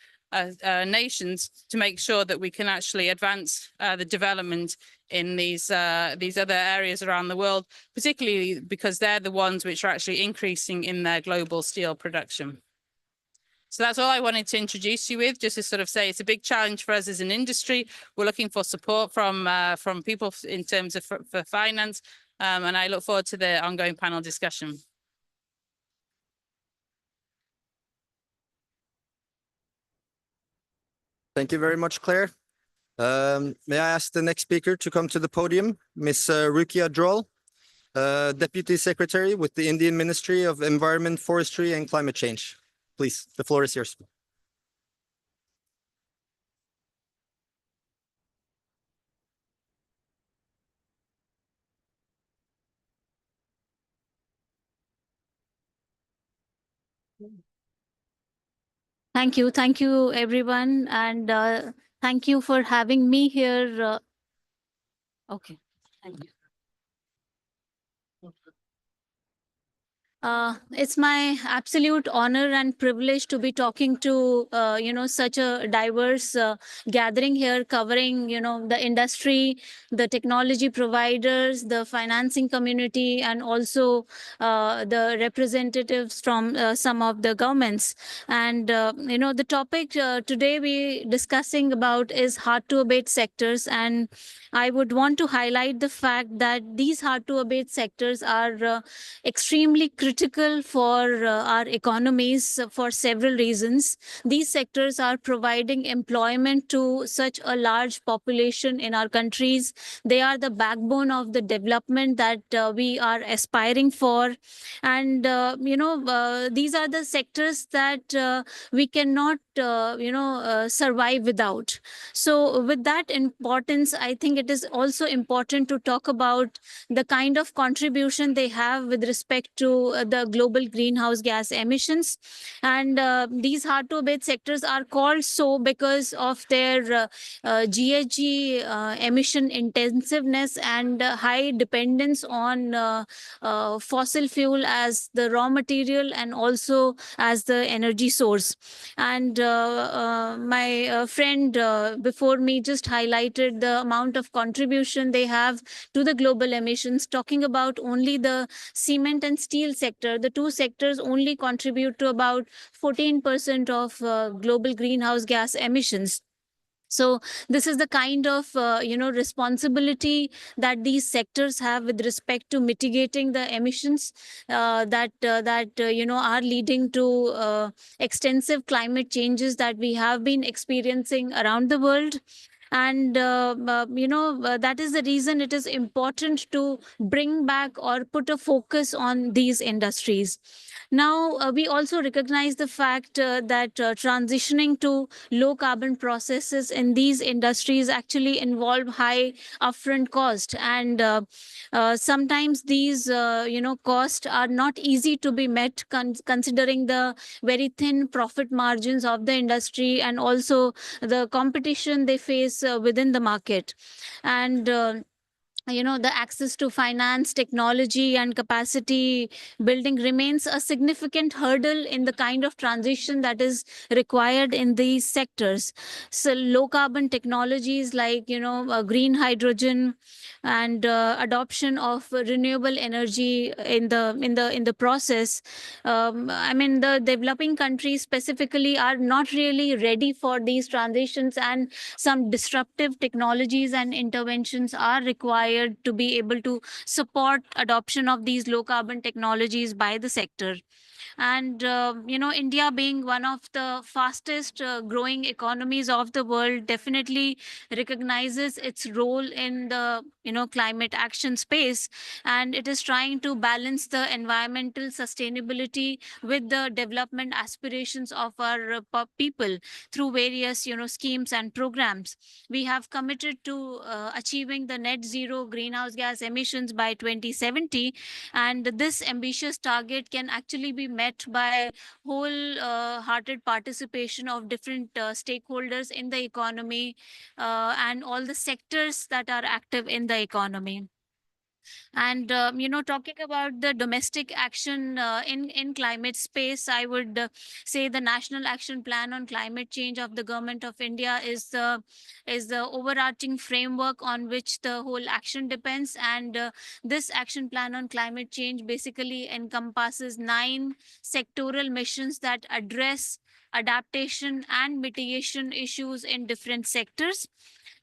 nations, to make sure that we can actually advance the development in these other areas around the world, particularly because they're the ones which are actually increasing in their global steel production. So that's all I wanted to introduce you with, just to sort of say it's a big challenge for us as an industry. We're looking for support from people in terms of for finance, and I look forward to the ongoing panel discussion. Thank you very much, Claire. May I ask the next speaker to come to the podium, Ms. Rukia Droll, Deputy Secretary with the Indian Ministry of Environment, Forestry and Climate Change. Please, the floor is yours. Thank you, everyone, and thank you for having me here. Okay, thank you. It's my absolute honor and privilege to be talking to such a diverse gathering here, covering the industry, the technology providers, the financing community, and also the representatives from some of the governments. And the topic today we discussing about is hard to abate sectors, and I would want to highlight the fact that these hard to abate sectors are extremely critical for our economies for several reasons. These sectors are providing employment to such a large population in our countries. They are the backbone of the development that we are aspiring for. And, these are the sectors that we cannot, survive without. So with that importance, I think it is also important to talk about the kind of contribution they have with respect to the global greenhouse gas emissions. And these hard to abate sectors are called so because of their GHG emission intensiveness and high dependence on fossil fuel as the raw material and also as the energy source. And my friend before me just highlighted the amount of contribution they have to the global emissions, talking about only the cement and steel sector. The two sectors only contribute to about 14% of global greenhouse gas emissions. So this is the kind of responsibility that these sectors have with respect to mitigating the emissions that are leading to extensive climate changes that we have been experiencing around the world. And, that is the reason it is important to bring back or put a focus on these industries. Now, we also recognize the fact that transitioning to low carbon processes in these industries actually involve high upfront cost. And sometimes these, costs are not easy to be met considering the very thin profit margins of the industry and also the competition they face within the market. And the access to finance, technology, and capacity building remains a significant hurdle in the kind of transition that is required in these sectors. So low carbon technologies like, green hydrogen and adoption of renewable energy in the process. I mean, the developing countries specifically are not really ready for these transitions, and some disruptive technologies and interventions are required to be able to support adoption of these low carbon technologies by the sector. And India being one of the fastest growing economies of the world definitely recognizes its role in the climate action space, and it is trying to balance the environmental sustainability with the development aspirations of our people through various schemes and programs. We have committed to achieving the net zero greenhouse gas emissions by 2070, and this ambitious target can actually be met by whole-hearted participation of different stakeholders in the economy and all the sectors that are active in the economy. And talking about the domestic action in climate space, I would say the National Action Plan on Climate Change of the Government of India is the overarching framework on which the whole action depends. And this action plan on climate change basically encompasses 9 sectoral missions that address adaptation and mitigation issues in different sectors.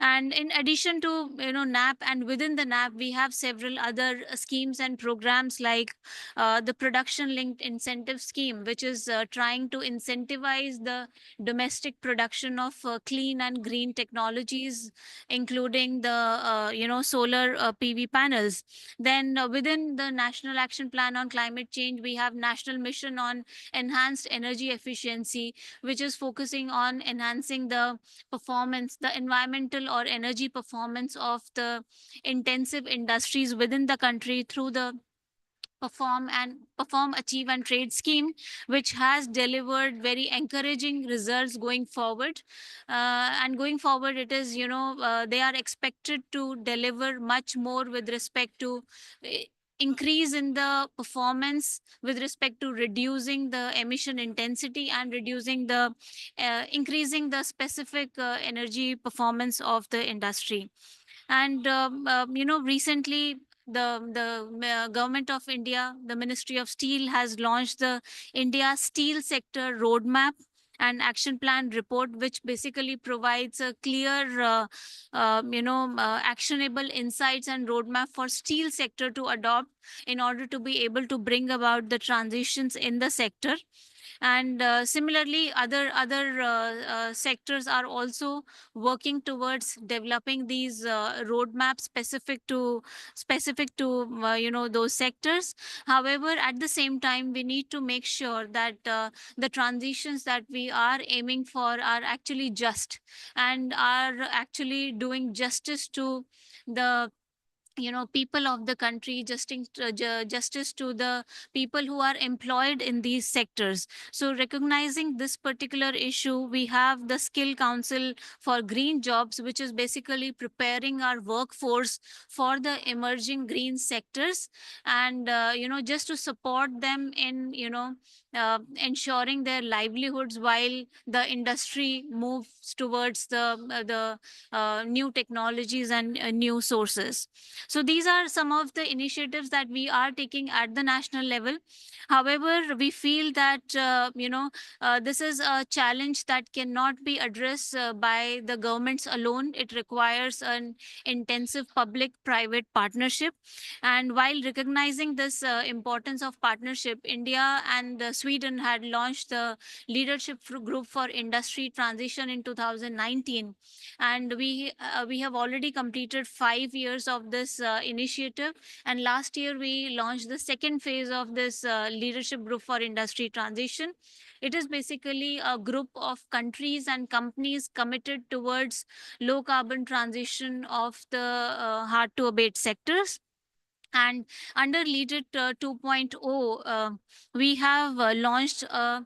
And in addition to NAP, and within the NAP, we have several other schemes and programs like the production linked incentive scheme, which is trying to incentivize the domestic production of clean and green technologies, including the solar PV panels. Then within the National Action Plan on Climate Change, we have National Mission on Enhanced Energy Efficiency, which is focusing on enhancing the performance, the environmental or energy performance of the intensive industries within the country through the Perform, Achieve, and Trade scheme, which has delivered very encouraging results going forward. And going forward, it is, they are expected to deliver much more with respect to increase in the performance with respect to reducing the emission intensity and increasing the specific energy performance of the industry. And recently the government of India, the Ministry of Steel, has launched the India Steel Sector Roadmap and Action Plan report, which basically provides a clear, actionable insights and roadmap for steel sector to adopt in order to be able to bring about the transitions in the sector. And similarly, other sectors are also working towards developing these roadmaps specific to those sectors. However, at the same time, we need to make sure that the transitions that we are aiming for are actually just and are actually doing justice to the people of the country, justice to the people who are employed in these sectors. So recognizing this particular issue, we have the Skill Council for Green Jobs, which is basically preparing our workforce for the emerging green sectors, and just to support them in ensuring their livelihoods while the industry moves towards the new technologies and new sources. So these are some of the initiatives that we are taking at the national level. However, we feel that this is a challenge that cannot be addressed by the governments alone. It requires an intensive public-private partnership. And while recognizing this importance of partnership, India and Sweden had launched the Leadership Group for Industry Transition in 2019. And we have already completed 5 years of this initiative. And last year, we launched the second phase of this Leadership Group for Industry Transition. It is basically a group of countries and companies committed towards low carbon transition of the hard to abate sectors. And under Lead It 2.0, we have launched a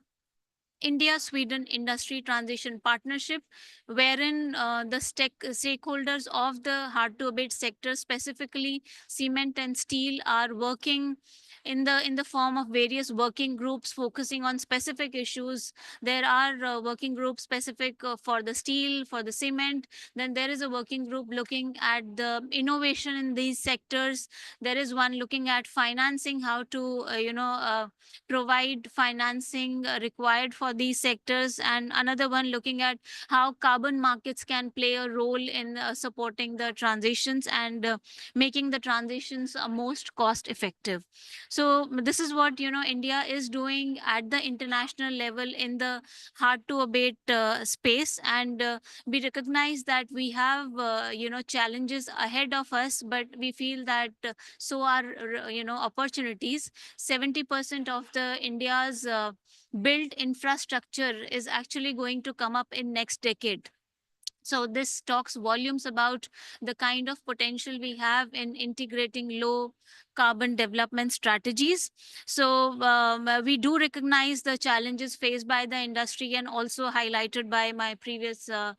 India-Sweden Industry Transition Partnership, wherein the stakeholders of the hard-to-abate sector, specifically cement and steel, are working in the form of various working groups focusing on specific issues. There are working groups specific for the steel, for the cement. Then there is a working group looking at the innovation in these sectors. There is one looking at financing, how to provide financing required for these sectors, and another one looking at how carbon markets can play a role in supporting the transitions and making the transitions most cost effective. So this is what India is doing at the international level in the hard to abate space, and we recognize that we have challenges ahead of us, but we feel that so are opportunities. 70% of the India's built infrastructure is actually going to come up in next decade. So this talks volumes about the kind of potential we have in integrating low carbon development strategies. So we do recognize the challenges faced by the industry and also highlighted by my previous, the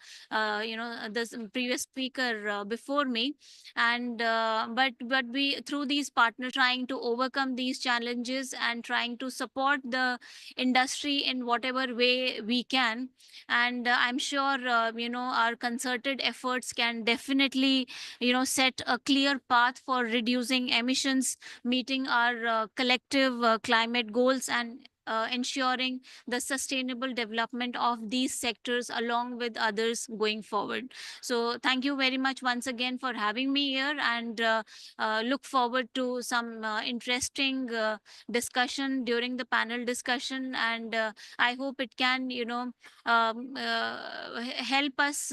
previous speaker before me. And but we, through these partners, trying to overcome these challenges and trying to support the industry in whatever way we can. And I'm sure our concerted efforts can definitely set a clear path for reducing emissions, meeting our collective climate goals, and ensuring the sustainable development of these sectors along with others going forward. So thank you very much once again for having me here, and look forward to some interesting discussion during the panel discussion. And I hope it can help us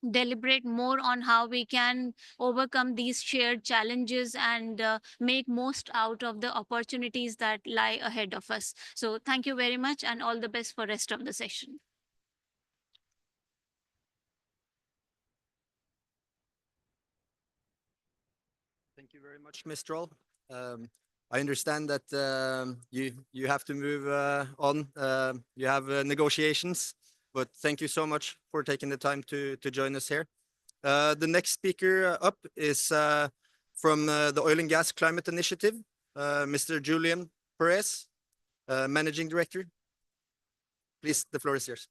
deliberate more on how we can overcome these shared challenges and make most out of the opportunities that lie ahead of us. So thank you very much, and all the best for rest of the session. Thank you very much, Ms. Troll. I understand that you have to move on. You have negotiations, but thank you so much for taking the time to join us here. The next speaker up is from the Oil and Gas Climate Initiative, Mr. Julian Perez, Managing Director. Please, the floor is yours.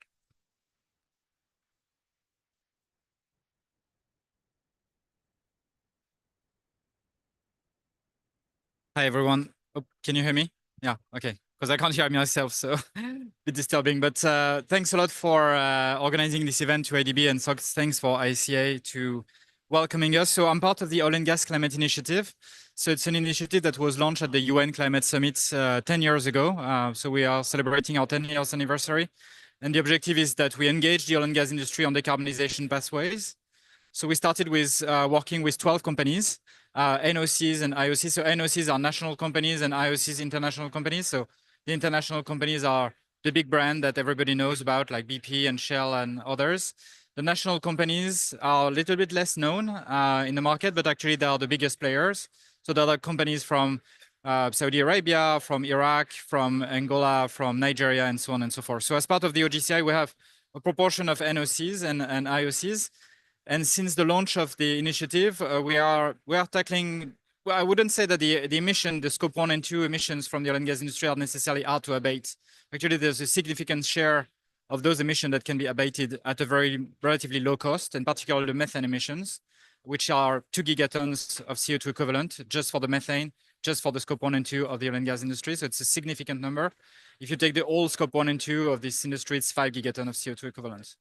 Hi, everyone. Oh, can you hear me? Yeah, okay. Because I can't hear myself, so a bit disturbing. But thanks a lot for organizing this event to ADB, and so thanks for ICA to welcoming us. So I'm part of the Oil and Gas Climate Initiative. So it's an initiative that was launched at the UN Climate Summit 10 years ago. So we are celebrating our 10 years anniversary. And the objective is that we engage the oil and gas industry on decarbonization pathways. So we started with working with 12 companies, NOCs and IOCs. So NOCs are national companies and IOCs international companies. So the international companies are the big brand that everybody knows about, like BP and Shell and others. The national companies are a little bit less known in the market, but actually they are the biggest players. So there are companies from Saudi Arabia, from Iraq, from Angola, from Nigeria, and so on and so forth. So as part of the OGCI, we have a proportion of NOCs and IOCs. And since the launch of the initiative, we are tackling, well, I wouldn't say that the emission, the scope 1 and 2 emissions from the oil and gas industry are necessarily hard to abate. Actually, there's a significant share of those emissions that can be abated at a very relatively low cost, and particularly the methane emissions, which are 2 gigatons of CO2 equivalent just for the methane, just for the scope 1 and 2 of the oil and gas industry. So it's a significant number. If you take the whole scope 1 and 2 of this industry, it's 5 gigatons of CO2 equivalent.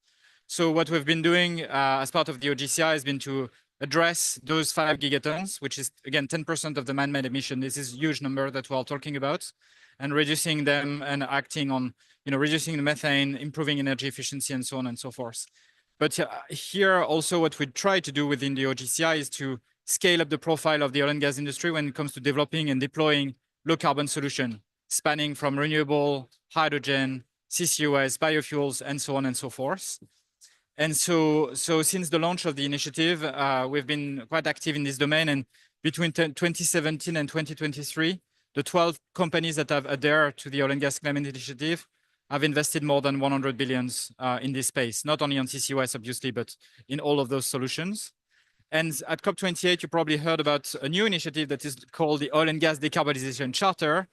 So what we've been doing as part of the OGCI has been to address those 5 gigatons, which is, again, 10% of the man-made emission. This is a huge number that we're talking about, and reducing them and acting on, reducing the methane, improving energy efficiency, and so on and so forth. But here also what we try to do within the OGCI is to scale up the profile of the oil and gas industry when it comes to developing and deploying low carbon solution, spanning from renewable, hydrogen, CCUS, biofuels, and so on and so forth. And so since the launch of the initiative, we've been quite active in this domain. And between 2017 and 2023, the 12 companies that have adhered to the Oil and Gas Climate Initiative have invested more than 100 billions in this space, not only on CCUS, obviously, but in all of those solutions. And at COP28, you probably heard about a new initiative that is called the Oil and Gas Decarbonization Charter,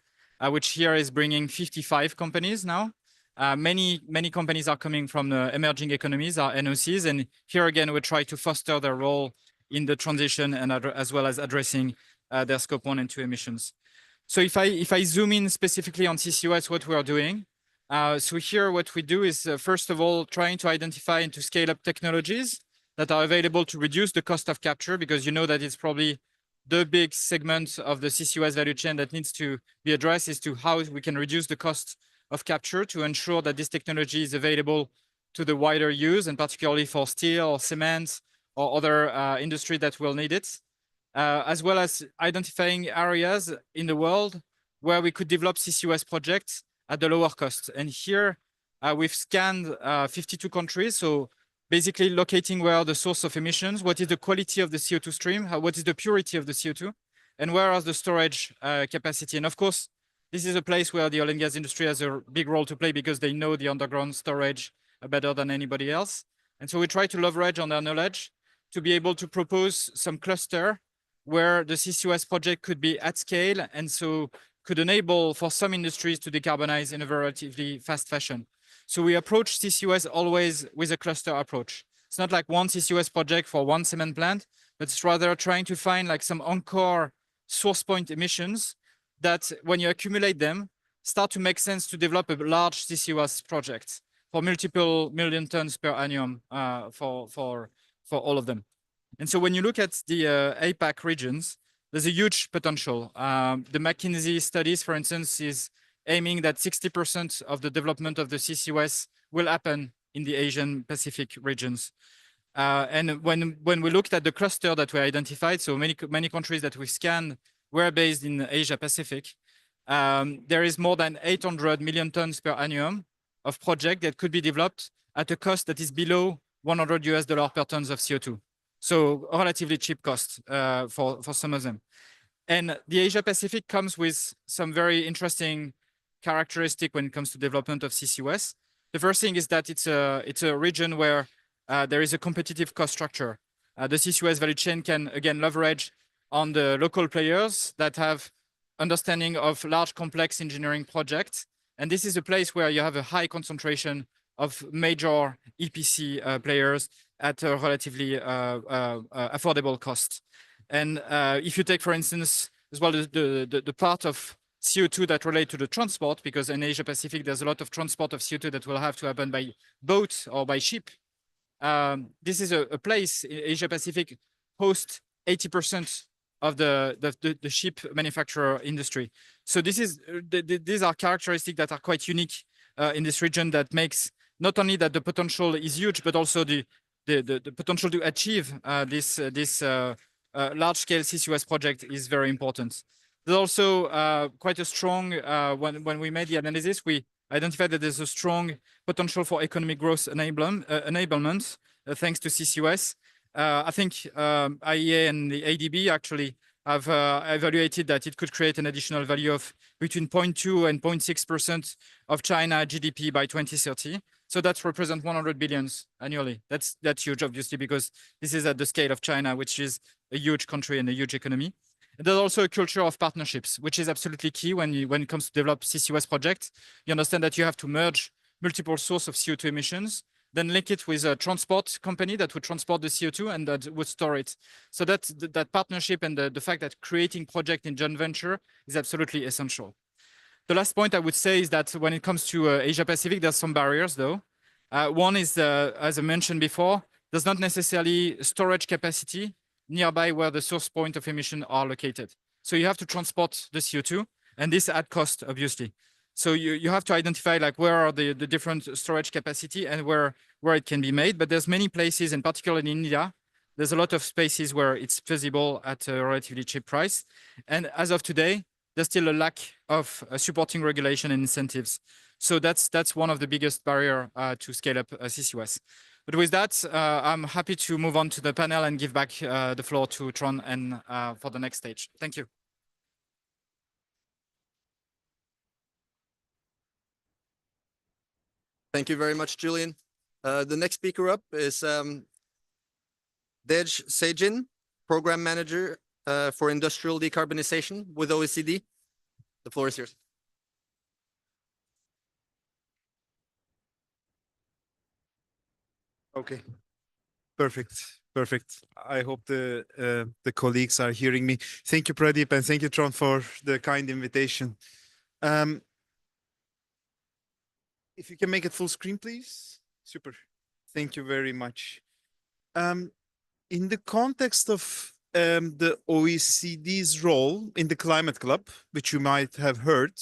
which here is bringing 55 companies now. Many companies are coming from the emerging economies, our NOCs, and here again, we try to foster their role in the transition and as well as addressing their scope 1 and 2 emissions. So if I zoom in specifically on CCUS, what we are doing, so here what we do is first of all, trying to identify and to scale up technologies that are available to reduce the cost of capture, because you know that it's probably the big segment of the CCUS value chain that needs to be addressed, is to how we can reduce the cost of capture to ensure that this technology is available to the wider use, and particularly for steel or cement or other industry that will need it, as well as identifying areas in the world where we could develop CCUS projects at the lower cost. And here we've scanned 52 countries, so basically locating where are the source of emissions, what is the quality of the CO2 stream, what is the purity of the CO2, and where is the storage capacity. And of course, this is a place where the oil and gas industry has a big role to play because they know the underground storage better than anybody else. And so we try to leverage on their knowledge to be able to propose some cluster where the CCUS project could be at scale, and so could enable for some industries to decarbonize in a relatively fast fashion. So we approach CCUS always with a cluster approach. It's not like one CCUS project for one cement plant, but it's rather trying to find like some encore source point emissions that when you accumulate them, start to make sense to develop a large CCUS project for multiple million tons per annum for all of them. And so when you look at the APAC regions, there's a huge potential. The McKinsey studies, for instance, is aiming that 60% of the development of the CCUS will happen in the Asian Pacific regions. And when we looked at the cluster that we identified, so many countries that we scanned were based in Asia Pacific, there is more than 800 million tons per annum of project that could be developed at a cost that is below $100 per tons of CO2. So a relatively cheap cost for some of them. And the Asia Pacific comes with some very interesting characteristic when it comes to development of CCUS. The first thing is that it's a region where there is a competitive cost structure. The CCUS value chain can again leverage on the local players that have understanding of large complex engineering projects. And this is a place where you have a high concentration of major EPC players at a relatively affordable cost. And if you take, for instance, as well the part of CO2 that relate to the transport, because in Asia Pacific, there's a lot of transport of CO2 that will have to happen by boat or by ship. This is a place in Asia Pacific hosts 80% of the ship manufacturer industry. So this is these are characteristics that are quite unique in this region that makes not only that the potential is huge, but also the potential to achieve this large-scale CCUS project is very important. There's also quite a strong, when we made the analysis, we identified that there's a strong potential for economic growth enablement thanks to CCUS. I think IEA and the ADB actually have evaluated that it could create an additional value of between 0.2 and 0.6% of China GDP by 2030. So that represents 100 billions annually. That's huge, obviously, because this is at the scale of China, which is a huge country and a huge economy. And there's also a culture of partnerships, which is absolutely key when it comes to develop CCUS projects. You understand that you have to merge multiple sources of CO2 emissions, then link it with a transport company that would transport the CO2 and that would store it. So that partnership and the fact that creating project in joint venture is absolutely essential. The last point I would say is that when it comes to Asia Pacific, there's some barriers though. One is, as I mentioned before, there's not necessarily storage capacity nearby where the source point of emission are located. So you have to transport the CO2 and this add cost, obviously. So you have to identify like where are the different storage capacity and where it can be made. But there's many places, and particularly in India, there's a lot of spaces where it's feasible at a relatively cheap price. And as of today, there's still a lack of supporting regulation and incentives. So that's one of the biggest barrier to scale up CCUS. But with that, I'm happy to move on to the panel and give back the floor to Trond and for the next stage. Thank you. Thank you very much, Julian. The next speaker up is Dej Sejin, Program Manager for Industrial Decarbonization with OECD. The floor is yours. Okay, perfect. I hope the colleagues are hearing me. Thank you, Pradeep, and thank you, Tron, for the kind invitation. If you can make it full screen, please. Super. Thank you very much. In the context of the OECD's role in the Climate Club, which you might have heard,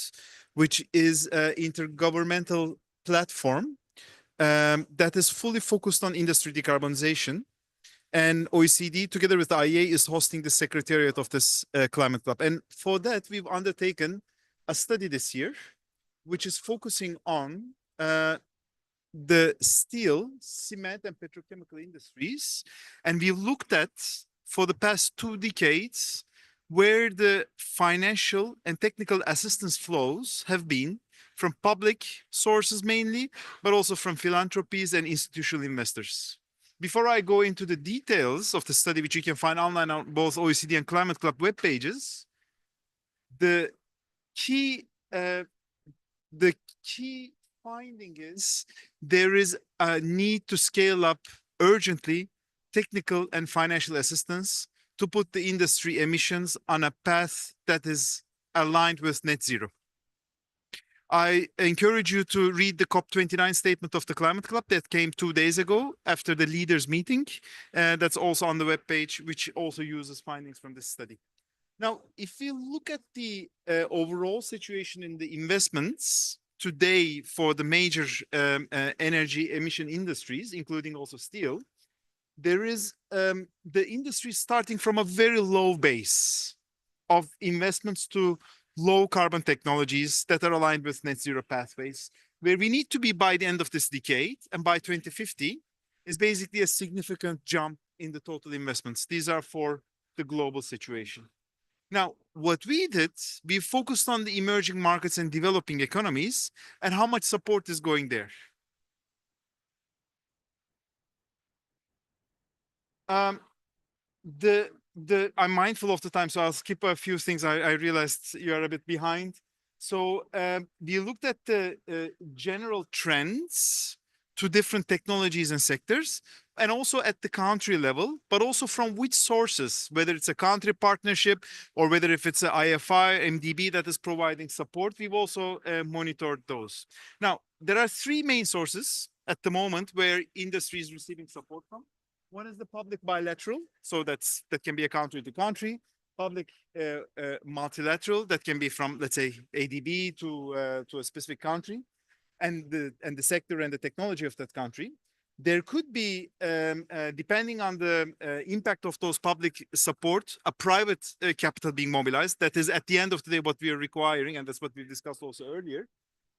which is an intergovernmental platform that is fully focused on industry decarbonization. And OECD, together with the IEA, is hosting the secretariat of this Climate Club. And for that, we've undertaken a study this year, which is focusing on the steel, cement, and petrochemical industries. And we've looked at, for the past 2 decades, where the financial and technical assistance flows have been from public sources mainly, but also from philanthropies and institutional investors. Before I go into the details of the study, which you can find online on both OECD and Climate Club web pages, the key finding is there is a need to scale up urgently technical and financial assistance to put the industry emissions on a path that is aligned with net zero. I encourage you to read the COP29 statement of the Climate Club that came 2 days ago after the leaders meeting. That's also on the webpage, which also uses findings from this study. Now, if you look at the overall situation in the investments today for the major energy emission industries, including also steel, there is the industry starting from a very low base of investments to low carbon technologies that are aligned with net zero pathways, where we need to be by the end of this decade, and by 2050 is basically a significant jump in the total investments. These are for the global situation. Now, what we did, we focused on the emerging markets and developing economies and how much support is going there. I'm mindful of the time, so I'll skip a few things. I realized you are a bit behind. So we looked at the general trends to different technologies and sectors, and also at the country level, but also from which sources, whether it's a country partnership or whether if it's an IFI, MDB that is providing support, we've also monitored those. Now, there are 3 main sources at the moment where industry is receiving support from. One is the public bilateral, so that can be a country to country. Public multilateral, that can be from, let's say, ADB to a specific country, and the sector and the technology of that country. There could be, depending on the impact of those public support, a private capital being mobilized. That is, at the end of the day, what we are requiring, and that's what we discussed also earlier.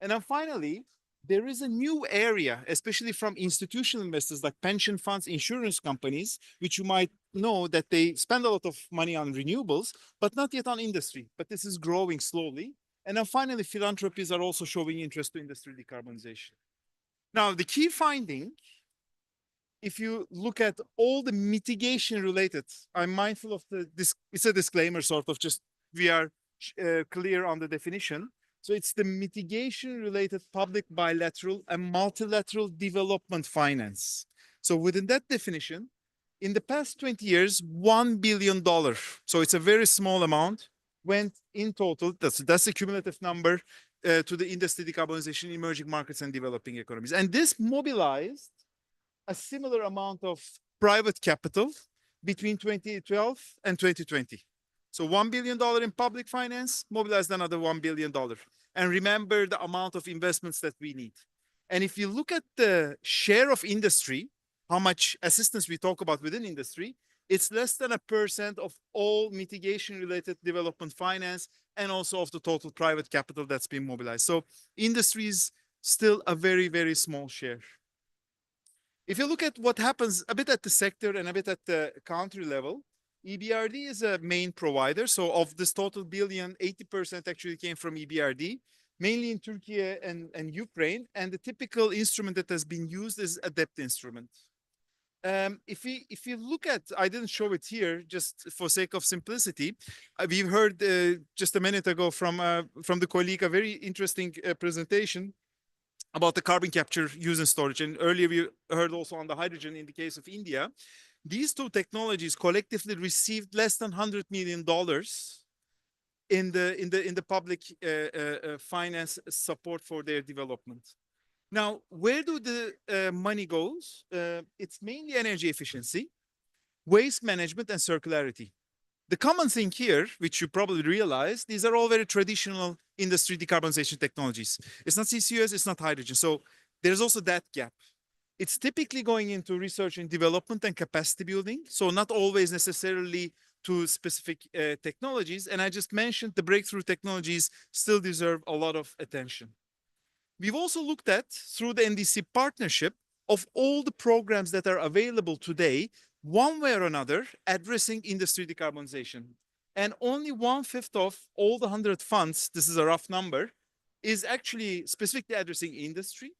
And then finally, there is a new area, especially from institutional investors like pension funds, insurance companies, which you might know that they spend a lot of money on renewables, but not yet on industry. But this is growing slowly. And then finally, philanthropies are also showing interest to industry decarbonization. Now, the key finding, if you look at all the mitigation related, I'm mindful of it's a disclaimer sort of, just we are clear on the definition. So it's the mitigation related public bilateral and multilateral development finance. So within that definition, in the past 20 years, $1 billion, so it's a very small amount, went in total, that's the cumulative number, to the industry decarbonization, emerging markets and developing economies. And this mobilized a similar amount of private capital between 2012 and 2020. So $1 billion in public finance mobilized another $1 billion. And remember the amount of investments that we need. And if you look at the share of industry, how much assistance we talk about within industry, it's less than 1% of all mitigation related development finance and also of the total private capital that's been mobilized. So industry is still a very, very small share. If you look at what happens a bit at the sector and a bit at the country level, EBRD is a main provider. So of this total billion, 80% actually came from EBRD. mainly in Turkey and Ukraine. And the typical instrument that has been used is a debt instrument. If we look at, I didn't show it here just for sake of simplicity. We've heard just a minute ago from the colleague a very interesting presentation about the carbon capture, use and storage. And earlier we heard also on the hydrogen in the case of India. These two technologies collectively received less than $100 million in the public finance support for their development. Now, where do the money goes? It's mainly energy efficiency, waste management, and circularity. The common thing here, which you probably realize, these are all very traditional industry decarbonization technologies. It's not CCUS, it's not hydrogen. So there's also that gap. It's typically going into research and development and capacity building. So not always necessarily to specific technologies. And I just mentioned the breakthrough technologies still deserve a lot of attention. We've also looked at, through the NDC partnership, of all the programs that are available today, one way or another, addressing industry decarbonization. And only 1/5 of all the 100 funds, this is a rough number, is actually specifically addressing industry.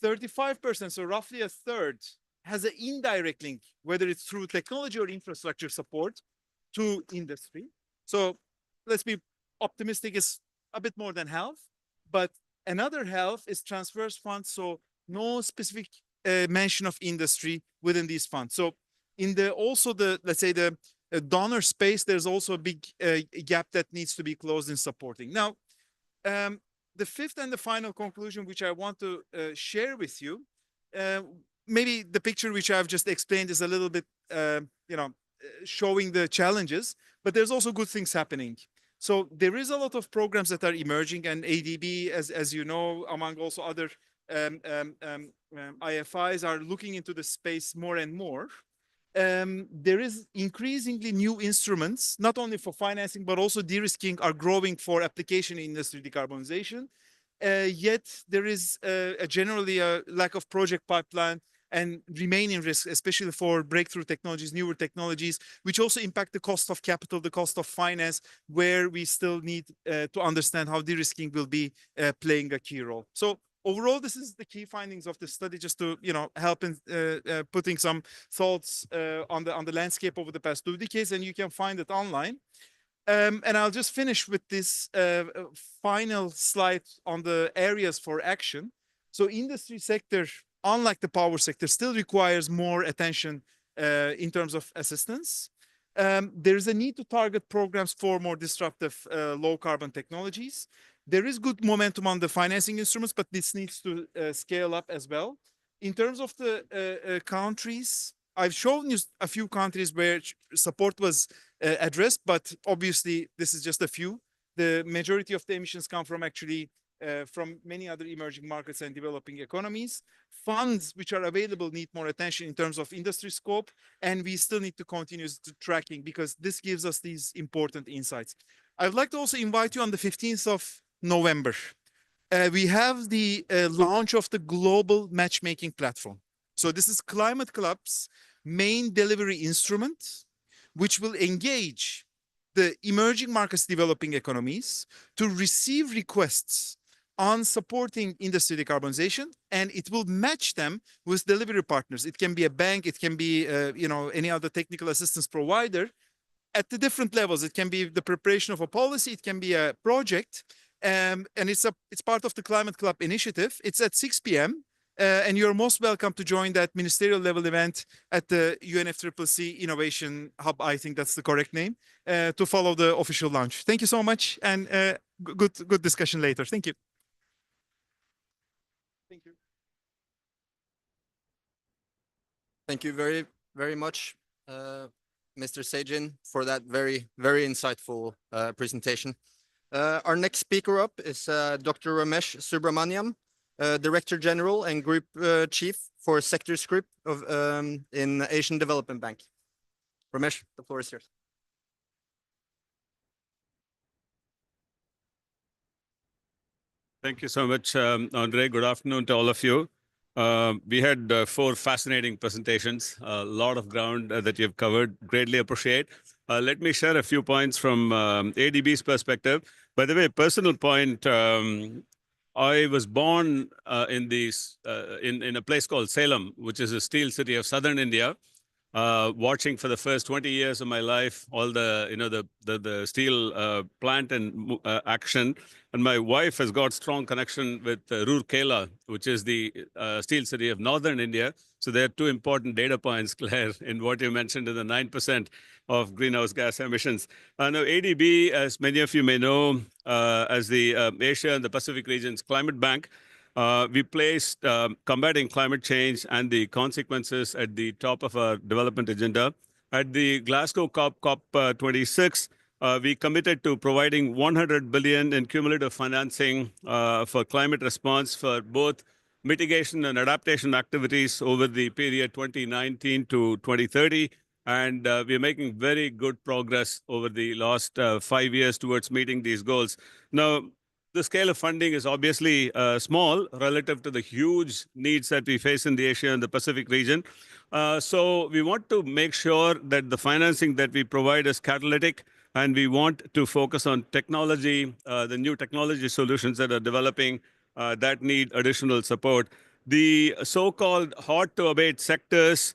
35%, so roughly a third, has an indirect link, whether it's through technology or infrastructure support to industry. So let's be optimistic, it's a bit more than half, but another half is transverse funds, so no specific mention of industry within these funds. So in let's say the donor space, there's also a big gap that needs to be closed in supporting. Now, the fifth and the final conclusion, which I want to share with you, maybe the picture which I've just explained is a little bit, showing the challenges, but there's also good things happening. So there is a lot of programs that are emerging, and ADB, as you know, among also other IFIs, are looking into the space more and more. There is increasingly new instruments, not only for financing, but also de-risking are growing for application in industry decarbonization. Yet there is generally a lack of project pipeline and remaining risk, especially for breakthrough technologies, newer technologies, which also impact the cost of capital, the cost of finance, where we still need to understand how de-risking will be playing a key role. So overall, this is the key findings of the study, just to help in putting some thoughts on the landscape over the past 2 decades, and you can find it online. And I'll just finish with this final slide on the areas for action. So industry sector, unlike the power sector, still requires more attention in terms of assistance. There is a need to target programs for more disruptive low carbon technologies. There is good momentum on the financing instruments, but this needs to scale up as well. In terms of the countries, I've shown you a few countries where support was addressed, but obviously this is just a few. The majority of the emissions come from actually from many other emerging markets and developing economies. Funds which are available need more attention in terms of industry scope, and we still need to continue tracking because this gives us these important insights. I'd like to also invite you on the 15th of November. We have the launch of the global matchmaking platform. So this is Climate Club's main delivery instrument, which will engage the emerging markets, developing economies to receive requests on supporting industry decarbonization, and it will match them with delivery partners. It can be a bank, it can be any other technical assistance provider at the different levels. It can be the preparation of a policy, it can be a project, and it's part of the Climate Club initiative. It's at 6 p.m. And you're most welcome to join that ministerial level event at the UNFCCC Innovation Hub, I think that's the correct name, to follow the official launch. Thank you so much, and good discussion later. Thank you. Thank you. Thank you very, very much, Mr. Sajin, for that very, very insightful presentation. Our next speaker up is Dr. Ramesh Subramaniam, Director General and Group Chief for Sectors Group in Asian Development Bank. Ramesh, the floor is yours. Thank you so much, Andre. Good afternoon to all of you. We had 4 fascinating presentations, a lot of ground that you've covered. Greatly appreciate. Let me share a few points from ADB's perspective. By the way, personal point, I was born in a place called Salem, which is a steel city of southern India. Watching for the first 20 years of my life, all the steel plant and action. And my wife has got strong connection with Rourkela, which is the steel city of northern India. So there are two important data points, Claire, in what you mentioned in the 9% of greenhouse gas emissions. Now, ADB, as many of you may know, as the Asia and the Pacific region's climate bank, we placed combating climate change and the consequences at the top of our development agenda. At the Glasgow COP26, we committed to providing 100 billion in cumulative financing for climate response for both mitigation and adaptation activities over the period 2019 to 2030. And we're making very good progress over the last 5 years towards meeting these goals. Now, the scale of funding is obviously small relative to the huge needs that we face in the Asia and the Pacific region. So we want to make sure that the financing that we provide is catalytic, and we want to focus on technology, the new technology solutions that are developing that need additional support. The so-called hard-to-abate sectors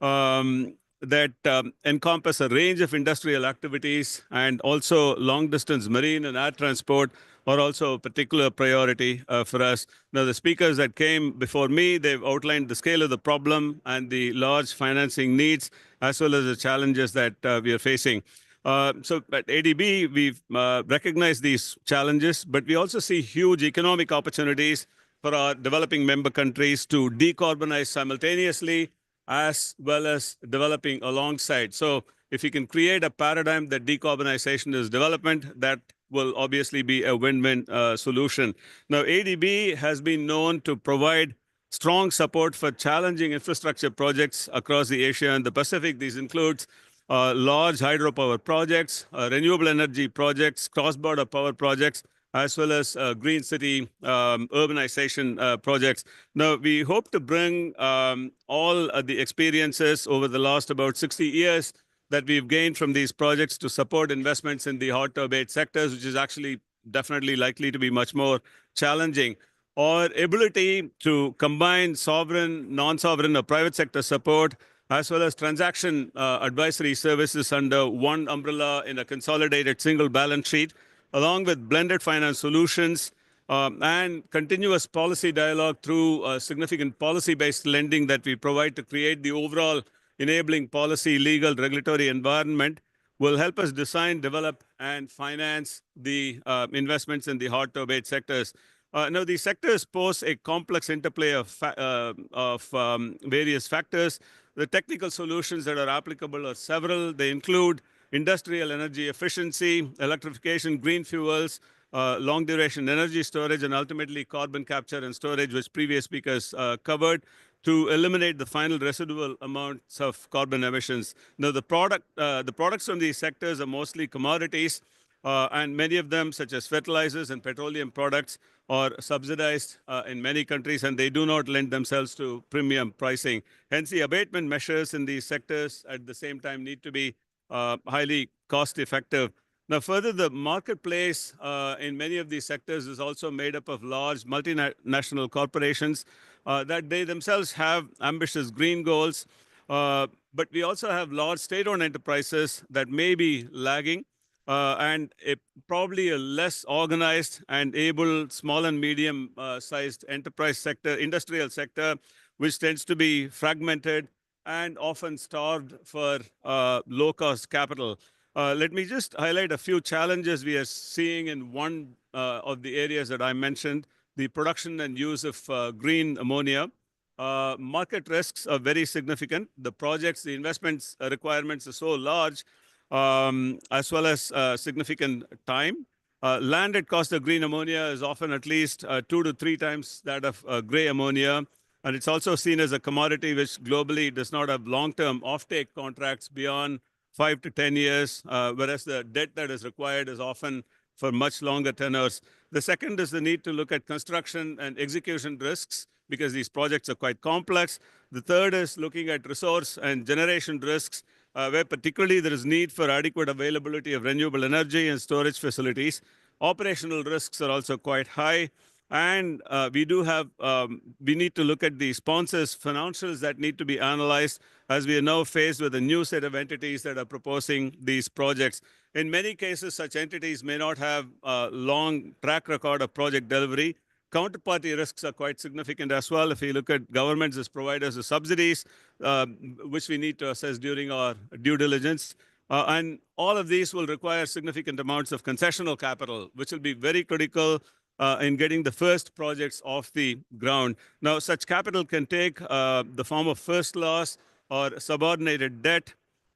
that encompass a range of industrial activities and also long-distance marine and air transport are also a particular priority for us. Now, the speakers that came before me, they've outlined the scale of the problem and the large financing needs, as well as the challenges that we are facing. So at ADB, we've recognized these challenges, but we also see huge economic opportunities for our developing member countries to decarbonize simultaneously, as well as developing alongside. So if you can create a paradigm that decarbonization is development, that will obviously be a win-win solution. Now, ADB has been known to provide strong support for challenging infrastructure projects across the Asia and the Pacific. These include large hydropower projects, renewable energy projects, cross-border power projects, as well as green city urbanization projects. Now, we hope to bring all the experiences over the last about 60 years that we've gained from these projects to support investments in the hard-to-abate sectors, which is actually definitely likely to be much more challenging. Our ability to combine sovereign, non-sovereign, or private sector support, as well as transaction advisory services under one umbrella in a consolidated single balance sheet, along with blended finance solutions and continuous policy dialogue through significant policy-based lending that we provide to create the overall enabling policy, legal, regulatory environment, will help us design, develop, and finance the investments in the hard-to-abate sectors. Now, these sectors pose a complex interplay of various factors. The technical solutions that are applicable are several. They include industrial energy efficiency, electrification, green fuels, long-duration energy storage, and ultimately carbon capture and storage, which previous speakers covered, to eliminate the final residual amounts of carbon emissions. Now, the products from these sectors are mostly commodities, and many of them, such as fertilizers and petroleum products, are subsidized in many countries, and they do not lend themselves to premium pricing. Hence, the abatement measures in these sectors at the same time need to be highly cost-effective. Now, further, the marketplace in many of these sectors is also made up of large multinational corporations that they themselves have ambitious green goals. But we also have large state-owned enterprises that may be lagging and probably a less organized and able small and medium-sized enterprise sector, industrial sector, which tends to be fragmented and often starved for low-cost capital. Let me just highlight a few challenges we are seeing in one of the areas that I mentioned, the production and use of green ammonia. Market risks are very significant. The projects, the investments requirements are so large, as well as significant time. Landed cost of green ammonia is often at least 2 to 3 times that of gray ammonia. And it's also seen as a commodity which globally does not have long-term offtake contracts beyond 5 to 10 years, whereas the debt that is required is often for much longer tenors. The second is the need to look at construction and execution risks, because these projects are quite complex. The third is looking at resource and generation risks, where particularly there is need for adequate availability of renewable energy and storage facilities. Operational risks are also quite high. And we need to look at the sponsors' financials that need to be analyzed, as we are now faced with a new set of entities that are proposing these projects. In many cases, such entities may not have a long track record of project delivery. Counterparty risks are quite significant as well. If you look at governments as providers of subsidies, which we need to assess during our due diligence. And all of these will require significant amounts of concessional capital, which will be very critical in getting the first projects off the ground. Now, such capital can take the form of first loss or subordinated debt,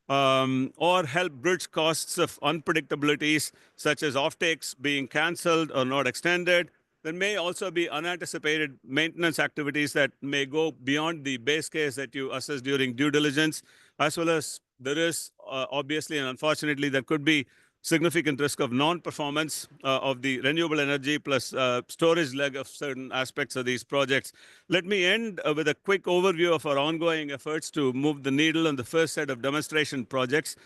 or help bridge costs of unpredictabilities, such as offtakes being cancelled or not extended. There may also be unanticipated maintenance activities that may go beyond the base case that you assess during due diligence, as well as there is obviously and unfortunately there could be significant risk of non-performance of the renewable energy plus storage leg of certain aspects of these projects. Let me end with a quick overview of our ongoing efforts to move the needle on the first set of demonstration projects.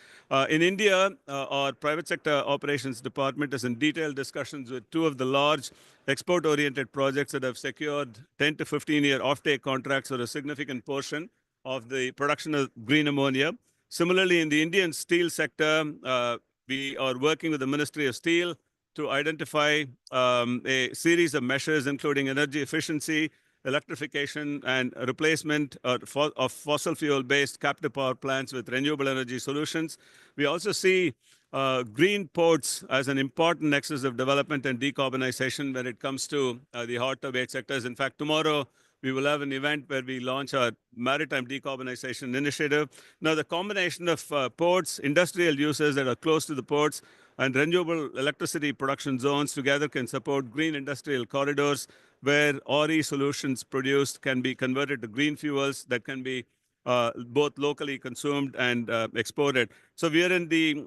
In India, our private sector operations department is in detailed discussions with two of the large export-oriented projects that have secured 10 to 15-year offtake contracts for a significant portion of the production of green ammonia. Similarly, in the Indian steel sector, we are working with the Ministry of Steel to identify a series of measures, including energy efficiency, electrification, and replacement of fossil fuel-based captive power plants with renewable energy solutions. We also see green ports as an important nexus of development and decarbonization when it comes to the hard-to-abate sectors. In fact, tomorrow, we will have an event where we launch our maritime decarbonization initiative. Now, the combination of ports, industrial uses that are close to the ports, and renewable electricity production zones together can support green industrial corridors where RE solutions produced can be converted to green fuels that can be both locally consumed and exported. So we are in the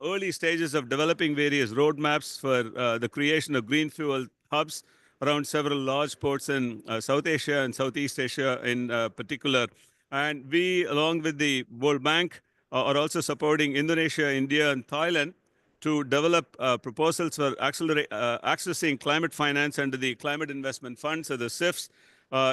early stages of developing various roadmaps for the creation of green fuel hubs around several large ports in South Asia and Southeast Asia in particular. And we, along with the World Bank, are also supporting Indonesia, India, and Thailand to develop proposals for accessing climate finance under the Climate Investment Fund, so the CIFs,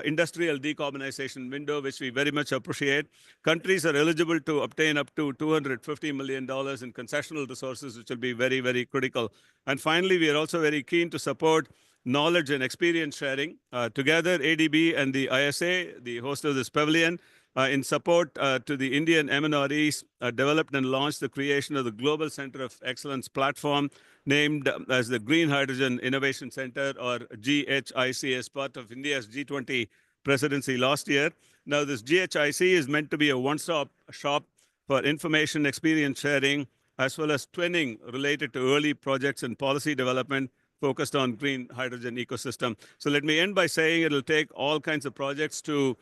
industrial decarbonization window, which we very much appreciate. Countries are eligible to obtain up to $250 million in concessional resources, which will be very, very critical. And finally, we are also very keen to support knowledge and experience sharing. Together, ADB and the ISA, the host of this pavilion, in support to the Indian MNREs, developed and launched the creation of the Global Center of Excellence platform, named as the Green Hydrogen Innovation Center, or GHIC, as part of India's G20 presidency last year. Now, this GHIC is meant to be a one-stop shop for information, experience sharing, as well as twinning related to early projects and policy development focused on green hydrogen ecosystem. So let me end by saying it'll take all kinds of projects to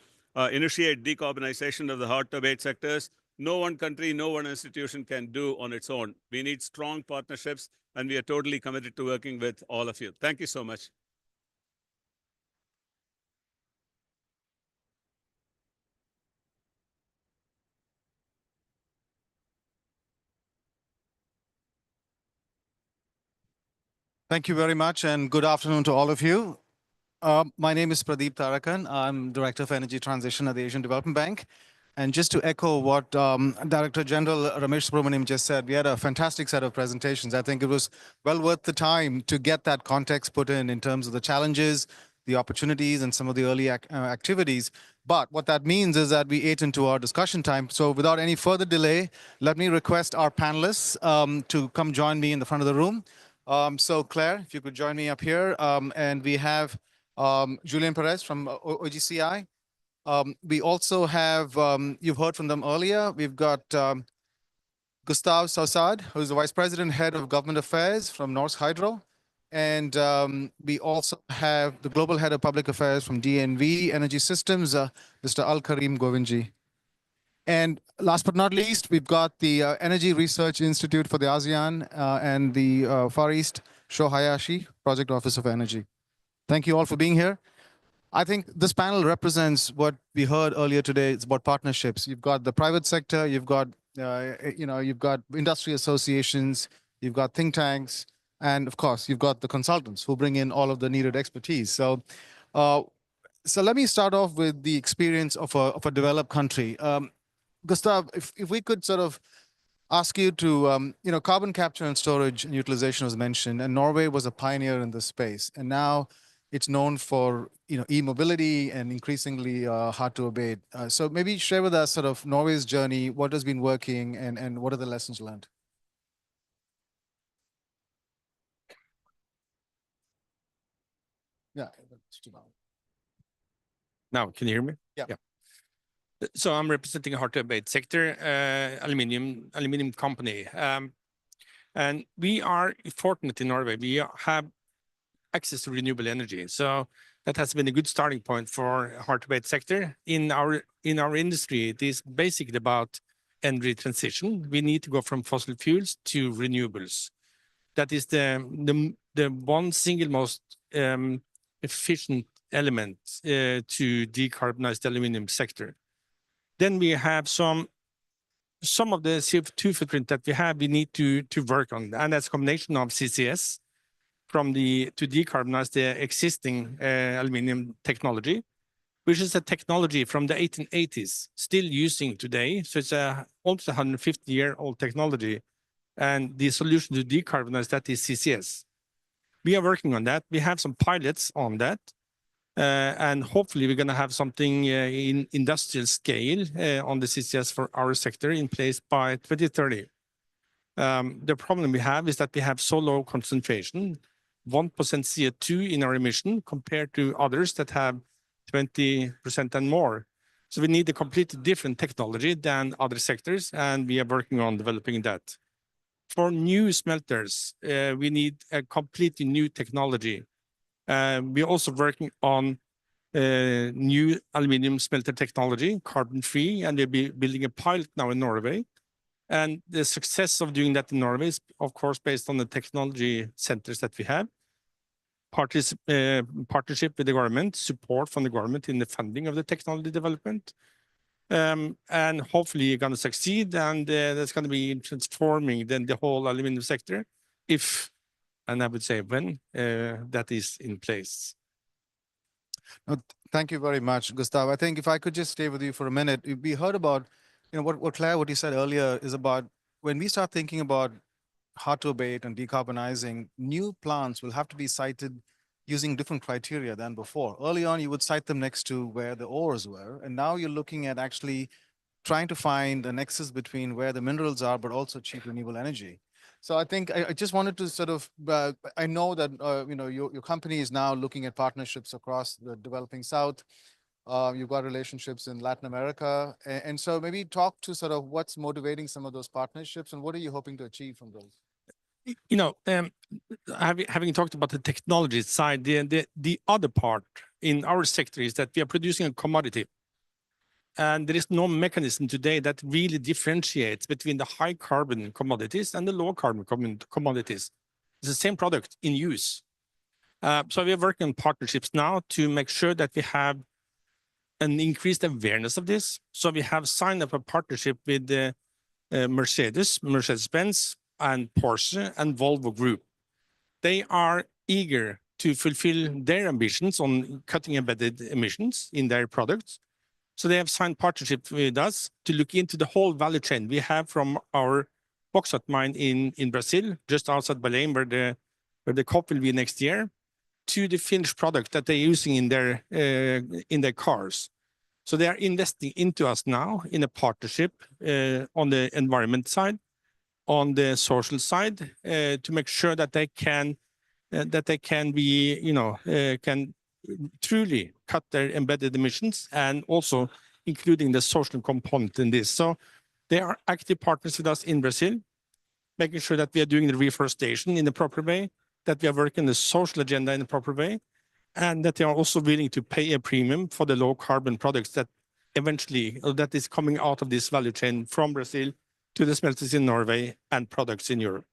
initiate decarbonization of the hard-to-abate sectors. No one country, no one institution can do on its own. We need strong partnerships, and we are totally committed to working with all of you. Thank you so much. Thank you very much, and good afternoon to all of you. My name is Pradeep Tarakan. I'm Director of Energy Transition at the Asian Development Bank. And just to echo what Director General Ramesh Subramaniam just said, we had a fantastic set of presentations. I think it was well worth the time to get that context put in terms of the challenges, the opportunities, and some of the early activities. But what that means is that we ate into our discussion time. So without any further delay, let me request our panelists to come join me in the front of the room. So Claire, if you could join me up here. And we have Julian Perez from OGCI. We also have, you've heard from them earlier, we've got Gustav Sausad, who's the Vice President, Head of Government Affairs from Norsk Hydro. And we also have the Global Head of Public Affairs from DNV Energy Systems, Mr. Al-Karim Govindji. And last but not least, we've got the Energy Research Institute for the ASEAN and the Far East, Sho Hayashi, Project Office of Energy. Thank you all for being here. I think this panel represents what we heard earlier today. It's about partnerships. You've got the private sector, you've got, you've got industry associations, you've got think tanks, And of course, you've got the consultants who bring in all of the needed expertise. So let me start off with the experience of a developed country. Gustav, if we could sort of ask you to, carbon capture and storage and utilization was mentioned, and Norway was a pioneer in this space. And now it's known for, e-mobility and increasingly hard to abate. So maybe share with us sort of Norway's journey, what has been working, and what are the lessons learned? Yeah. Now, can you hear me? Yeah. So I'm representing a hard-to-abate sector, aluminum company. And we are fortunate in Norway. We have access to renewable energy. So that has been a good starting point for hard-to-abate sector. In our industry, it is basically about energy transition. We need to go from fossil fuels to renewables. That is the one single most efficient element to decarbonize the aluminum sector. Then we have some of the CO2 footprint that we have, we need to work on, and that's a combination of CCS to decarbonize the existing aluminum technology, which is a technology from the 1880s, still using today. So it's almost 150-year-old technology, and the solution to decarbonize that is CCS. We are working on that. We have some pilots on that. And hopefully we're going to have something in industrial scale on the CCS for our sector in place by 2030. The problem we have is that we have so low concentration, 1% CO2 in our emission compared to others that have 20% and more. So we need a completely different technology than other sectors, and we are working on developing that. For new smelters, we need a completely new technology. We're also working on new aluminum smelter technology, carbon-free, and we'll be building a pilot now in Norway. And the success of doing that in Norway is, of course, based on the technology centers that we have, partnership with the government, support from the government in the funding of the technology development. And hopefully you're going to succeed, and that's going to be transforming then the whole aluminum sector if, and I would say when, that is in place. Thank you very much, Gustav. I think if I could just stay with you for a minute, we heard about, what you said earlier is about when we start thinking about hard to abate and decarbonizing, new plants will have to be sited using different criteria than before. Early on, you would site them next to where the ores were, and now you're looking at actually trying to find a nexus between where the minerals are, but also cheap renewable energy. So I think I just wanted to sort of, I know that, your company is now looking at partnerships across the developing South. You've got relationships in Latin America. And so maybe talk to sort of what's motivating some of those partnerships and what are you hoping to achieve from those? Having talked about the technology side, the other part in our sector is that we are producing a commodity. And there is no mechanism today that really differentiates between the high carbon commodities and the low carbon commodities. It's the same product in use. So we are working on partnerships now to make sure that we have an increased awareness of this. So we have signed up a partnership with Mercedes-Benz, and Porsche and Volvo Group. They are eager to fulfill their ambitions on cutting embedded emissions in their products. So they have signed partnership with us to look into the whole value chain we have from our bauxite mine in Brazil, just outside Belém, where the COP will be next year, to the finished product that they're using in their cars. So they are investing into us now in a partnership on the environment side, on the social side, to make sure that they can can truly cut their embedded emissions, and also including the social component in this. So they are active partners with us in Brazil, making sure that we are doing the reforestation in the proper way, that we are working the social agenda in the proper way, and that they are also willing to pay a premium for the low carbon products that eventually, that is coming out of this value chain from Brazil to the smelters in Norway and products in Europe.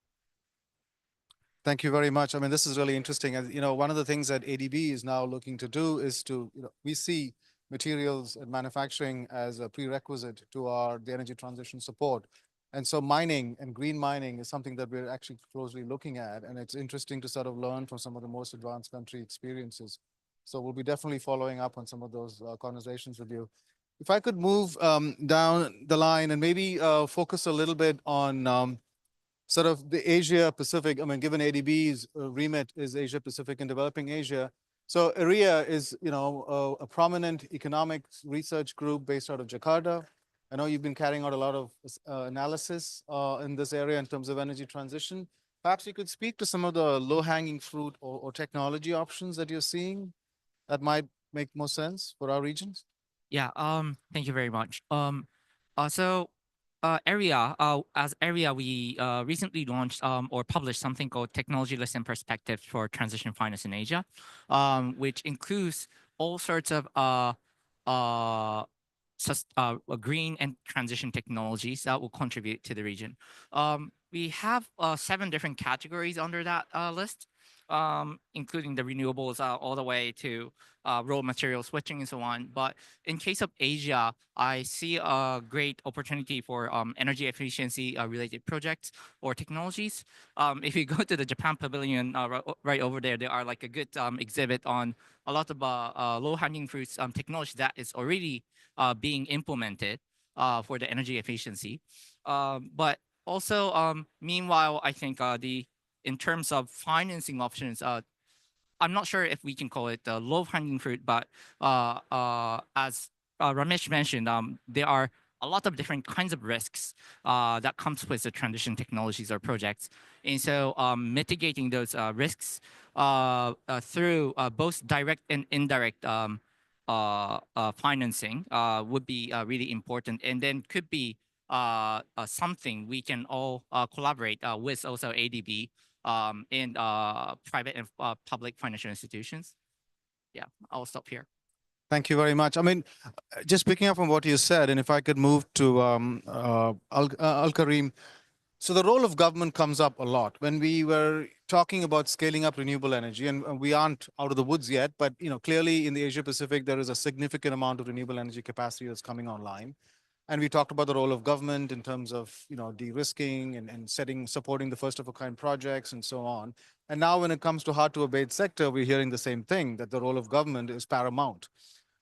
Thank you very much. I mean, this is really interesting. And, one of the things that ADB is now looking to do is to, we see materials and manufacturing as a prerequisite to the energy transition support. And so mining and green mining is something that we're actually closely looking at. And it's interesting to sort of learn from some of the most advanced country experiences. So we'll be definitely following up on some of those conversations with you. If I could move down the line and maybe focus a little bit on sort of the Asia Pacific. I mean, given ADB's remit is Asia Pacific and developing Asia. So AREA is, a prominent economics research group based out of Jakarta. I know you've been carrying out a lot of analysis in this area in terms of energy transition. Perhaps you could speak to some of the low-hanging fruit or technology options that you're seeing that might make more sense for our regions. Yeah, thank you very much. As Area, we recently launched or published something called Technology List and Perspectives for Transition Finance in Asia, which includes all sorts of green and transition technologies that will contribute to the region. We have 7 different categories under that list, including the renewables all the way to raw material switching and so on. But in case of Asia, I see a great opportunity for energy efficiency related projects or technologies. If you go to the Japan Pavilion right over there, there are like a good exhibit on a lot of low-hanging fruits technology that is already being implemented for the energy efficiency. But also, meanwhile, I think in terms of financing options, I'm not sure if we can call it low-hanging fruit, but as Ramesh mentioned, there are a lot of different kinds of risks that comes with the transition technologies or projects. And so mitigating those risks through both direct and indirect financing would be really important, and then could be something we can all collaborate with also ADB and private and public financial institutions. Yeah, I'll stop here. Thank you very much. I mean, just picking up on what you said, and if I could move to Al-Karim. So the role of government comes up a lot when we were talking about scaling up renewable energy, and we aren't out of the woods yet, but clearly in the Asia Pacific, there is a significant amount of renewable energy capacity that's coming online. And we talked about the role of government in terms of, de-risking and supporting the first of a kind projects and so on. And now when it comes to hard to abate sector, we're hearing the same thing, that the role of government is paramount.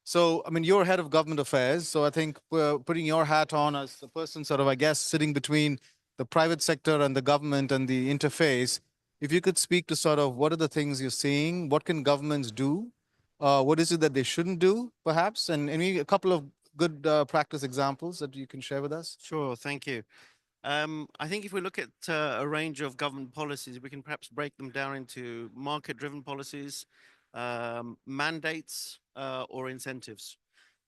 So, I mean, you're head of government affairs. So I think putting your hat on as the person sort of, I guess, sitting between the private sector and the government and the interface, if you could speak to sort of what are the things you're seeing, what can governments do? What is it that they shouldn't do, perhaps? And a couple of good practice examples that you can share with us? Sure, thank you. I think if we look at a range of government policies, we can perhaps break them down into market-driven policies, mandates, or incentives.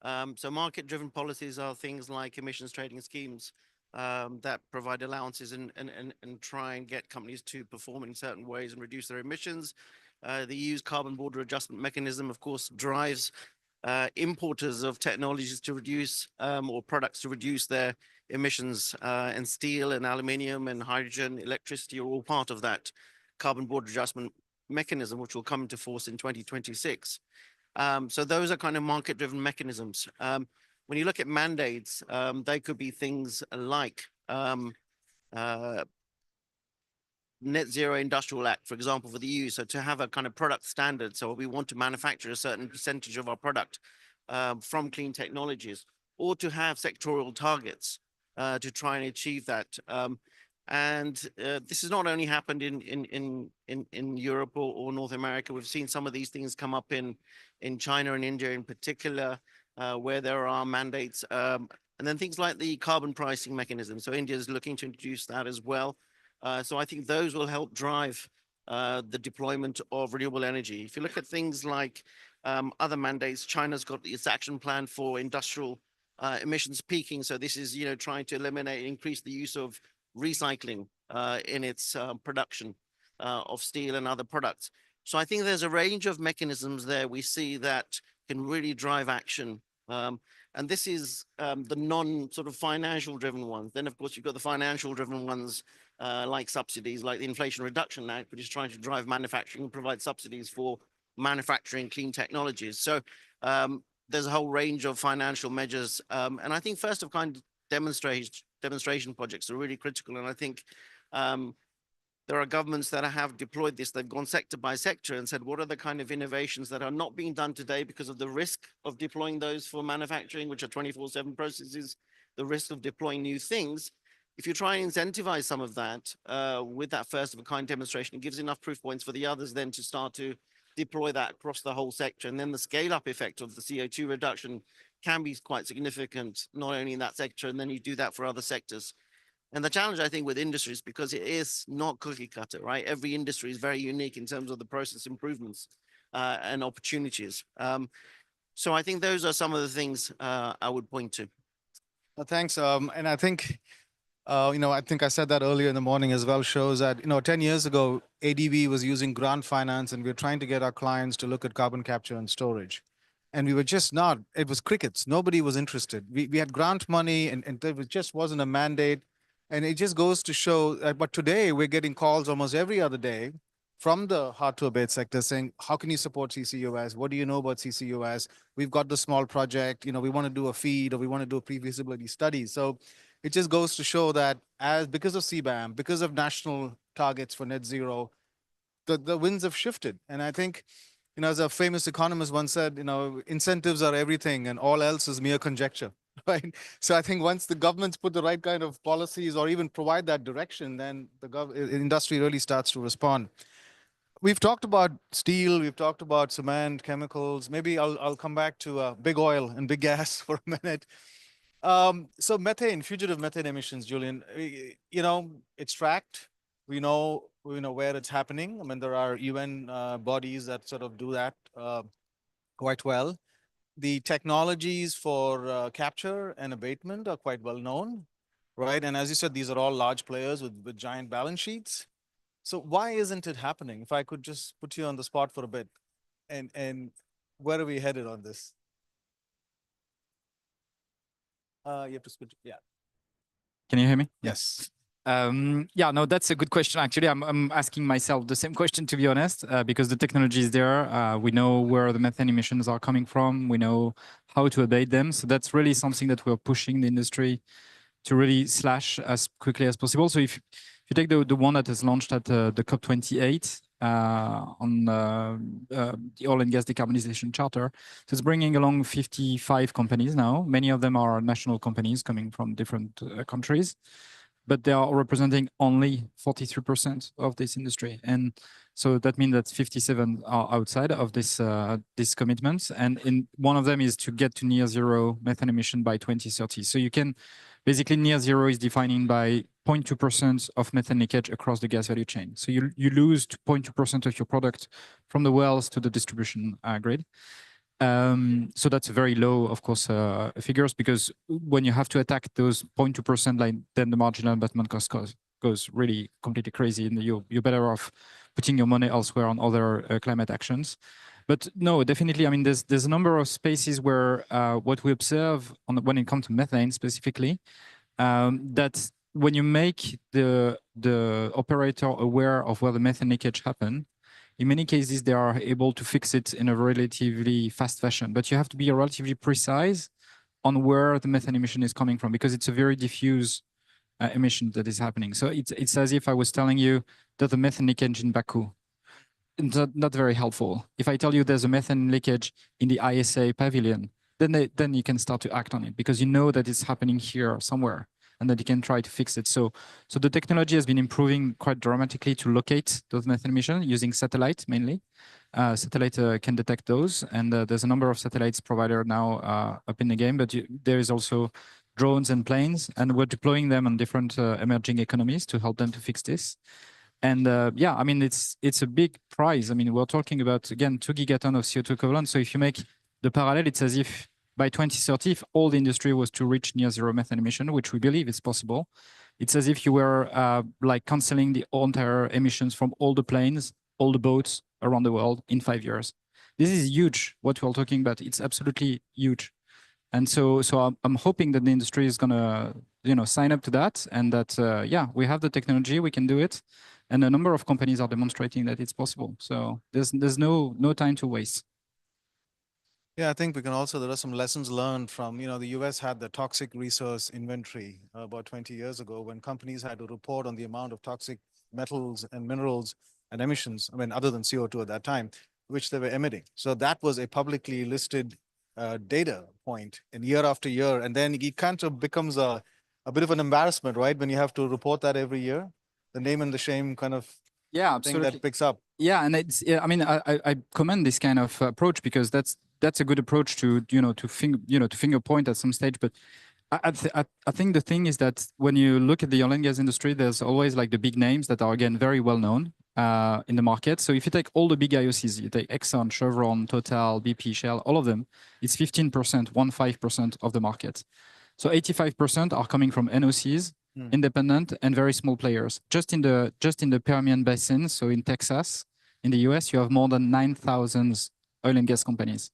So market-driven policies are things like emissions trading schemes that provide allowances and try and get companies to perform in certain ways and reduce their emissions. The EU's carbon border adjustment mechanism, of course, drives importers of technologies to reduce or products to reduce their emissions, and steel and aluminium and hydrogen, electricity are all part of that carbon border adjustment mechanism, which will come into force in 2026. So those are kind of market-driven mechanisms. When you look at mandates, they could be things like Net Zero Industrial Act, for example, for the EU. So to have a kind of product standard, so we want to manufacture a certain percentage of our product from clean technologies, or to have sectoral targets to try and achieve that. This has not only happened in Europe or North America. We've seen some of these things come up in China and India in particular, where there are mandates, and then things like the carbon pricing mechanism. So India is looking to introduce that as well. So I think those will help drive the deployment of renewable energy. If you look at things like other mandates, China's got its action plan for industrial emissions peaking. So this is, trying to eliminate and increase the use of recycling in its production of steel and other products. So I think there's a range of mechanisms there we see that can really drive action. And this is the non-sort of financial driven ones. Then, of course, you've got the financial driven ones like subsidies, like the Inflation Reduction Act, which is trying to drive manufacturing and provide subsidies for manufacturing clean technologies. So there's a whole range of financial measures. And I think first of kind demonstrations demonstration projects are really critical. And I think there are governments that have deployed this. They've gone sector by sector and said, what are the kind of innovations that are not being done today because of the risk of deploying those for manufacturing, which are 24/7 processes, the risk of deploying new things. If you try and incentivize some of that with that first of a kind demonstration, it gives enough proof points for the others then to start to deploy that across the whole sector. And then the scale up effect of the CO2 reduction can be quite significant, not only in that sector, and then you do that for other sectors. And the challenge, I think, with industries, because it is not cookie cutter, right? Every industry is very unique in terms of the process improvements and opportunities. So I think those are some of the things I would point to. Thanks. And I think, I think I said that earlier in the morning as well, shows that, 10 years ago, ADB was using grant finance and we were trying to get our clients to look at carbon capture and storage. And we were just not, it was crickets. Nobody was interested. We had grant money and there just wasn't a mandate. And it just goes to show that, but today we're getting calls almost every other day from the hard to abate sector saying, how can you support CCUS? What do you know about CCUS? We've got the small project, we want to do a feed or we want to do a pre-feasibility study. So it just goes to show that because of CBAM, because of national targets for net zero, the winds have shifted. And I think, as a famous economist once said, incentives are everything and all else is mere conjecture. Right. So I think once the governments put the right kind of policies or even provide that direction, then the industry really starts to respond. We've talked about steel, we've talked about cement, chemicals. Maybe I'll come back to big oil and big gas for a minute. So methane, fugitive methane emissions, Julian, it's tracked. We know where it's happening. I mean, there are UN bodies that sort of do that quite well. The technologies for capture and abatement are quite well known, right? And as you said, these are all large players with giant balance sheets. So why isn't it happening? If I could just put you on the spot for a bit, and where are we headed on this? You have to switch. Yeah. Can you hear me? Yes. Yeah, no, that's a good question. Actually, I'm asking myself the same question, to be honest, because the technology is there. We know where the methane emissions are coming from. We know how to abate them. So that's really something that we're pushing the industry to really slash as quickly as possible. So if you take the one that is launched at the COP28 on the Oil and Gas Decarbonization Charter, so it's bringing along 55 companies now. Many of them are national companies coming from different countries, but they are representing only 43% of this industry. And so that means that 57 are outside of this commitment. And one of them is to get to near zero methane emission by 2030. So you can, basically near zero is defining by 0.2% of methane leakage across the gas value chain. So you lose 0.2% of your product from the wells to the distribution grid. So that's very low, of course, figures, because when you have to attack those 0.2% line, then the marginal investment cost goes really completely crazy, and you're better off putting your money elsewhere on other climate actions. But no, definitely, I mean, there's a number of spaces where what we observe when it comes to methane specifically, that when you make the operator aware of where the methane leakage happen, in many cases, they are able to fix it in a relatively fast fashion, but you have to be relatively precise on where the methane emission is coming from, because it's a very diffuse emission that is happening. So it's as if I was telling you that the methane leakage in Baku, not very helpful. If I tell you there's a methane leakage in the ISA pavilion, then you can start to act on it, because you know that it's happening here somewhere, and that you can try to fix it. So the technology has been improving quite dramatically to locate those methane emissions using satellite mainly. Satellite can detect those, and there's a number of satellites provider now up in the game, but there is also drones and planes, and we're deploying them on different emerging economies to help them to fix this. And yeah, I mean, it's a big prize. I mean, we're talking about, again, 2 gigaton of CO2 equivalent. So if you make the parallel, it's as if by 2030, if all the industry was to reach near zero methane emission, which we believe is possible, it's as if you were like canceling the entire emissions from all the planes, all the boats around the world in 5 years. This is huge, what we're talking about. It's absolutely huge. And so I'm hoping that the industry is gonna, sign up to that, and that, yeah, we have the technology, we can do it. And a number of companies are demonstrating that it's possible. So there's no time to waste. Yeah, I think we can also, there are some lessons learned from, the US had the toxic resource inventory about 20 years ago when companies had to report on the amount of toxic metals and minerals and emissions, I mean, other than CO2 at that time, which they were emitting. So that was a publicly listed data point, and year after year. And then it kind of becomes a bit of an embarrassment, right? When you have to report that every year, the name and the shame kind of Yeah, thing absolutely. that picks up. Yeah, and it's, yeah, I mean, I commend this kind of approach because that's a good approach to, to finger point at some stage. But I think the thing is that when you look at the oil and gas industry, there's always like the big names that are, again, very well known in the market. So if you take all the big IOCs, you take Exxon, Chevron, Total, BP, Shell, all of them, it's 15%, 15% of the market. So 85% are coming from NOCs, independent and very small players. Just in the Permian Basin, so in Texas, in the US, you have more than 9,000 oil and gas companies.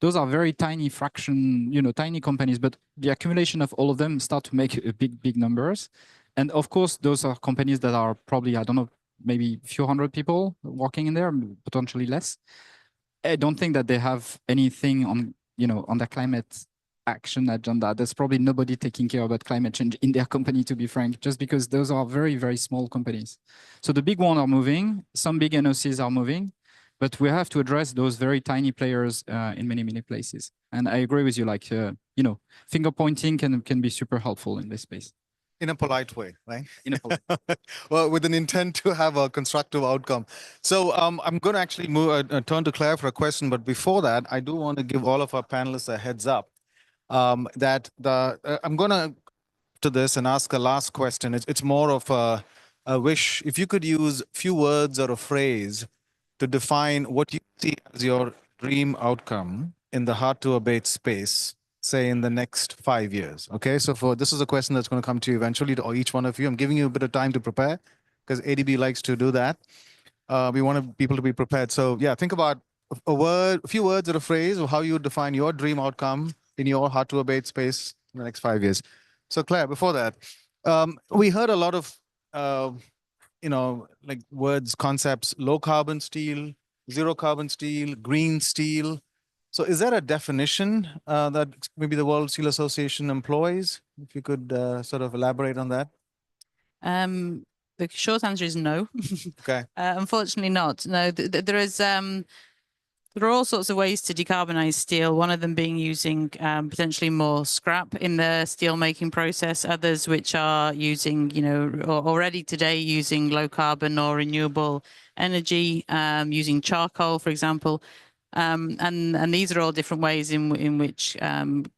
Those are very tiny fraction, tiny companies, but the accumulation of all of them start to make big numbers. And of course, those are companies that are probably, I don't know, maybe a few hundred people working in there, potentially less. I don't think that they have anything on, on the climate action agenda. There's probably nobody taking care about climate change in their company, to be frank, just because those are very, very small companies. So the big ones are moving, some big NOCs are moving, but we have to address those very tiny players in many places. And I agree with you, like, finger pointing can be super helpful in this space. In a polite way, right? In a polite Well, with an intent to have a constructive outcome. So I'm going to actually turn to Claire for a question. But before that, I do want to give all of our panelists a heads up that I'm going to this and ask a last question. It's more of a wish. If you could use a few words or a phrase to define what you see as your dream outcome in the hard-to-abate space, say in the next 5 years. Okay, so this is a question that's going to come to you eventually, to each one of you. I'm giving you a bit of time to prepare because ADB likes to do that. We want people to be prepared. So yeah, think about a few words or a phrase of how you would define your dream outcome in your hard-to-abate space in the next 5 years. So Claire, before that, we heard a lot of like words, concepts, low carbon steel, zero carbon steel, green steel. So is there a definition that maybe the World Steel Association employs? If you could sort of elaborate on that. The short answer is no. Okay. Unfortunately not. No, there are all sorts of ways to decarbonize steel, one of them being using potentially more scrap in the steel making process, others which are using, already today using low carbon or renewable energy, using charcoal, for example. And these are all different ways in which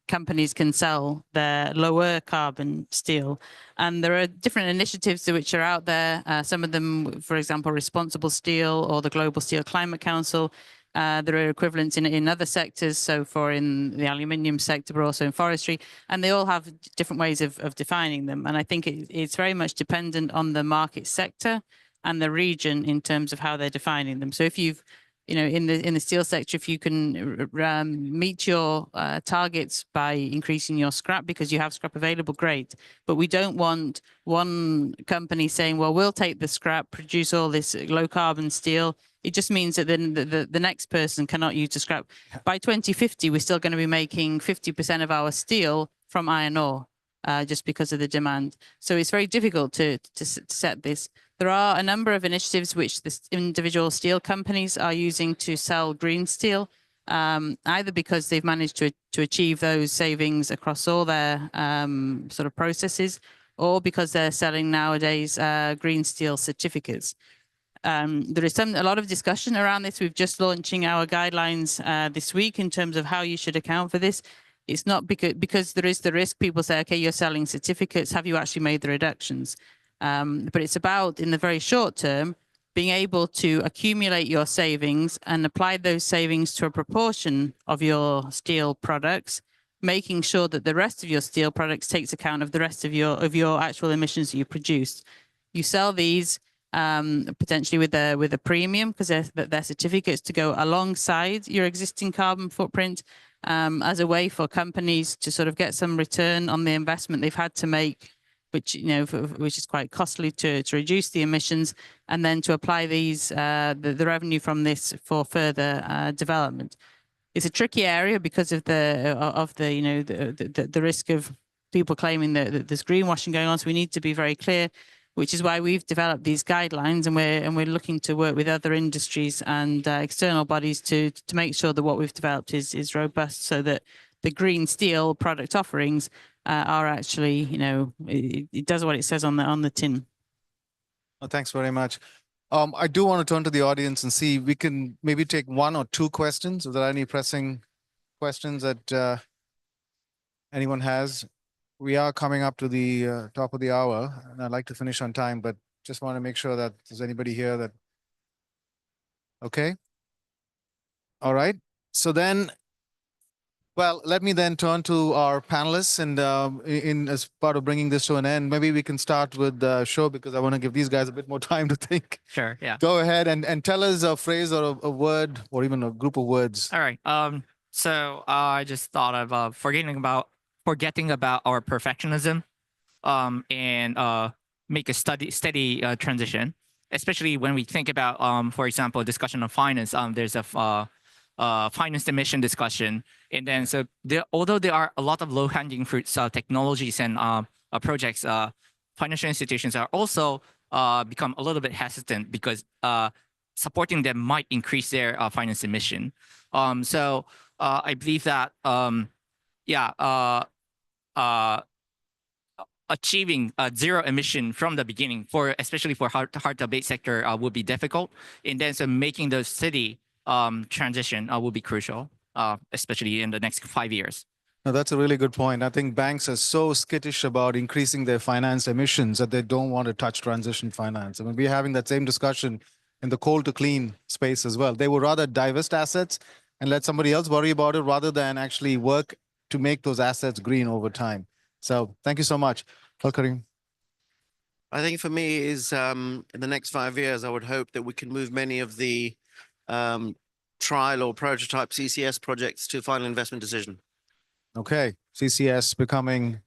companies can sell their lower carbon steel. And there are different initiatives which are out there. Some of them, for example, Responsible Steel or the Global Steel Climate Council. There are equivalents in other sectors, so in the aluminium sector, but also in forestry, and they all have different ways of defining them. And I think it's very much dependent on the market sector and the region in terms of how they're defining them. So if you've, in the steel sector, if you can meet your targets by increasing your scrap because you have scrap available, great. But we don't want one company saying, well, we'll take the scrap, produce all this low carbon steel. It just means that then the next person cannot use the scrap. By 2050, we're still going to be making 50% of our steel from iron ore, just because of the demand. So it's very difficult to set this. There are a number of initiatives which the individual steel companies are using to sell green steel, either because they've managed to achieve those savings across all their sort of processes, or because they're selling nowadays green steel certificates. There is a lot of discussion around this. We've just launching our guidelines this week in terms of how you should account for this. It's not because there is the risk. People say, okay, you're selling certificates. Have you actually made the reductions? But it's about, in the very short term, being able to accumulate your savings and apply those savings to a proportion of your steel products, making sure that the rest of your steel products takes account of the rest of your actual emissions that you produced. You sell these potentially with a premium because they're certificates to go alongside your existing carbon footprint, as a way for companies to sort of get some return on the investment they've had to make, which which is quite costly to reduce the emissions, and then to apply these the revenue from this for further development. it's a tricky area because of the risk of people claiming that there's greenwashing going on. So we need to be very clear, which is why we've developed these guidelines, and we're looking to work with other industries and external bodies to make sure that what we've developed is robust, so that the green steel product offerings are actually, it does what it says on the tin. Well, thanks very much. I do want to turn to the audience and see if we can maybe take one or two questions. If there are any pressing questions that anyone has. We are coming up to the top of the hour, and I'd like to finish on time, but just want to make sure that there's anybody here that. Okay. All right. So then, well, let me then turn to our panelists, and in as part of bringing this to an end, maybe we can start with the show, because I want to give these guys a bit more time to think. Sure, yeah. Go ahead and tell us a phrase or a word or even a group of words. All right. So I just thought of forgetting about our perfectionism, and make a steady transition, especially when we think about, for example, discussion of finance. There's a finance emission discussion, and then so although there are a lot of low-hanging fruits, technologies and projects, financial institutions are also become a little bit hesitant because supporting them might increase their finance emission. So I believe that achieving zero emission from the beginning, especially for hard-to-abate sector, would be difficult, and then so making the city transition will be crucial, especially in the next 5 years. No, that's a really good point. I think banks are so skittish about increasing their finance emissions that they don't want to touch transition finance. I mean, we're having that same discussion in the coal to clean space as well. They would rather divest assets and let somebody else worry about it rather than actually work to make those assets green over time. So thank you so much. Karim. I think for me is in the next 5 years, I would hope that we can move many of the trial or prototype CCS projects to final investment decision. Okay, CCS becoming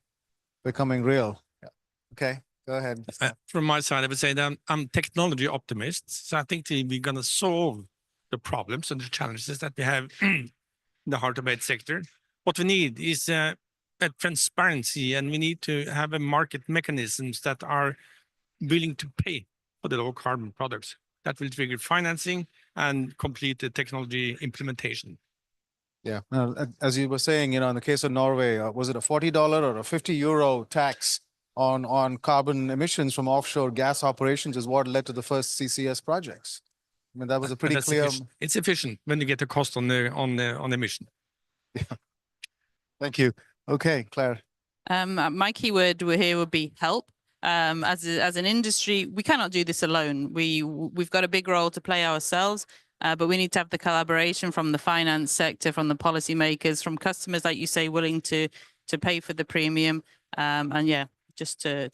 real. Yeah. Okay, go ahead. From my side, I would say that I'm technology optimist. So I think we're going to solve the problems and the challenges that we have in the hard-to-abate sector. What we need is a transparency, and we need to have a market mechanisms that are willing to pay for the low carbon products. That will trigger financing and complete the technology implementation. Yeah, as you were saying, in the case of Norway, was it a $40 or a €50 tax on carbon emissions from offshore gas operations is what led to the first CCS projects. I mean, that was a pretty clear. It's efficient when you get the cost on the emission. Yeah. Thank you. Okay, Claire. My keyword here would be help. As an industry, we cannot do this alone. We've got a big role to play ourselves, but we need to have the collaboration from the finance sector, from the policymakers, from customers, like you say, willing to pay for the premium. And yeah, just to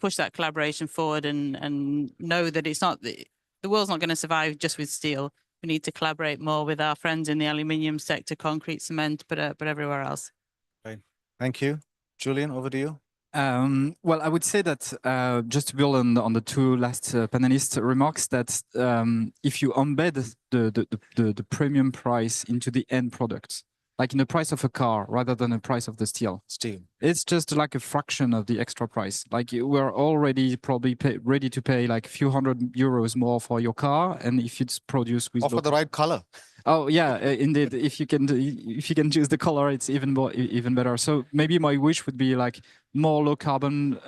push that collaboration forward and know that it's not the world's not going to survive just with steel. We need to collaborate more with our friends in the aluminium sector, concrete, cement, but everywhere else. Right. Thank you. Julian, over to you. Well, I would say that just to build on the two last panelists' remarks, that if you embed the premium price into the end product, like in the price of a car rather than the price of the steel, it's just like a fraction of the extra price. Like we're already probably ready to pay like a few €100 more for your car, and if it's produced with for the right color. Oh yeah, indeed. If you can choose the color, it's even better. So maybe my wish would be like more low carbon,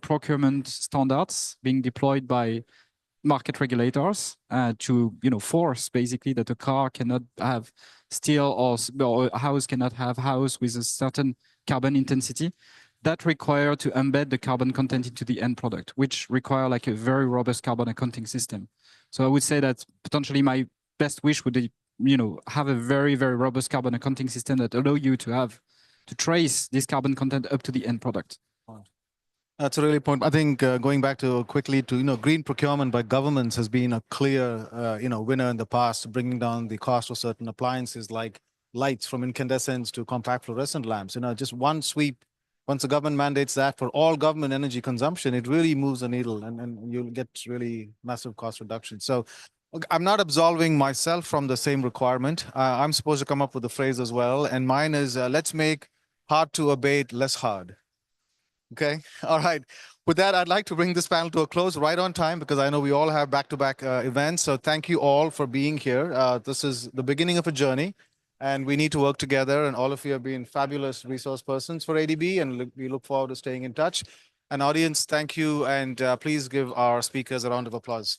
procurement standards being deployed by market regulators to force basically that a car cannot have steel or a house cannot have house with a certain carbon intensity. That require to embed the carbon content into the end product, which require like a very robust carbon accounting system. So I would say that potentially my best wish would be have a very, very robust carbon accounting system that allow you to trace this carbon content up to the end product. That's a really point. I think going back to quickly to, green procurement by governments has been a clear, winner in the past, bringing down the cost of certain appliances like lights from incandescents to compact fluorescent lamps. Just one sweep. Once the government mandates that for all government energy consumption, it really moves the needle and you'll get really massive cost reduction. So Okay, I'm not absolving myself from the same requirement. I'm supposed to come up with a phrase as well, and mine is let's make hard to abate less hard. Okay, all right. With that, I'd like to bring this panel to a close right on time because I know we all have back-to-back events. So thank you all for being here. This is the beginning of a journey, and we need to work together. And all of you have been fabulous resource persons for ADB, and we look forward to staying in touch. And audience, thank you, and please give our speakers a round of applause.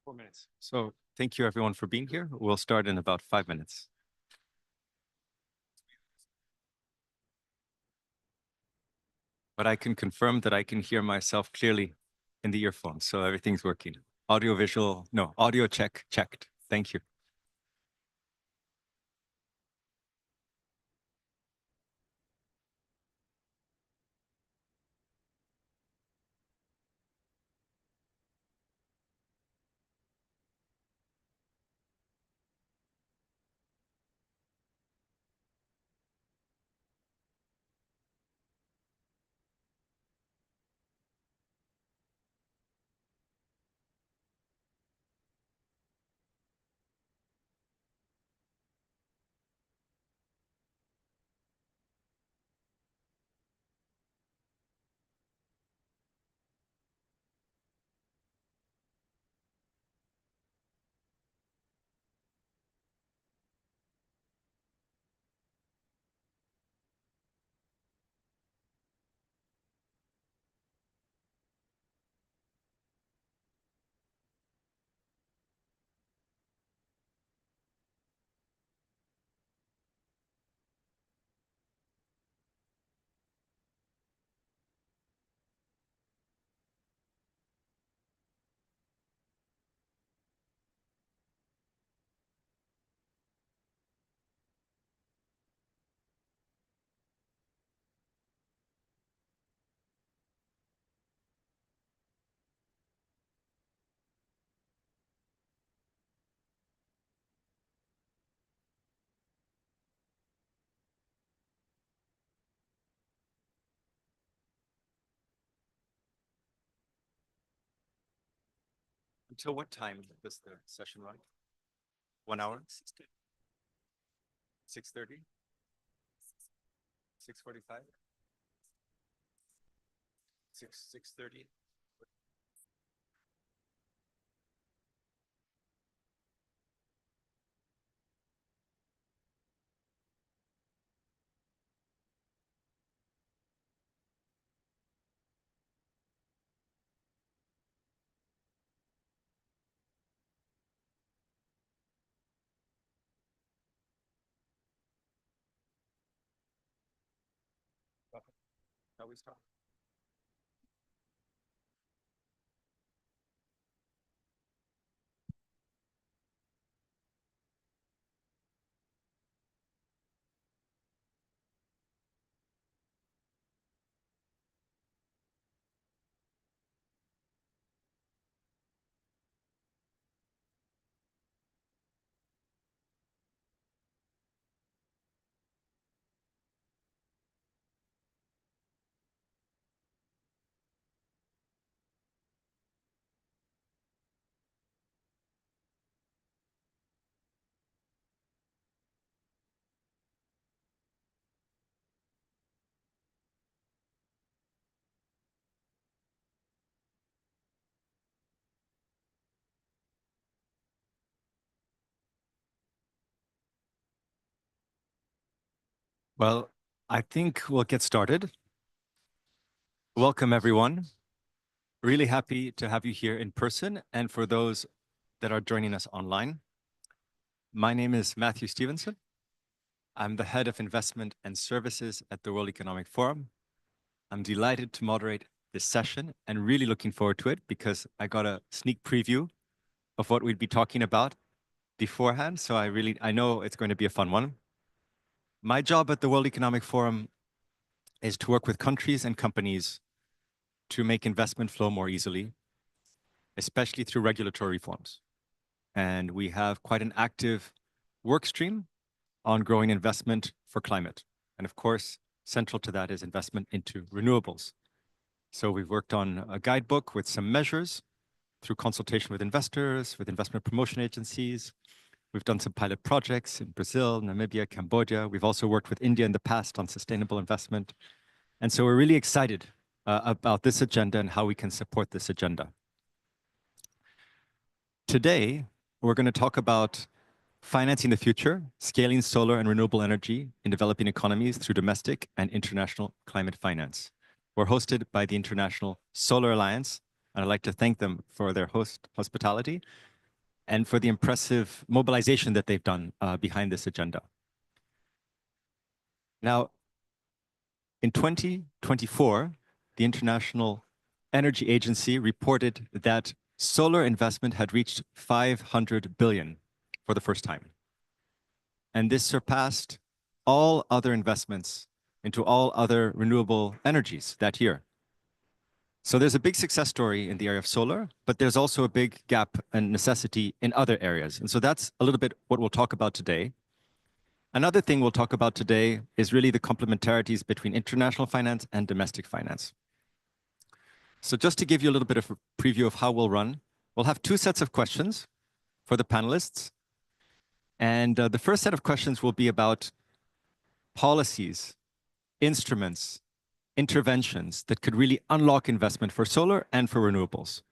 4 minutes. So thank you everyone for being here. We'll start in about 5 minutes. But I can confirm that I can hear myself clearly in the earphones, so everything's working. Audio visual, no, audio checked. Thank you. Until what time does the session run? 1 hour? 6:30? 6:45? 6:30? How we start? Well, I think we'll get started. Welcome, everyone. Really happy to have you here in person and for those that are joining us online. My name is Matthew Stevenson. I'm the head of investment and services at the World Economic Forum. I'm delighted to moderate this session and really looking forward to it because I got a sneak preview of what we'd be talking about beforehand. So I know it's going to be a fun one. My job at the World Economic Forum is to work with countries and companies to make investment flow more easily, especially through regulatory reforms. And we have quite an active work stream on growing investment for climate. And of course, central to that is investment into renewables. So we've worked on a guidebook with some measures through consultation with investors, with investment promotion agencies. We've done some pilot projects in Brazil, Namibia, Cambodia. We've also worked with India in the past on sustainable investment. And so we're really excited about this agenda and how we can support this agenda. Today, we're going to talk about financing the future, scaling solar and renewable energy in developing economies through domestic and international climate finance. We're hosted by the International Solar Alliance, and I'd like to thank them for their hospitality. and for the impressive mobilization that they've done behind this agenda. Now, in 2024, the International Energy Agency reported that solar investment had reached 500 billion for the first time. And this surpassed all other investments into all other renewable energies that year. So there's a big success story in the area of solar, but there's also a big gap and necessity in other areas. And so that's a little bit what we'll talk about today. Another thing we'll talk about today is really the complementarities between international finance and domestic finance. So just to give you a little bit of a preview of how we'll run, we'll have two sets of questions for the panelists. And the first set of questions will be about policies, instruments, interventions that could really unlock investment for solar and for renewables.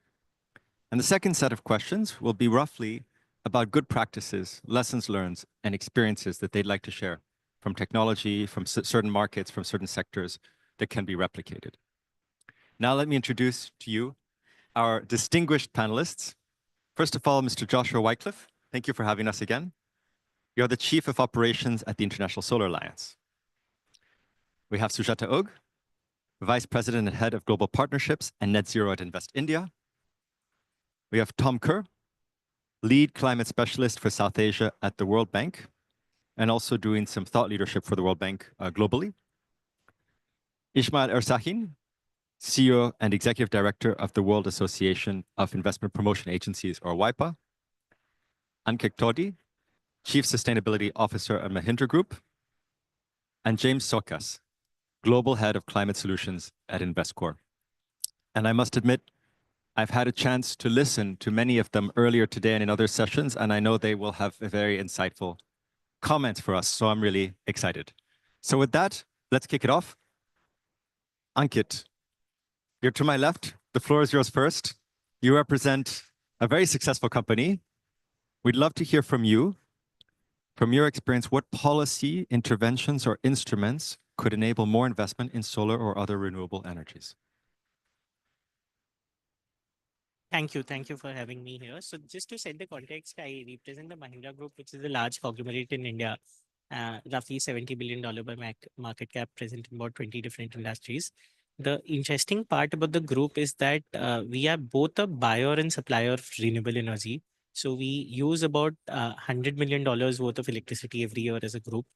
And the second set of questions will be roughly about good practices, lessons learned, and experiences that they'd like to share from technology, from certain markets, from certain sectors that can be replicated. Now let me introduce to you our distinguished panelists. First of all, Mr. Joshua Wycliffe, thank you for having us again. You're the Chief of Operations at the International Solar Alliance. We have Sujata Ugh, Vice President and Head of Global Partnerships and Net Zero at Invest India. We have Tom Kerr, Lead Climate Specialist for South Asia at the World Bank, and also doing some thought leadership for the World Bank globally. Ismail Ersahin, CEO and Executive Director of the World Association of Investment Promotion Agencies, or WIPA. Ankit Todi, Chief Sustainability Officer at Mahindra Group. And James Sokas, Global Head of Climate Solutions at Investcorp. And I must admit, I've had a chance to listen to many of them earlier today and in other sessions, and I know they will have a very insightful comments for us, so I'm really excited. So with that, let's kick it off. Ankit, you're to my left. The floor is yours first. You represent a very successful company. We'd love to hear from you, from your experience, what policy interventions or instruments could enable more investment in solar or other renewable energies. Thank you. Thank you for having me here. So just to set the context, I represent the Mahindra Group, which is a large conglomerate in India, roughly $70 billion by market cap, present in about 20 different industries. The interesting part about the group is that we are both a buyer and supplier of renewable energy. So we use about $100 million worth of electricity every year as a group.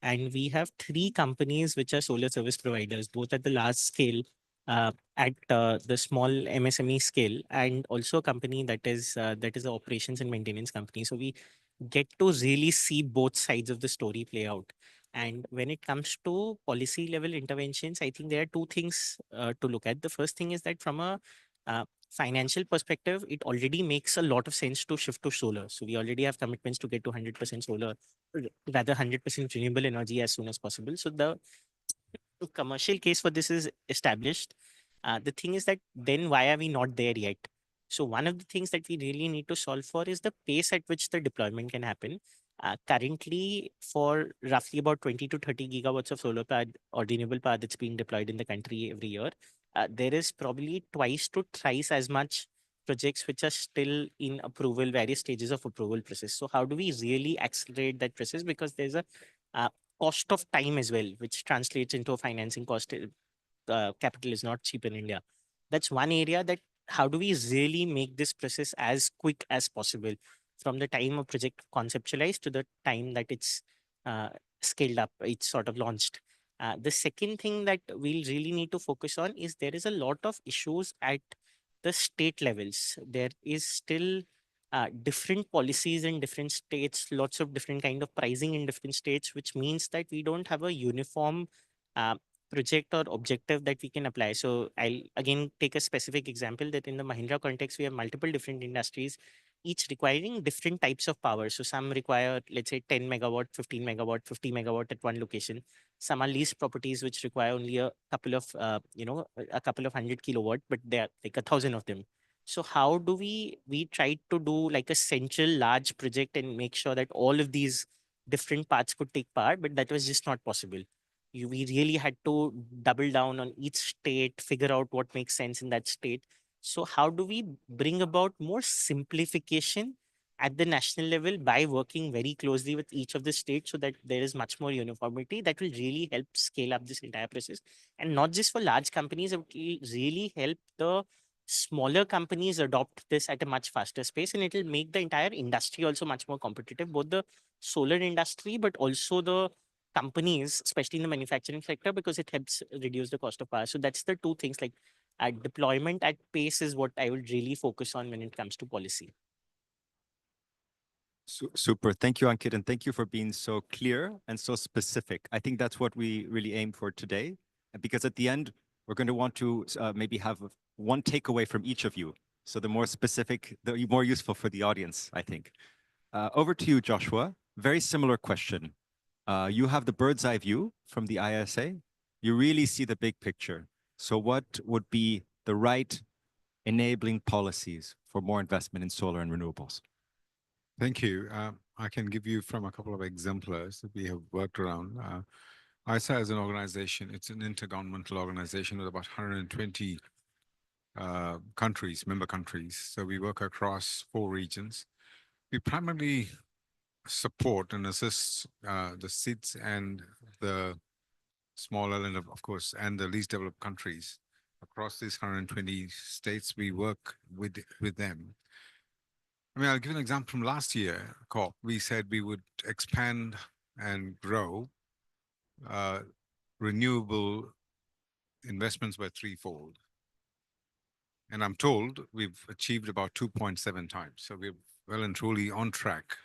And we have 3 companies which are solar service providers, both at the large scale, at the small MSME scale, and also a company that is an operations and maintenance company. So we get to really see both sides of the story play out. And when it comes to policy level interventions, I think there are 2 things to look at. The first thing is that from a financial perspective, it already makes a lot of sense to shift to solar. So we already have commitments to get to 100% solar, rather 100% renewable energy as soon as possible. So the commercial case for this is established. The thing is that then why are we not there yet? So one of the things that we really need to solve for is the pace at which the deployment can happen. Currently, for roughly about 20 to 30 gigawatts of solar power or renewable power that's being deployed in the country every year, there is probably twice to thrice as much projects which are still in approval, various stages of approval process. So how do we really accelerate that process? Because there's a cost of time as well, which translates into a financing cost. Capital is not cheap in India. That's one area that how do we really make this process as quick as possible from the time of project conceptualized to the time that it's scaled up, it's sort of launched. The second thing that we'll really need to focus on is there is a lot of issues at the state levels. There is still different policies in different states, lots of different kind of pricing in different states, which means that we don't have a uniform project or objective that we can apply. So I'll again take a specific example that in the Mahindra context, we have multiple different industries, each requiring different types of power. So some require, let's say 10 megawatt, 15 megawatt, 50 megawatt at one location. Some are leased properties which require only a couple of, a couple of 100 kilowatt, but there are like 1,000 of them. So how do we try to do like a central large project and make sure that all of these different parts could take part, but that was just not possible. We really had to double down on each state, figure out what makes sense in that state. So how do we bring about more simplification at the national level by working very closely with each of the states so that there is much more uniformity that will really help scale up this entire process. And not just for large companies, it will really help the smaller companies adopt this at a much faster pace, and it will make the entire industry also much more competitive, both the solar industry, but also the companies, especially in the manufacturing sector, because it helps reduce the cost of power. So that's the two things, like at deployment at pace is what I would really focus on when it comes to policy. Super. Thank you, Ankit, and thank you for being so clear and so specific. I think that's what we really aim for today, because at the end, we're going to want to maybe have one takeaway from each of you. So the more specific, the more useful for the audience, I think. Over to you, Joshua. Very similar question. You have the bird's eye view from the ISA. You really see the big picture. So what would be the right enabling policies for more investment in solar and renewables? Thank you. I can give you from a couple of exemplars that we have worked around. ISA as an organization, it's an intergovernmental organization with about 120 countries, member countries. So we work across 4 regions. We primarily support and assist the SIDS and the small island, of course, and the least developed countries. Across these 120 states, we work with them. I mean, I'll give you an example from last year, COP. We said we would expand and grow renewable investments by 3-fold. And I'm told we've achieved about 2.7 times. So we're well and truly on track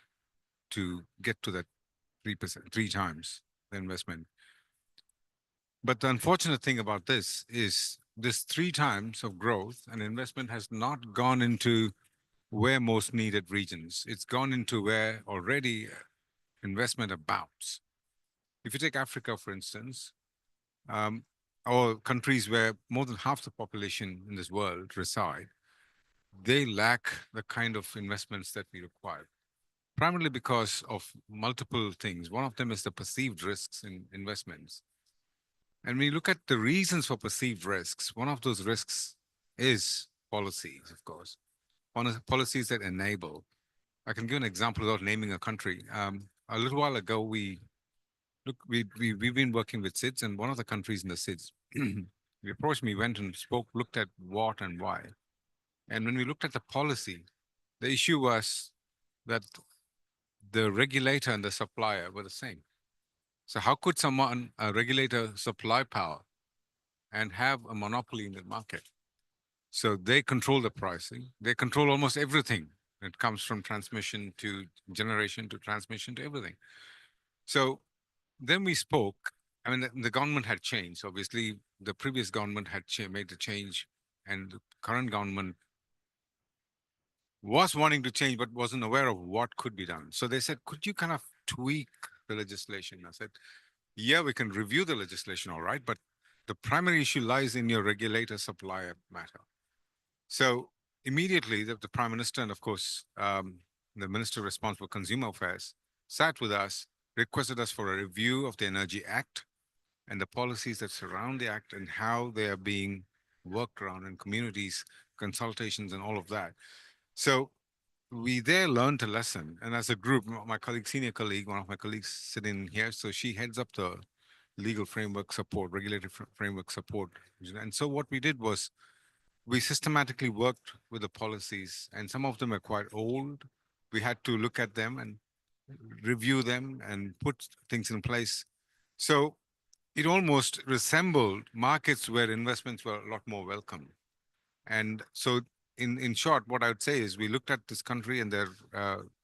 to get to that 3 times the investment. But the unfortunate thing about this is this 3 times of growth and investment has not gone into where most needed regions. It's gone into where already investment abounds. If you take Africa, for instance, or countries where more than half the population in this world reside, they lack the kind of investments that we require, primarily because of multiple things. One of them is the perceived risks in investments. And when you look at the reasons for perceived risks, one of those risks is policies, of course. Policies that enable. I can give an example without naming a country. A little while ago, we've been working with SIDS, and one of the countries in the SIDS, we approached me, went and spoke, looked at what and why. And when we looked at the policy, the issue was that the regulator and the supplier were the same. So how could someone, a regulator, supply power and have a monopoly in the market? So they control the pricing. They control almost everything. It comes from transmission to generation to transmission to everything. So then we spoke. I mean, the government had changed. Obviously, the previous government had made the change, and the current government was wanting to change, but wasn't aware of what could be done. So they said, could you kind of tweak the legislation? I said, yeah, we can review the legislation, all right, but the primary issue lies in your regulator supplier matter. So immediately, the Prime Minister and, of course, the Minister responsible for Consumer Affairs sat with us, requested us for a review of the Energy Act and the policies that surround the Act and how they are being worked around in communities, consultations, and all of that. So we there learned a lesson. And as a group, my colleague, senior colleague, one of my colleagues sitting here, so she heads up the legal framework support, regulatory framework support. And so what we did was, we systematically worked with the policies, and some of them are quite old. We had to look at them and review them and put things in place. So it almost resembled markets where investments were a lot more welcome. And so in short, what I would say is we looked at this country and their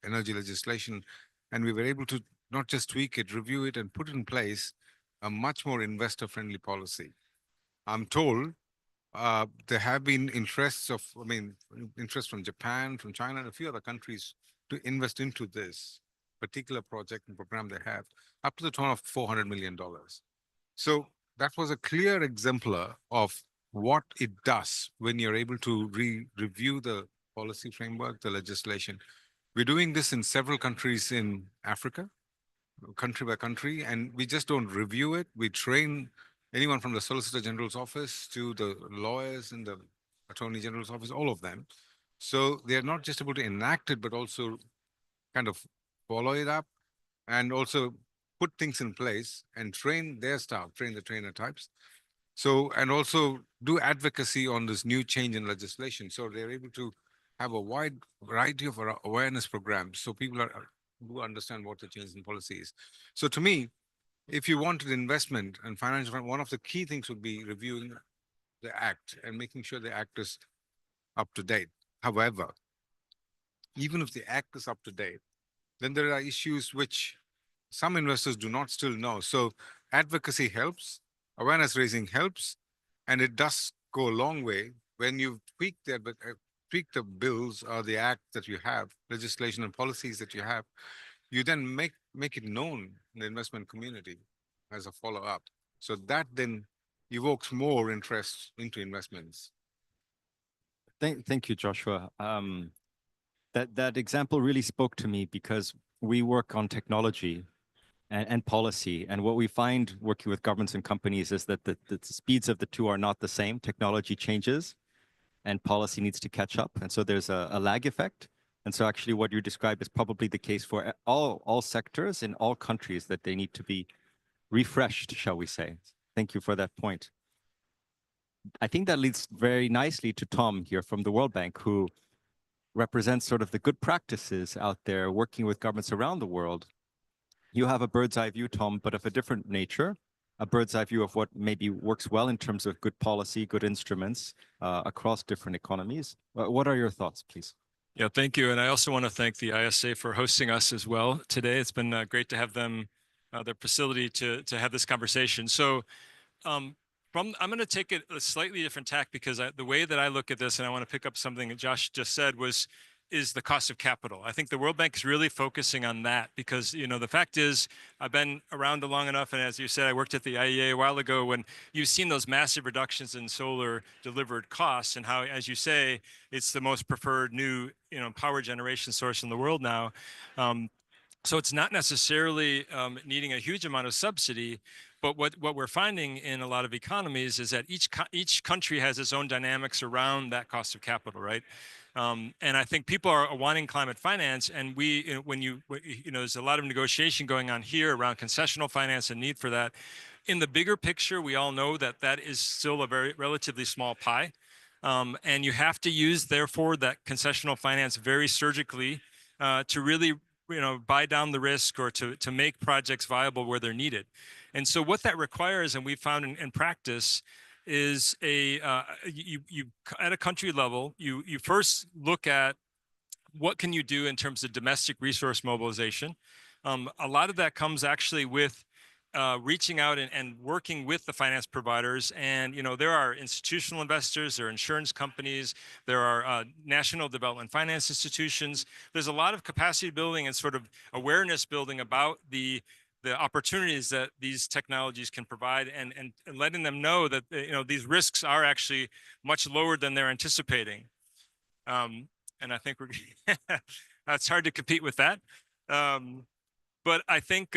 energy legislation, and we were able to not just tweak it, review it, and put in place a much more investor-friendly policy. I'm told there have been interest from Japan, from China, and a few other countries to invest into this particular project and program they have, up to the tune of $400 million. So that was a clear exemplar of what it does when you're able to review the policy framework, the legislation. We're doing this in several countries in Africa, country by country, and we just don't review it. We train anyone from the Solicitor General's office to the lawyers in the Attorney General's office, all of them. So they're not just able to enact it, but also kind of follow it up and also put things in place and train their staff, train the trainer types. So, and also do advocacy on this new change in legislation. So they're able to have a wide variety of awareness programs. So people do understand what the change in policy is. So to me, if you wanted investment and financial, one of the key things would be reviewing the act and making sure the act is up to date. However, even if the act is up to date, then there are issues which some investors do not still know. So advocacy helps, awareness raising helps, and it does go a long way when you tweak the bills or the act that you have, legislation and policies that you have, you then make it known in the investment community as a follow-up. So that then evokes more interest into investments. Thank you, Joshua. That example really spoke to me because we work on technology and policy. And what we find working with governments and companies is that the speeds of the two are not the same. Technology changes and policy needs to catch up. And so there's a lag effect. And so actually what you described is probably the case for all sectors in all countries, that they need to be refreshed, shall we say. Thank you for that point. I think that leads very nicely to Tom here from the World Bank, who represents sort of the good practices out there working with governments around the world. You have a bird's eye view, Tom, but of a different nature, a bird's eye view of what maybe works well in terms of good policy, good instruments across different economies. What are your thoughts, please? Yeah, thank you. And I also want to thank the ISA for hosting us as well today. It's been great to have them, their facility to have this conversation. So I'm going to take it a slightly different tack because the way that I look at this, and I want to pick up something that Josh just said, is the cost of capital. I think the World Bank is really focusing on that because, you know, the fact is I've been around long enough. And as you said, I worked at the IEA a while ago when you've seen those massive reductions in solar delivered costs and how, as you say, it's the most preferred new, power generation source in the world now. So it's not necessarily needing a huge amount of subsidy, but what we're finding in a lot of economies is that each country has its own dynamics around that cost of capital, right? And I think people are wanting climate finance, and there's a lot of negotiation going on here around concessional finance and need for that. In the bigger picture, we all know that that is still a very relatively small pie, and you have to use, therefore, that concessional finance very surgically to really, buy down the risk or to make projects viable where they're needed. And so what that requires, and we found in practice, is you at a country level, you first look at what can you do in terms of domestic resource mobilization. A lot of that comes actually with reaching out and working with the finance providers. And, there are institutional investors, there are insurance companies, there are national development finance institutions. There's a lot of capacity building and sort of awareness building about the opportunities that these technologies can provide and letting them know that, these risks are actually much lower than they're anticipating. And I think it's hard to compete with that. But I think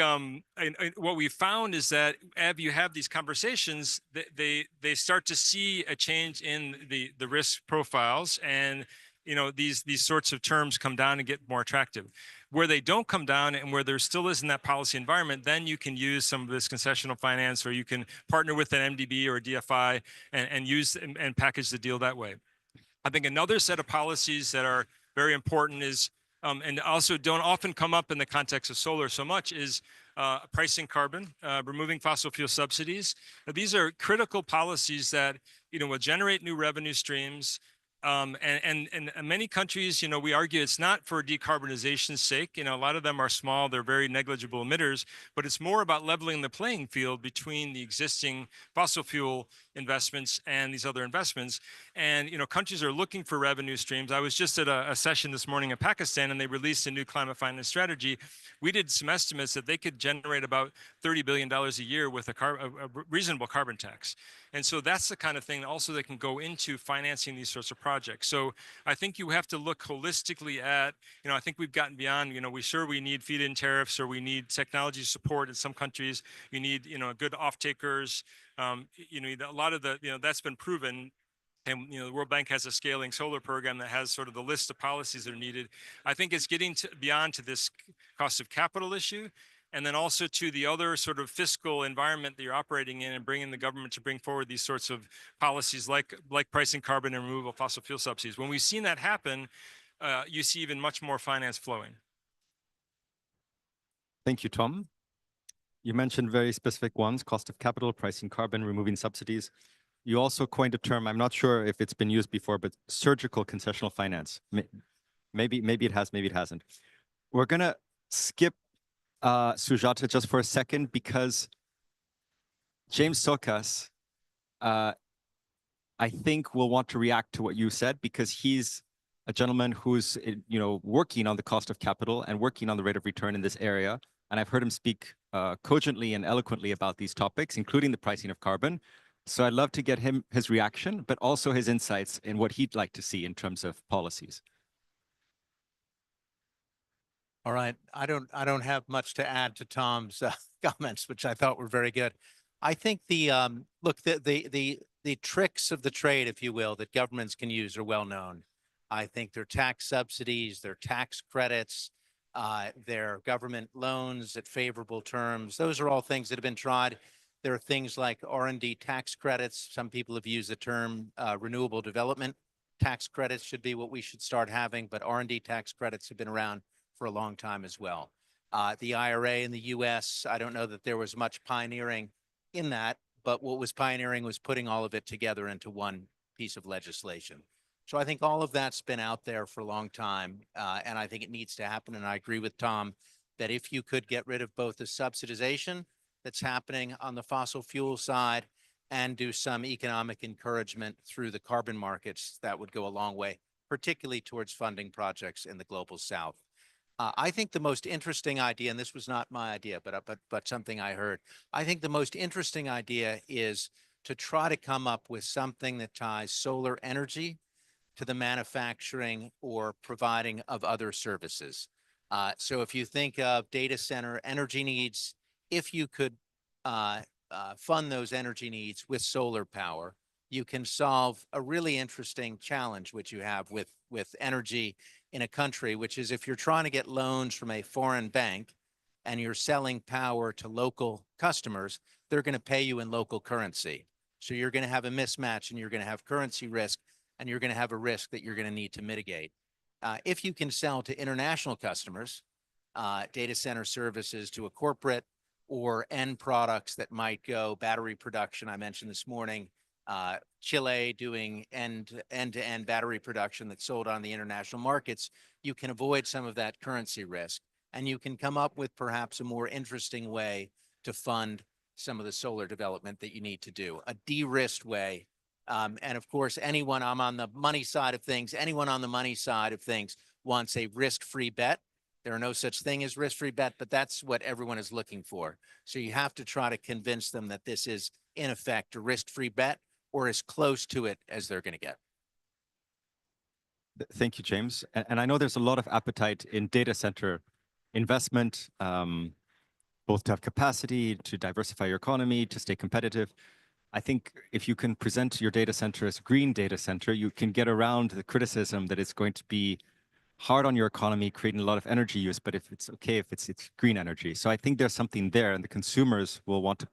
what we found is that as you have these conversations, they start to see a change in the risk profiles, and these sorts of terms come down and get more attractive. Where they don't come down and where there still isn't that policy environment, then you can use some of this concessional finance, or you can partner with an MDB or a DFI and use and package the deal that way. I think another set of policies that are very important is, and also don't often come up in the context of solar so much, is pricing carbon, removing fossil fuel subsidies. Now, these are critical policies that will generate new revenue streams. And in many countries, we argue it's not for decarbonization's sake. A lot of them are small, they're very negligible emitters, but it's more about leveling the playing field between the existing fossil fuel investments and these other investments. And, countries are looking for revenue streams. I was just at a session this morning in Pakistan, and they released a new climate finance strategy. We did some estimates that they could generate about $30 billion a year with a reasonable carbon tax. And so that's the kind of thing also that can go into financing these sorts of projects. So I think you have to look holistically at, I think we've gotten beyond, we need feed-in tariffs, or we need technology support in some countries. You need, good off-takers. A lot of that's been proven. And the World Bank has a scaling solar program that has sort of the list of policies that are needed. I think it's getting beyond to this cost of capital issue, and then also to the other sort of fiscal environment that you're operating in, and bringing the government to bring forward these sorts of policies like pricing carbon and removal of fossil fuel subsidies. When we've seen that happen, you see even much more finance flowing. Thank you, Tom. You mentioned very specific ones: cost of capital, pricing carbon, removing subsidies. You also coined a term, I'm not sure if it's been used before, but surgical concessional finance. Maybe it has, maybe it hasn't. We're gonna skip Sujata just for a second, because James Sokas, I think, will want to react to what you said, because he's a gentleman who's working on the cost of capital and working on the rate of return in this area. And I've heard him speak cogently and eloquently about these topics, including the pricing of carbon. So I'd love to get his reaction, but also his insights in what he'd like to see in terms of policies. All right, I don't have much to add to Tom's comments, which I thought were very good. I think the tricks of the trade, if you will, that governments can use are well known. I think their tax subsidies, their tax credits, their government loans at favorable terms. Those are all things that have been tried. There are things like R&D tax credits. Some people have used the term renewable development tax credits should be what we should start having, but R&D tax credits have been around for a long time as well. The IRA in the US, I don't know that there was much pioneering in that, but what was pioneering was putting all of it together into one piece of legislation. So I think all of that's been out there for a long time, and I think it needs to happen. And I agree with Tom that if you could get rid of both the subsidization that's happening on the fossil fuel side and do some economic encouragement through the carbon markets, that would go a long way, particularly towards funding projects in the global south. I think the most interesting idea, and this was not my idea, but something I heard, I think the most interesting idea is to try to come up with something that ties solar energy to the manufacturing or providing of other services. So if you think of data center energy needs, if you could fund those energy needs with solar power, you can solve a really interesting challenge which you have with energy in a country, which is if you're trying to get loans from a foreign bank and you're selling power to local customers, they're going to pay you in local currency. So you're going to have a mismatch, and you're going to have currency risk, and you're going to have a risk that you're going to need to mitigate. If you can sell to international customers, data center services to a corporate, or end products that might go battery production, I mentioned this morning, Chile doing end-to-end battery production that's sold on the international markets, you can avoid some of that currency risk. And you can come up with perhaps a more interesting way to fund some of the solar development that you need to do, a de-risked way. And of course, I'm on the money side of things, anyone on the money side of things wants a risk-free bet. There are no such thing as risk-free bet, but that's what everyone is looking for. So you have to try to convince them that this is, in effect, a risk-free bet, or as close to it as they're going to get. Thank you, James. And I know there's a lot of appetite in data center investment, both to have capacity, to diversify your economy, to stay competitive. I think if you can present your data center as a green data center, you can get around the criticism that it's going to be hard on your economy, creating a lot of energy use, but if it's okay if it's green energy. So I think there's something there, and the consumers will want to,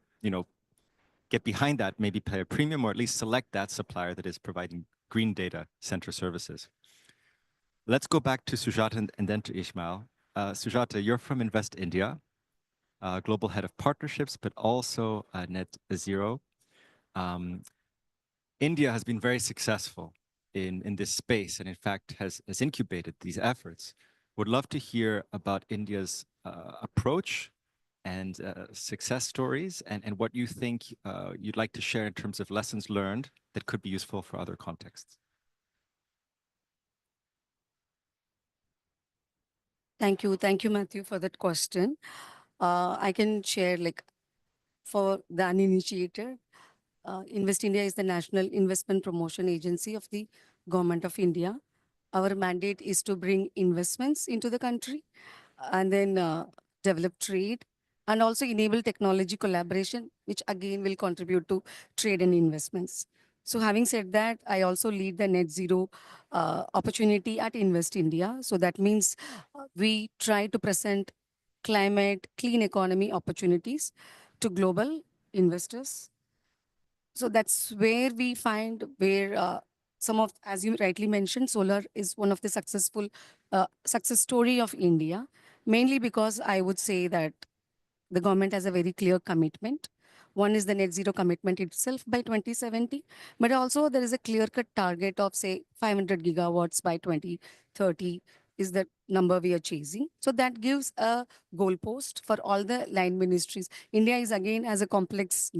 get behind that, maybe pay a premium, or at least select that supplier that is providing green data center services. Let's go back to Sujata and then to Ismail. Sujata, you're from Invest India, global head of partnerships, but also net zero. India has been very successful in this space, and in fact has incubated these efforts. Would love to hear about India's approach and success stories, and what you think you'd like to share in terms of lessons learned that could be useful for other contexts. Thank you, Matthew, for that question. I can share, for the uninitiated, Invest India is the National Investment Promotion Agency of the Government of India. Our mandate is to bring investments into the country, and then develop trade, and also enable technology collaboration, which again will contribute to trade and investments. So having said that, I also lead the net zero opportunity at Invest India. So that means we try to present climate, clean economy opportunities to global investors. So that's where we find where some of, as you rightly mentioned, solar is one of the successful success story of India, mainly because I would say that the government has a very clear commitment. One is the net zero commitment itself by 2070, but also there is a clear-cut target of, say, 500 gigawatts by 2030 is the number we are chasing. So that gives a goalpost for all the line ministries. India is again as a complex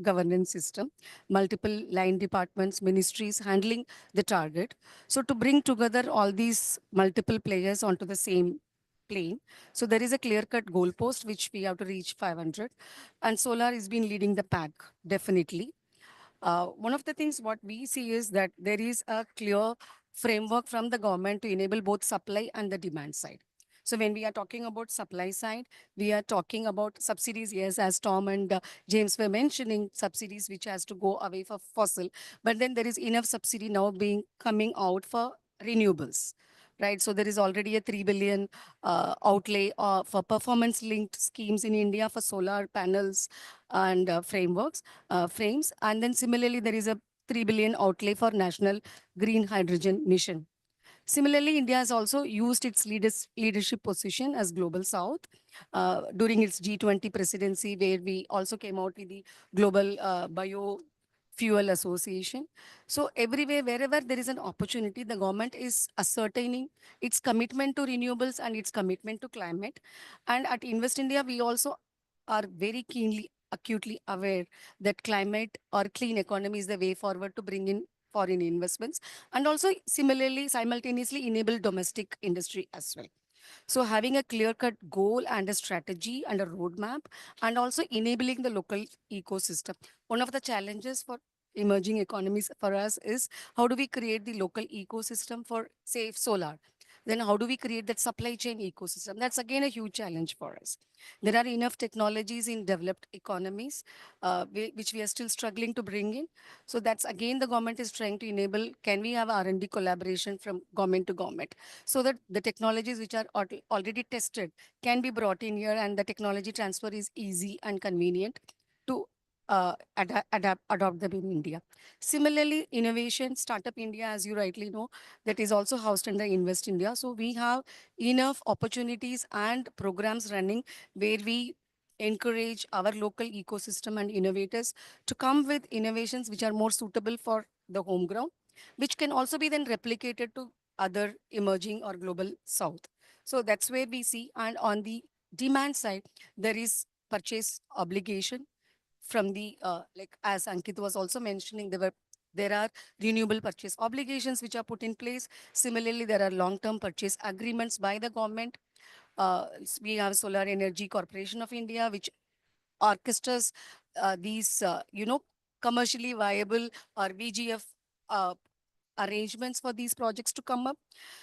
governance system, multiple line departments, ministries handling the target. So to bring together all these multiple players onto the same plane. So there is a clear-cut goalpost which we have to reach 500, and solar has been leading the pack, definitely. One of the things what we see is that there is a clear framework from the government to enable both supply and the demand side. So when we are talking about supply side, we are talking about subsidies, yes, as Tom and James were mentioning, subsidies which has to go away for fossil, but then there is enough subsidy now being coming out for renewables. Right, so there is already a 3 billion outlay for performance-linked schemes in India for solar panels and frames. And then similarly, there is a 3 billion outlay for National Green Hydrogen Mission. Similarly, India has also used its leadership position as Global South during its G20 presidency, where we also came out with the Global Biofuel Association. So everywhere, wherever there is an opportunity, the government is ascertaining its commitment to renewables and its commitment to climate. And at Invest India, we also are very keenly, acutely aware that climate or clean economy is the way forward to bring in foreign investments, and also similarly, simultaneously enable domestic industry as well. So having a clear-cut goal and a strategy and a roadmap, and also enabling the local ecosystem. One of the challenges for emerging economies for us is how do we create the local ecosystem for, say, solar? Then how do we create that supply chain ecosystem? That's again a huge challenge for us. There are enough technologies in developed economies, which we are still struggling to bring in. So that's again the government is trying to enable, can we have R&D collaboration from government to government so that the technologies which are already tested can be brought in here and the technology transfer is easy and convenient to adopt them in India. Similarly, innovation, Startup India, as you rightly know, that is also housed under Invest India. So we have enough opportunities and programs running where we encourage our local ecosystem and innovators to come with innovations which are more suitable for the home ground, which can also be then replicated to other emerging or global south. So that's where we see. And on the demand side, there is purchase obligation from the, like as Ankit was also mentioning, there are renewable purchase obligations which are put in place. Similarly, there are long-term purchase agreements by the government. We have Solar Energy Corporation of India, which orchestras these, commercially viable or VGF arrangements for these projects to come up.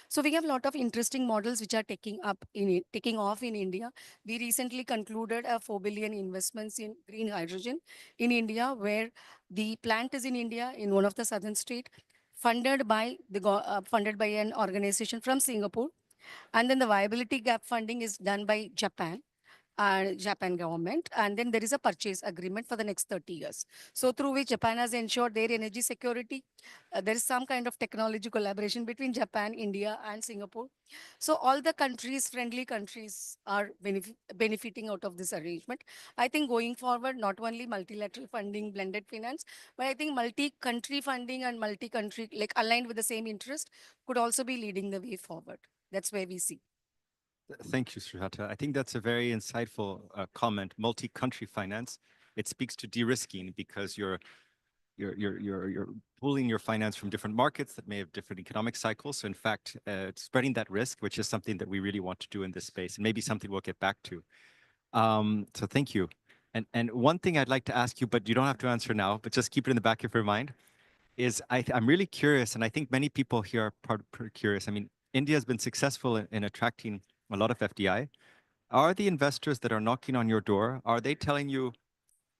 So we have a lot of interesting models which are taking off in India. We recently concluded a 4 billion investments in green hydrogen in India, where the plant is in India in one of the southern state, funded by an organization from Singapore, and then the viability gap funding is done by Japan and Japan government. And then there is a purchase agreement for the next 30 years. So through which Japan has ensured their energy security. There is some kind of technology collaboration between Japan, India, and Singapore. So all the countries, friendly countries, are benefiting out of this arrangement. I think going forward, not only multilateral funding, blended finance, but I think multi-country funding and multi-country, like aligned with the same interest, could also be leading the way forward. That's where we see. Thank you, Sujata. I think that's a very insightful comment. Multi-country finance. It speaks to de-risking because you're pooling your finance from different markets that may have different economic cycles. So in fact, spreading that risk, which is something that we really want to do in this space, and maybe something we'll get back to. So thank you. And one thing I'd like to ask you, but you don't have to answer now, but just keep it in the back of your mind, is I'm really curious, and I think many people here are pretty curious. I mean, India has been successful in attracting a lot of FDI. Are the investors that are knocking on your door, are they telling you,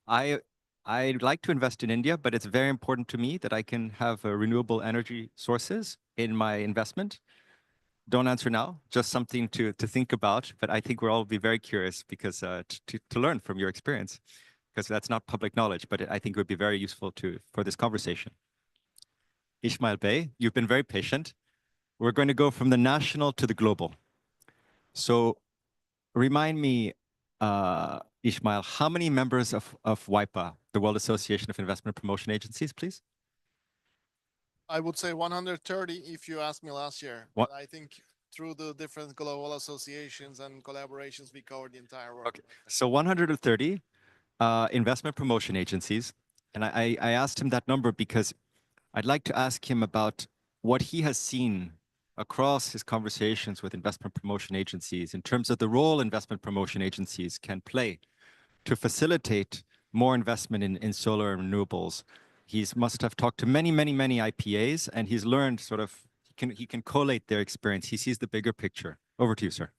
I I'd like to invest in India, but it's very important to me that I can have renewable energy sources in my investment. Don't answer now, just something to think about. But I think we'll all be very curious because to learn from your experience, because that's not public knowledge, but I think it would be very useful for this conversation. Ismail Bey, you've been very patient. We're going to go from the national to the global. So remind me, Ismail, how many members of WIPA, the World Association of Investment Promotion Agencies, please? I would say 130 if you asked me last year. What? But I think through the different global associations and collaborations, we covered the entire world. Okay, so 130 investment promotion agencies. And I asked him that number because I'd like to ask him about what he has seen across his conversations with investment promotion agencies in terms of the role investment promotion agencies can play to facilitate more investment in solar and renewables. He must have talked to many IPAs, and he's learned sort of, he can collate their experience. He sees the bigger picture. Over to you, sir.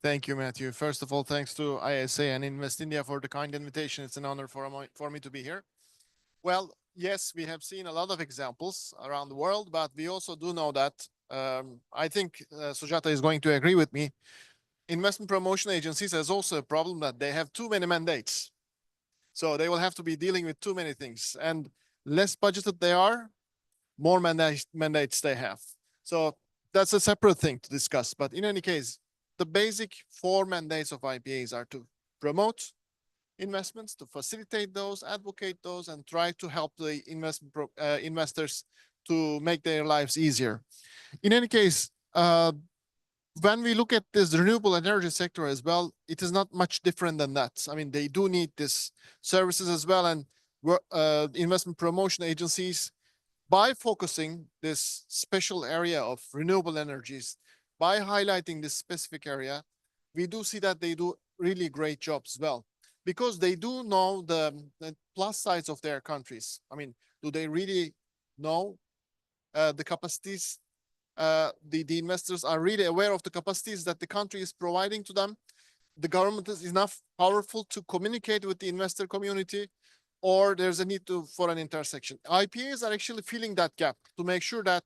Thank you, Matthew. First of all, thanks to ISA and Invest India for the kind invitation. It's an honor for me to be here. Well, yes, we have seen a lot of examples around the world, but we also do know that, I think Sujata is going to agree with me, investment promotion agencies has also a problem that they have too many mandates. So they will have to be dealing with too many things, and less budgeted they are, more mandates they have. So that's a separate thing to discuss. But in any case, the basic 4 mandates of IPAs are to promote investments, to facilitate those, advocate those, and try to help the investors to make their lives easier. In any case, when we look at this renewable energy sector as well, it is not much different than that. I mean, they do need these services as well, and investment promotion agencies, by focusing this special area of renewable energies, by highlighting this specific area, we do see that they do really great jobs as well, because they do know the plus sides of their countries. I mean, do they really know the capacities? The investors are really aware of the capacities that the country is providing to them. The government is enough powerful to communicate with the investor community, or there's a need for an intersection. IPAs are actually filling that gap to make sure that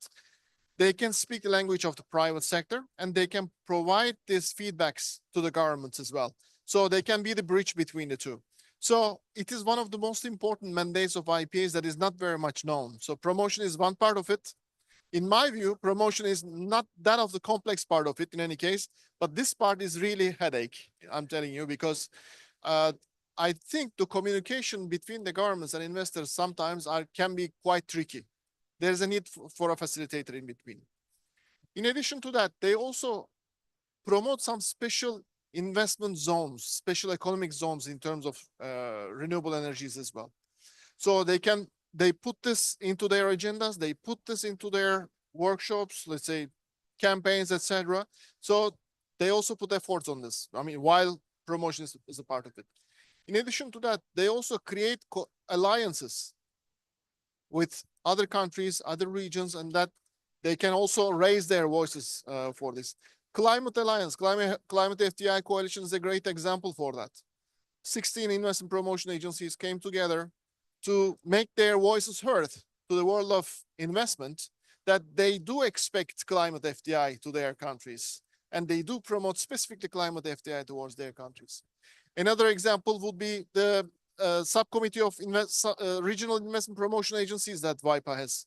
they can speak the language of the private sector, and they can provide these feedbacks to the governments as well. So they can be the bridge between the two. So it is one of the most important mandates of IPAs that is not very much known. So promotion is one part of it. In my view, promotion is not that of the complex part of it in any case, but this part is really a headache, I'm telling you, because I think the communication between the governments and investors sometimes can be quite tricky. There's a need for a facilitator in between. In addition to that, they also promote some special investment zones, special economic zones in terms of renewable energies as well. So they put this into their agendas, they put this into their workshops, let's say campaigns, etc. So they also put efforts on this. I mean, while promotion is a part of it. In addition to that, they also create alliances with other countries, other regions, and that they can also raise their voices for this. Climate Alliance, Climate FDI Coalition is a great example for that. 16 investment promotion agencies came together to make their voices heard to the world of investment, that they do expect climate FDI to their countries, and they do promote specifically climate FDI towards their countries. Another example would be the subcommittee of regional investment promotion agencies that WIPA has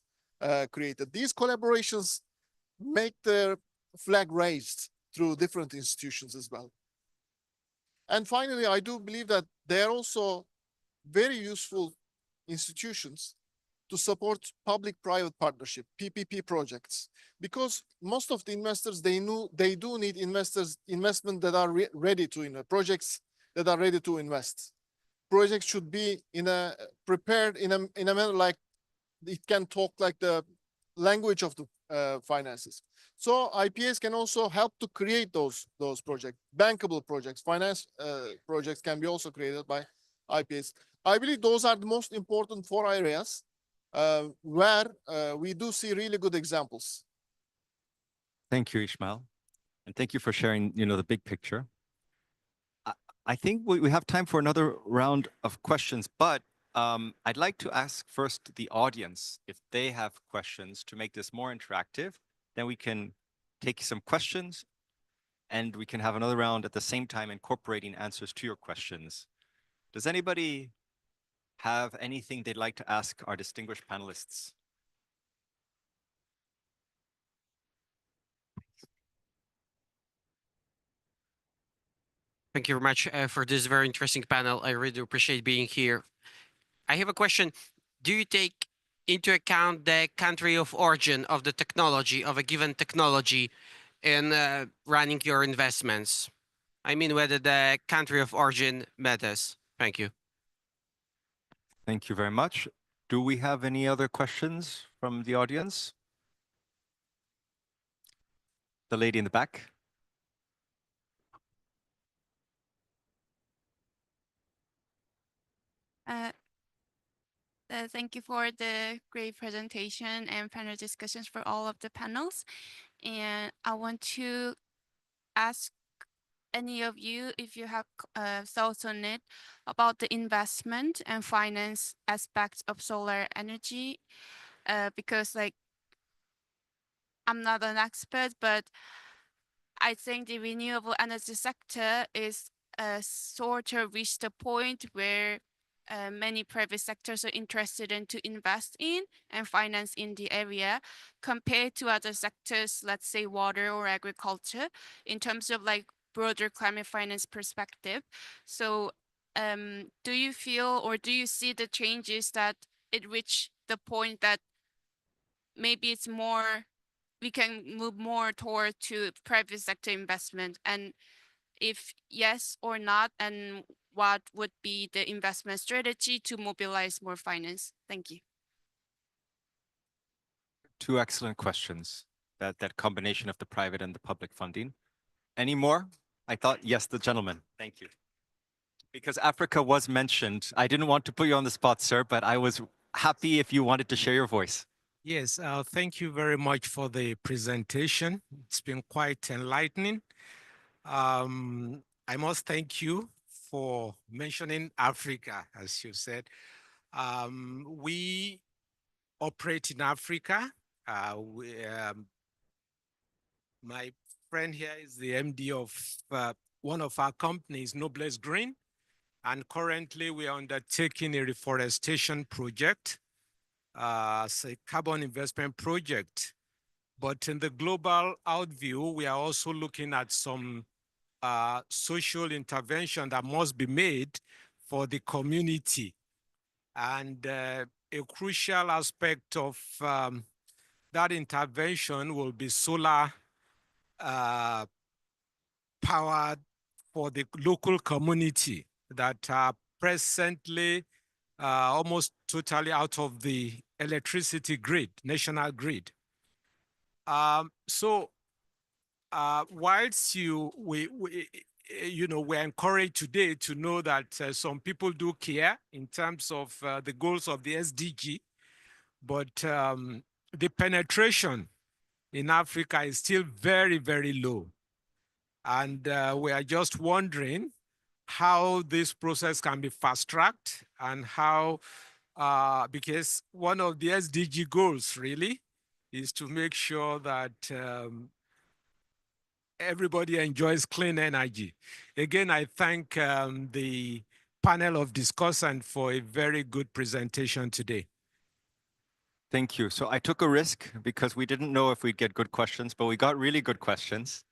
created. These collaborations make the flag raised through different institutions as well. And finally, I do believe that they are also very useful institutions to support public-private partnership, PPP projects, because most of the investors, they do need investment that are ready to invest, projects that are ready to invest. Projects should be prepared in a manner like it can talk like the language of the finances. So IPAs can also help to create those projects. Bankable projects, finance projects can be also created by IPAs. I believe those are the most important 4 areas where we do see really good examples. Thank you, Ismail. And thank you for sharing, the big picture. I think we have time for another round of questions, but I'd like to ask first the audience if they have questions to make this more interactive. Then we can take some questions and we can have another round at the same time incorporating answers to your questions. Does anybody have anything they'd like to ask our distinguished panelists? Thank you very much for this very interesting panel. I really appreciate being here. I have a question. Do you take into account the country of origin of the technology, of a given technology, in running your investments? I mean, whether the country of origin matters. Thank you. Thank you very much. Do we have any other questions from the audience? The lady in the back. Thank you for the great presentation and panel discussions for all of the panels. And I want to ask any of you if you have thoughts on it about the investment and finance aspects of solar energy, because like I'm not an expert, but I think the renewable energy sector is sort of reached a point where many private sectors are interested in to invest in and finance in the area compared to other sectors, let's say water or agriculture, in terms of like broader climate finance perspective. So do you feel or do you see the changes that it reached the point that maybe it's more, we can move more toward to private sector investment? And if yes or not, and what would be the investment strategy to mobilize more finance? Thank you. Two excellent questions. That combination of the private and the public funding. Any more? I thought, yes, the gentleman. Thank you. Because Africa was mentioned. I didn't want to put you on the spot, sir, but I was happy if you wanted to share your voice. Yes, thank you very much for the presentation. It's been quite enlightening. I must thank you for mentioning Africa, as you said. We operate in Africa. My friend here is the MD of one of our companies, Noblesse Green, and currently we are undertaking a reforestation project, a carbon investment project. But in the global outview, we are also looking at some social intervention that must be made for the community. And a crucial aspect of that intervention will be solar powered for the local community that are presently almost totally out of the electricity grid, national grid. Whilst we're encouraged today to know that some people do care in terms of the goals of the SDG, but the penetration in Africa is still very, very low. And we are just wondering how this process can be fast-tracked and how, because one of the SDG goals really is to make sure that everybody enjoys clean energy. Again, I thank the panel of discussants for a very good presentation today. Thank you. So I took a risk because we didn't know if we'd get good questions, but we got really good questions.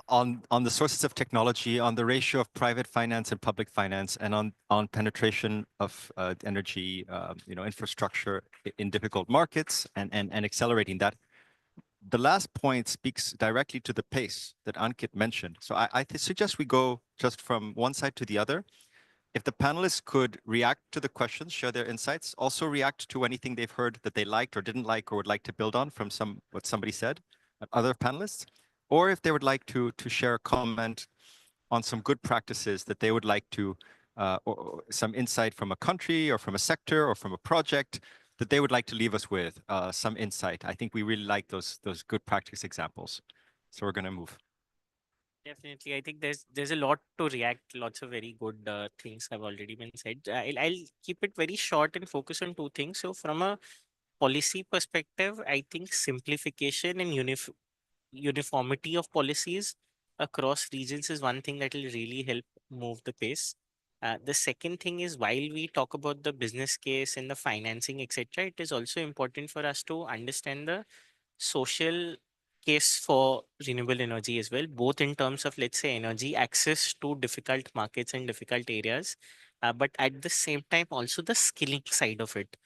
On the sources of technology, on the ratio of private finance and public finance, and on penetration of energy infrastructure in difficult markets and accelerating that. The last point speaks directly to the pace that Ankit mentioned. So I suggest we go just from one side to the other. If the panelists could react to the questions, share their insights, also react to anything they've heard that they liked or didn't like or would like to build on from what somebody said, other panelists, or if they would like to share a comment on some good practices that they would like to, or some insight from a country or from a sector or from a project that they would like to leave us with, some insight. I think we really like those good practice examples. So we're going to move. Definitely, I think there's a lot to react. Lots of very good things have already been said. I'll keep it very short and focus on two things. So, from a policy perspective, I think simplification and uniformity of policies across regions is one thing that will really help move the pace. The second thing is while we talk about the business case and the financing, etc., it is also important for us to understand the social case for renewable energy as well, both in terms of, let's say, energy access to difficult markets and difficult areas, but at the same time also the skilling side of it.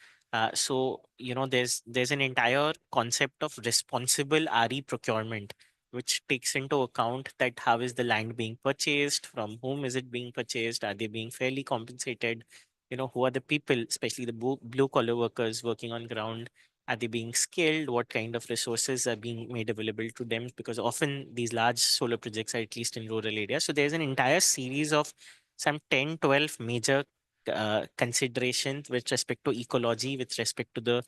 So there's an entire concept of responsible RE procurement, which takes into account that how is the land being purchased, from whom is it being purchased, are they being fairly compensated, who are the people, especially the blue collar workers working on ground, are they being skilled, what kind of resources are being made available to them, because often these large solar projects are at least in rural areas. So there's an entire series of some 10 12 major considerations with respect to ecology, with respect to the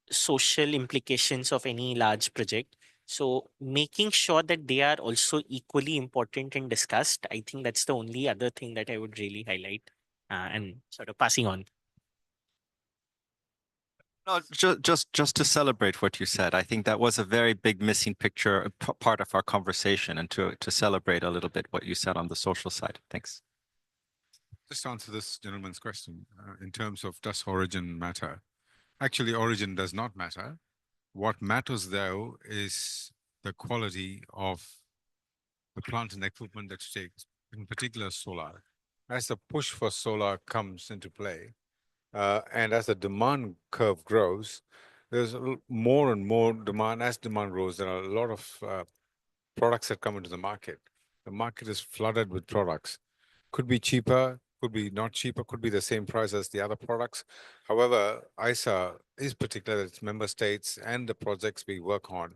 social implications of any large project. So making sure that they are also equally important and discussed, I think that's the only other thing that I would really highlight and sort of passing on. No, just to celebrate what you said, I think that was a very big missing picture, part of our conversation, and to celebrate a little bit what you said on the social side. Thanks. Just answer this gentleman's question in terms of does origin matter? Actually, origin does not matter. What matters though is the quality of the plant and equipment that you take, in particular solar. As the push for solar comes into play, and as the demand curve grows, there's more and more demand. As demand grows, there are a lot of products that come into the market. The market is flooded with products. Could be cheaper, could be not cheaper, could be the same price as the other products. However, ISA is particular, its member states and the projects we work on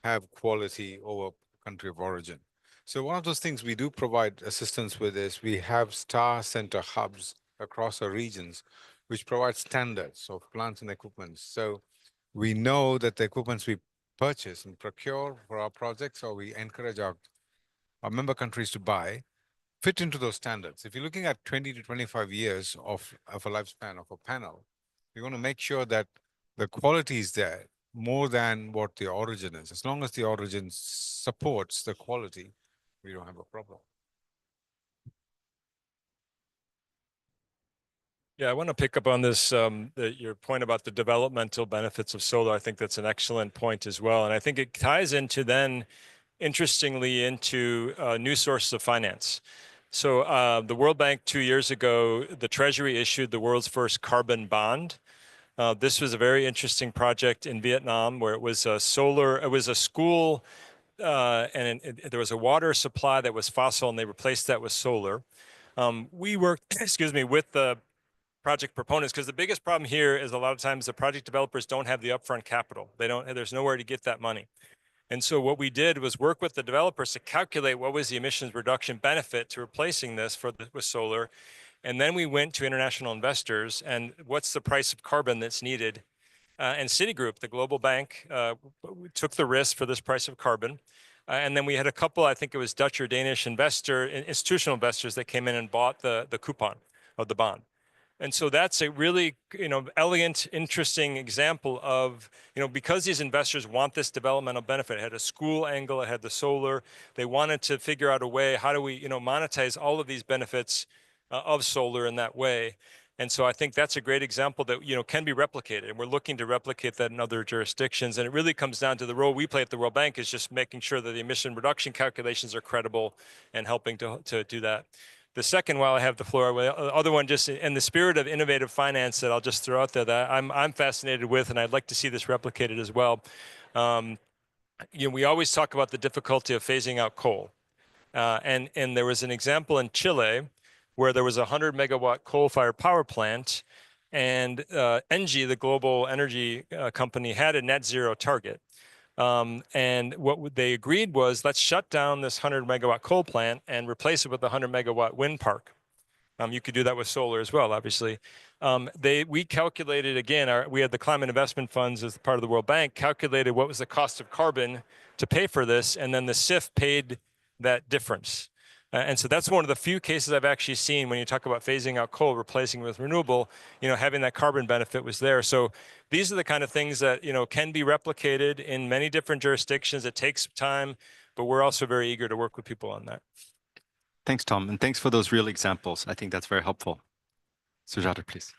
have quality over country of origin. So one of those things we do provide assistance with is we have star center hubs across our regions, which provide standards of plants and equipment. So we know that the equipments we purchase and procure for our projects, or we encourage our member countries to buy, fit into those standards. If you're looking at 20 to 25 years of a lifespan of a panel, you want to make sure that the quality is there more than what the origin is. As long as the origin supports the quality, we don't have a problem. Yeah, I want to pick up on this, your point about the developmental benefits of solar. I think that's an excellent point as well. And I think it ties into then, interestingly, into new sources of finance. So the World Bank 2 years ago, the Treasury issued the world's first carbon bond. This was a very interesting project in Vietnam where it was a school and there was a water supply that was fossil and they replaced that with solar. We worked, with the project proponents, because the biggest problem here is a lot of times the project developers don't have the upfront capital. There's nowhere to get that money. And so what we did was work with the developers to calculate what was the emissions reduction benefit to replacing this with solar. And then we went to international investors and what's the price of carbon that's needed. And Citigroup, the global bank, took the risk for this price of carbon. And then we had a couple, I think it was Dutch or Danish institutional investors that came in and bought the coupon of the bond. And so that's a really, elegant, interesting example of, because these investors want this developmental benefit. It had a school angle, it had the solar. They wanted to figure out a way, how do we, monetize all of these benefits of solar in that way. And so I think that's a great example that, can be replicated. And we're looking to replicate that in other jurisdictions. And it really comes down to the role we play at the World Bank is just making sure that the emission reduction calculations are credible and helping to do that. The second, while I have the floor, the other one, just in the spirit of innovative finance that I'll just throw out there that I'm fascinated with, and I'd like to see this replicated as well. We always talk about the difficulty of phasing out coal. And there was an example in Chile where there was a 100 megawatt coal-fired power plant, and Engie, the global energy company, had a net zero target. And what they agreed was, let's shut down this 100 megawatt coal plant and replace it with a 100 megawatt wind park. You could do that with solar as well, obviously. We calculated, again, we had the climate investment funds as part of the World Bank, calculated what was the cost of carbon to pay for this, and then the CIF paid that difference. And so that's one of the few cases I've actually seen when you talk about phasing out coal, replacing with renewable, having that carbon benefit was there. So these are the kind of things that, can be replicated in many different jurisdictions. It takes time, but we're also very eager to work with people on that. Thanks, Tom. And thanks for those real examples. I think that's very helpful. Sujata, please.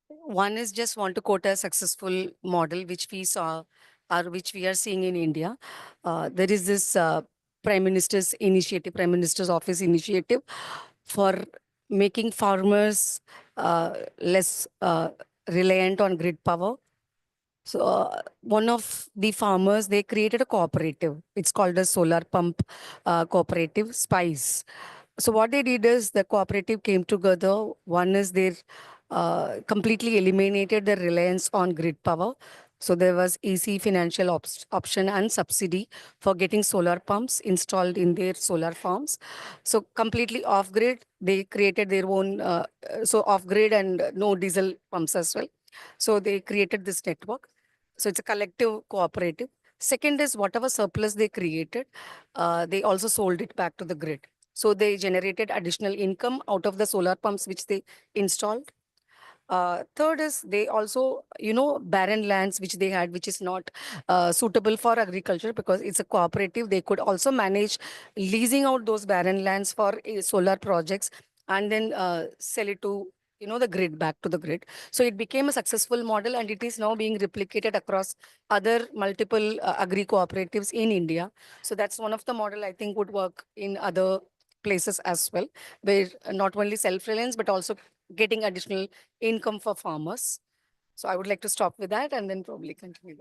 One is just want to quote a successful model which we saw or which we are seeing in India. There is this Prime Minister's initiative, Prime Minister's Office initiative for making farmers less reliant on grid power. So one of the farmers, they created a cooperative. It's called a solar pump cooperative, SPICE. So what they did is the cooperative came together. One is they completely eliminated the reliance on grid power. So there was easy financial option and subsidy for getting solar pumps installed in their solar farms. So completely off grid, they created their own, so off grid and no diesel pumps as well. So they created this network. So it's a collective cooperative. Second is whatever surplus they created, they also sold it back to the grid. So they generated additional income out of the solar pumps which they installed. Third is they also, barren lands which they had, which is not suitable for agriculture because it's a cooperative. They could also manage leasing out those barren lands for solar projects and then sell it to, the grid, back to the grid. So it became a successful model and it is now being replicated across other multiple agri cooperatives in India. So that's one of the model I think would work in other places as well, where not only self-reliance, but also getting additional income for farmers. So I would like to stop with that and then probably continue.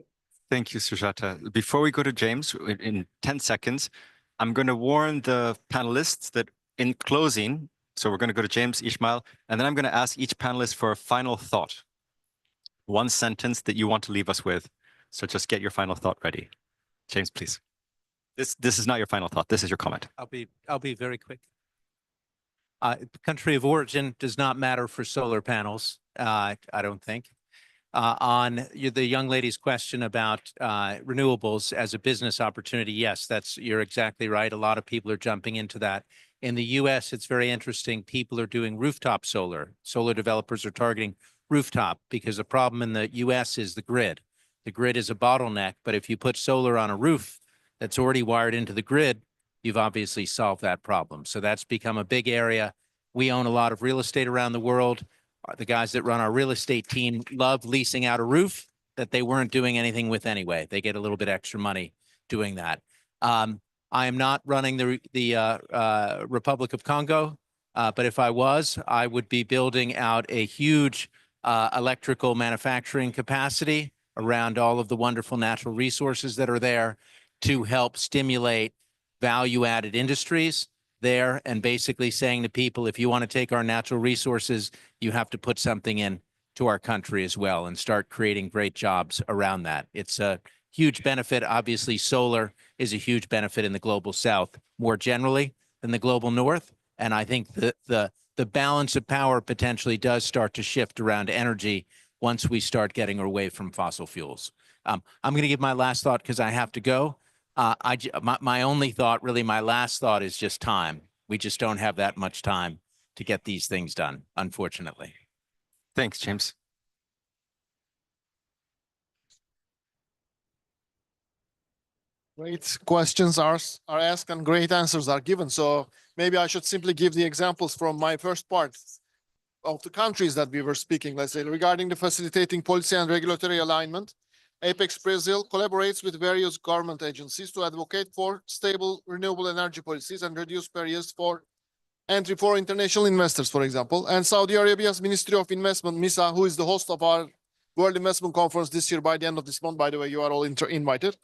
Thank you, Sujata. Before we go to James, in 10 seconds, I'm going to warn the panelists that in closing, so we're going to go to James, Ismail, and then I'm going to ask each panelist for a final thought. One sentence that you want to leave us with. So just get your final thought ready. James, please. This is not your final thought. This is your comment. I'll be very quick. Country of origin does not matter for solar panels, I don't think. On the young lady's question about renewables as a business opportunity, yes, you're exactly right. A lot of people are jumping into that. In the US, it's very interesting. People are doing rooftop solar. Solar developers are targeting rooftop because the problem in the US is the grid. The grid is a bottleneck, but if you put solar on a roof that's already wired into the grid, you've obviously solved that problem. So that's become a big area. We own a lot of real estate around the world. The guys that run our real estate team love leasing out a roof that they weren't doing anything with anyway. They get a little bit extra money doing that. I am not running the Republic of Congo, but if I was, I would be building out a huge electrical manufacturing capacity around all of the wonderful natural resources that are there to help stimulate value-added industries there, and basically saying to people, if you want to take our natural resources, you have to put something in to our country as well and start creating great jobs around that. It's a huge benefit. Obviously, solar is a huge benefit in the global south more generally than the global north. And I think the balance of power potentially does start to shift around energy once we start getting away from fossil fuels. I'm going to give my last thought because I have to go. My only thought, really, my last thought is just time. We just don't have that much time to get these things done, unfortunately. Thanks, James. Great questions are asked and great answers are given. So maybe I should simply give the examples from my first part of the countries that we were speaking, let's say, regarding the facilitating policy and regulatory alignment. Apex Brazil collaborates with various government agencies to advocate for stable renewable energy policies and reduce barriers for entry for international investors, for example. And Saudi Arabia's Ministry of Investment, MISA, who is the host of our World Investment Conference this year by the end of this month, by the way, you are all invited,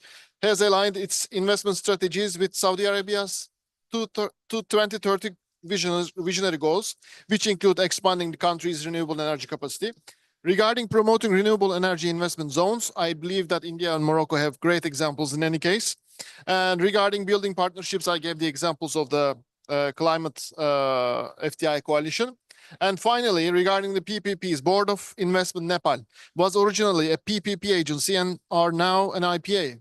has aligned its investment strategies with Saudi Arabia's 2030 visionary goals, which include expanding the country's renewable energy capacity. Regarding promoting renewable energy investment zones, I believe that India and Morocco have great examples in any case. And regarding building partnerships, I gave the examples of the climate FDI coalition. And finally, regarding the PPPs, Board of Investment Nepal was originally a PPP agency and are now an IPA.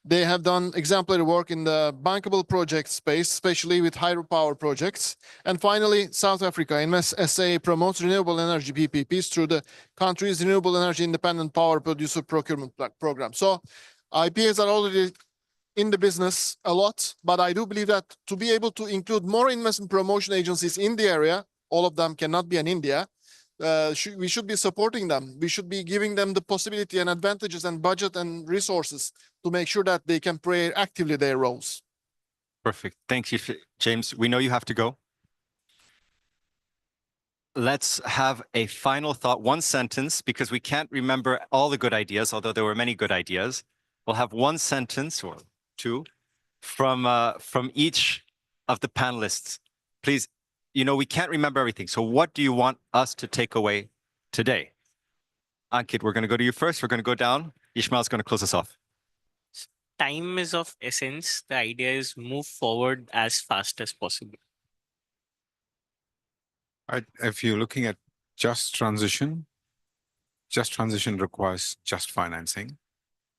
They have done exemplary work in the bankable project space, especially with hydropower projects. And finally, South Africa, Invest SA promotes renewable energy PPPs through the country's renewable energy independent power producer procurement program. So IPAs are already in the business a lot, but I do believe that to be able to include more investment promotion agencies in the area, all of them cannot be in India, we should be supporting them. We should be giving them the possibility and advantages and budget and resources to make sure that they can play actively their roles. Perfect. Thank you, James. We know you have to go. Let's have a final thought, one sentence, because we can't remember all the good ideas, although there were many good ideas. We'll have one sentence or two from each of the panelists. Please, you know, we can't remember everything. So what do you want us to take away today? Ankit, we're going to go to you first. We're going to go down. Ishmael's going to close us off. Time is of essence. The idea is move forward as fast as possible. If you're looking at just transition requires just financing.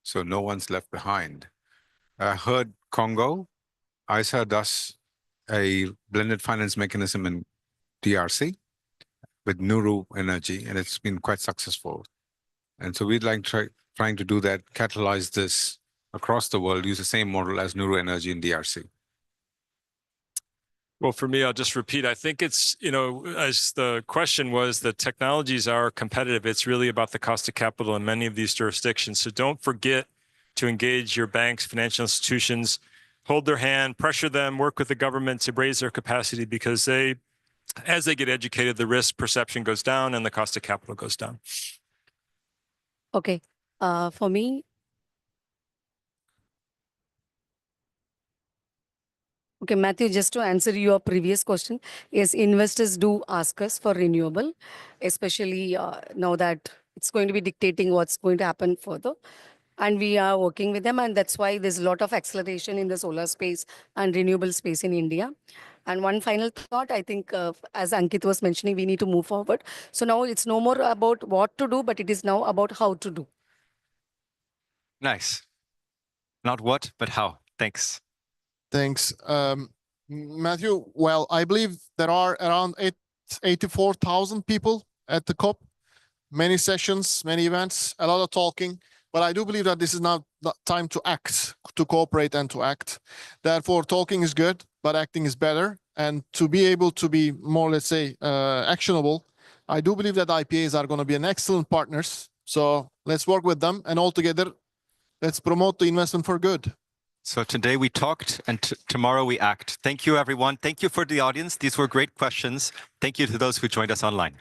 So no one's left behind. I heard Congo. ISA does a blended finance mechanism in DRC with Nuru Energy, and it's been quite successful. And so we'd like trying to do that, catalyze this across the world, use the same model as Nuru Energy in DRC. Well, for me, I'll just repeat. I think it's, you know, as the question was, the technologies are competitive. It's really about the cost of capital in many of these jurisdictions. So don't forget to engage your banks, financial institutions, hold their hand, pressure them, work with the government to raise their capacity, because as they get educated, the risk perception goes down and the cost of capital goes down. Okay. For me, okay, Matthew, just to answer your previous question, yes, investors do ask us for renewable, especially now that it's going to be dictating what's going to happen further. And we are working with them, and that's why there's a lot of acceleration in the solar space and renewable space in India. And one final thought, I think, as Ankit was mentioning, we need to move forward. So now it's no more about what to do, but it is now about how to do. Nice. Not what, but how. Thanks. Thanks. Matthew, well, I believe there are around 84,000 people at the COP, many sessions, many events, a lot of talking. But I do believe that this is now the time to act, to cooperate and to act. Therefore, talking is good, but acting is better. And to be able to be more, let's say, actionable, I do believe that IPAs are going to be an excellent partners. So let's work with them, and all together, let's promote the investment for good. So today we talked, and tomorrow we act. Thank you, everyone. Thank you for the audience. These were great questions. Thank you to those who joined us online.